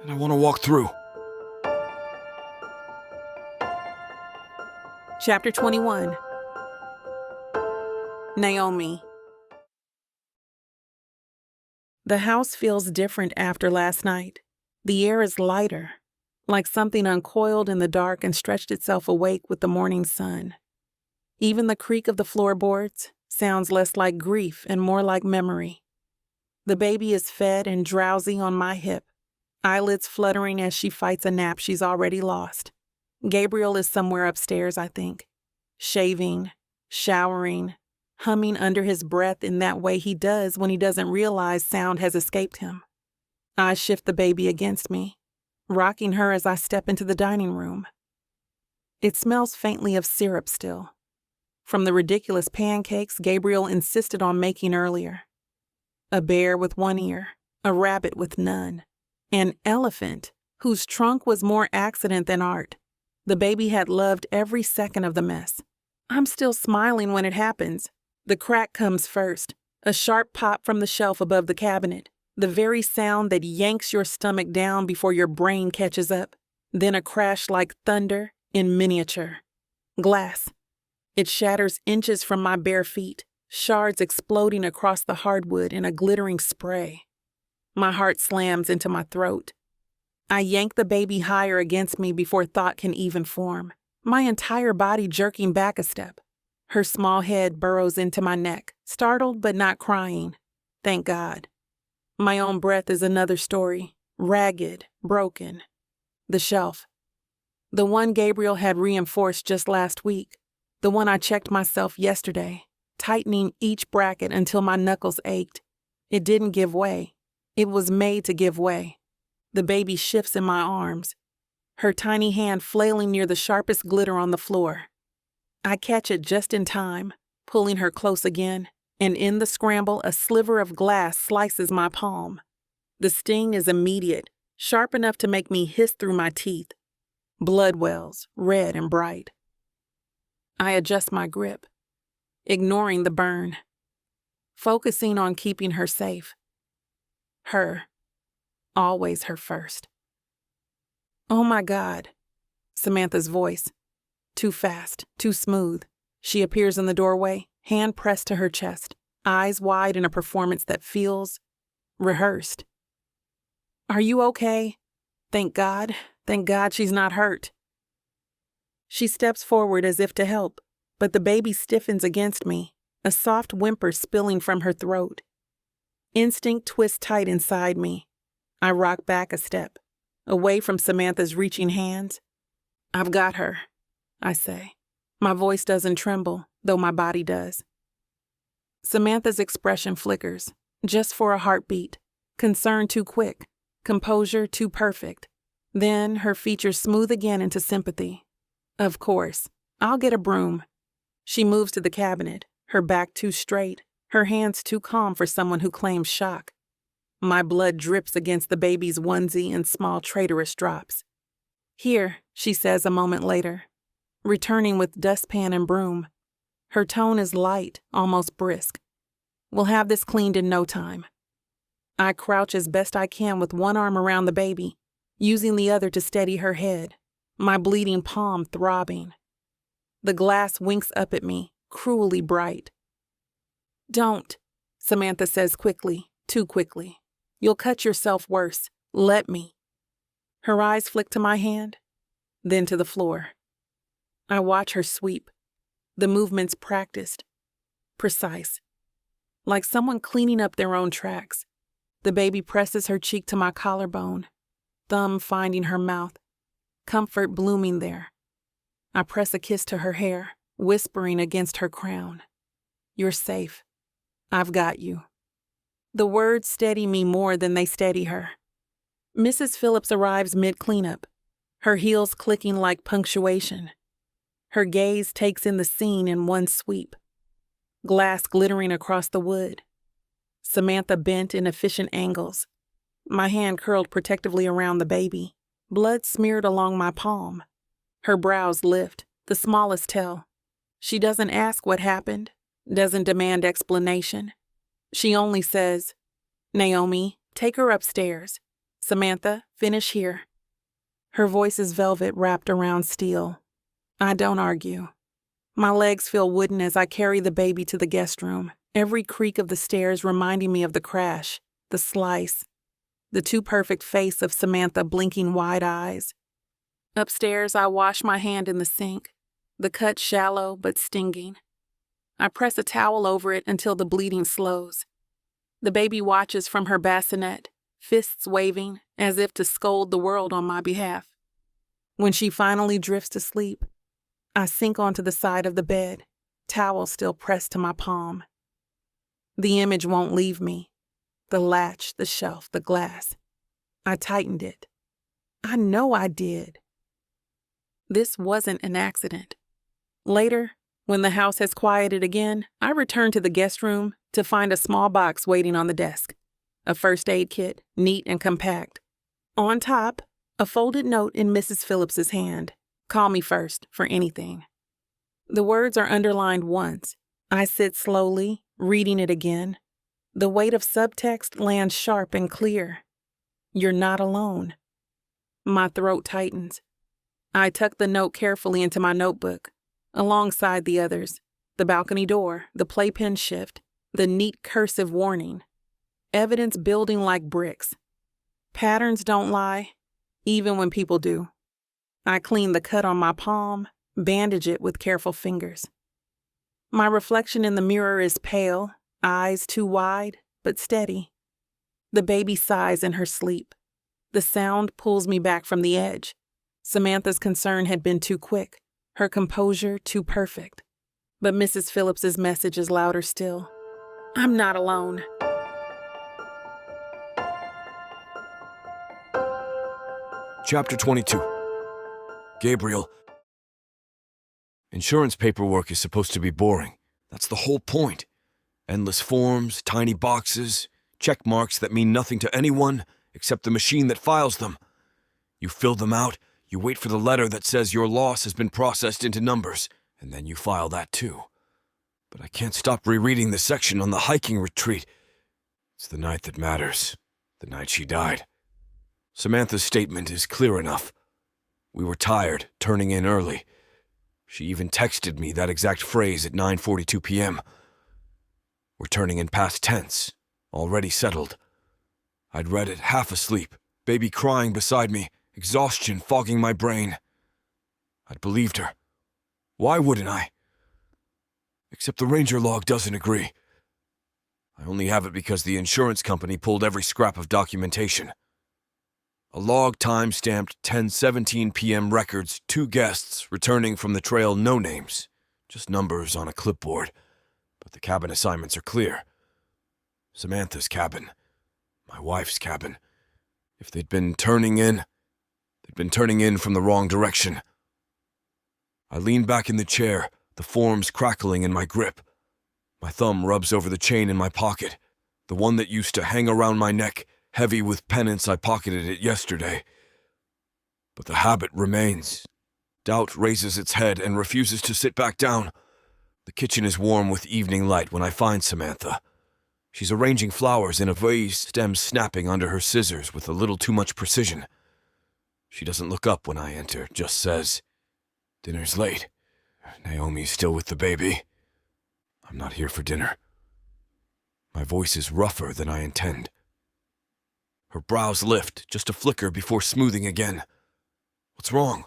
And I want to walk through. Chapter 21. Naomi. The house feels different after last night. The air is lighter, like something uncoiled in the dark and stretched itself awake with the morning sun. Even the creak of the floorboards sounds less like grief and more like memory. The baby is fed and drowsy on my hip, eyelids fluttering as she fights a nap she's already lost. Gabriel is somewhere upstairs, I think, shaving, showering, humming under his breath in that way he does when he doesn't realize sound has escaped him. I shift the baby against me, rocking her as I step into the dining room. It smells faintly of syrup still, from the ridiculous pancakes Gabriel insisted on making earlier. A bear with one ear, a rabbit with none, an elephant whose trunk was more accident than art. The baby had loved every second of the mess. I'm still smiling when it happens. The crack comes first, a sharp pop from the shelf above the cabinet, the very sound that yanks your stomach down before your brain catches up. Then a crash like thunder in miniature. Glass. It shatters inches from my bare feet, shards exploding across the hardwood in a glittering spray. My heart slams into my throat. I yank the baby higher against me before thought can even form, my entire body jerking back a step. Her small head burrows into my neck, startled but not crying. Thank God. My own breath is another story, ragged, broken, The shelf. The one Gabriel had reinforced just last week. The one I checked myself yesterday, tightening each bracket until my knuckles ached. It didn't give way. It was made to give way. The baby shifts in my arms, her tiny hand flailing near the sharpest glitter on the floor. I catch it just in time, pulling her close again, and in the scramble, a sliver of glass slices my palm. The sting is immediate, sharp enough to make me hiss through my teeth. Blood wells, red and bright. I adjust my grip, ignoring the burn, focusing on keeping her safe. Her, always her first. Oh my God, Samantha's voice. Too fast, too smooth. She appears in the doorway, hand pressed to her chest, eyes wide in a performance that feels rehearsed. Are you okay? Thank God she's not hurt. She steps forward as if to help, but the baby stiffens against me, a soft whimper spilling from her throat. Instinct twists tight inside me. I rock back a step, away from Samantha's reaching hands. I've got her, I say. My voice doesn't tremble, though my body does. Samantha's expression flickers, just for a heartbeat, concern too quick, composure too perfect. Then her features smooth again into sympathy. Of course, I'll get a broom. She moves to the cabinet, her back too straight, her hands too calm for someone who claims shock. My blood drips against the baby's onesie in small traitorous drops. Here, she says a moment later, returning with dustpan and broom. Her tone is light, almost brisk. We'll have this cleaned in no time. I crouch as best I can with one arm around the baby, using the other to steady her head, my bleeding palm throbbing. The glass winks up at me, cruelly bright. Don't, Samantha says quickly, too quickly. You'll cut yourself worse. Let me. Her eyes flick to my hand, then to the floor. I watch her sweep, the movements practiced, precise, like someone cleaning up their own tracks. The baby presses her cheek to my collarbone, thumb finding her mouth, comfort blooming there. I press a kiss to her hair, whispering against her crown. You're safe. I've got you. The words steady me more than they steady her. Mrs. Phillips arrives mid-cleanup, her heels clicking like punctuation. Her gaze takes in the scene in one sweep. Glass glittering across the wood. Samantha bent in efficient angles. My hand curled protectively around the baby, blood smeared along my palm. Her brows lift, the smallest tell. She doesn't ask what happened, doesn't demand explanation. She only says, Naomi, take her upstairs. Samantha, finish here. Her voice is velvet wrapped around steel. I don't argue. My legs feel wooden as I carry the baby to the guest room, every creak of the stairs reminding me of the crash, the slice, the too perfect face of Samantha blinking wide eyes. Upstairs, I wash my hand in the sink, the cut shallow but stinging. I press a towel over it until the bleeding slows. The baby watches from her bassinet, fists waving as if to scold the world on my behalf. When she finally drifts to sleep, I sink onto the side of the bed, towel still pressed to my palm. The image won't leave me. The latch, the shelf, the glass. I tightened it. I know I did. This wasn't an accident. Later, when the house has quieted again, I return to the guest room to find a small box waiting on the desk. A first aid kit, neat and compact. On top, a folded note in Mrs. Phillips's hand. Call me first for anything. The words are underlined once. I sit slowly, reading it again. The weight of subtext lands sharp and clear. You're not alone. My throat tightens. I tuck the note carefully into my notebook, alongside the others, the balcony door, the playpen shift, the neat cursive warning. Evidence building like bricks. Patterns don't lie, even when people do. I clean the cut on my palm, bandage it with careful fingers. My reflection in the mirror is pale, eyes too wide, but steady. The baby sighs in her sleep. The sound pulls me back from the edge, Samantha's concern had been too quick, her composure too perfect. But Mrs. Phillips's message is louder still. I'm not alone. Chapter 22. Gabriel. Insurance paperwork is supposed to be boring. That's the whole point. Endless forms, tiny boxes, check marks that mean nothing to anyone except the machine that files them. You fill them out, you wait for the letter that says your loss has been processed into numbers, and then you file that too. But I can't stop rereading the section on the hiking retreat. It's the night that matters, the night she died. Samantha's statement is clear enough. We were tired, turning in early. She even texted me that exact phrase at 9:42 p.m. We're turning in past tense, already settled. I'd read it half asleep, baby crying beside me, exhaustion fogging my brain. I'd believed her. Why wouldn't I? Except the ranger log doesn't agree. I only have it because the insurance company pulled every scrap of documentation. A log time-stamped 10:17 p.m. records 2 guests returning from the trail, no names, just numbers on a clipboard. But the cabin assignments are clear. Samantha's cabin, my wife's cabin. If they'd been turning in from the wrong direction. I lean back in the chair, the forms crackling in my grip. My thumb rubs over the chain in my pocket, the one that used to hang around my neck, heavy with penance. I pocketed it yesterday. But the habit remains. Doubt raises its head and refuses to sit back down. The kitchen is warm with evening light when I find Samantha. She's arranging flowers in a vase, stems snapping under her scissors with a little too much precision. She doesn't look up when I enter, just says, "Dinner's late. Naomi's still with the baby. I'm not here for dinner." My voice is rougher than I intend. Her brows lift, just a flicker before smoothing again. What's wrong?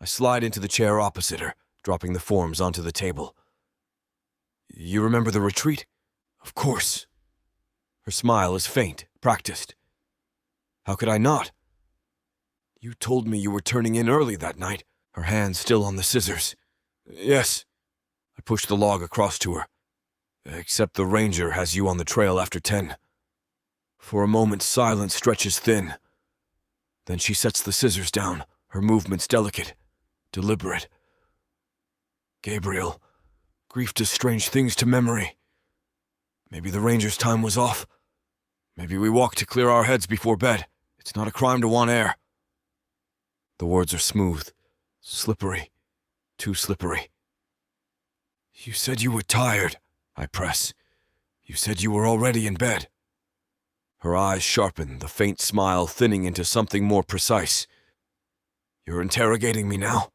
I slide into the chair opposite her, dropping the forms onto the table. You remember the retreat? Of course. Her smile is faint, practiced. How could I not? You told me you were turning in early that night, her hand still on the scissors. Yes. I push the log across to her. Except the ranger has you on the trail after 10. For a moment, silence stretches thin. Then she sets the scissors down, her movements delicate, deliberate. Gabriel, grief does strange things to memory. Maybe the ranger's time was off. Maybe we walked to clear our heads before bed. It's not a crime to want air. The words are smooth, slippery, too slippery. You said you were tired, I press. You said you were already in bed. Her eyes sharpen, the faint smile thinning into something more precise. You're interrogating me now?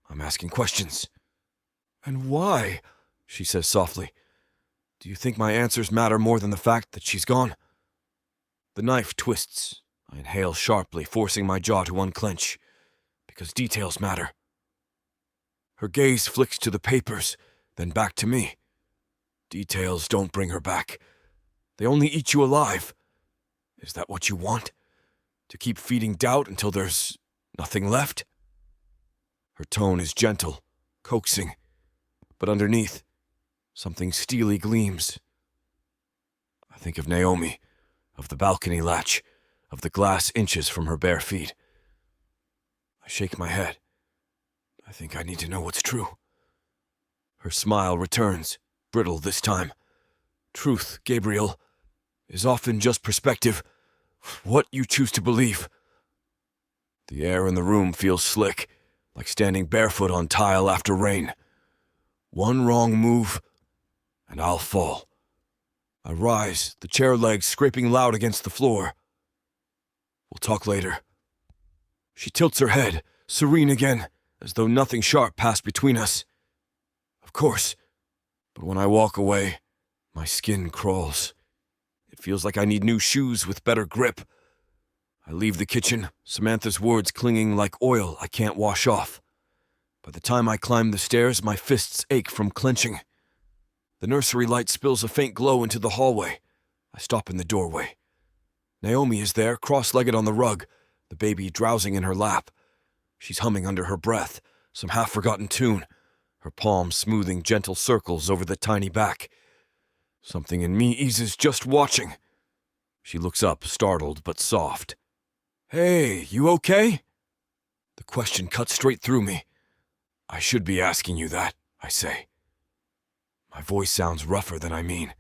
I'm asking questions. And why? She says softly. Do you think my answers matter more than the fact that she's gone? The knife twists. I inhale sharply, forcing my jaw to unclench. Because details matter. Her gaze flicks to the papers, then back to me. Details don't bring her back. They only eat you alive. Is that what you want? To keep feeding doubt until there's nothing left? Her tone is gentle, coaxing, but underneath, something steely gleams. I think of Naomi, of the balcony latch, of the glass inches from her bare feet. I shake my head. I think I need to know what's true. Her smile returns, brittle this time. Truth, Gabriel, is often just perspective, what you choose to believe. The air in the room feels slick, like standing barefoot on tile after rain. One wrong move, and I'll fall. I rise, the chair legs scraping loud against the floor. We'll talk later. She tilts her head, serene again, as though nothing sharp passed between us. Of course, but when I walk away, my skin crawls. It feels like I need new shoes with better grip. I leave the kitchen, Samantha's words clinging like oil I can't wash off. By the time I climb the stairs, my fists ache from clenching. The nursery light spills a faint glow into the hallway. I stop in the doorway. Naomi is there, cross-legged on the rug, the baby drowsing in her lap. She's humming under her breath, some half-forgotten tune, her palms smoothing gentle circles over the tiny back. Something in me eases just watching. She looks up, startled but soft. "Hey, you okay?" The question cuts straight through me. "I should be asking you that," I say. My voice sounds rougher than I mean.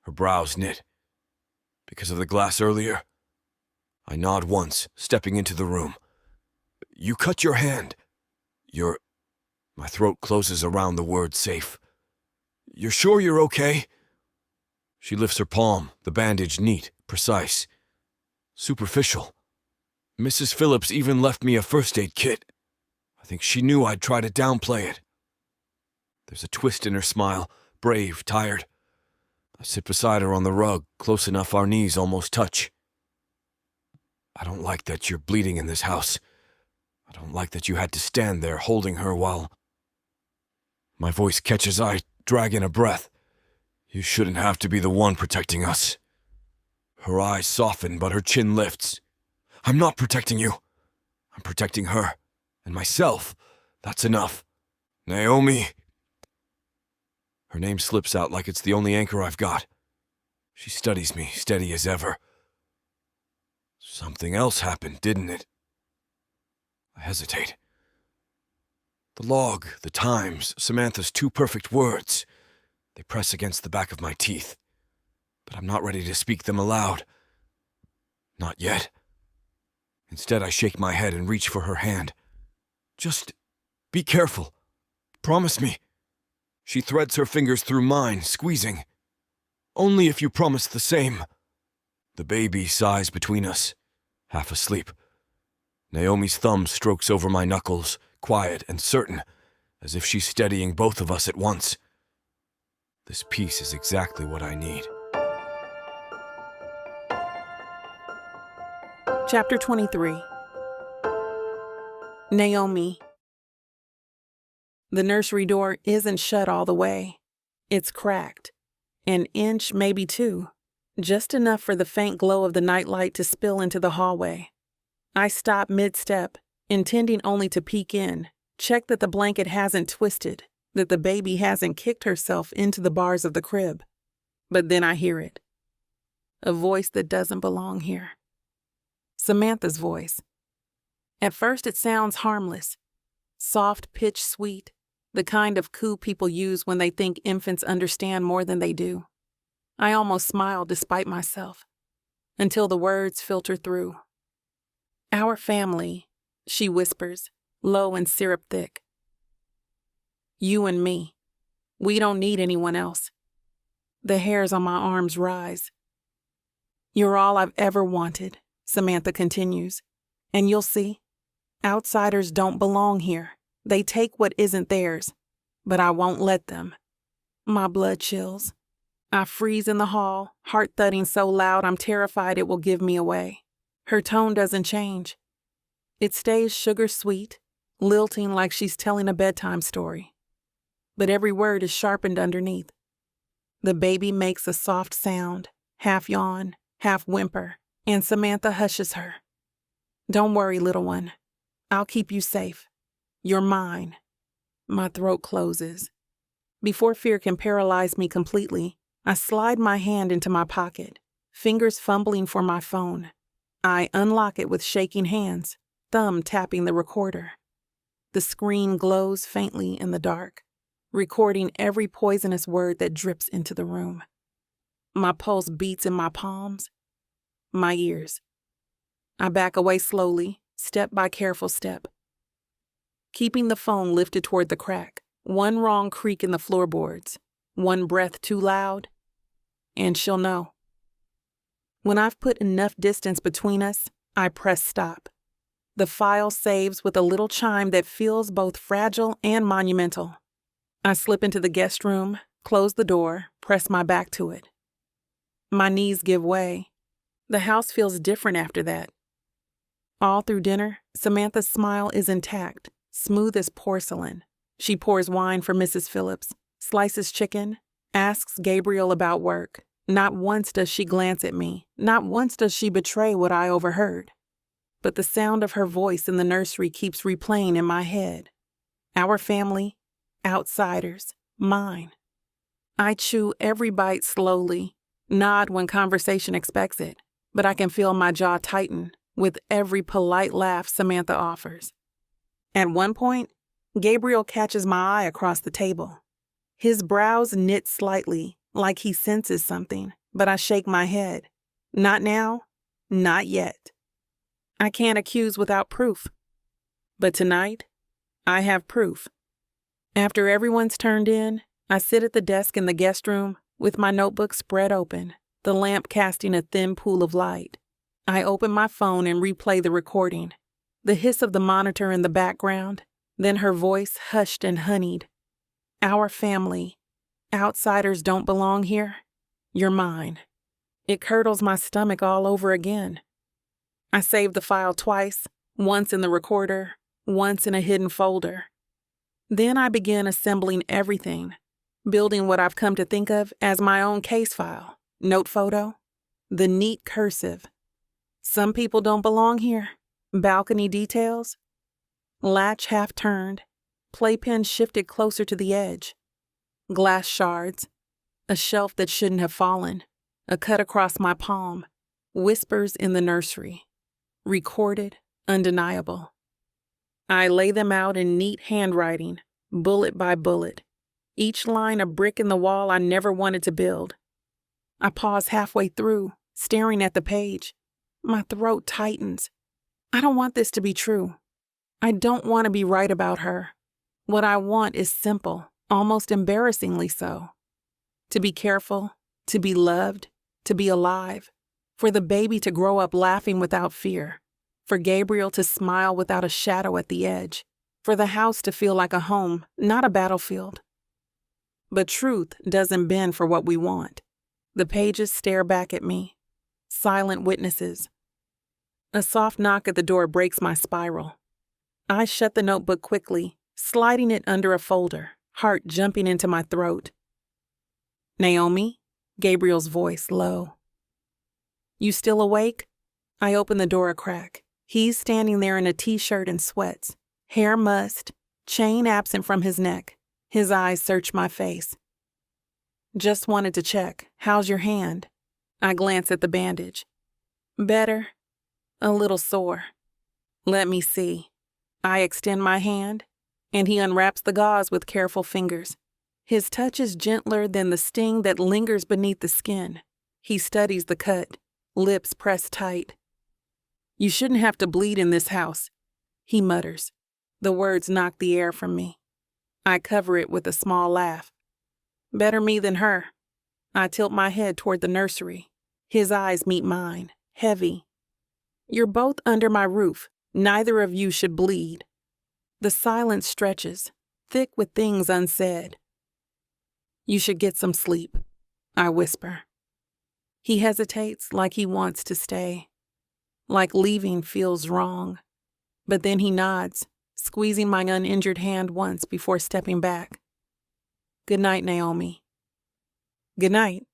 Her brows knit. "Because of the glass earlier?" I nod once, stepping into the room. "You cut your hand. You're..." My throat closes around the word safe. "You're sure you're okay?" She lifts her palm, the bandage neat, precise. Superficial. Mrs. Phillips even left me a first aid kit. I think she knew I'd try to downplay it. There's a twist in her smile, brave, tired. I sit beside her on the rug, close enough our knees almost touch. "I don't like that you're bleeding in this house. I don't like that you had to stand there holding her while..." My voice catches I drag in a breath. "You shouldn't have to be the one protecting us." Her eyes soften, but her chin lifts. "I'm not protecting you. I'm protecting her. And myself. That's enough. Naomi." Her name slips out like it's the only anchor I've got. She studies me, steady as ever. "Something else happened, didn't it?" I hesitate. The log, the times, Samantha's two perfect words. They press against the back of my teeth. But I'm not ready to speak them aloud. Not yet. Instead, I shake my head and reach for her hand. "Just be careful. Promise me." She threads her fingers through mine, squeezing. "Only if you promise the same." The baby sighs between us, half asleep. Naomi's thumb strokes over my knuckles, quiet and certain, as if she's steadying both of us at once. This peace is exactly what I need. Chapter 23. Naomi. The nursery door isn't shut all the way. It's cracked. An inch, maybe two. Just enough for the faint glow of the nightlight to spill into the hallway. I stop mid-step, intending only to peek in, check that the blanket hasn't twisted, that the baby hasn't kicked herself into the bars of the crib. But then I hear it. A voice that doesn't belong here. Samantha's voice. At first it sounds harmless. Soft, pitch sweet, the kind of coo people use when they think infants understand more than they do. I almost smile despite myself, until the words filter through. "Our family," she whispers, low and syrup thick. "You and me. We don't need anyone else." The hairs on my arms rise. "You're all I've ever wanted," Samantha continues. "And you'll see, outsiders don't belong here. They take what isn't theirs, but I won't let them." My blood chills. I freeze in the hall, heart thudding so loud I'm terrified it will give me away. Her tone doesn't change. It stays sugar sweet, lilting like she's telling a bedtime story. But every word is sharpened underneath. The baby makes a soft sound, half yawn, half whimper, and Samantha hushes her. "Don't worry, little one. I'll keep you safe. You're mine." My throat closes. Before fear can paralyze me completely, I slide my hand into my pocket, fingers fumbling for my phone. I unlock it with shaking hands, thumb tapping the recorder. The screen glows faintly in the dark, recording every poisonous word that drips into the room. My pulse beats in my palms, my ears. I back away slowly, step by careful step. Keeping the phone lifted toward the crack, one wrong creak in the floorboards, one breath too loud, and she'll know. When I've put enough distance between us, I press stop. The file saves with a little chime that feels both fragile and monumental. I slip into the guest room, close the door, press my back to it. My knees give way. The house feels different after that. All through dinner, Samantha's smile is intact, smooth as porcelain. She pours wine for Mrs. Phillips, slices chicken, asks Gabriel about work. Not once does she glance at me. Not once does she betray what I overheard. but the sound of her voice in the nursery keeps replaying in my head. Our family, outsiders, mine. I chew every bite slowly, nod when conversation expects it, but I can feel my jaw tighten with every polite laugh Samantha offers. At one point, Gabriel catches my eye across the table. His brows knit slightly, like he senses something, but I shake my head. Not now, not yet. I can't accuse without proof. But tonight, I have proof. After everyone's turned in, I sit at the desk in the guest room with my notebook spread open, the lamp casting a thin pool of light. I open my phone and replay the recording, the hiss of the monitor in the background, then her voice hushed and honeyed. Our family. Outsiders don't belong here. You're mine. It curdles my stomach all over again. I save the file twice, once in the recorder, once in a hidden folder. Then I begin assembling everything, building what I've come to think of as my own case file, note photo, the neat cursive. Some people don't belong here. Balcony details. Latch half turned, playpen shifted closer to the edge. Glass shards, a shelf that shouldn't have fallen, a cut across my palm, whispers in the nursery. Recorded, undeniable. I lay them out in neat handwriting, bullet by bullet, each line a brick in the wall I never wanted to build. I pause halfway through, staring at the page. My throat tightens. I don't want this to be true. I don't want to be right about her. What I want is simple, almost embarrassingly so. To be careful, to be loved, to be alive, for the baby to grow up laughing without fear, for Gabriel to smile without a shadow at the edge, for the house to feel like a home, not a battlefield. But truth doesn't bend for what we want. The pages stare back at me, silent witnesses. A soft knock at the door breaks my spiral. I shut the notebook quickly, sliding it under a folder, heart jumping into my throat. Naomi? Gabriel's voice low. You still awake? I open the door a crack. He's standing there in a t-shirt and sweats, hair mussed, chain absent from his neck. His eyes search my face. Just wanted to check. How's your hand? I glance at the bandage. Better. A little sore. Let me see. I extend my hand, and he unwraps the gauze with careful fingers. His touch is gentler than the sting that lingers beneath the skin. He studies the cut, lips pressed tight. You shouldn't have to bleed in this house, he mutters. The words knock the air from me. I cover it with a small laugh. Better me than her. I tilt my head toward the nursery. His eyes meet mine, heavy. You're both under my roof. Neither of you should bleed. The silence stretches, thick with things unsaid. You should get some sleep, I whisper. He hesitates like he wants to stay, like leaving feels wrong. But then he nods, squeezing my uninjured hand once before stepping back. Good night, Naomi. Good night.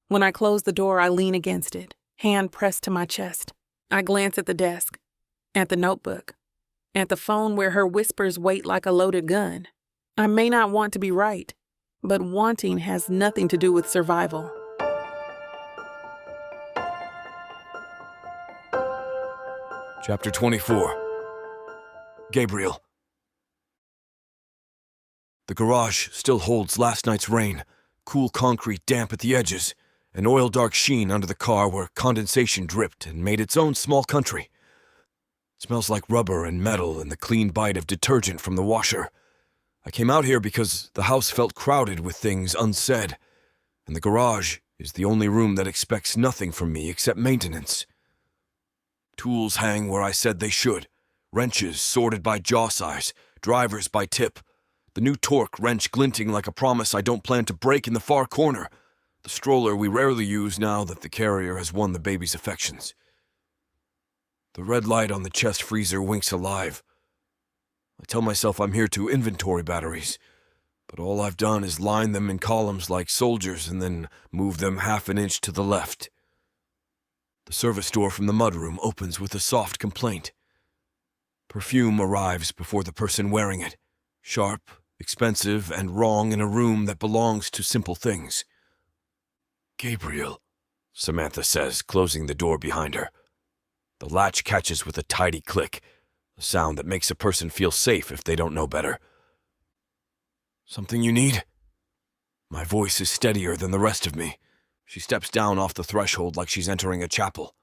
When I close the door, I lean against it, hand pressed to my chest. I glance at the desk, at the notebook, at the phone where her whispers wait like a loaded gun. I may not want to be right, but wanting has nothing to do with survival. Chapter 24. Gabriel. The garage still holds last night's rain, cool concrete damp at the edges, an oil-dark sheen under the car where condensation dripped and made its own small country. It smells like rubber and metal and the clean bite of detergent from the washer. I came out here because the house felt crowded with things unsaid, and the garage is the only room that expects nothing from me except maintenance. Tools hang where I said they should, wrenches sorted by jaw size, drivers by tip, the new torque wrench glinting like a promise I don't plan to break in the far corner, the stroller we rarely use now that the carrier has won the baby's affections. The red light on the chest freezer winks alive. I tell myself I'm here to inventory batteries, but all I've done is line them in columns like soldiers and then move them half an inch to the left. The service door from the mudroom opens with a soft complaint. Perfume arrives before the person wearing it, sharp, expensive, and wrong in a room that belongs to simple things. "Gabriel," Samantha says, closing the door behind her. The latch catches with a tidy click, a sound that makes a person feel safe if they don't know better. "Something you need?" My voice is steadier than the rest of me. She steps down off the threshold like she's entering a chapel.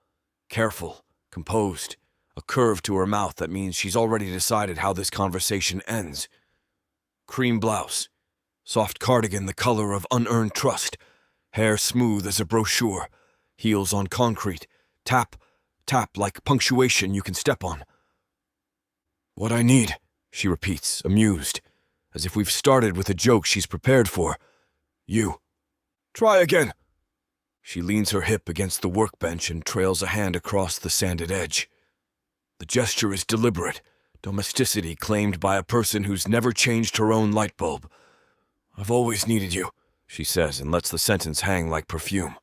Careful, composed, a curve to her mouth that means she's already decided how this conversation ends. Cream blouse, soft cardigan the color of unearned trust, hair smooth as a brochure, heels on concrete, tap, tap like punctuation you can step on. "What I need," she repeats, amused, as if we've started with a joke she's prepared for. "You. Try again." She leans her hip against the workbench and trails a hand across the sanded edge. The gesture is deliberate, domesticity claimed by a person who's never changed her own light bulb. "I've always needed you," she says, and lets the sentence hang like perfume.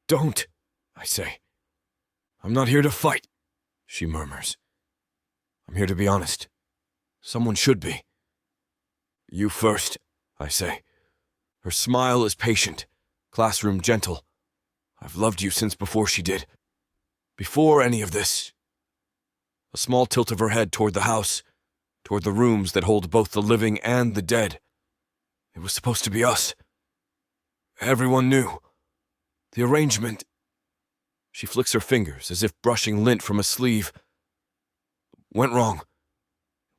"Don't," I say. "I'm not here to fight," she murmurs. "I'm here to be honest. Someone should be." "You first," I say. Her smile is patient, classroom gentle. "I've loved you since before she did. Before any of this." A small tilt of her head toward the house, toward the rooms that hold both the living and the dead. "It was supposed to be us. Everyone knew. The arrangement." She flicks her fingers as if brushing lint from a sleeve. "Went wrong.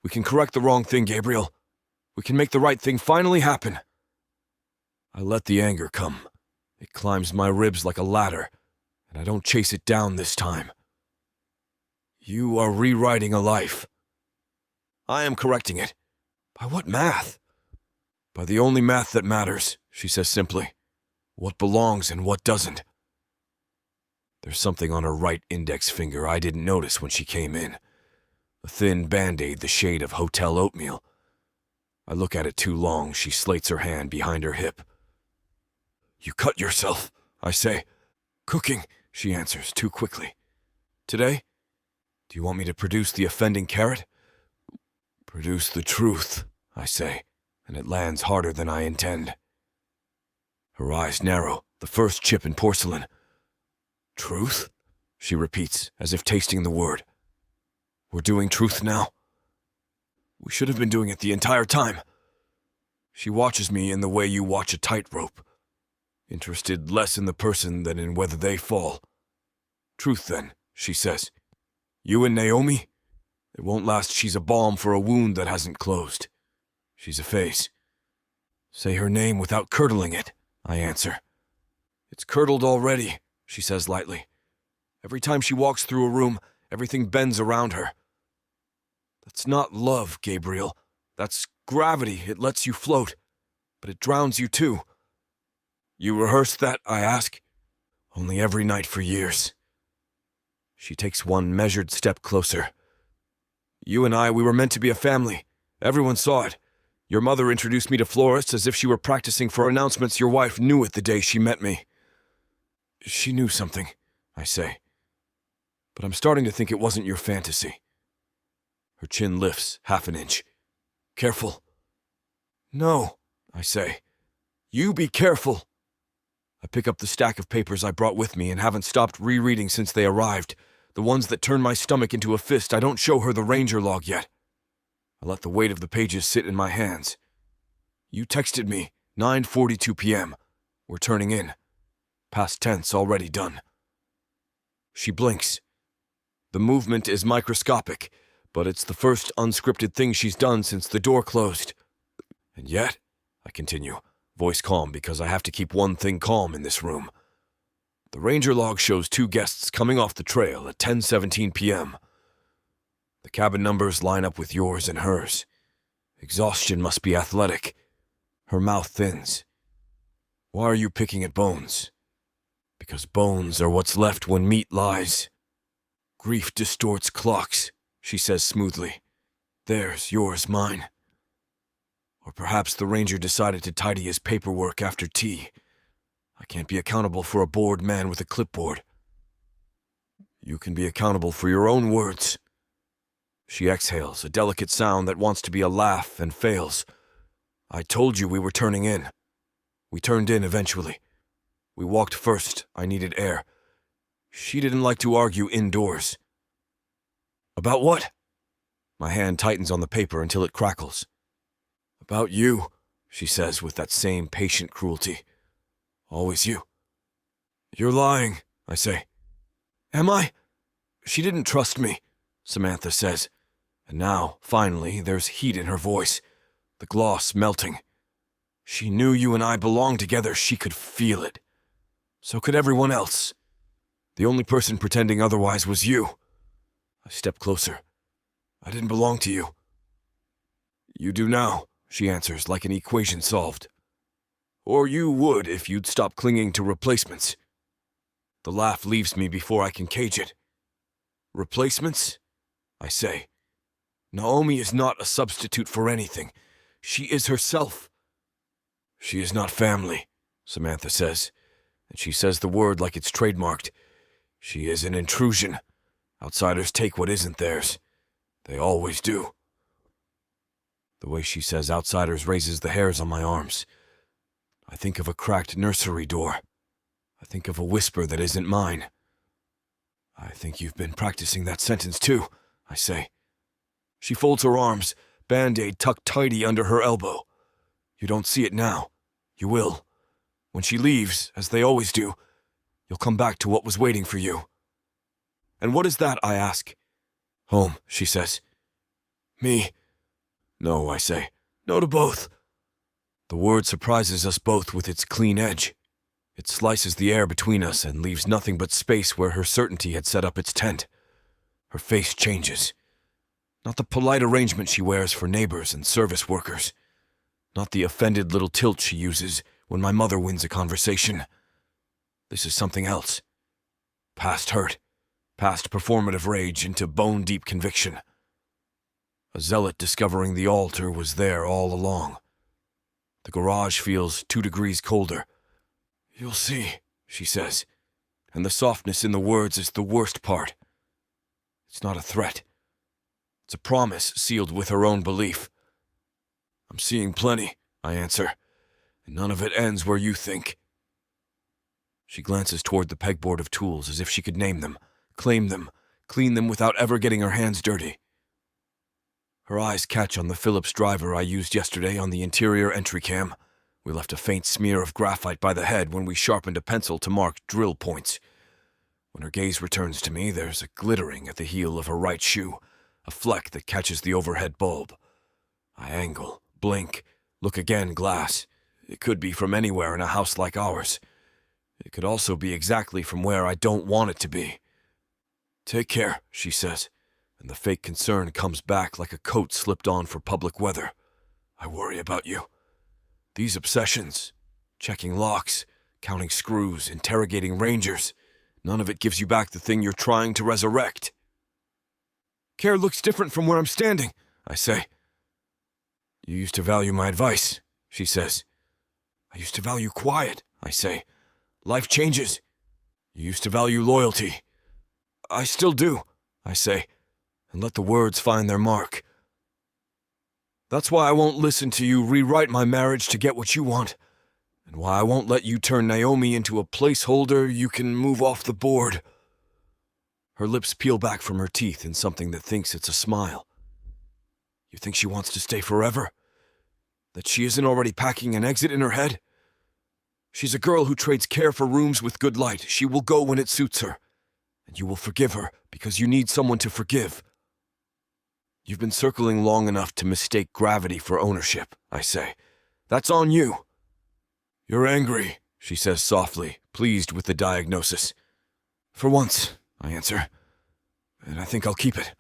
We can correct the wrong thing, Gabriel. We can make the right thing finally happen." I let the anger come. It climbs my ribs like a ladder, and I don't chase it down this time. "You are rewriting a life." "I am correcting it. By what math?" "By the only math that matters," she says simply. "What belongs and what doesn't." There's something on her right index finger I didn't notice when she came in. A thin band-aid the shade of hotel oatmeal. I look at it too long, she slates her hand behind her hip. "You cut yourself," I say. "Cooking," she answers too quickly. "Today? Do you want me to produce the offending carrot?" "Produce the truth," I say, and it lands harder than I intend. Her eyes narrow, the first chip in porcelain. "Truth?" she repeats, as if tasting the word. "We're doing truth now?" "We should have been doing it the entire time." She watches me in the way you watch a tightrope, interested less in the person than in whether they fall. "Truth, then," she says. "You and Naomi? It won't last. She's a balm for a wound that hasn't closed. She's a phase." "Say her name without curdling it," I answer. "It's curdled already," she says lightly. "Every time she walks through a room, everything bends around her." "That's not love, Gabriel. That's gravity. It lets you float, but it drowns you too." "You rehearsed that?" I ask. "Only every night for years." She takes one measured step closer. "You and I, we were meant to be a family. Everyone saw it. Your mother introduced me to florists as if she were practicing for announcements. Your wife knew it the day she met me." "She knew something," I say. "But I'm starting to think it wasn't your fantasy." Her chin lifts half an inch. "Careful." "No," I say. "You be careful." I pick up the stack of papers I brought with me and haven't stopped rereading since they arrived. The ones that turn my stomach into a fist. I don't show her the ranger log yet. I let the weight of the pages sit in my hands. "You texted me, 9:42 p.m. We're turning in. Past tense already done." She blinks. The movement is microscopic, but it's the first unscripted thing she's done since the door closed. "And yet," I continue, voice calm because I have to keep one thing calm in this room. "The ranger log shows 2 guests coming off the trail at 10:17 p.m. The cabin numbers line up with yours and hers. Exhaustion must be athletic." Her mouth thins. "Why are you picking at bones?" "Because bones are what's left when meat lies. Grief distorts clocks," she says smoothly. "Theirs, yours, mine. Or perhaps the ranger decided to tidy his paperwork after tea. I can't be accountable for a bored man with a clipboard." You can be accountable for your own words. She exhales, a delicate sound that wants to be a laugh and fails. I told you we were turning in. We turned in eventually. We walked first. I needed air. She didn't like to argue indoors. About what? My hand tightens on the paper until it crackles. About you, she says with that same patient cruelty. Always you. You're lying, I say. Am I? She didn't trust me, Samantha says. And now, finally, there's heat in her voice, the gloss melting. She knew you and I belonged together. She could feel it. So could everyone else. The only person pretending otherwise was you. I step closer. I didn't belong to you. You do now, she answers like an equation solved. Or you would if you'd stop clinging to replacements. The laugh leaves me before I can cage it. Replacements? I say. Naomi is not a substitute for anything. She is herself. She is not family, Samantha says, and she says the word like it's trademarked. She is an intrusion. Outsiders take what isn't theirs. They always do. The way she says outsiders raises the hairs on my arms. I think of a cracked nursery door. I think of a whisper that isn't mine. I think you've been practicing that sentence too, I say. She folds her arms, Band-Aid tucked tidy under her elbow. You don't see it now. You will. When she leaves, as they always do, you'll come back to what was waiting for you. And what is that, I ask? Home, she says. Me? No, I say. No to both. The word surprises us both with its clean edge. It slices the air between us and leaves nothing but space where her certainty had set up its tent. Her face changes. Not the polite arrangement she wears for neighbors and service workers. Not the offended little tilt she uses when my mother wins a conversation. This is something else. Past hurt. Past performative rage into bone-deep conviction. A zealot discovering the altar was there all along. The garage feels 2 degrees colder. You'll see, she says, and the softness in the words is the worst part. It's not a threat. It's a promise sealed with her own belief. I'm seeing plenty, I answer, and none of it ends where you think. She glances toward the pegboard of tools as if she could name them, claim them, clean them without ever getting her hands dirty. Her eyes catch on the Phillips driver I used yesterday on the interior entry cam. We left a faint smear of graphite by the head when we sharpened a pencil to mark drill points. When her gaze returns to me, there's a glittering at the heel of her right shoe, a fleck that catches the overhead bulb. I angle, blink, look again, glass. It could be from anywhere in a house like ours. It could also be exactly from where I don't want it to be. Take care, she says, and the fake concern comes back like a coat slipped on for public weather. I worry about you. These obsessions, checking locks, counting screws, interrogating rangers, none of it gives you back the thing you're trying to resurrect. Care looks different from where I'm standing, I say. You used to value my advice, she says. I used to value quiet, I say. Life changes. You used to value loyalty. I still do, I say, and let the words find their mark. That's why I won't listen to you rewrite my marriage to get what you want, and why I won't let you turn Naomi into a placeholder you can move off the board. Her lips peel back from her teeth in something that thinks it's a smile. You think she wants to stay forever? That she isn't already packing an exit in her head? She's a girl who trades care for rooms with good light. She will go when it suits her, and you will forgive her because you need someone to forgive. You've been circling long enough to mistake gravity for ownership, I say. That's on you. You're angry, she says softly, pleased with the diagnosis. For once, I answer, and I think I'll keep it.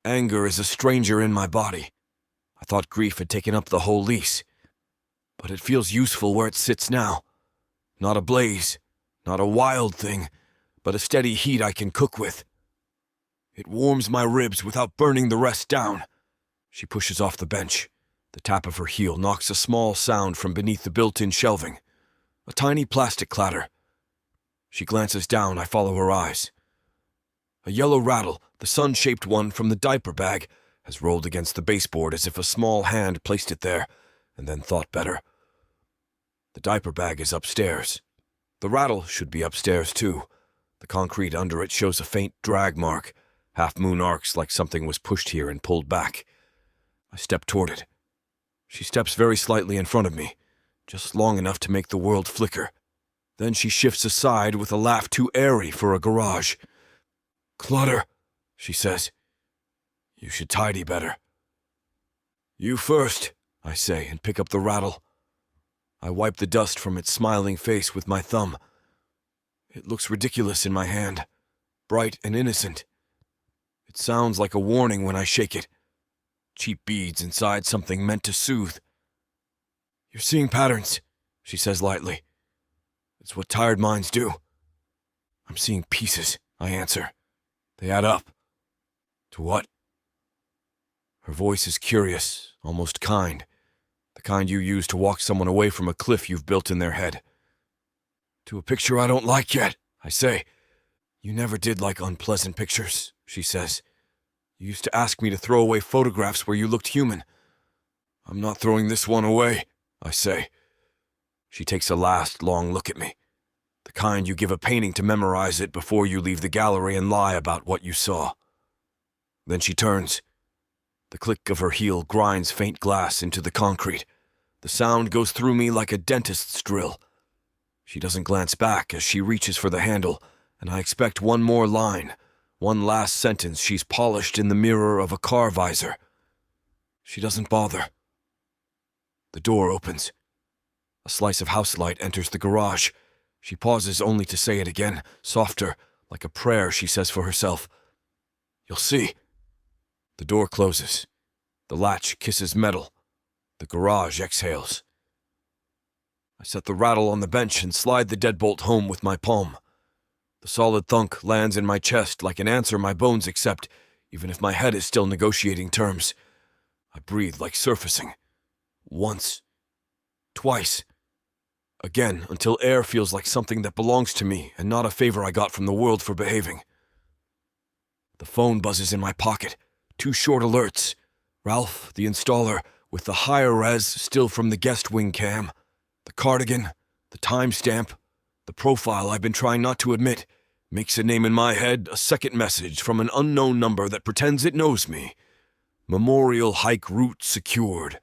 Anger is a stranger in my body. I thought grief had taken up the whole lease, but it feels useful where it sits now. Not a blaze, not a wild thing, but a steady heat I can cook with. It warms my ribs without burning the rest down. She pushes off the bench. The tap of her heel knocks a small sound from beneath the built-in shelving. A tiny plastic clatter. She glances down, I follow her eyes. A yellow rattle, the sun-shaped one from the diaper bag, has rolled against the baseboard as if a small hand placed it there, and then thought better. The diaper bag is upstairs. The rattle should be upstairs, too. The concrete under it shows a faint drag mark, half-moon arcs like something was pushed here and pulled back. I step toward it. She steps very slightly in front of me, just long enough to make the world flicker. Then she shifts aside with a laugh too airy for a garage. "Clutter," she says. "You should tidy better." "You first," I say, and pick up the rattle. I wipe the dust from its smiling face with my thumb. It looks ridiculous in my hand, bright and innocent. It sounds like a warning when I shake it. Cheap beads inside something meant to soothe. "You're seeing patterns," she says lightly. "It's what tired minds do." "I'm seeing pieces," I answer. "They add up." "To what?" Her voice is curious, almost kind. The kind you use to walk someone away from a cliff you've built in their head. "To a picture I don't like yet," I say. "You never did like unpleasant pictures," she says. "You used to ask me to throw away photographs where you looked human." "I'm not throwing this one away," I say. She takes a last long look at me. The kind you give a painting to memorize it before you leave the gallery and lie about what you saw. Then she turns. The click of her heel grinds faint glass into the concrete. The sound goes through me like a dentist's drill. She doesn't glance back as she reaches for the handle, and I expect one more line, one last sentence she's polished in the mirror of a car visor. She doesn't bother. The door opens. A slice of house light enters the garage. She pauses only to say it again, softer, like a prayer she says for herself. "You'll see." The door closes. The latch kisses metal. The garage exhales. I set the rattle on the bench and slide the deadbolt home with my palm. The solid thunk lands in my chest like an answer my bones accept, even if my head is still negotiating terms. I breathe like surfacing. Once. Twice. Again, until air feels like something that belongs to me and not a favor I got from the world for behaving. The phone buzzes in my pocket. 2 short alerts. Ralph, the installer, with the higher res still from the guest wing cam. The cardigan, the timestamp, the profile I've been trying not to admit, makes a name in my head a second message from an unknown number that pretends it knows me. Memorial hike route secured.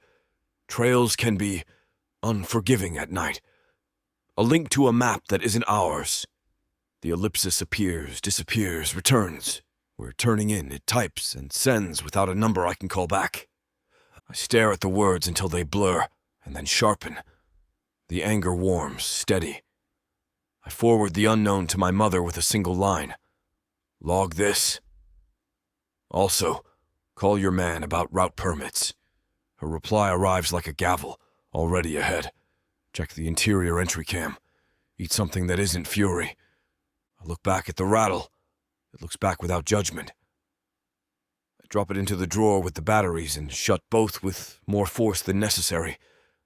Trails can be unforgiving at night. A link to a map that isn't ours. The ellipsis appears, disappears, returns. We're turning in, it types and sends without a number I can call back. I stare at the words until they blur, and then sharpen. The anger warms, steady. I forward the unknown to my mother with a single line. "Log this. Also, call your man about route permits." Her reply arrives like a gavel, already ahead. Check the interior entry cam. Eat something that isn't fury. I look back at the rattle. It looks back without judgment. I drop it into the drawer with the batteries and shut both with more force than necessary.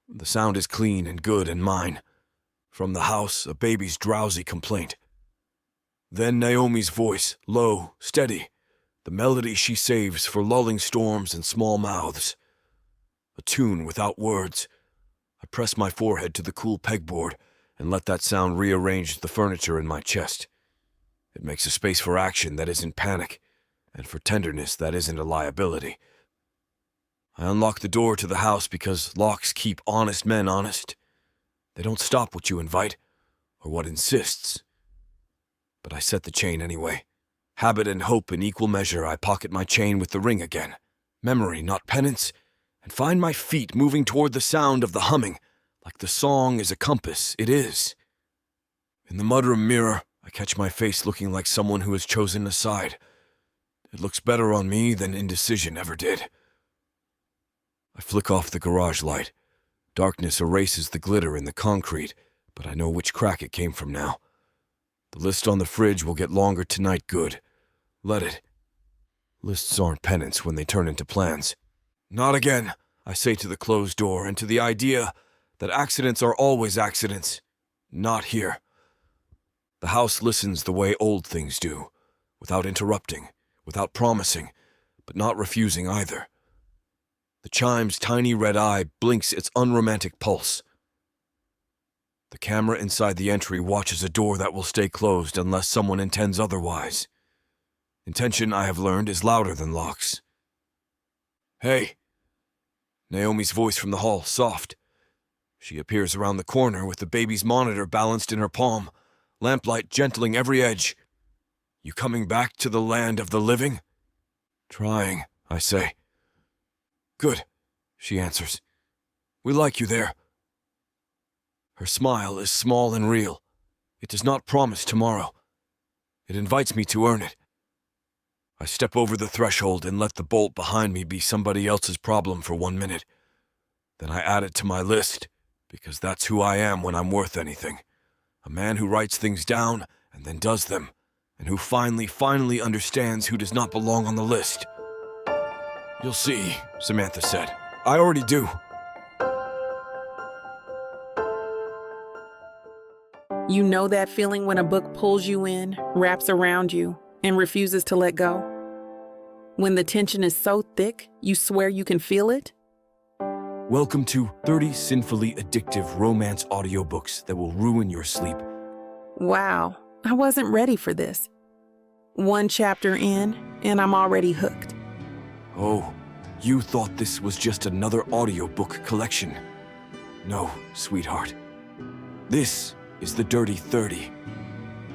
The sound is clean and good and mine. From the house, a baby's drowsy complaint. Then Naomi's voice, low, steady, the melody she saves for lulling storms and small mouths. A tune without words. I press my forehead to the cool pegboard and let that sound rearrange the furniture in my chest. It makes a space for action that isn't panic, and for tenderness that isn't a liability. I unlock the door to the house because locks keep honest men honest. They don't stop what you invite, or what insists. But I set the chain anyway. Habit and hope in equal measure, I pocket my chain with the ring again. Memory, not penance, and find my feet moving toward the sound of the humming, like the song is a compass. It is. In the mudroom mirror, I catch my face looking like someone who has chosen a side. It looks better on me than indecision ever did. I flick off the garage light. Darkness erases the glitter in the concrete, but I know which crack it came from now. The list on the fridge will get longer tonight, good. Let it. Lists aren't penance when they turn into plans. Not again, I say to the closed door and to the idea that accidents are always accidents. Not here. The house listens the way old things do, without interrupting, without promising, but not refusing either. The chime's tiny red eye blinks its unromantic pulse. The camera inside the entry watches a door that will stay closed unless someone intends otherwise. Intention, I have learned, is louder than locks. "Hey!" Naomi's voice from the hall, soft. She appears around the corner with the baby's monitor balanced in her palm, lamplight gentling every edge. "You coming back to the land of the living?" "Trying," I say. "Good," she answers. "We like you there." Her smile is small and real. It does not promise tomorrow. It invites me to earn it. I step over the threshold and let the bolt behind me be somebody else's problem for 1 minute. Then I add it to my list, because that's who I am when I'm worth anything. A man who writes things down and then does them, and who finally understands who does not belong on the list. "You'll see," Samantha said. "I already do." You know that feeling when a book pulls you in, wraps around you, and refuses to let go? When the tension is so thick, you swear you can feel it? Welcome to 30 sinfully addictive romance audiobooks that will ruin your sleep. Wow, I wasn't ready for this. 1 chapter in, and I'm already hooked. Oh, you thought this was just another audiobook collection. No, sweetheart. This is the Dirty 30.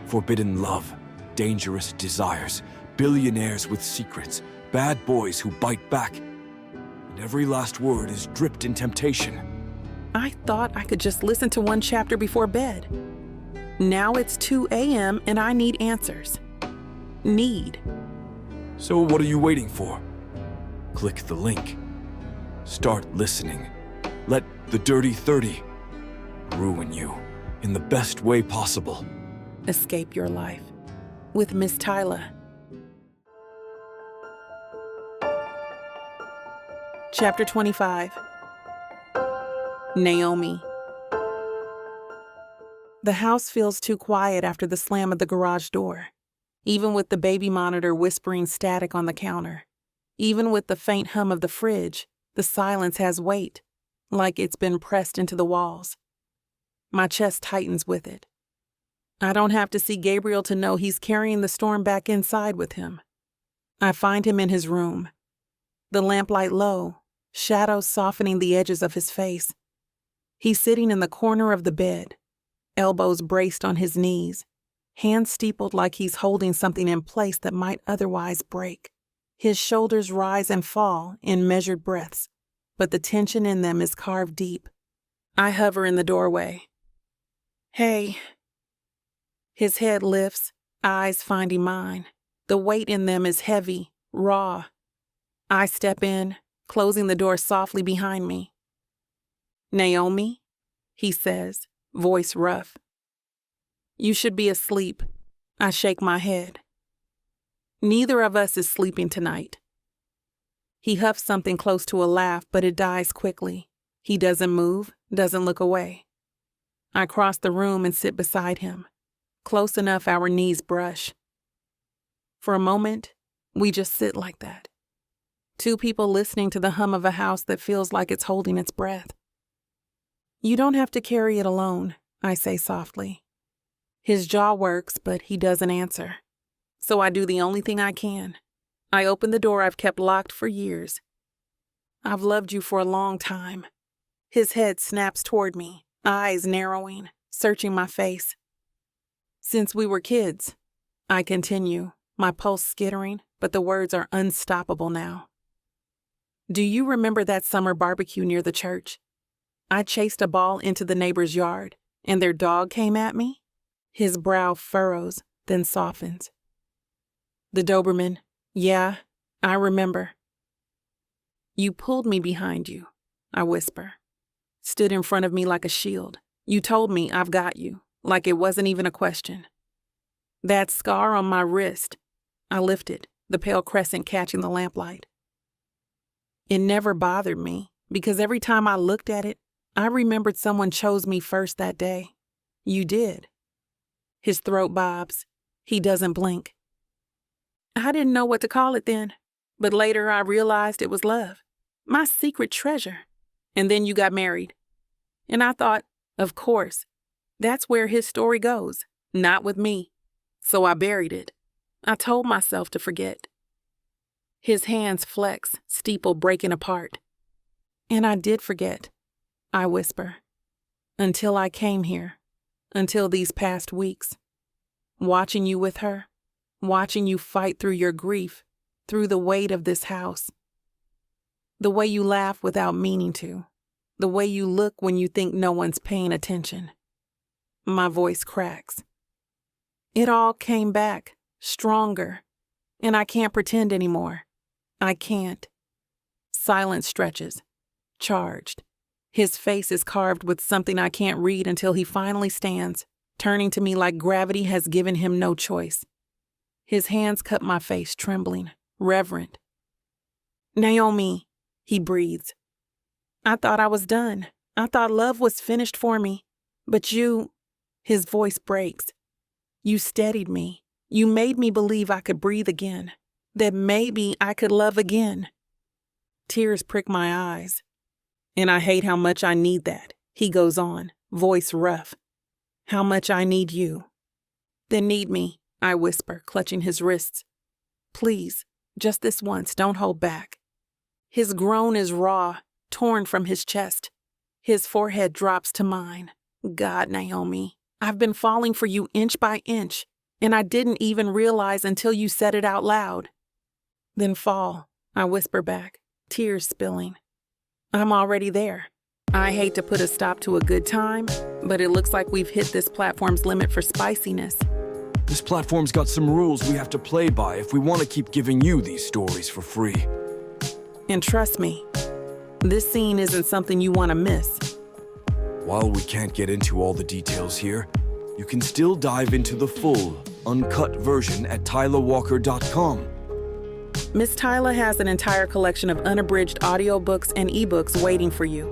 Forbidden love, dangerous desires, billionaires with secrets, bad boys who bite back. And every last word is dripped in temptation. I thought I could just listen to 1 chapter before bed. Now it's 2 a.m. and I need answers. Need. So what are you waiting for? Click the link. Start listening. Let the Dirty 30 ruin you in the best way possible. Escape your life with Miss Tyla. Chapter 25. Naomi. The house feels too quiet after the slam of the garage door, even with the baby monitor whispering static on the counter. Even with the faint hum of the fridge, the silence has weight, like it's been pressed into the walls. My chest tightens with it. I don't have to see Gabriel to know he's carrying the storm back inside with him. I find him in his room. The lamplight low, shadows softening the edges of his face. He's sitting in the corner of the bed, elbows braced on his knees, hands steepled like he's holding something in place that might otherwise break. His shoulders rise and fall in measured breaths, but the tension in them is carved deep. I hover in the doorway. "Hey." His head lifts, eyes finding mine. The weight in them is heavy, raw. I step in, closing the door softly behind me. "Naomi," he says, voice rough. "You should be asleep." I shake my head. Neither of us is sleeping tonight. He huffs something close to a laugh, but it dies quickly. He doesn't move, doesn't look away. I cross the room and sit beside him. Close enough our knees brush. For a moment, we just sit like that. 2 people listening to the hum of a house that feels like it's holding its breath. "You don't have to carry it alone," I say softly. His jaw works, but he doesn't answer. So I do the only thing I can. I open the door I've kept locked for years. "I've loved you for a long time." His head snaps toward me, eyes narrowing, searching my face. "Since we were kids," I continue, my pulse skittering, but the words are unstoppable now. "Do you remember that summer barbecue near the church? I chased a ball into the neighbor's yard, and their dog came at me?" His brow furrows, then softens. "The Doberman, yeah, I remember." "You pulled me behind you," I whisper. "Stood in front of me like a shield. You told me I've got you, like it wasn't even a question." "That scar on my wrist," I lift it, the pale crescent catching the lamplight. "It never bothered me, because every time I looked at it, I remembered someone chose me first that day. You did." His throat bobs. He doesn't blink. I didn't know what to call it then, but later I realized it was love, my secret treasure. And then you got married. And I thought, of course, that's where his story goes, not with me. So I buried it. I told myself to forget. His hands flex, steeple breaking apart. And I did forget, I whisper, until I came here, until these past weeks. Watching you with her, watching you fight through your grief, through the weight of this house. The way you laugh without meaning to, the way you look when you think no one's paying attention. My voice cracks. It all came back, stronger, and I can't pretend anymore. I can't. Silence stretches, charged. His face is carved with something I can't read until he finally stands, turning to me like gravity has given him no choice. His hands cup my face, trembling, reverent. Naomi, he breathes. I thought I was done. I thought love was finished for me. But you, his voice breaks. You steadied me. You made me believe I could breathe again, that maybe I could love again. Tears prick my eyes. And I hate how much I need that, he goes on, voice rough. How much I need you. Then need me, I whisper, clutching his wrists. Please, just this once, don't hold back. His groan is raw, torn from his chest. His forehead drops to mine. God, Naomi, I've been falling for you inch by inch, and I didn't even realize until you said it out loud. Then fall, I whisper back, tears spilling. I'm already there. I hate to put a stop to a good time, but it looks like we've hit this platform's limit for spiciness. This platform's got some rules we have to play by if we want to keep giving you these stories for free. And trust me, this scene isn't something you want to miss. While we can't get into all the details here, you can still dive into the full, uncut version at tylawalker.com. Miss Tyla has an entire collection of unabridged audiobooks and ebooks waiting for you.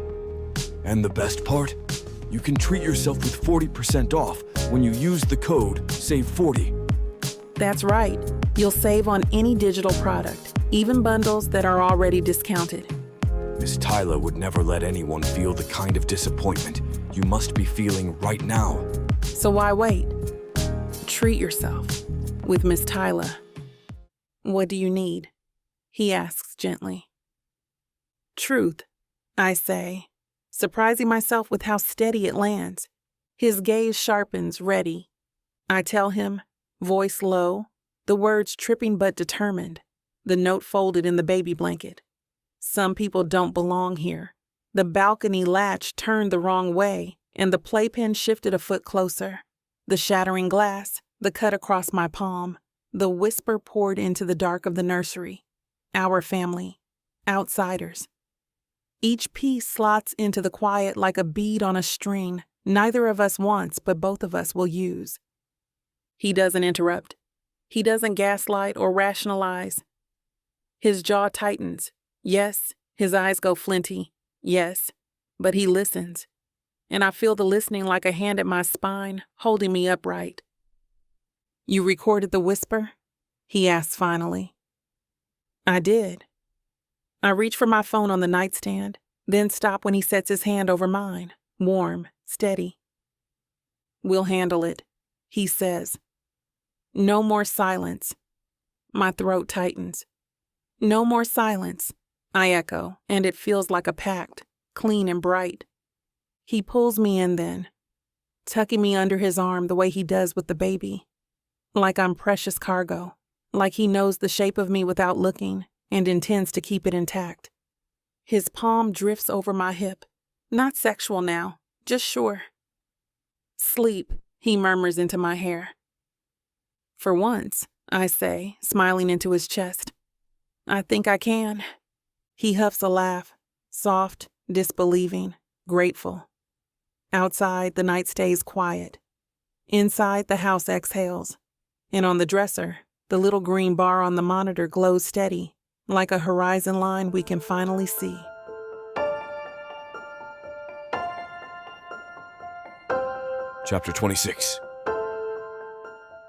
And the best part? You can treat yourself with 40% off when you use the code SAVE40. That's right. You'll save on any digital product, even bundles that are already discounted. Miss Tyla would never let anyone feel the kind of disappointment you must be feeling right now. So why wait? Treat yourself with Miss Tyla. What do you need? He asks gently. Truth, I say, surprising myself with how steady it lands. His gaze sharpens, ready. I tell him, voice low, the words tripping but determined, the note folded in the baby blanket. Some people don't belong here. The balcony latch turned the wrong way, and the playpen shifted a foot closer. The shattering glass, the cut across my palm, the whisper poured into the dark of the nursery. Our family, outsiders. Each piece slots into the quiet like a bead on a string neither of us wants, but both of us will use. He doesn't interrupt. He doesn't gaslight or rationalize. His jaw tightens. Yes, his eyes go flinty. Yes, but he listens. And I feel the listening like a hand at my spine, holding me upright. You recorded the whisper? He asks finally. I did. I reach for my phone on the nightstand, then stop when he sets his hand over mine, warm, steady. We'll handle it, he says. No more silence. My throat tightens. No more silence, I echo, and it feels like a pact, clean and bright. He pulls me in then, tucking me under his arm the way he does with the baby. Like I'm precious cargo, like he knows the shape of me without looking and intends to keep it intact. His palm drifts over my hip, not sexual now, just sure. Sleep, he murmurs into my hair. For once, I say, smiling into his chest. I think I can. He huffs a laugh, soft, disbelieving, grateful. Outside, the night stays quiet. Inside, the house exhales. And on the dresser, the little green bar on the monitor glows steady, like a horizon line we can finally see. Chapter 26.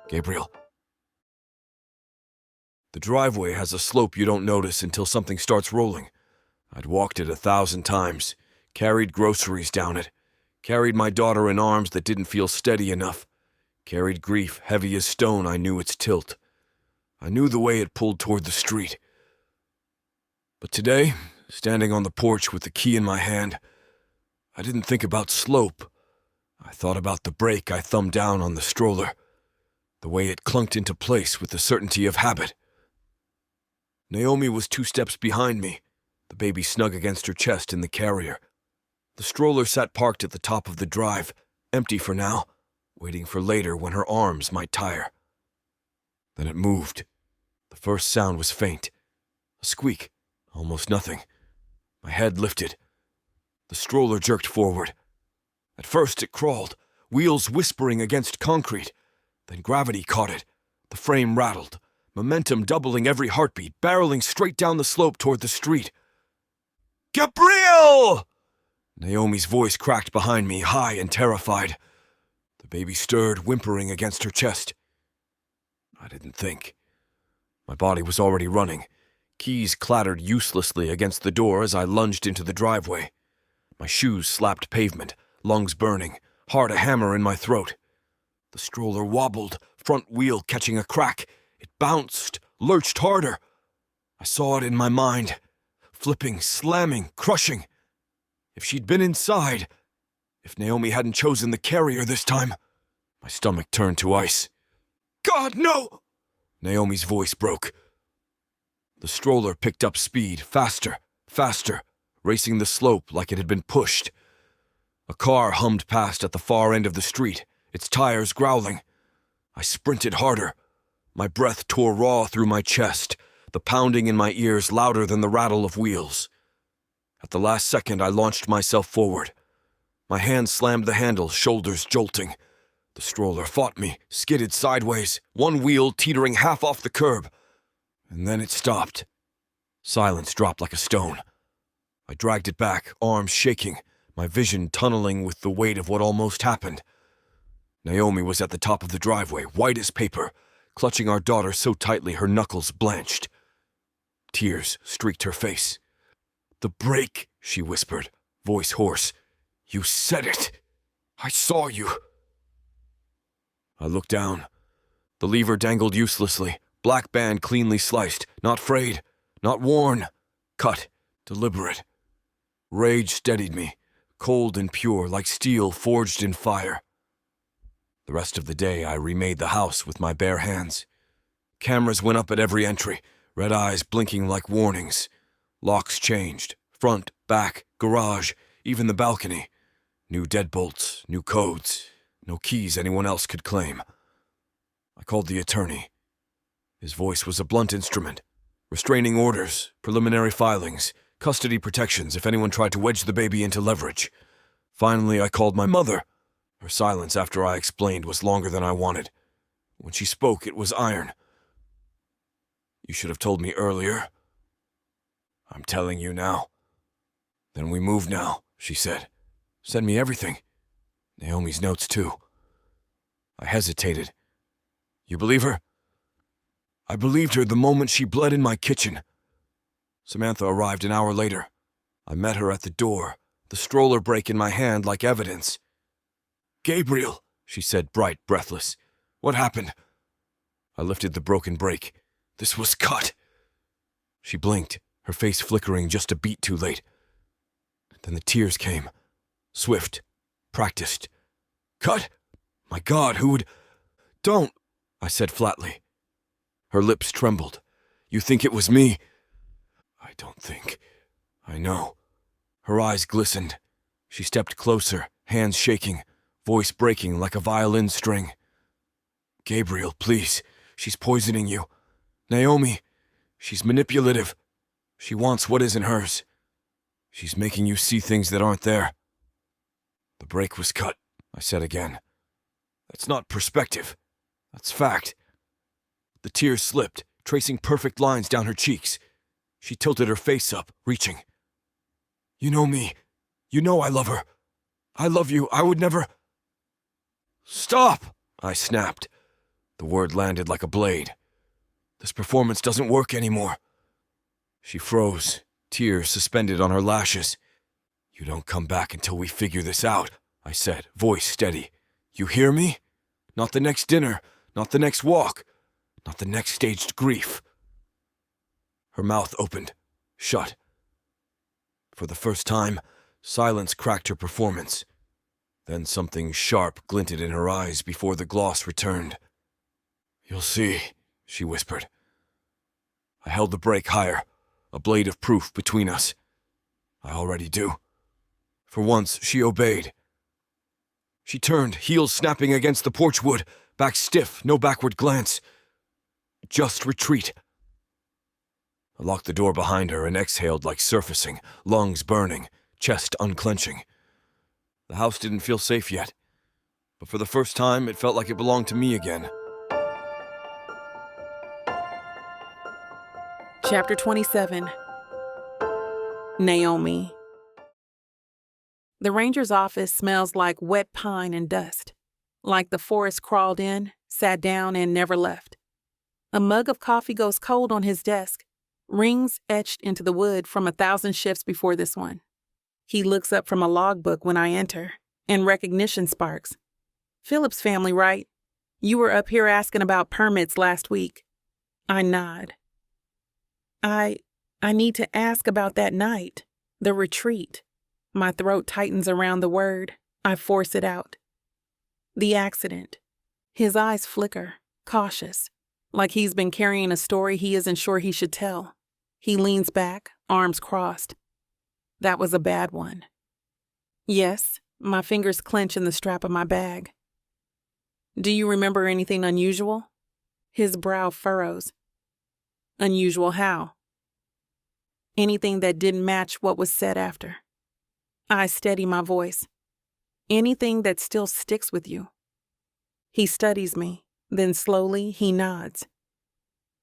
Gabriel. The driveway has a slope you don't notice until something starts rolling. I'd walked it 1,000 times, carried groceries down it, carried my daughter in arms that didn't feel steady enough, carried grief heavy as stone. I knew its tilt. I knew the way it pulled toward the street. But today, standing on the porch with the key in my hand, I didn't think about slope. I thought about the brake I thumbed down on the stroller, the way it clunked into place with the certainty of habit. Naomi was 2 steps behind me, the baby snug against her chest in the carrier. The stroller sat parked at the top of the drive, empty for now, waiting for later when her arms might tire. Then it moved. The first sound was faint. A squeak, almost nothing. My head lifted. The stroller jerked forward. At first it crawled, wheels whispering against concrete. Then gravity caught it. The frame rattled, momentum doubling every heartbeat, barreling straight down the slope toward the street. "Gabriel!" Naomi's voice cracked behind me, high and terrified. The baby stirred, whimpering against her chest. I didn't think. My body was already running. Keys clattered uselessly against the door as I lunged into the driveway. My shoes slapped pavement, lungs burning, hard a hammer in my throat. The stroller wobbled, front wheel catching a crack. It bounced, lurched harder. I saw it in my mind, flipping, slamming, crushing. If she'd been inside, if Naomi hadn't chosen the carrier this time, my stomach turned to ice. "God, no!" Naomi's voice broke. The stroller picked up speed, faster, faster, racing the slope like it had been pushed. A car hummed past at the far end of the street, its tires growling. I sprinted harder. My breath tore raw through my chest, the pounding in my ears louder than the rattle of wheels. At the last second, I launched myself forward. My hand slammed the handle, shoulders jolting. The stroller fought me, skidded sideways, one wheel teetering half off the curb. And then it stopped. Silence dropped like a stone. I dragged it back, arms shaking, my vision tunneling with the weight of what almost happened. Naomi was at the top of the driveway, white as paper, clutching our daughter so tightly her knuckles blanched. Tears streaked her face. "The brake," she whispered, voice hoarse. "You said it. I saw you." I looked down. The lever dangled uselessly, black band cleanly sliced, not frayed, not worn, cut, deliberate. Rage steadied me, cold and pure, like steel forged in fire. The rest of the day I remade the house with my bare hands. Cameras went up at every entry, red eyes blinking like warnings. Locks changed, front, back, garage, even the balcony. New deadbolts, new codes, no keys anyone else could claim. I called the attorney. His voice was a blunt instrument. Restraining orders, preliminary filings, custody protections if anyone tried to wedge the baby into leverage. Finally, I called my mother. Her silence after I explained was longer than I wanted. When she spoke, it was iron. "You should have told me earlier." "I'm telling you now." "Then we move now," she said. "Send me everything. Naomi's notes, too." I hesitated. "You believe her?" I believed her the moment she bled in my kitchen. Samantha arrived an hour later. I met her at the door, the stroller brake in my hand like evidence. "Gabriel," she said, bright, breathless. "What happened?" I lifted the broken brake. "This was cut." She blinked, her face flickering just a beat too late. Then the tears came. Swift, practiced. "Cut? My God, who would—" "Don't," I said flatly. Her lips trembled. "You think it was me?" "I don't think. I know." Her eyes glistened. She stepped closer, hands shaking, voice breaking like a violin string. "Gabriel, please. She's poisoning you. Naomi, she's manipulative. She wants what isn't hers. She's making you see things that aren't there." "The brake was cut," I said again. "That's not perspective. That's fact." The tears slipped, tracing perfect lines down her cheeks. She tilted her face up, reaching. "You know me. You know I love her. I love you. I would never—" "Stop!" I snapped. The word landed like a blade. This performance doesn't work anymore. She froze, tears suspended on her lashes. You don't come back until we figure this out, I said, voice steady. You hear me? Not the next dinner, not the next walk, not the next staged grief. Her mouth opened, shut. For the first time, silence cracked her performance. Then something sharp glinted in her eyes before the gloss returned. You'll see, she whispered. I held the brake higher, a blade of proof between us. I already do. For once, she obeyed. She turned, heels snapping against the porch wood, back stiff, no backward glance. Just retreat. I locked the door behind her and exhaled like surfacing, lungs burning, chest unclenching. The house didn't feel safe yet, but for the first time, it felt like it belonged to me again. Chapter 27. Naomi. The ranger's office smells like wet pine and dust, like the forest crawled in, sat down, and never left. A mug of coffee goes cold on his desk, rings etched into the wood from 1,000 shifts before this one. He looks up from a logbook when I enter, and recognition sparks. Phillips family, right? You were up here asking about permits last week. I nod. I need to ask about that night, the retreat. My throat tightens around the word. I force it out. The accident. His eyes flicker, cautious, like he's been carrying a story he isn't sure he should tell. He leans back, arms crossed. That was a bad one. Yes, my fingers clench in the strap of my bag. Do you remember anything unusual? His brow furrows. Unusual how? Anything that didn't match what was said after. I steady my voice. Anything that still sticks with you. He studies me, then slowly he nods.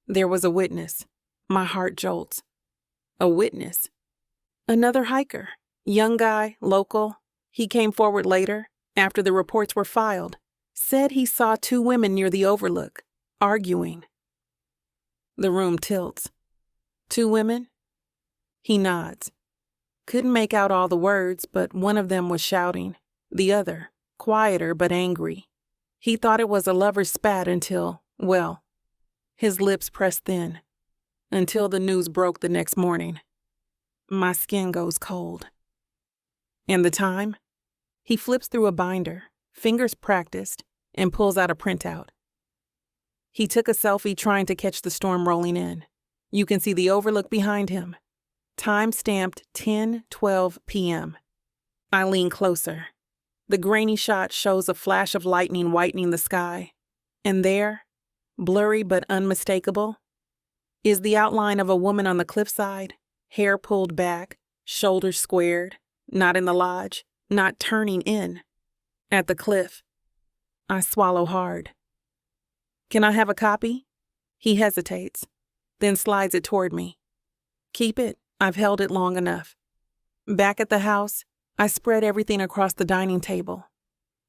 There was a witness. My heart jolts. A witness? Another hiker. Young guy, local. He came forward later, after the reports were filed. Said he saw 2 women near the overlook, arguing. The room tilts. 2 women? He nods. Couldn't make out all the words, but one of them was shouting. The other, quieter but angry. He thought it was a lover's spat until, well, his lips pressed thin. Until the news broke the next morning. My skin goes cold. And the time? He flips through a binder, fingers practiced, and pulls out a printout. He took a selfie trying to catch the storm rolling in. You can see the overlook behind him. Time stamped 10:12 p.m. I lean closer. The grainy shot shows a flash of lightning whitening the sky. And there, blurry but unmistakable, is the outline of a woman on the cliffside, hair pulled back, shoulders squared, not in the lodge, not turning in. At the cliff. I swallow hard. Can I have a copy? He hesitates, then slides it toward me. Keep it. I've held it long enough. Back at the house, I spread everything across the dining table.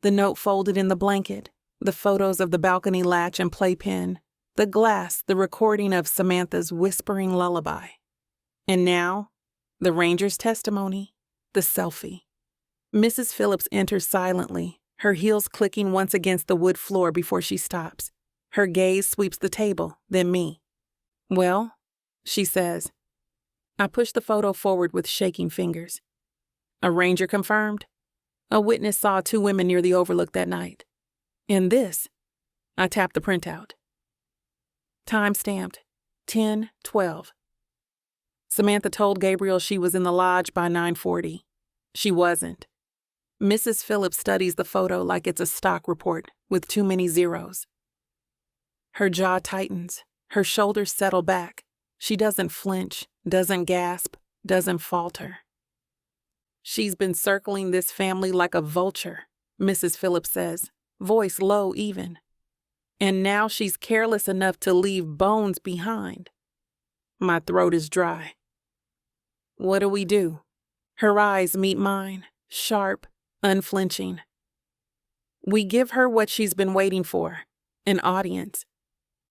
The note folded in the blanket, the photos of the balcony latch and playpen, the glass, the recording of Samantha's whispering lullaby. And now, the ranger's testimony, the selfie. Mrs. Phillips enters silently, her heels clicking once against the wood floor before she stops. Her gaze sweeps the table, then me. Well, she says. I push the photo forward with shaking fingers. A ranger confirmed. A witness saw 2 women near the overlook that night. And this, I tap the printout. Time stamped 10:12. Samantha told Gabriel she was in the lodge by 9:40. She wasn't. Mrs. Phillips studies the photo like it's a stock report with too many zeros. Her jaw tightens, her shoulders settle back. She doesn't flinch, doesn't gasp, doesn't falter. She's been circling this family like a vulture, Mrs. Phillips says, voice low even. And now she's careless enough to leave bones behind. My throat is dry. What do we do? Her eyes meet mine, sharp, unflinching. We give her what she's been waiting for, an audience.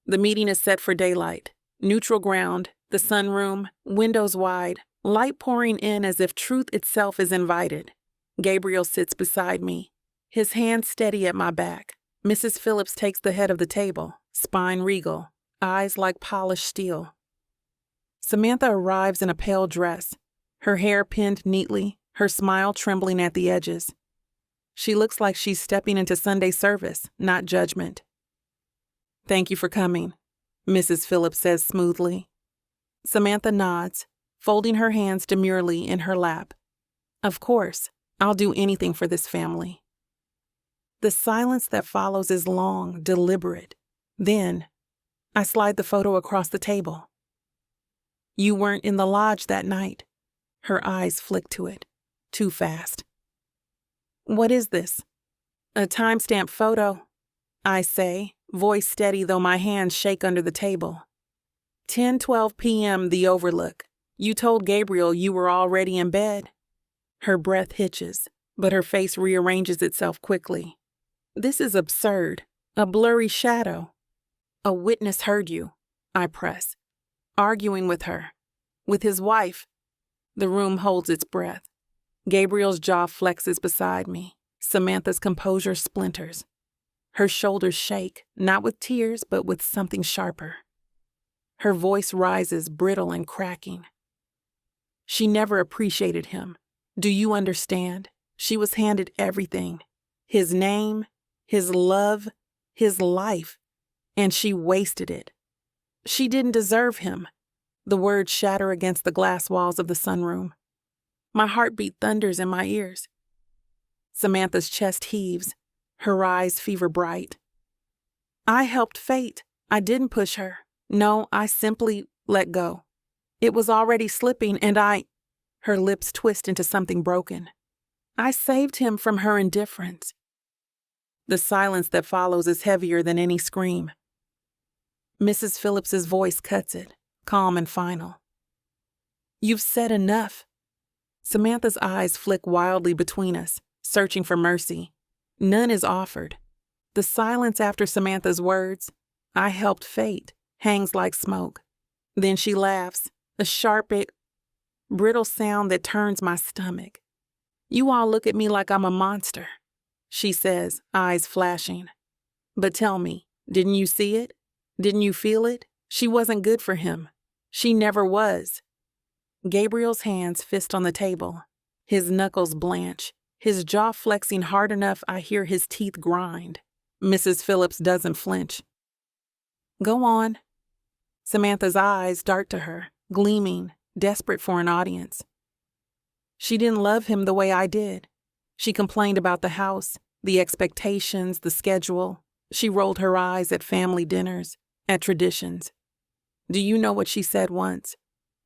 The meeting is set for daylight. Neutral ground, the sunroom, windows wide, light pouring in as if truth itself is invited. Gabriel sits beside me, his hand steady at my back. Mrs. Phillips takes the head of the table, spine regal, eyes like polished steel. Samantha arrives in a pale dress, her hair pinned neatly, her smile trembling at the edges. She looks like she's stepping into Sunday service, not judgment. "Thank you for coming," Mrs. Phillips says smoothly. Samantha nods, folding her hands demurely in her lap. "Of course, I'll do anything for this family." The silence that follows is long, deliberate. Then, I slide the photo across the table. "You weren't in the lodge that night." Her eyes flick to it, too fast. "What is this?" "A timestamp photo," I say, voice steady though my hands shake under the table. 10:12 p.m. The Overlook. You told Gabriel you were already in bed. Her breath hitches, but her face rearranges itself quickly. "This is absurd. A blurry shadow." "A witness heard you," I press. "Arguing with her. With his wife." The room holds its breath. Gabriel's jaw flexes beside me. Samantha's composure splinters. Her shoulders shake, not with tears, but with something sharper. Her voice rises, brittle and cracking. "She never appreciated him. Do you understand? She was handed everything. His name, his love, his life, and she wasted it. She didn't deserve him." The words shatter against the glass walls of the sunroom. My heartbeat thunders in my ears. Samantha's chest heaves, her eyes fever bright. "I helped fate. I didn't push her. No, I simply let go. It was already slipping and Her lips twist into something broken. "I saved him from her indifference." The silence that follows is heavier than any scream. Mrs. Phillips's voice cuts it, calm and final. "You've said enough." Samantha's eyes flick wildly between us, searching for mercy. None is offered. The silence after Samantha's words, "I helped fate," hangs like smoke. Then she laughs, a sharp, brittle sound that turns my stomach. "You all look at me like I'm a monster," she says, eyes flashing. "But tell me, didn't you see it? Didn't you feel it? She wasn't good for him. She never was." Gabriel's hands fist on the table, his knuckles blanch, his jaw flexing hard enough I hear his teeth grind. Mrs. Phillips doesn't flinch. "Go on." Samantha's eyes dart to her, gleaming, desperate for an audience. "She didn't love him the way I did. She complained about the house, the expectations, the schedule. She rolled her eyes at family dinners, at traditions. Do you know what she said once?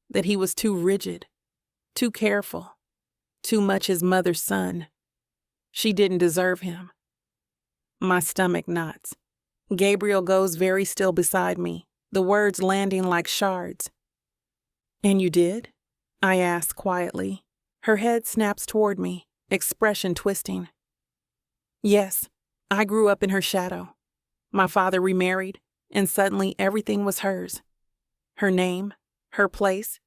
That he was too rigid, too careful, too much his mother's son. She didn't deserve him." My stomach knots. Gabriel goes very still beside me, the words landing like shards. "And you did?" I ask quietly. Her head snaps toward me, expression twisting. "Yes, I grew up in her shadow. My father remarried, and suddenly everything was hers. Her name, her place,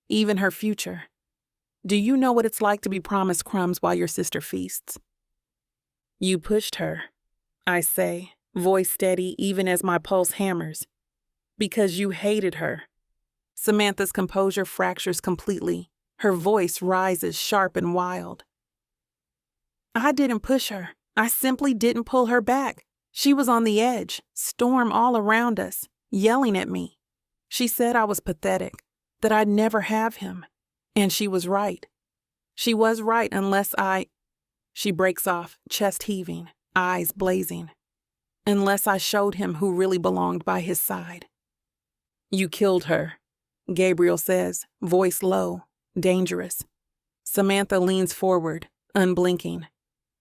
even her future. Do you know what it's like to be promised crumbs while your sister feasts?" "You pushed her," I say, voice steady even as my pulse hammers. "Because you hated her." Samantha's composure fractures completely. Her voice rises sharp and wild. "I didn't push her. I simply didn't pull her back. She was on the edge, storm all around us, yelling at me. She said I was pathetic, that I'd never have him. And she was right. She was right unless She breaks off, chest heaving, eyes blazing. "Unless I showed him who really belonged by his side." "You killed her," Gabriel says, voice low, dangerous. Samantha leans forward, unblinking.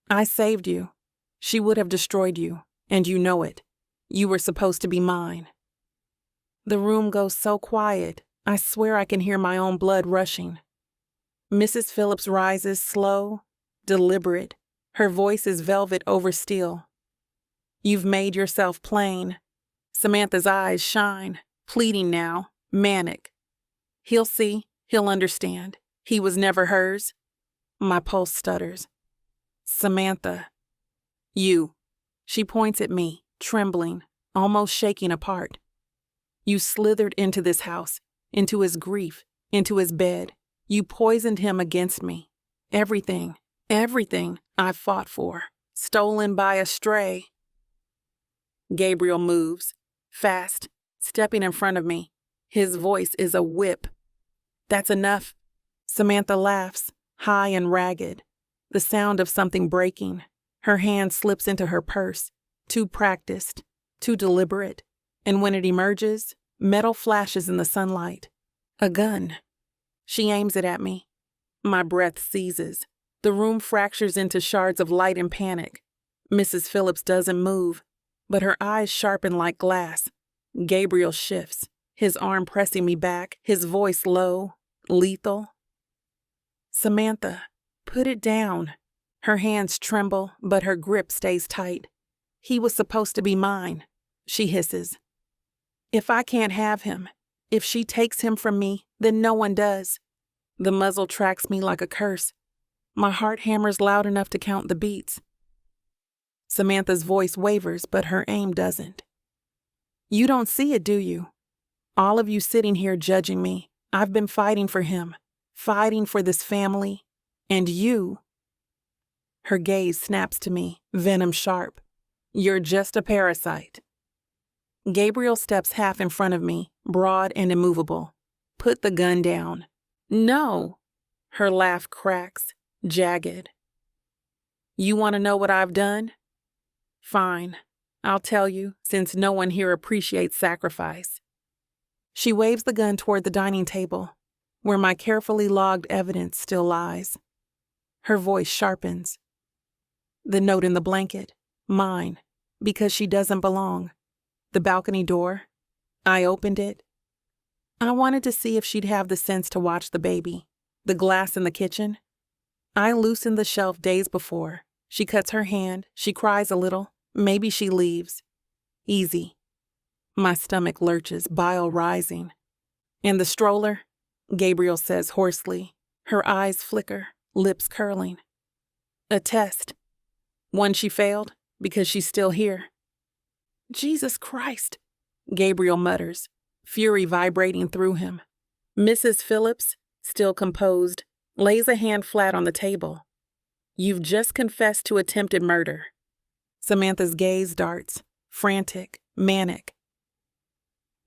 "I saved you. She would have destroyed you, and you know it. You were supposed to be mine." The room goes so quiet, I swear I can hear my own blood rushing. Mrs. Phillips rises slow, deliberate. Her voice is velvet over steel. "You've made yourself plain. Samantha's eyes shine, pleading now, manic. He'll see, he'll understand. He was never hers. My pulse stutters. Samantha. You. She points at me, trembling, almost shaking apart. You slithered into this house, into his grief, into his bed. You poisoned him against me. Everything I fought for, stolen by a stray. Gabriel moves, fast, stepping in front of me. His voice is a whip. That's enough. Samantha laughs, high and ragged. The sound of something breaking. Her hand slips into her purse, too practiced, too deliberate, and when it emerges, metal flashes in the sunlight. A gun. She aims it at me. My breath seizes. The room fractures into shards of light in panic. Mrs. Phillips doesn't move, but her eyes sharpen like glass. Gabriel shifts, his arm pressing me back, his voice low, lethal. Samantha, put it down. Her hands tremble, but her grip stays tight. He was supposed to be mine, she hisses. If I can't have him, if she takes him from me, then no one does. The muzzle tracks me like a curse. My heart hammers loud enough to count the beats. Samantha's voice wavers, but her aim doesn't. You don't see it, do you? All of you sitting here judging me. I've been fighting for him, fighting for this family, and you. Her gaze snaps to me, venom sharp. You're just a parasite. Gabriel steps half in front of me, broad and immovable. Put the gun down. No. Her laugh cracks, jagged. You want to know what I've done? Fine. I'll tell you, since no one here appreciates sacrifice. She waves the gun toward the dining table, where my carefully logged evidence still lies. Her voice sharpens. The note in the blanket, mine, because she doesn't belong. The balcony door, I opened it. I wanted to see if she'd have the sense to watch the baby. The glass in the kitchen. I loosened the shelf days before. She cuts her hand, she cries a little. Maybe she leaves. Easy. My stomach lurches, bile rising. And the stroller, Gabriel says hoarsely. Her eyes flicker, lips curling. A test. One she failed, because she's still here. Jesus Christ, Gabriel mutters, fury vibrating through him. Mrs. Phillips, still composed, lays a hand flat on the table. You've just confessed to attempted murder. Samantha's gaze darts, frantic, manic.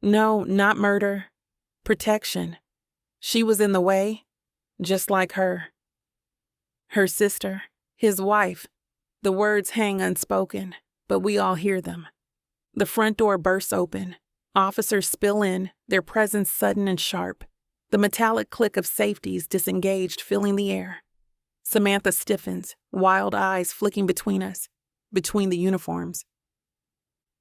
No, not murder. Protection. She was in the way, just like her. Her sister, his wife. The words hang unspoken, but we all hear them. The front door bursts open. Officers spill in, their presence sudden and sharp. The metallic click of safeties disengaged filling the air. Samantha stiffens, wild eyes flicking between us, between the uniforms.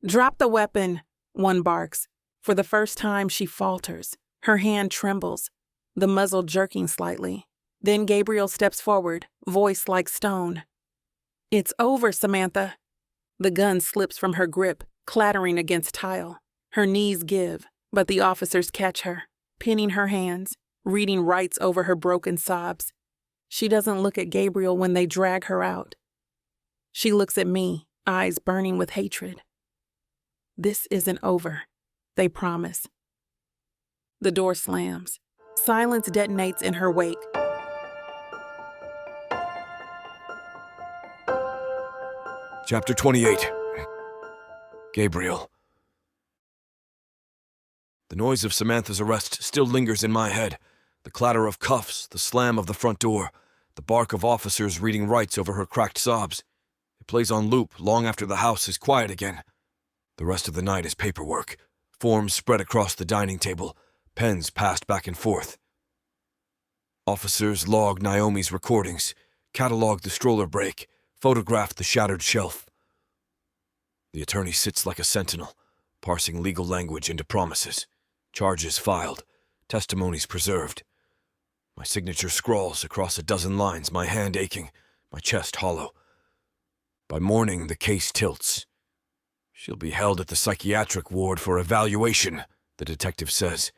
Drop the weapon, one barks. For the first time, she falters. Her hand trembles, the muzzle jerking slightly. Then Gabriel steps forward, voice like stone. It's over, Samantha. The gun slips from her grip, clattering against tile. Her knees give, but the officers catch her, pinning her hands, reading rights over her broken sobs. She doesn't look at Gabriel when they drag her out. She looks at me, eyes burning with hatred. This isn't over, they promise. The door slams. Silence detonates in her wake. Chapter 28. Gabriel. The noise of Samantha's arrest still lingers in my head. The clatter of cuffs, the slam of the front door, the bark of officers reading rights over her cracked sobs. It plays on loop long after the house is quiet again. The rest of the night is paperwork, forms spread across the dining table, pens passed back and forth. Officers log Naomi's recordings, catalog the stroller break, photograph the shattered shelf. The attorney sits like a sentinel, parsing legal language into promises, charges filed, testimonies preserved. My signature scrawls across a dozen lines, my hand aching, my chest hollow. By morning, the case tilts. She'll be held at the psychiatric ward for evaluation, the detective says.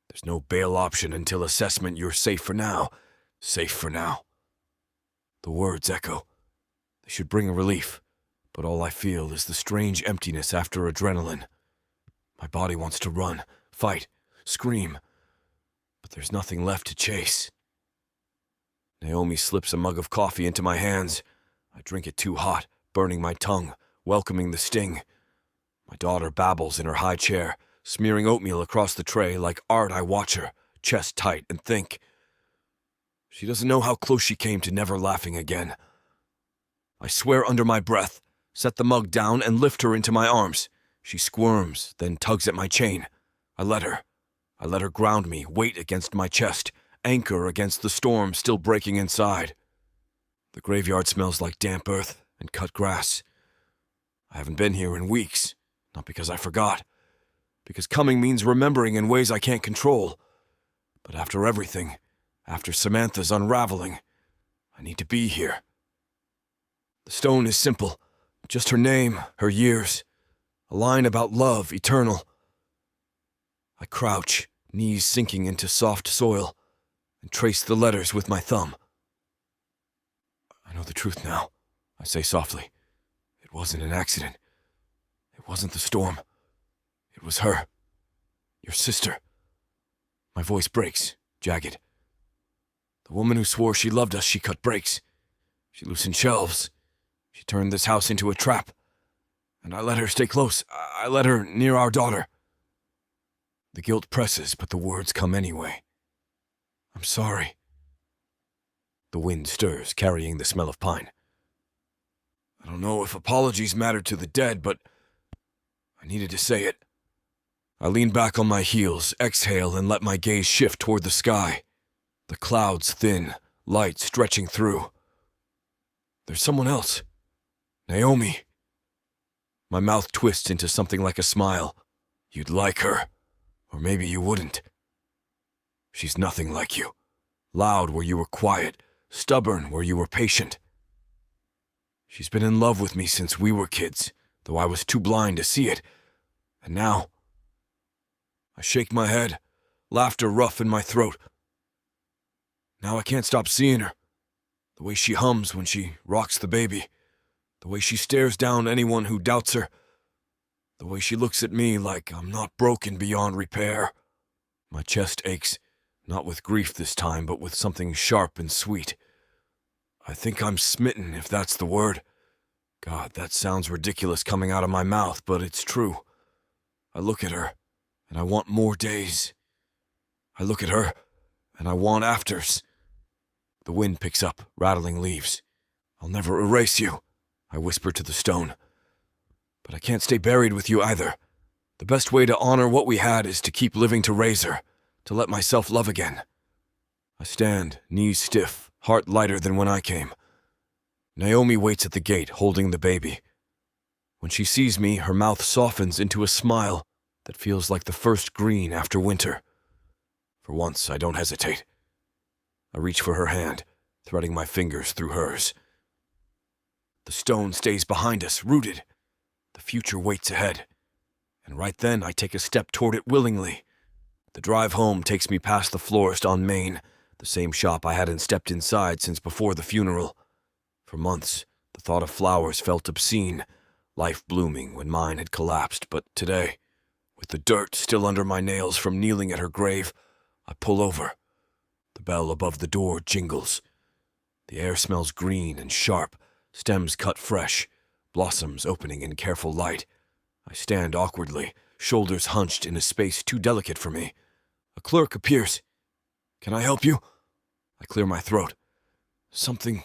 There's no bail option until assessment. You're safe for now. Safe for now. The words echo. They should bring a relief, but all I feel is the strange emptiness after adrenaline. My body wants to run, fight, scream, but there's nothing left to chase. Naomi slips a mug of coffee into my hands. I drink it too hot, burning my tongue, welcoming the sting. My daughter babbles in her high chair, smearing oatmeal across the tray. Like art, I watch her, chest tight, and think. She doesn't know how close she came to never laughing again. I swear under my breath, set the mug down, and lift her into my arms. She squirms, then tugs at my chain. I let her ground me, weight against my chest, anchor against the storm still breaking inside. The graveyard smells like damp earth and cut grass. I haven't been here in weeks, not because I forgot, because coming means remembering in ways I can't control. But after everything, after Samantha's unraveling, I need to be here. The stone is simple, just her name, her years, a line about love eternal. I crouch, knees sinking into soft soil, and trace the letters with my thumb. I know the truth now, I say softly. It wasn't an accident. It wasn't the storm. It was her. Your sister. My voice breaks, jagged. The woman who swore she loved us, she cut brakes. She loosened shelves. She turned this house into a trap. And I let her stay close. I let her near our daughter. The guilt presses, but the words come anyway. I'm sorry. The wind stirs, carrying the smell of pine. I don't know if apologies matter to the dead, but I needed to say it. I lean back on my heels, exhale, and let my gaze shift toward the sky. The clouds thin, light stretching through. There's someone else. Naomi. My mouth twists into something like a smile. You'd like her, or maybe you wouldn't. She's nothing like you. Loud where you were quiet, stubborn where you were patient. She's been in love with me since we were kids, though I was too blind to see it. And now, I shake my head, laughter rough in my throat. Now I can't stop seeing her. The way she hums when she rocks the baby. The way she stares down anyone who doubts her. The way she looks at me like I'm not broken beyond repair. My chest aches, not with grief this time, but with something sharp and sweet. I think I'm smitten, if that's the word. God, that sounds ridiculous coming out of my mouth, but it's true. I look at her, and I want more days. I look at her, and I want afters. The wind picks up, rattling leaves. I'll never erase you, I whisper to the stone. But I can't stay buried with you either. The best way to honor what we had is to keep living to raise her, to let myself love again. I stand, knees stiff, heart lighter than when I came. Naomi waits at the gate, holding the baby. When she sees me, her mouth softens into a smile that feels like the first green after winter. For once, I don't hesitate. I reach for her hand, threading my fingers through hers. The stone stays behind us, rooted. The future waits ahead. And right then, I take a step toward it willingly. The drive home takes me past the florist on Main, the same shop I hadn't stepped inside since before the funeral. For months, the thought of flowers felt obscene, life blooming when mine had collapsed. But today, with the dirt still under my nails from kneeling at her grave, I pull over. The bell above the door jingles. The air smells green and sharp, stems cut fresh, blossoms opening in careful light. I stand awkwardly, shoulders hunched in a space too delicate for me. A clerk appears. Can I help you? I clear my throat. Something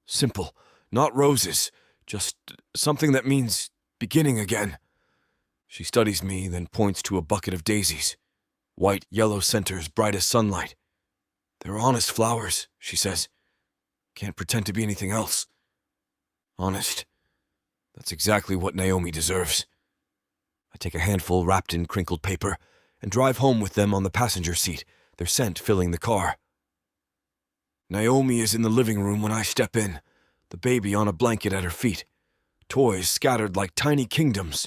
simple, not roses, just something that means beginning again. She studies me, then points to a bucket of daisies. White, yellow centers, bright as sunlight. They're honest flowers, she says. Can't pretend to be anything else. Honest. That's exactly what Naomi deserves. I take a handful wrapped in crinkled paper and drive home with them on the passenger seat, their scent filling the car. Naomi is in the living room when I step in, the baby on a blanket at her feet. toys scattered like tiny kingdoms.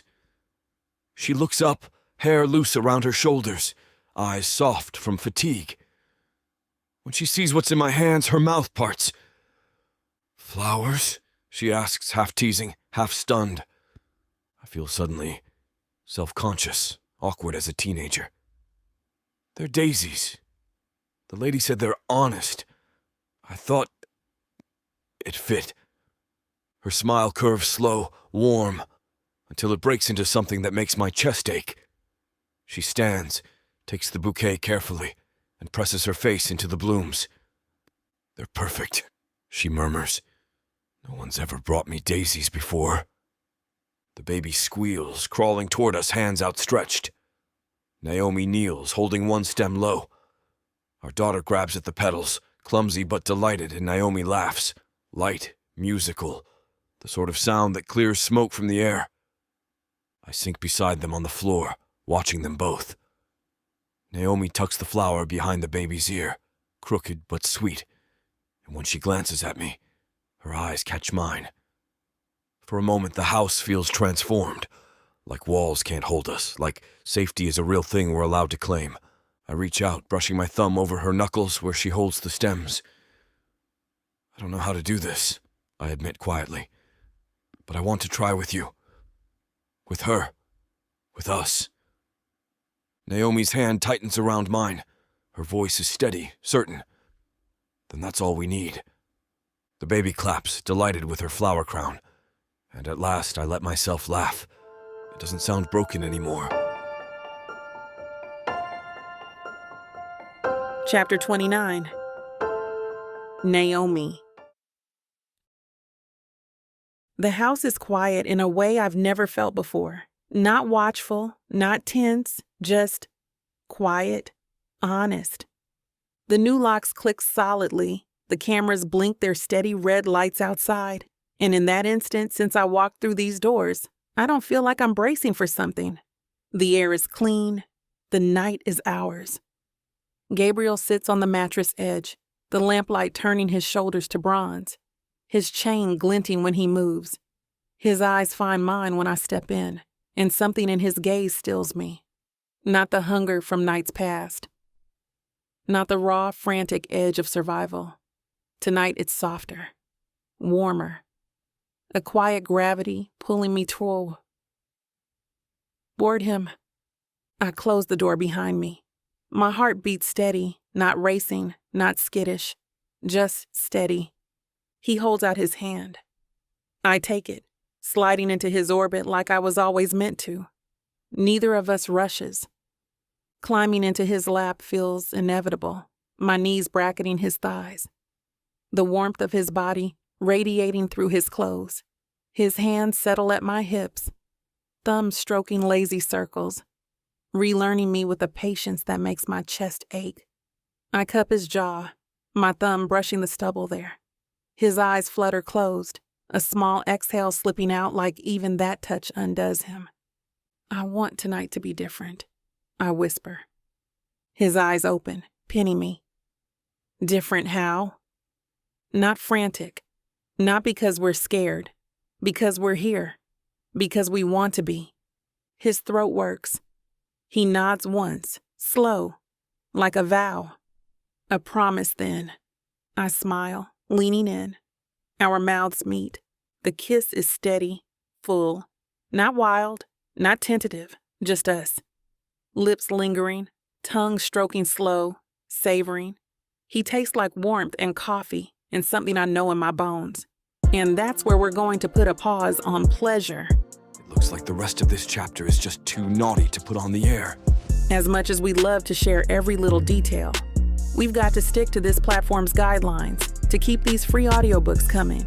She looks up, hair loose around her shoulders, eyes soft from fatigue. When she sees what's in my hands, her mouth parts. "Flowers?" she asks, half teasing, half stunned. I feel suddenly self-conscious, awkward as a teenager. "They're daisies. The lady said they're honest. I thought it fit." Her smile curves slow, warm, until it breaks into something that makes my chest ache. She stands, takes the bouquet carefully, and presses her face into the blooms. "They're perfect," she murmurs. "No one's ever brought me daisies before." The baby squeals, crawling toward us, hands outstretched. Naomi kneels, holding one stem low. Our daughter grabs at the petals, clumsy but delighted, and Naomi laughs, light, musical, the sort of sound that clears smoke from the air. I sink beside them on the floor, watching them both. Naomi tucks the flower behind the baby's ear, crooked but sweet, and when she glances at me, her eyes catch mine. For a moment, the house feels transformed, like walls can't hold us, like safety is a real thing we're allowed to claim. I reach out, brushing my thumb over her knuckles where she holds the stems. "I don't know how to do this," I admit quietly, "but I want to try with you. With her. With us." Naomi's hand tightens around mine. Her voice is steady, certain. "Then that's all we need." The baby claps, delighted with her flower crown. And at last, I let myself laugh. It doesn't sound broken anymore. Chapter 29. Naomi. The house is quiet in a way I've never felt before. Not watchful, not tense, just quiet, honest. The new locks click solidly. The cameras blink their steady red lights outside. And in that instant, since I walked through these doors, I don't feel like I'm bracing for something. The air is clean. The night is ours. Gabriel sits on the mattress edge, the lamplight turning his shoulders to bronze, his chain glinting when he moves. His eyes find mine when I step in, and something in his gaze stills me. Not the hunger from nights past. Not the raw, frantic edge of survival. Tonight it's softer, warmer. A quiet gravity pulling me toward him. I close the door behind me. My heart beats steady, not racing, not skittish, just steady. He holds out his hand. I take it, sliding into his orbit like I was always meant to. Neither of us rushes. Climbing into his lap feels inevitable, my knees bracketing his thighs. The warmth of his body radiating through his clothes. His hands settle at my hips, thumbs stroking lazy circles, relearning me with a patience that makes my chest ache. I cup his jaw, my thumb brushing the stubble there. His eyes flutter closed, a small exhale slipping out like even that touch undoes him. I want tonight to be different, I whisper. His eyes open, pinning me. Different how? Not frantic. Not because we're scared. Because we're here. Because we want to be. His throat works. He nods once, slow, like a vow. A promise then. I smile, leaning in. Our mouths meet. The kiss is steady, full. Not wild, not tentative, just us. Lips lingering, tongue stroking slow, savoring. He tastes like warmth and coffee and something I know in my bones. And that's where we're going to put a pause on pleasure. It looks like the rest of this chapter is just too naughty to put on the air. As much as we love to share every little detail, we've got to stick to this platform's guidelines to keep these free audiobooks coming.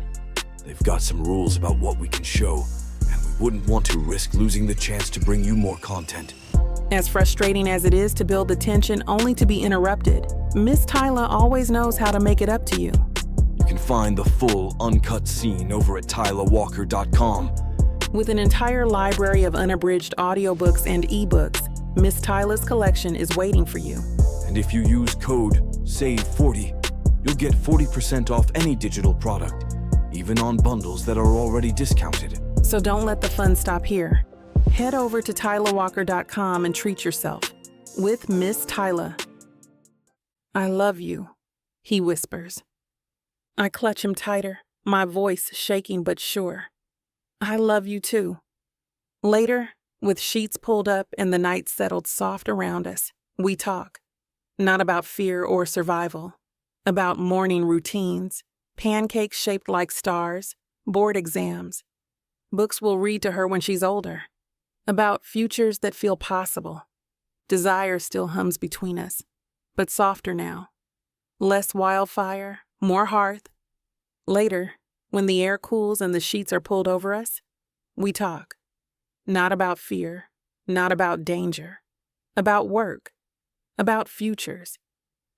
They've got some rules about what we can show, and we wouldn't want to risk losing the chance to bring you more content. As frustrating as it is to build the tension only to be interrupted, Miss Tyla always knows how to make it up to you. You can find the full, uncut scene over at tylawalker.com. With an entire library of unabridged audiobooks and ebooks, Miss Tyla's collection is waiting for you. And if you use code SAVE40, you'll get 40% off any digital product, even on bundles that are already discounted. So don't let the fun stop here. Head over to TylaWalker.com and treat yourself with Miss Tyla. I love you, he whispers. I clutch him tighter, my voice shaking but sure. I love you too. Later, with sheets pulled up and the night settled soft around us, we talk. Not about fear or survival. About morning routines, pancakes shaped like stars, board exams, books we'll read to her when she's older. About futures that feel possible. Desire still hums between us, but softer now. Less wildfire, more hearth. Later, when the air cools and the sheets are pulled over us, we talk. Not about fear, not about danger. About work, about futures,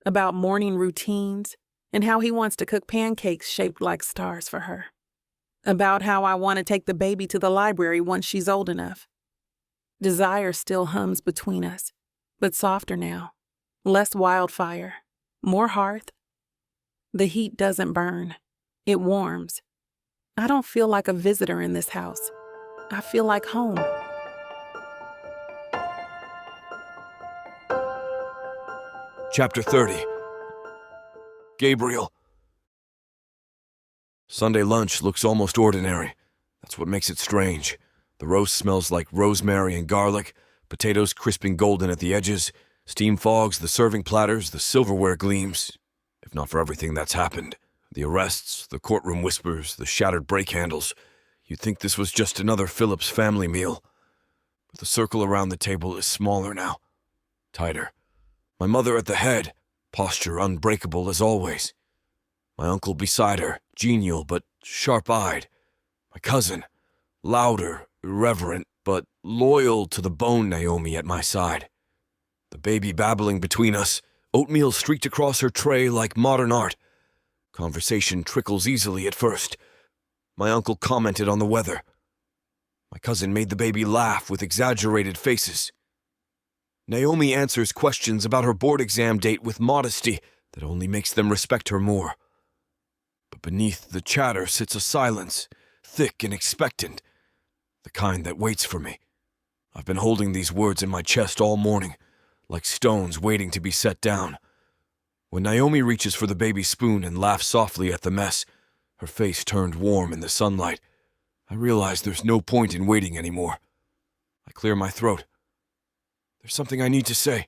about morning routines, and how he wants to cook pancakes shaped like stars for her. About how I want to take the baby to the library once she's old enough. Desire still hums between us, but softer now. Less wildfire, more hearth. The heat doesn't burn. It warms. I don't feel like a visitor in this house. I feel like home. Chapter 30. Gabriel. Sunday lunch looks almost ordinary. That's what makes it strange. The roast smells like rosemary and garlic, potatoes crisping golden at the edges, steam fogs the serving platters, the silverware gleams. If not for everything that's happened, the arrests, the courtroom whispers, the shattered brake handles, you'd think this was just another Phillips family meal. But the circle around the table is smaller now, tighter. My mother at the head, posture unbreakable as always. My uncle beside her, genial but sharp-eyed. My cousin, louder, irreverent, but loyal to the bone Naomi at my side. The baby babbling between us, oatmeal streaked across her tray like modern art. Conversation trickles easily at first. My uncle commented on the weather. My cousin made the baby laugh with exaggerated faces. Naomi answers questions about her board exam date with modesty that only makes them respect her more. But beneath the chatter sits a silence, thick and expectant, the kind that waits for me. I've been holding these words in my chest all morning, like stones waiting to be set down. When Naomi reaches for the baby spoon and laughs softly at the mess, her face turned warm in the sunlight, I realize there's no point in waiting anymore. I clear my throat. There's something I need to say.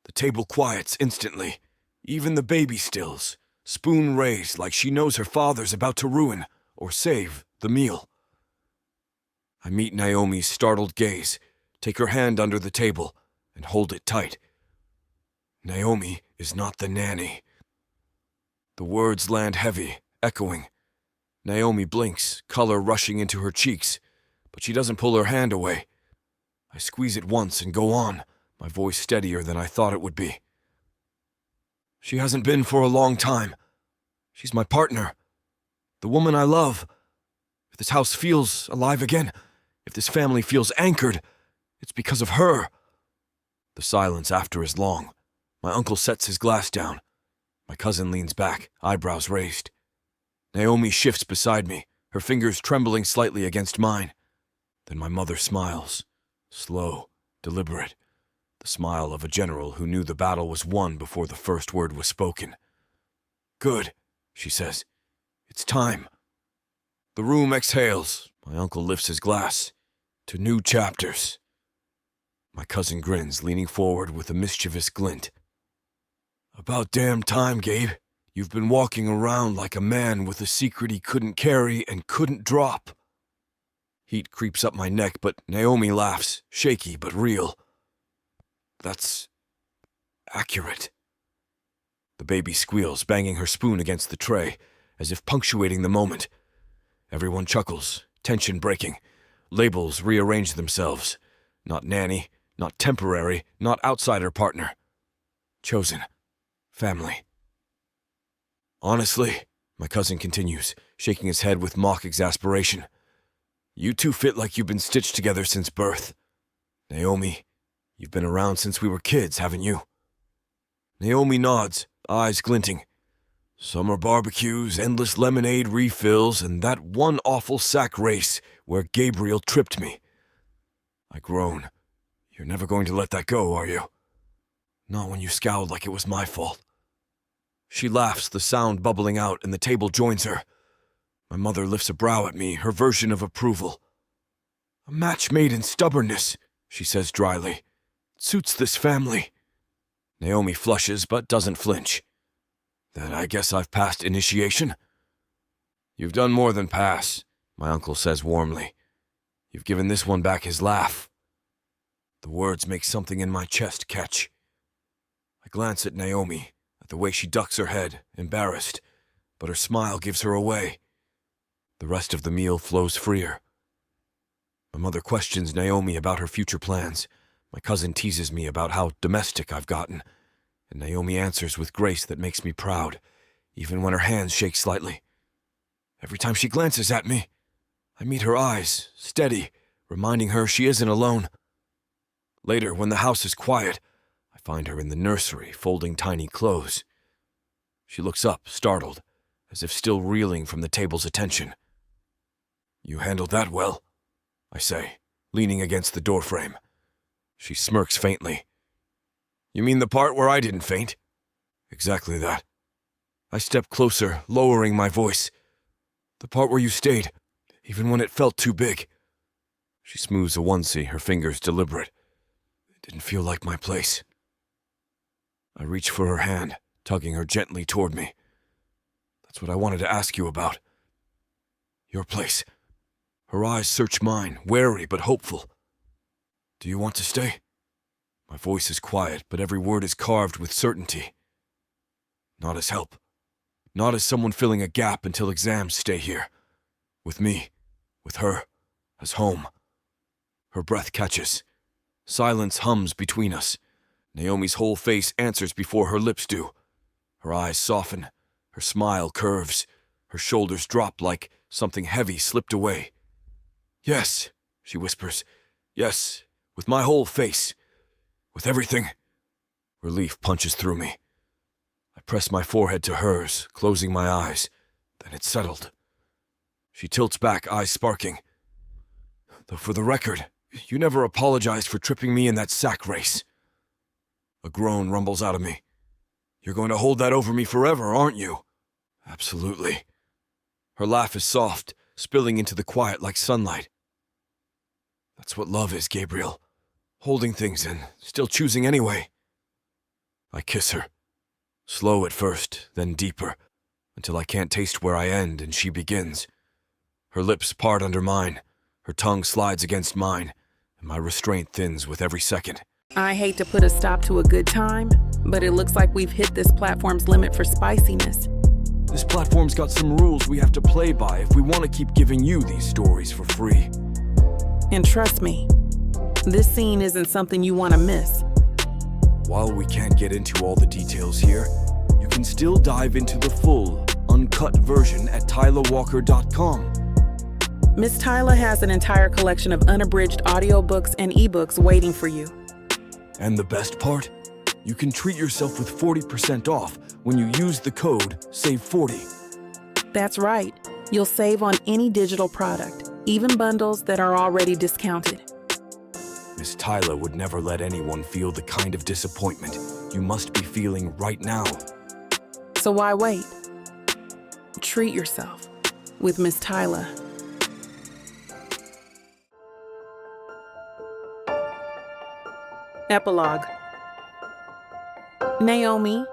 The table quiets instantly. Even the baby stills, spoon raised like she knows her father's about to ruin or save the meal. I meet Naomi's startled gaze, take her hand under the table, and hold it tight. Naomi is not the nanny. The words land heavy, echoing. Naomi blinks, color rushing into her cheeks, but she doesn't pull her hand away. I squeeze it once and go on, my voice steadier than I thought it would be. She hasn't been for a long time. She's my partner, the woman I love. If this house feels alive again, if this family feels anchored, it's because of her. The silence after is long. My uncle sets his glass down. My cousin leans back, eyebrows raised. Naomi shifts beside me, her fingers trembling slightly against mine. Then my mother smiles, slow, deliberate, the smile of a general who knew the battle was won before the first word was spoken. Good, she says. It's time. The room exhales. My uncle lifts his glass. To new chapters. My cousin grins, leaning forward with a mischievous glint. About damn time, Gabe. You've been walking around like a man with a secret he couldn't carry and couldn't drop. Heat creeps up my neck, but Naomi laughs, shaky but real. That's accurate. The baby squeals, banging her spoon against the tray, as if punctuating the moment. Everyone chuckles, tension breaking. Labels rearrange themselves. Not nanny, not temporary, not outsider partner. Chosen. Family. Honestly, my cousin continues, shaking his head with mock exasperation, you two fit like you've been stitched together since birth. Naomi, you've been around since we were kids, haven't you? Naomi nods, eyes glinting. Summer barbecues, endless lemonade refills, and that one awful sack race where Gabriel tripped me. I groan. You're never going to let that go, are you? Not when you scowled like it was my fault. She laughs, the sound bubbling out, and the table joins her. My mother lifts a brow at me, her version of approval. A match made in stubbornness, she says dryly. It suits this family. Naomi flushes but doesn't flinch. Then I guess I've passed initiation? You've done more than pass, my uncle says warmly. You've given this one back his laugh. The words make something in my chest catch. I glance at Naomi, at the way she ducks her head, embarrassed, but her smile gives her away. The rest of the meal flows freer. My mother questions Naomi about her future plans. My cousin teases me about how domestic I've gotten, and Naomi answers with grace that makes me proud, even when her hands shake slightly. Every time she glances at me, I meet her eyes, steady, reminding her she isn't alone. Later, when the house is quiet, I find her in the nursery, folding tiny clothes. She looks up, startled, as if still reeling from the table's attention. You handled that well, I say, leaning against the doorframe. She smirks faintly. You mean the part where I didn't faint? Exactly that. I step closer, lowering my voice. The part where you stayed, even when it felt too big. She smooths a onesie, her fingers deliberate. It didn't feel like my place. I reach for her hand, tugging her gently toward me. That's what I wanted to ask you about. Your place. Her eyes search mine, wary but hopeful. Do you want to stay? My voice is quiet, but every word is carved with certainty. Not as help. Not as someone filling a gap until exams stay here. With me. With her. As home. Her breath catches. Silence hums between us. Naomi's whole face answers before her lips do. Her eyes soften. Her smile curves. Her shoulders drop like something heavy slipped away. Yes, she whispers. Yes, with my whole face. With everything. Relief punches through me. I press my forehead to hers, closing my eyes. Then it's settled. She tilts back, eyes sparking. Though for the record, you never apologized for tripping me in that sack race. A groan rumbles out of me. You're going to hold that over me forever, aren't you? Absolutely. Her laugh is soft, spilling into the quiet like sunlight. That's what love is, Gabriel. Holding things in, still choosing anyway. I kiss her. Slow at first, then deeper, until I can't taste where I end and she begins. Her lips part under mine, her tongue slides against mine, and my restraint thins with every second. I hate to put a stop to a good time, but it looks like we've hit this platform's limit for spiciness. This platform's got some rules we have to play by if we want to keep giving you these stories for free. And trust me, this scene isn't something you want to miss. While we can't get into all the details here, you can still dive into the full, uncut version at tylawalker.com. Miss Tyla has an entire collection of unabridged audiobooks and ebooks waiting for you. And the best part? You can treat yourself with 40% off when you use the code SAVE40. That's right. You'll save on any digital product, even bundles that are already discounted. Miss Tyla would never let anyone feel the kind of disappointment you must be feeling right now. So why wait? Treat yourself with Miss Tyla. Epilogue. Naomi.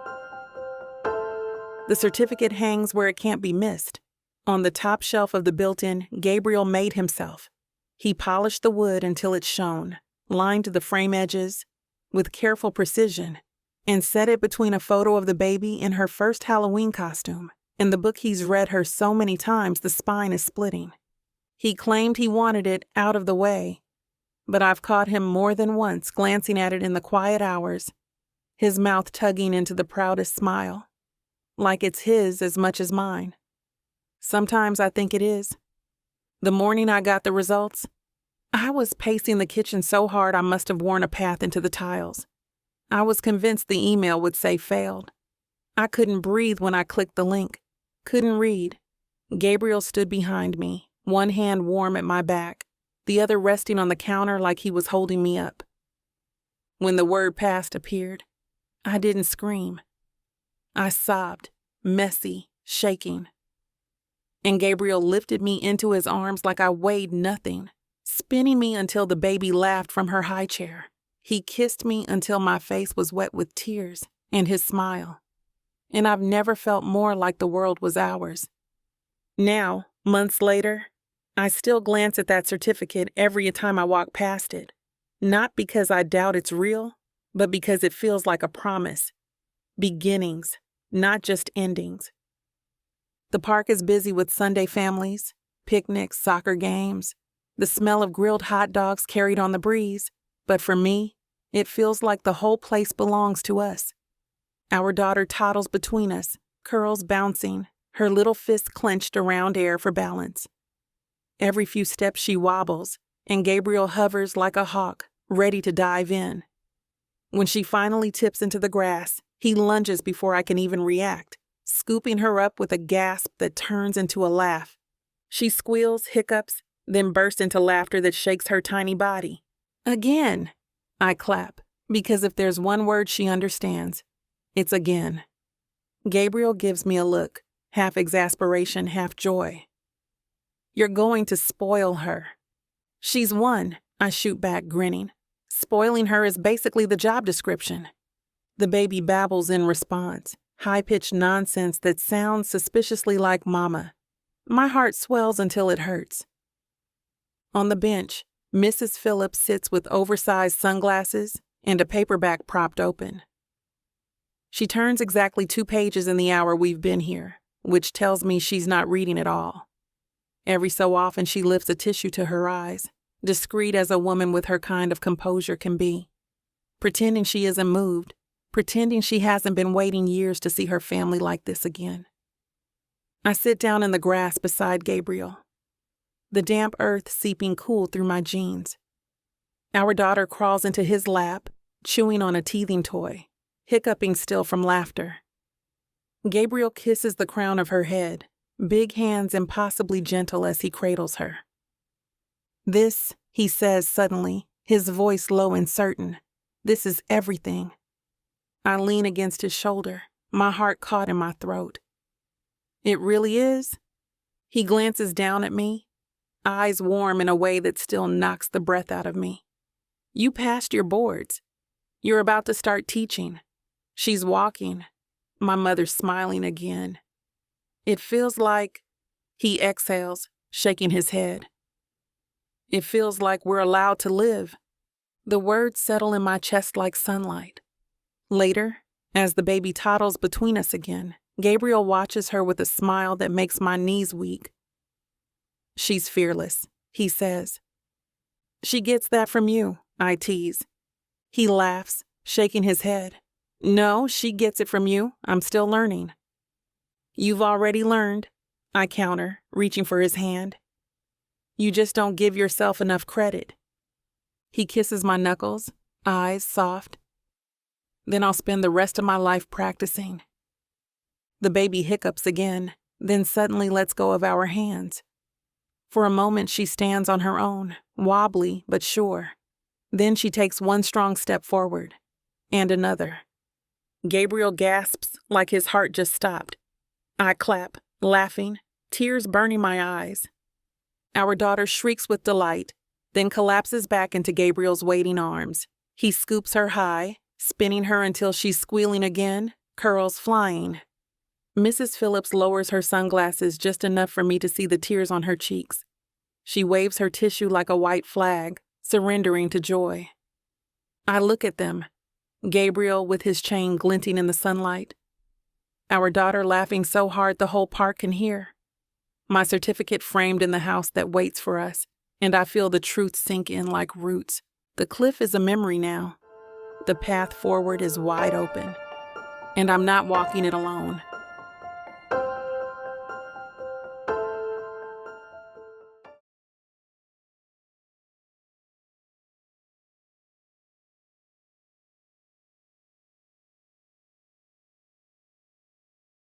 The certificate hangs where it can't be missed. On the top shelf of the built-in, Gabriel made himself. He polished the wood until it shone, lined the frame edges with careful precision, and set it between a photo of the baby in her first Halloween costume and the book he's read her so many times the spine is splitting. He claimed he wanted it out of the way, but I've caught him more than once glancing at it in the quiet hours, his mouth tugging into the proudest smile, like it's his as much as mine. Sometimes I think it is. The morning I got the results, I was pacing the kitchen so hard I must have worn a path into the tiles. I was convinced the email would say failed. I couldn't breathe when I clicked the link. Couldn't read. Gabriel stood behind me, one hand warm at my back, the other resting on the counter like he was holding me up. When the word past appeared, I didn't scream. I sobbed, messy, shaking. And Gabriel lifted me into his arms like I weighed nothing, spinning me until the baby laughed from her high chair. He kissed me until my face was wet with tears and his smile. And I've never felt more like the world was ours. Now, months later, I still glance at that certificate every time I walk past it, not because I doubt it's real, but because it feels like a promise. Beginnings, not just endings. The park is busy with Sunday families, picnics, soccer games, the smell of grilled hot dogs carried on the breeze, but for me, it feels like the whole place belongs to us. Our daughter toddles between us, curls bouncing, her little fist clenched around air for balance. Every few steps she wobbles, and Gabriel hovers like a hawk, ready to dive in. When she finally tips into the grass, he lunges before I can even react, scooping her up with a gasp that turns into a laugh. She squeals, hiccups, then bursts into laughter that shakes her tiny body. Again! I clap, because if there's one word she understands, it's again. Gabriel gives me a look, half exasperation, half joy. You're going to spoil her. She's one, I shoot back, grinning. Spoiling her is basically the job description. The baby babbles in response, high-pitched nonsense that sounds suspiciously like mama. My heart swells until it hurts. On the bench, Mrs. Phillips sits with oversized sunglasses and a paperback propped open. She turns exactly 2 pages in the hour we've been here, which tells me she's not reading at all. Every so often she lifts a tissue to her eyes, discreet as a woman with her kind of composure can be, pretending she isn't moved, pretending she hasn't been waiting years to see her family like this again. I sit down in the grass beside Gabriel, the damp earth seeping cool through my jeans. Our daughter crawls into his lap, chewing on a teething toy, hiccuping still from laughter. Gabriel kisses the crown of her head, big hands impossibly gentle as he cradles her. This, he says suddenly, his voice low and certain, this is everything. I lean against his shoulder, my heart caught in my throat. It really is? He glances down at me, eyes warm in a way that still knocks the breath out of me. You passed your boards. You're about to start teaching. She's walking. My mother's smiling again. It feels like, he exhales, shaking his head. It feels like we're allowed to live. The words settle in my chest like sunlight. Later, as the baby toddles between us again, Gabriel watches her with a smile that makes my knees weak. She's fearless, he says. She gets that from you, I tease. He laughs, shaking his head. No, she gets it from you. I'm still learning. You've already learned, I counter, reaching for his hand. You just don't give yourself enough credit. He kisses my knuckles, eyes soft. Then I'll spend the rest of my life practicing. The baby hiccups again, then suddenly lets go of our hands. For a moment she stands on her own, wobbly but sure. Then she takes one strong step forward, and another. Gabriel gasps like his heart just stopped. I clap, laughing, tears burning my eyes. Our daughter shrieks with delight, then collapses back into Gabriel's waiting arms. He scoops her high, spinning her until she's squealing again, curls flying. Mrs. Phillips lowers her sunglasses just enough for me to see the tears on her cheeks. She waves her tissue like a white flag, surrendering to joy. I look at them, Gabriel with his chain glinting in the sunlight. Our daughter laughing so hard the whole park can hear. My certificate framed in the house that waits for us, and I feel the truth sink in like roots. The cliff is a memory now. The path forward is wide open, and I'm not walking it alone.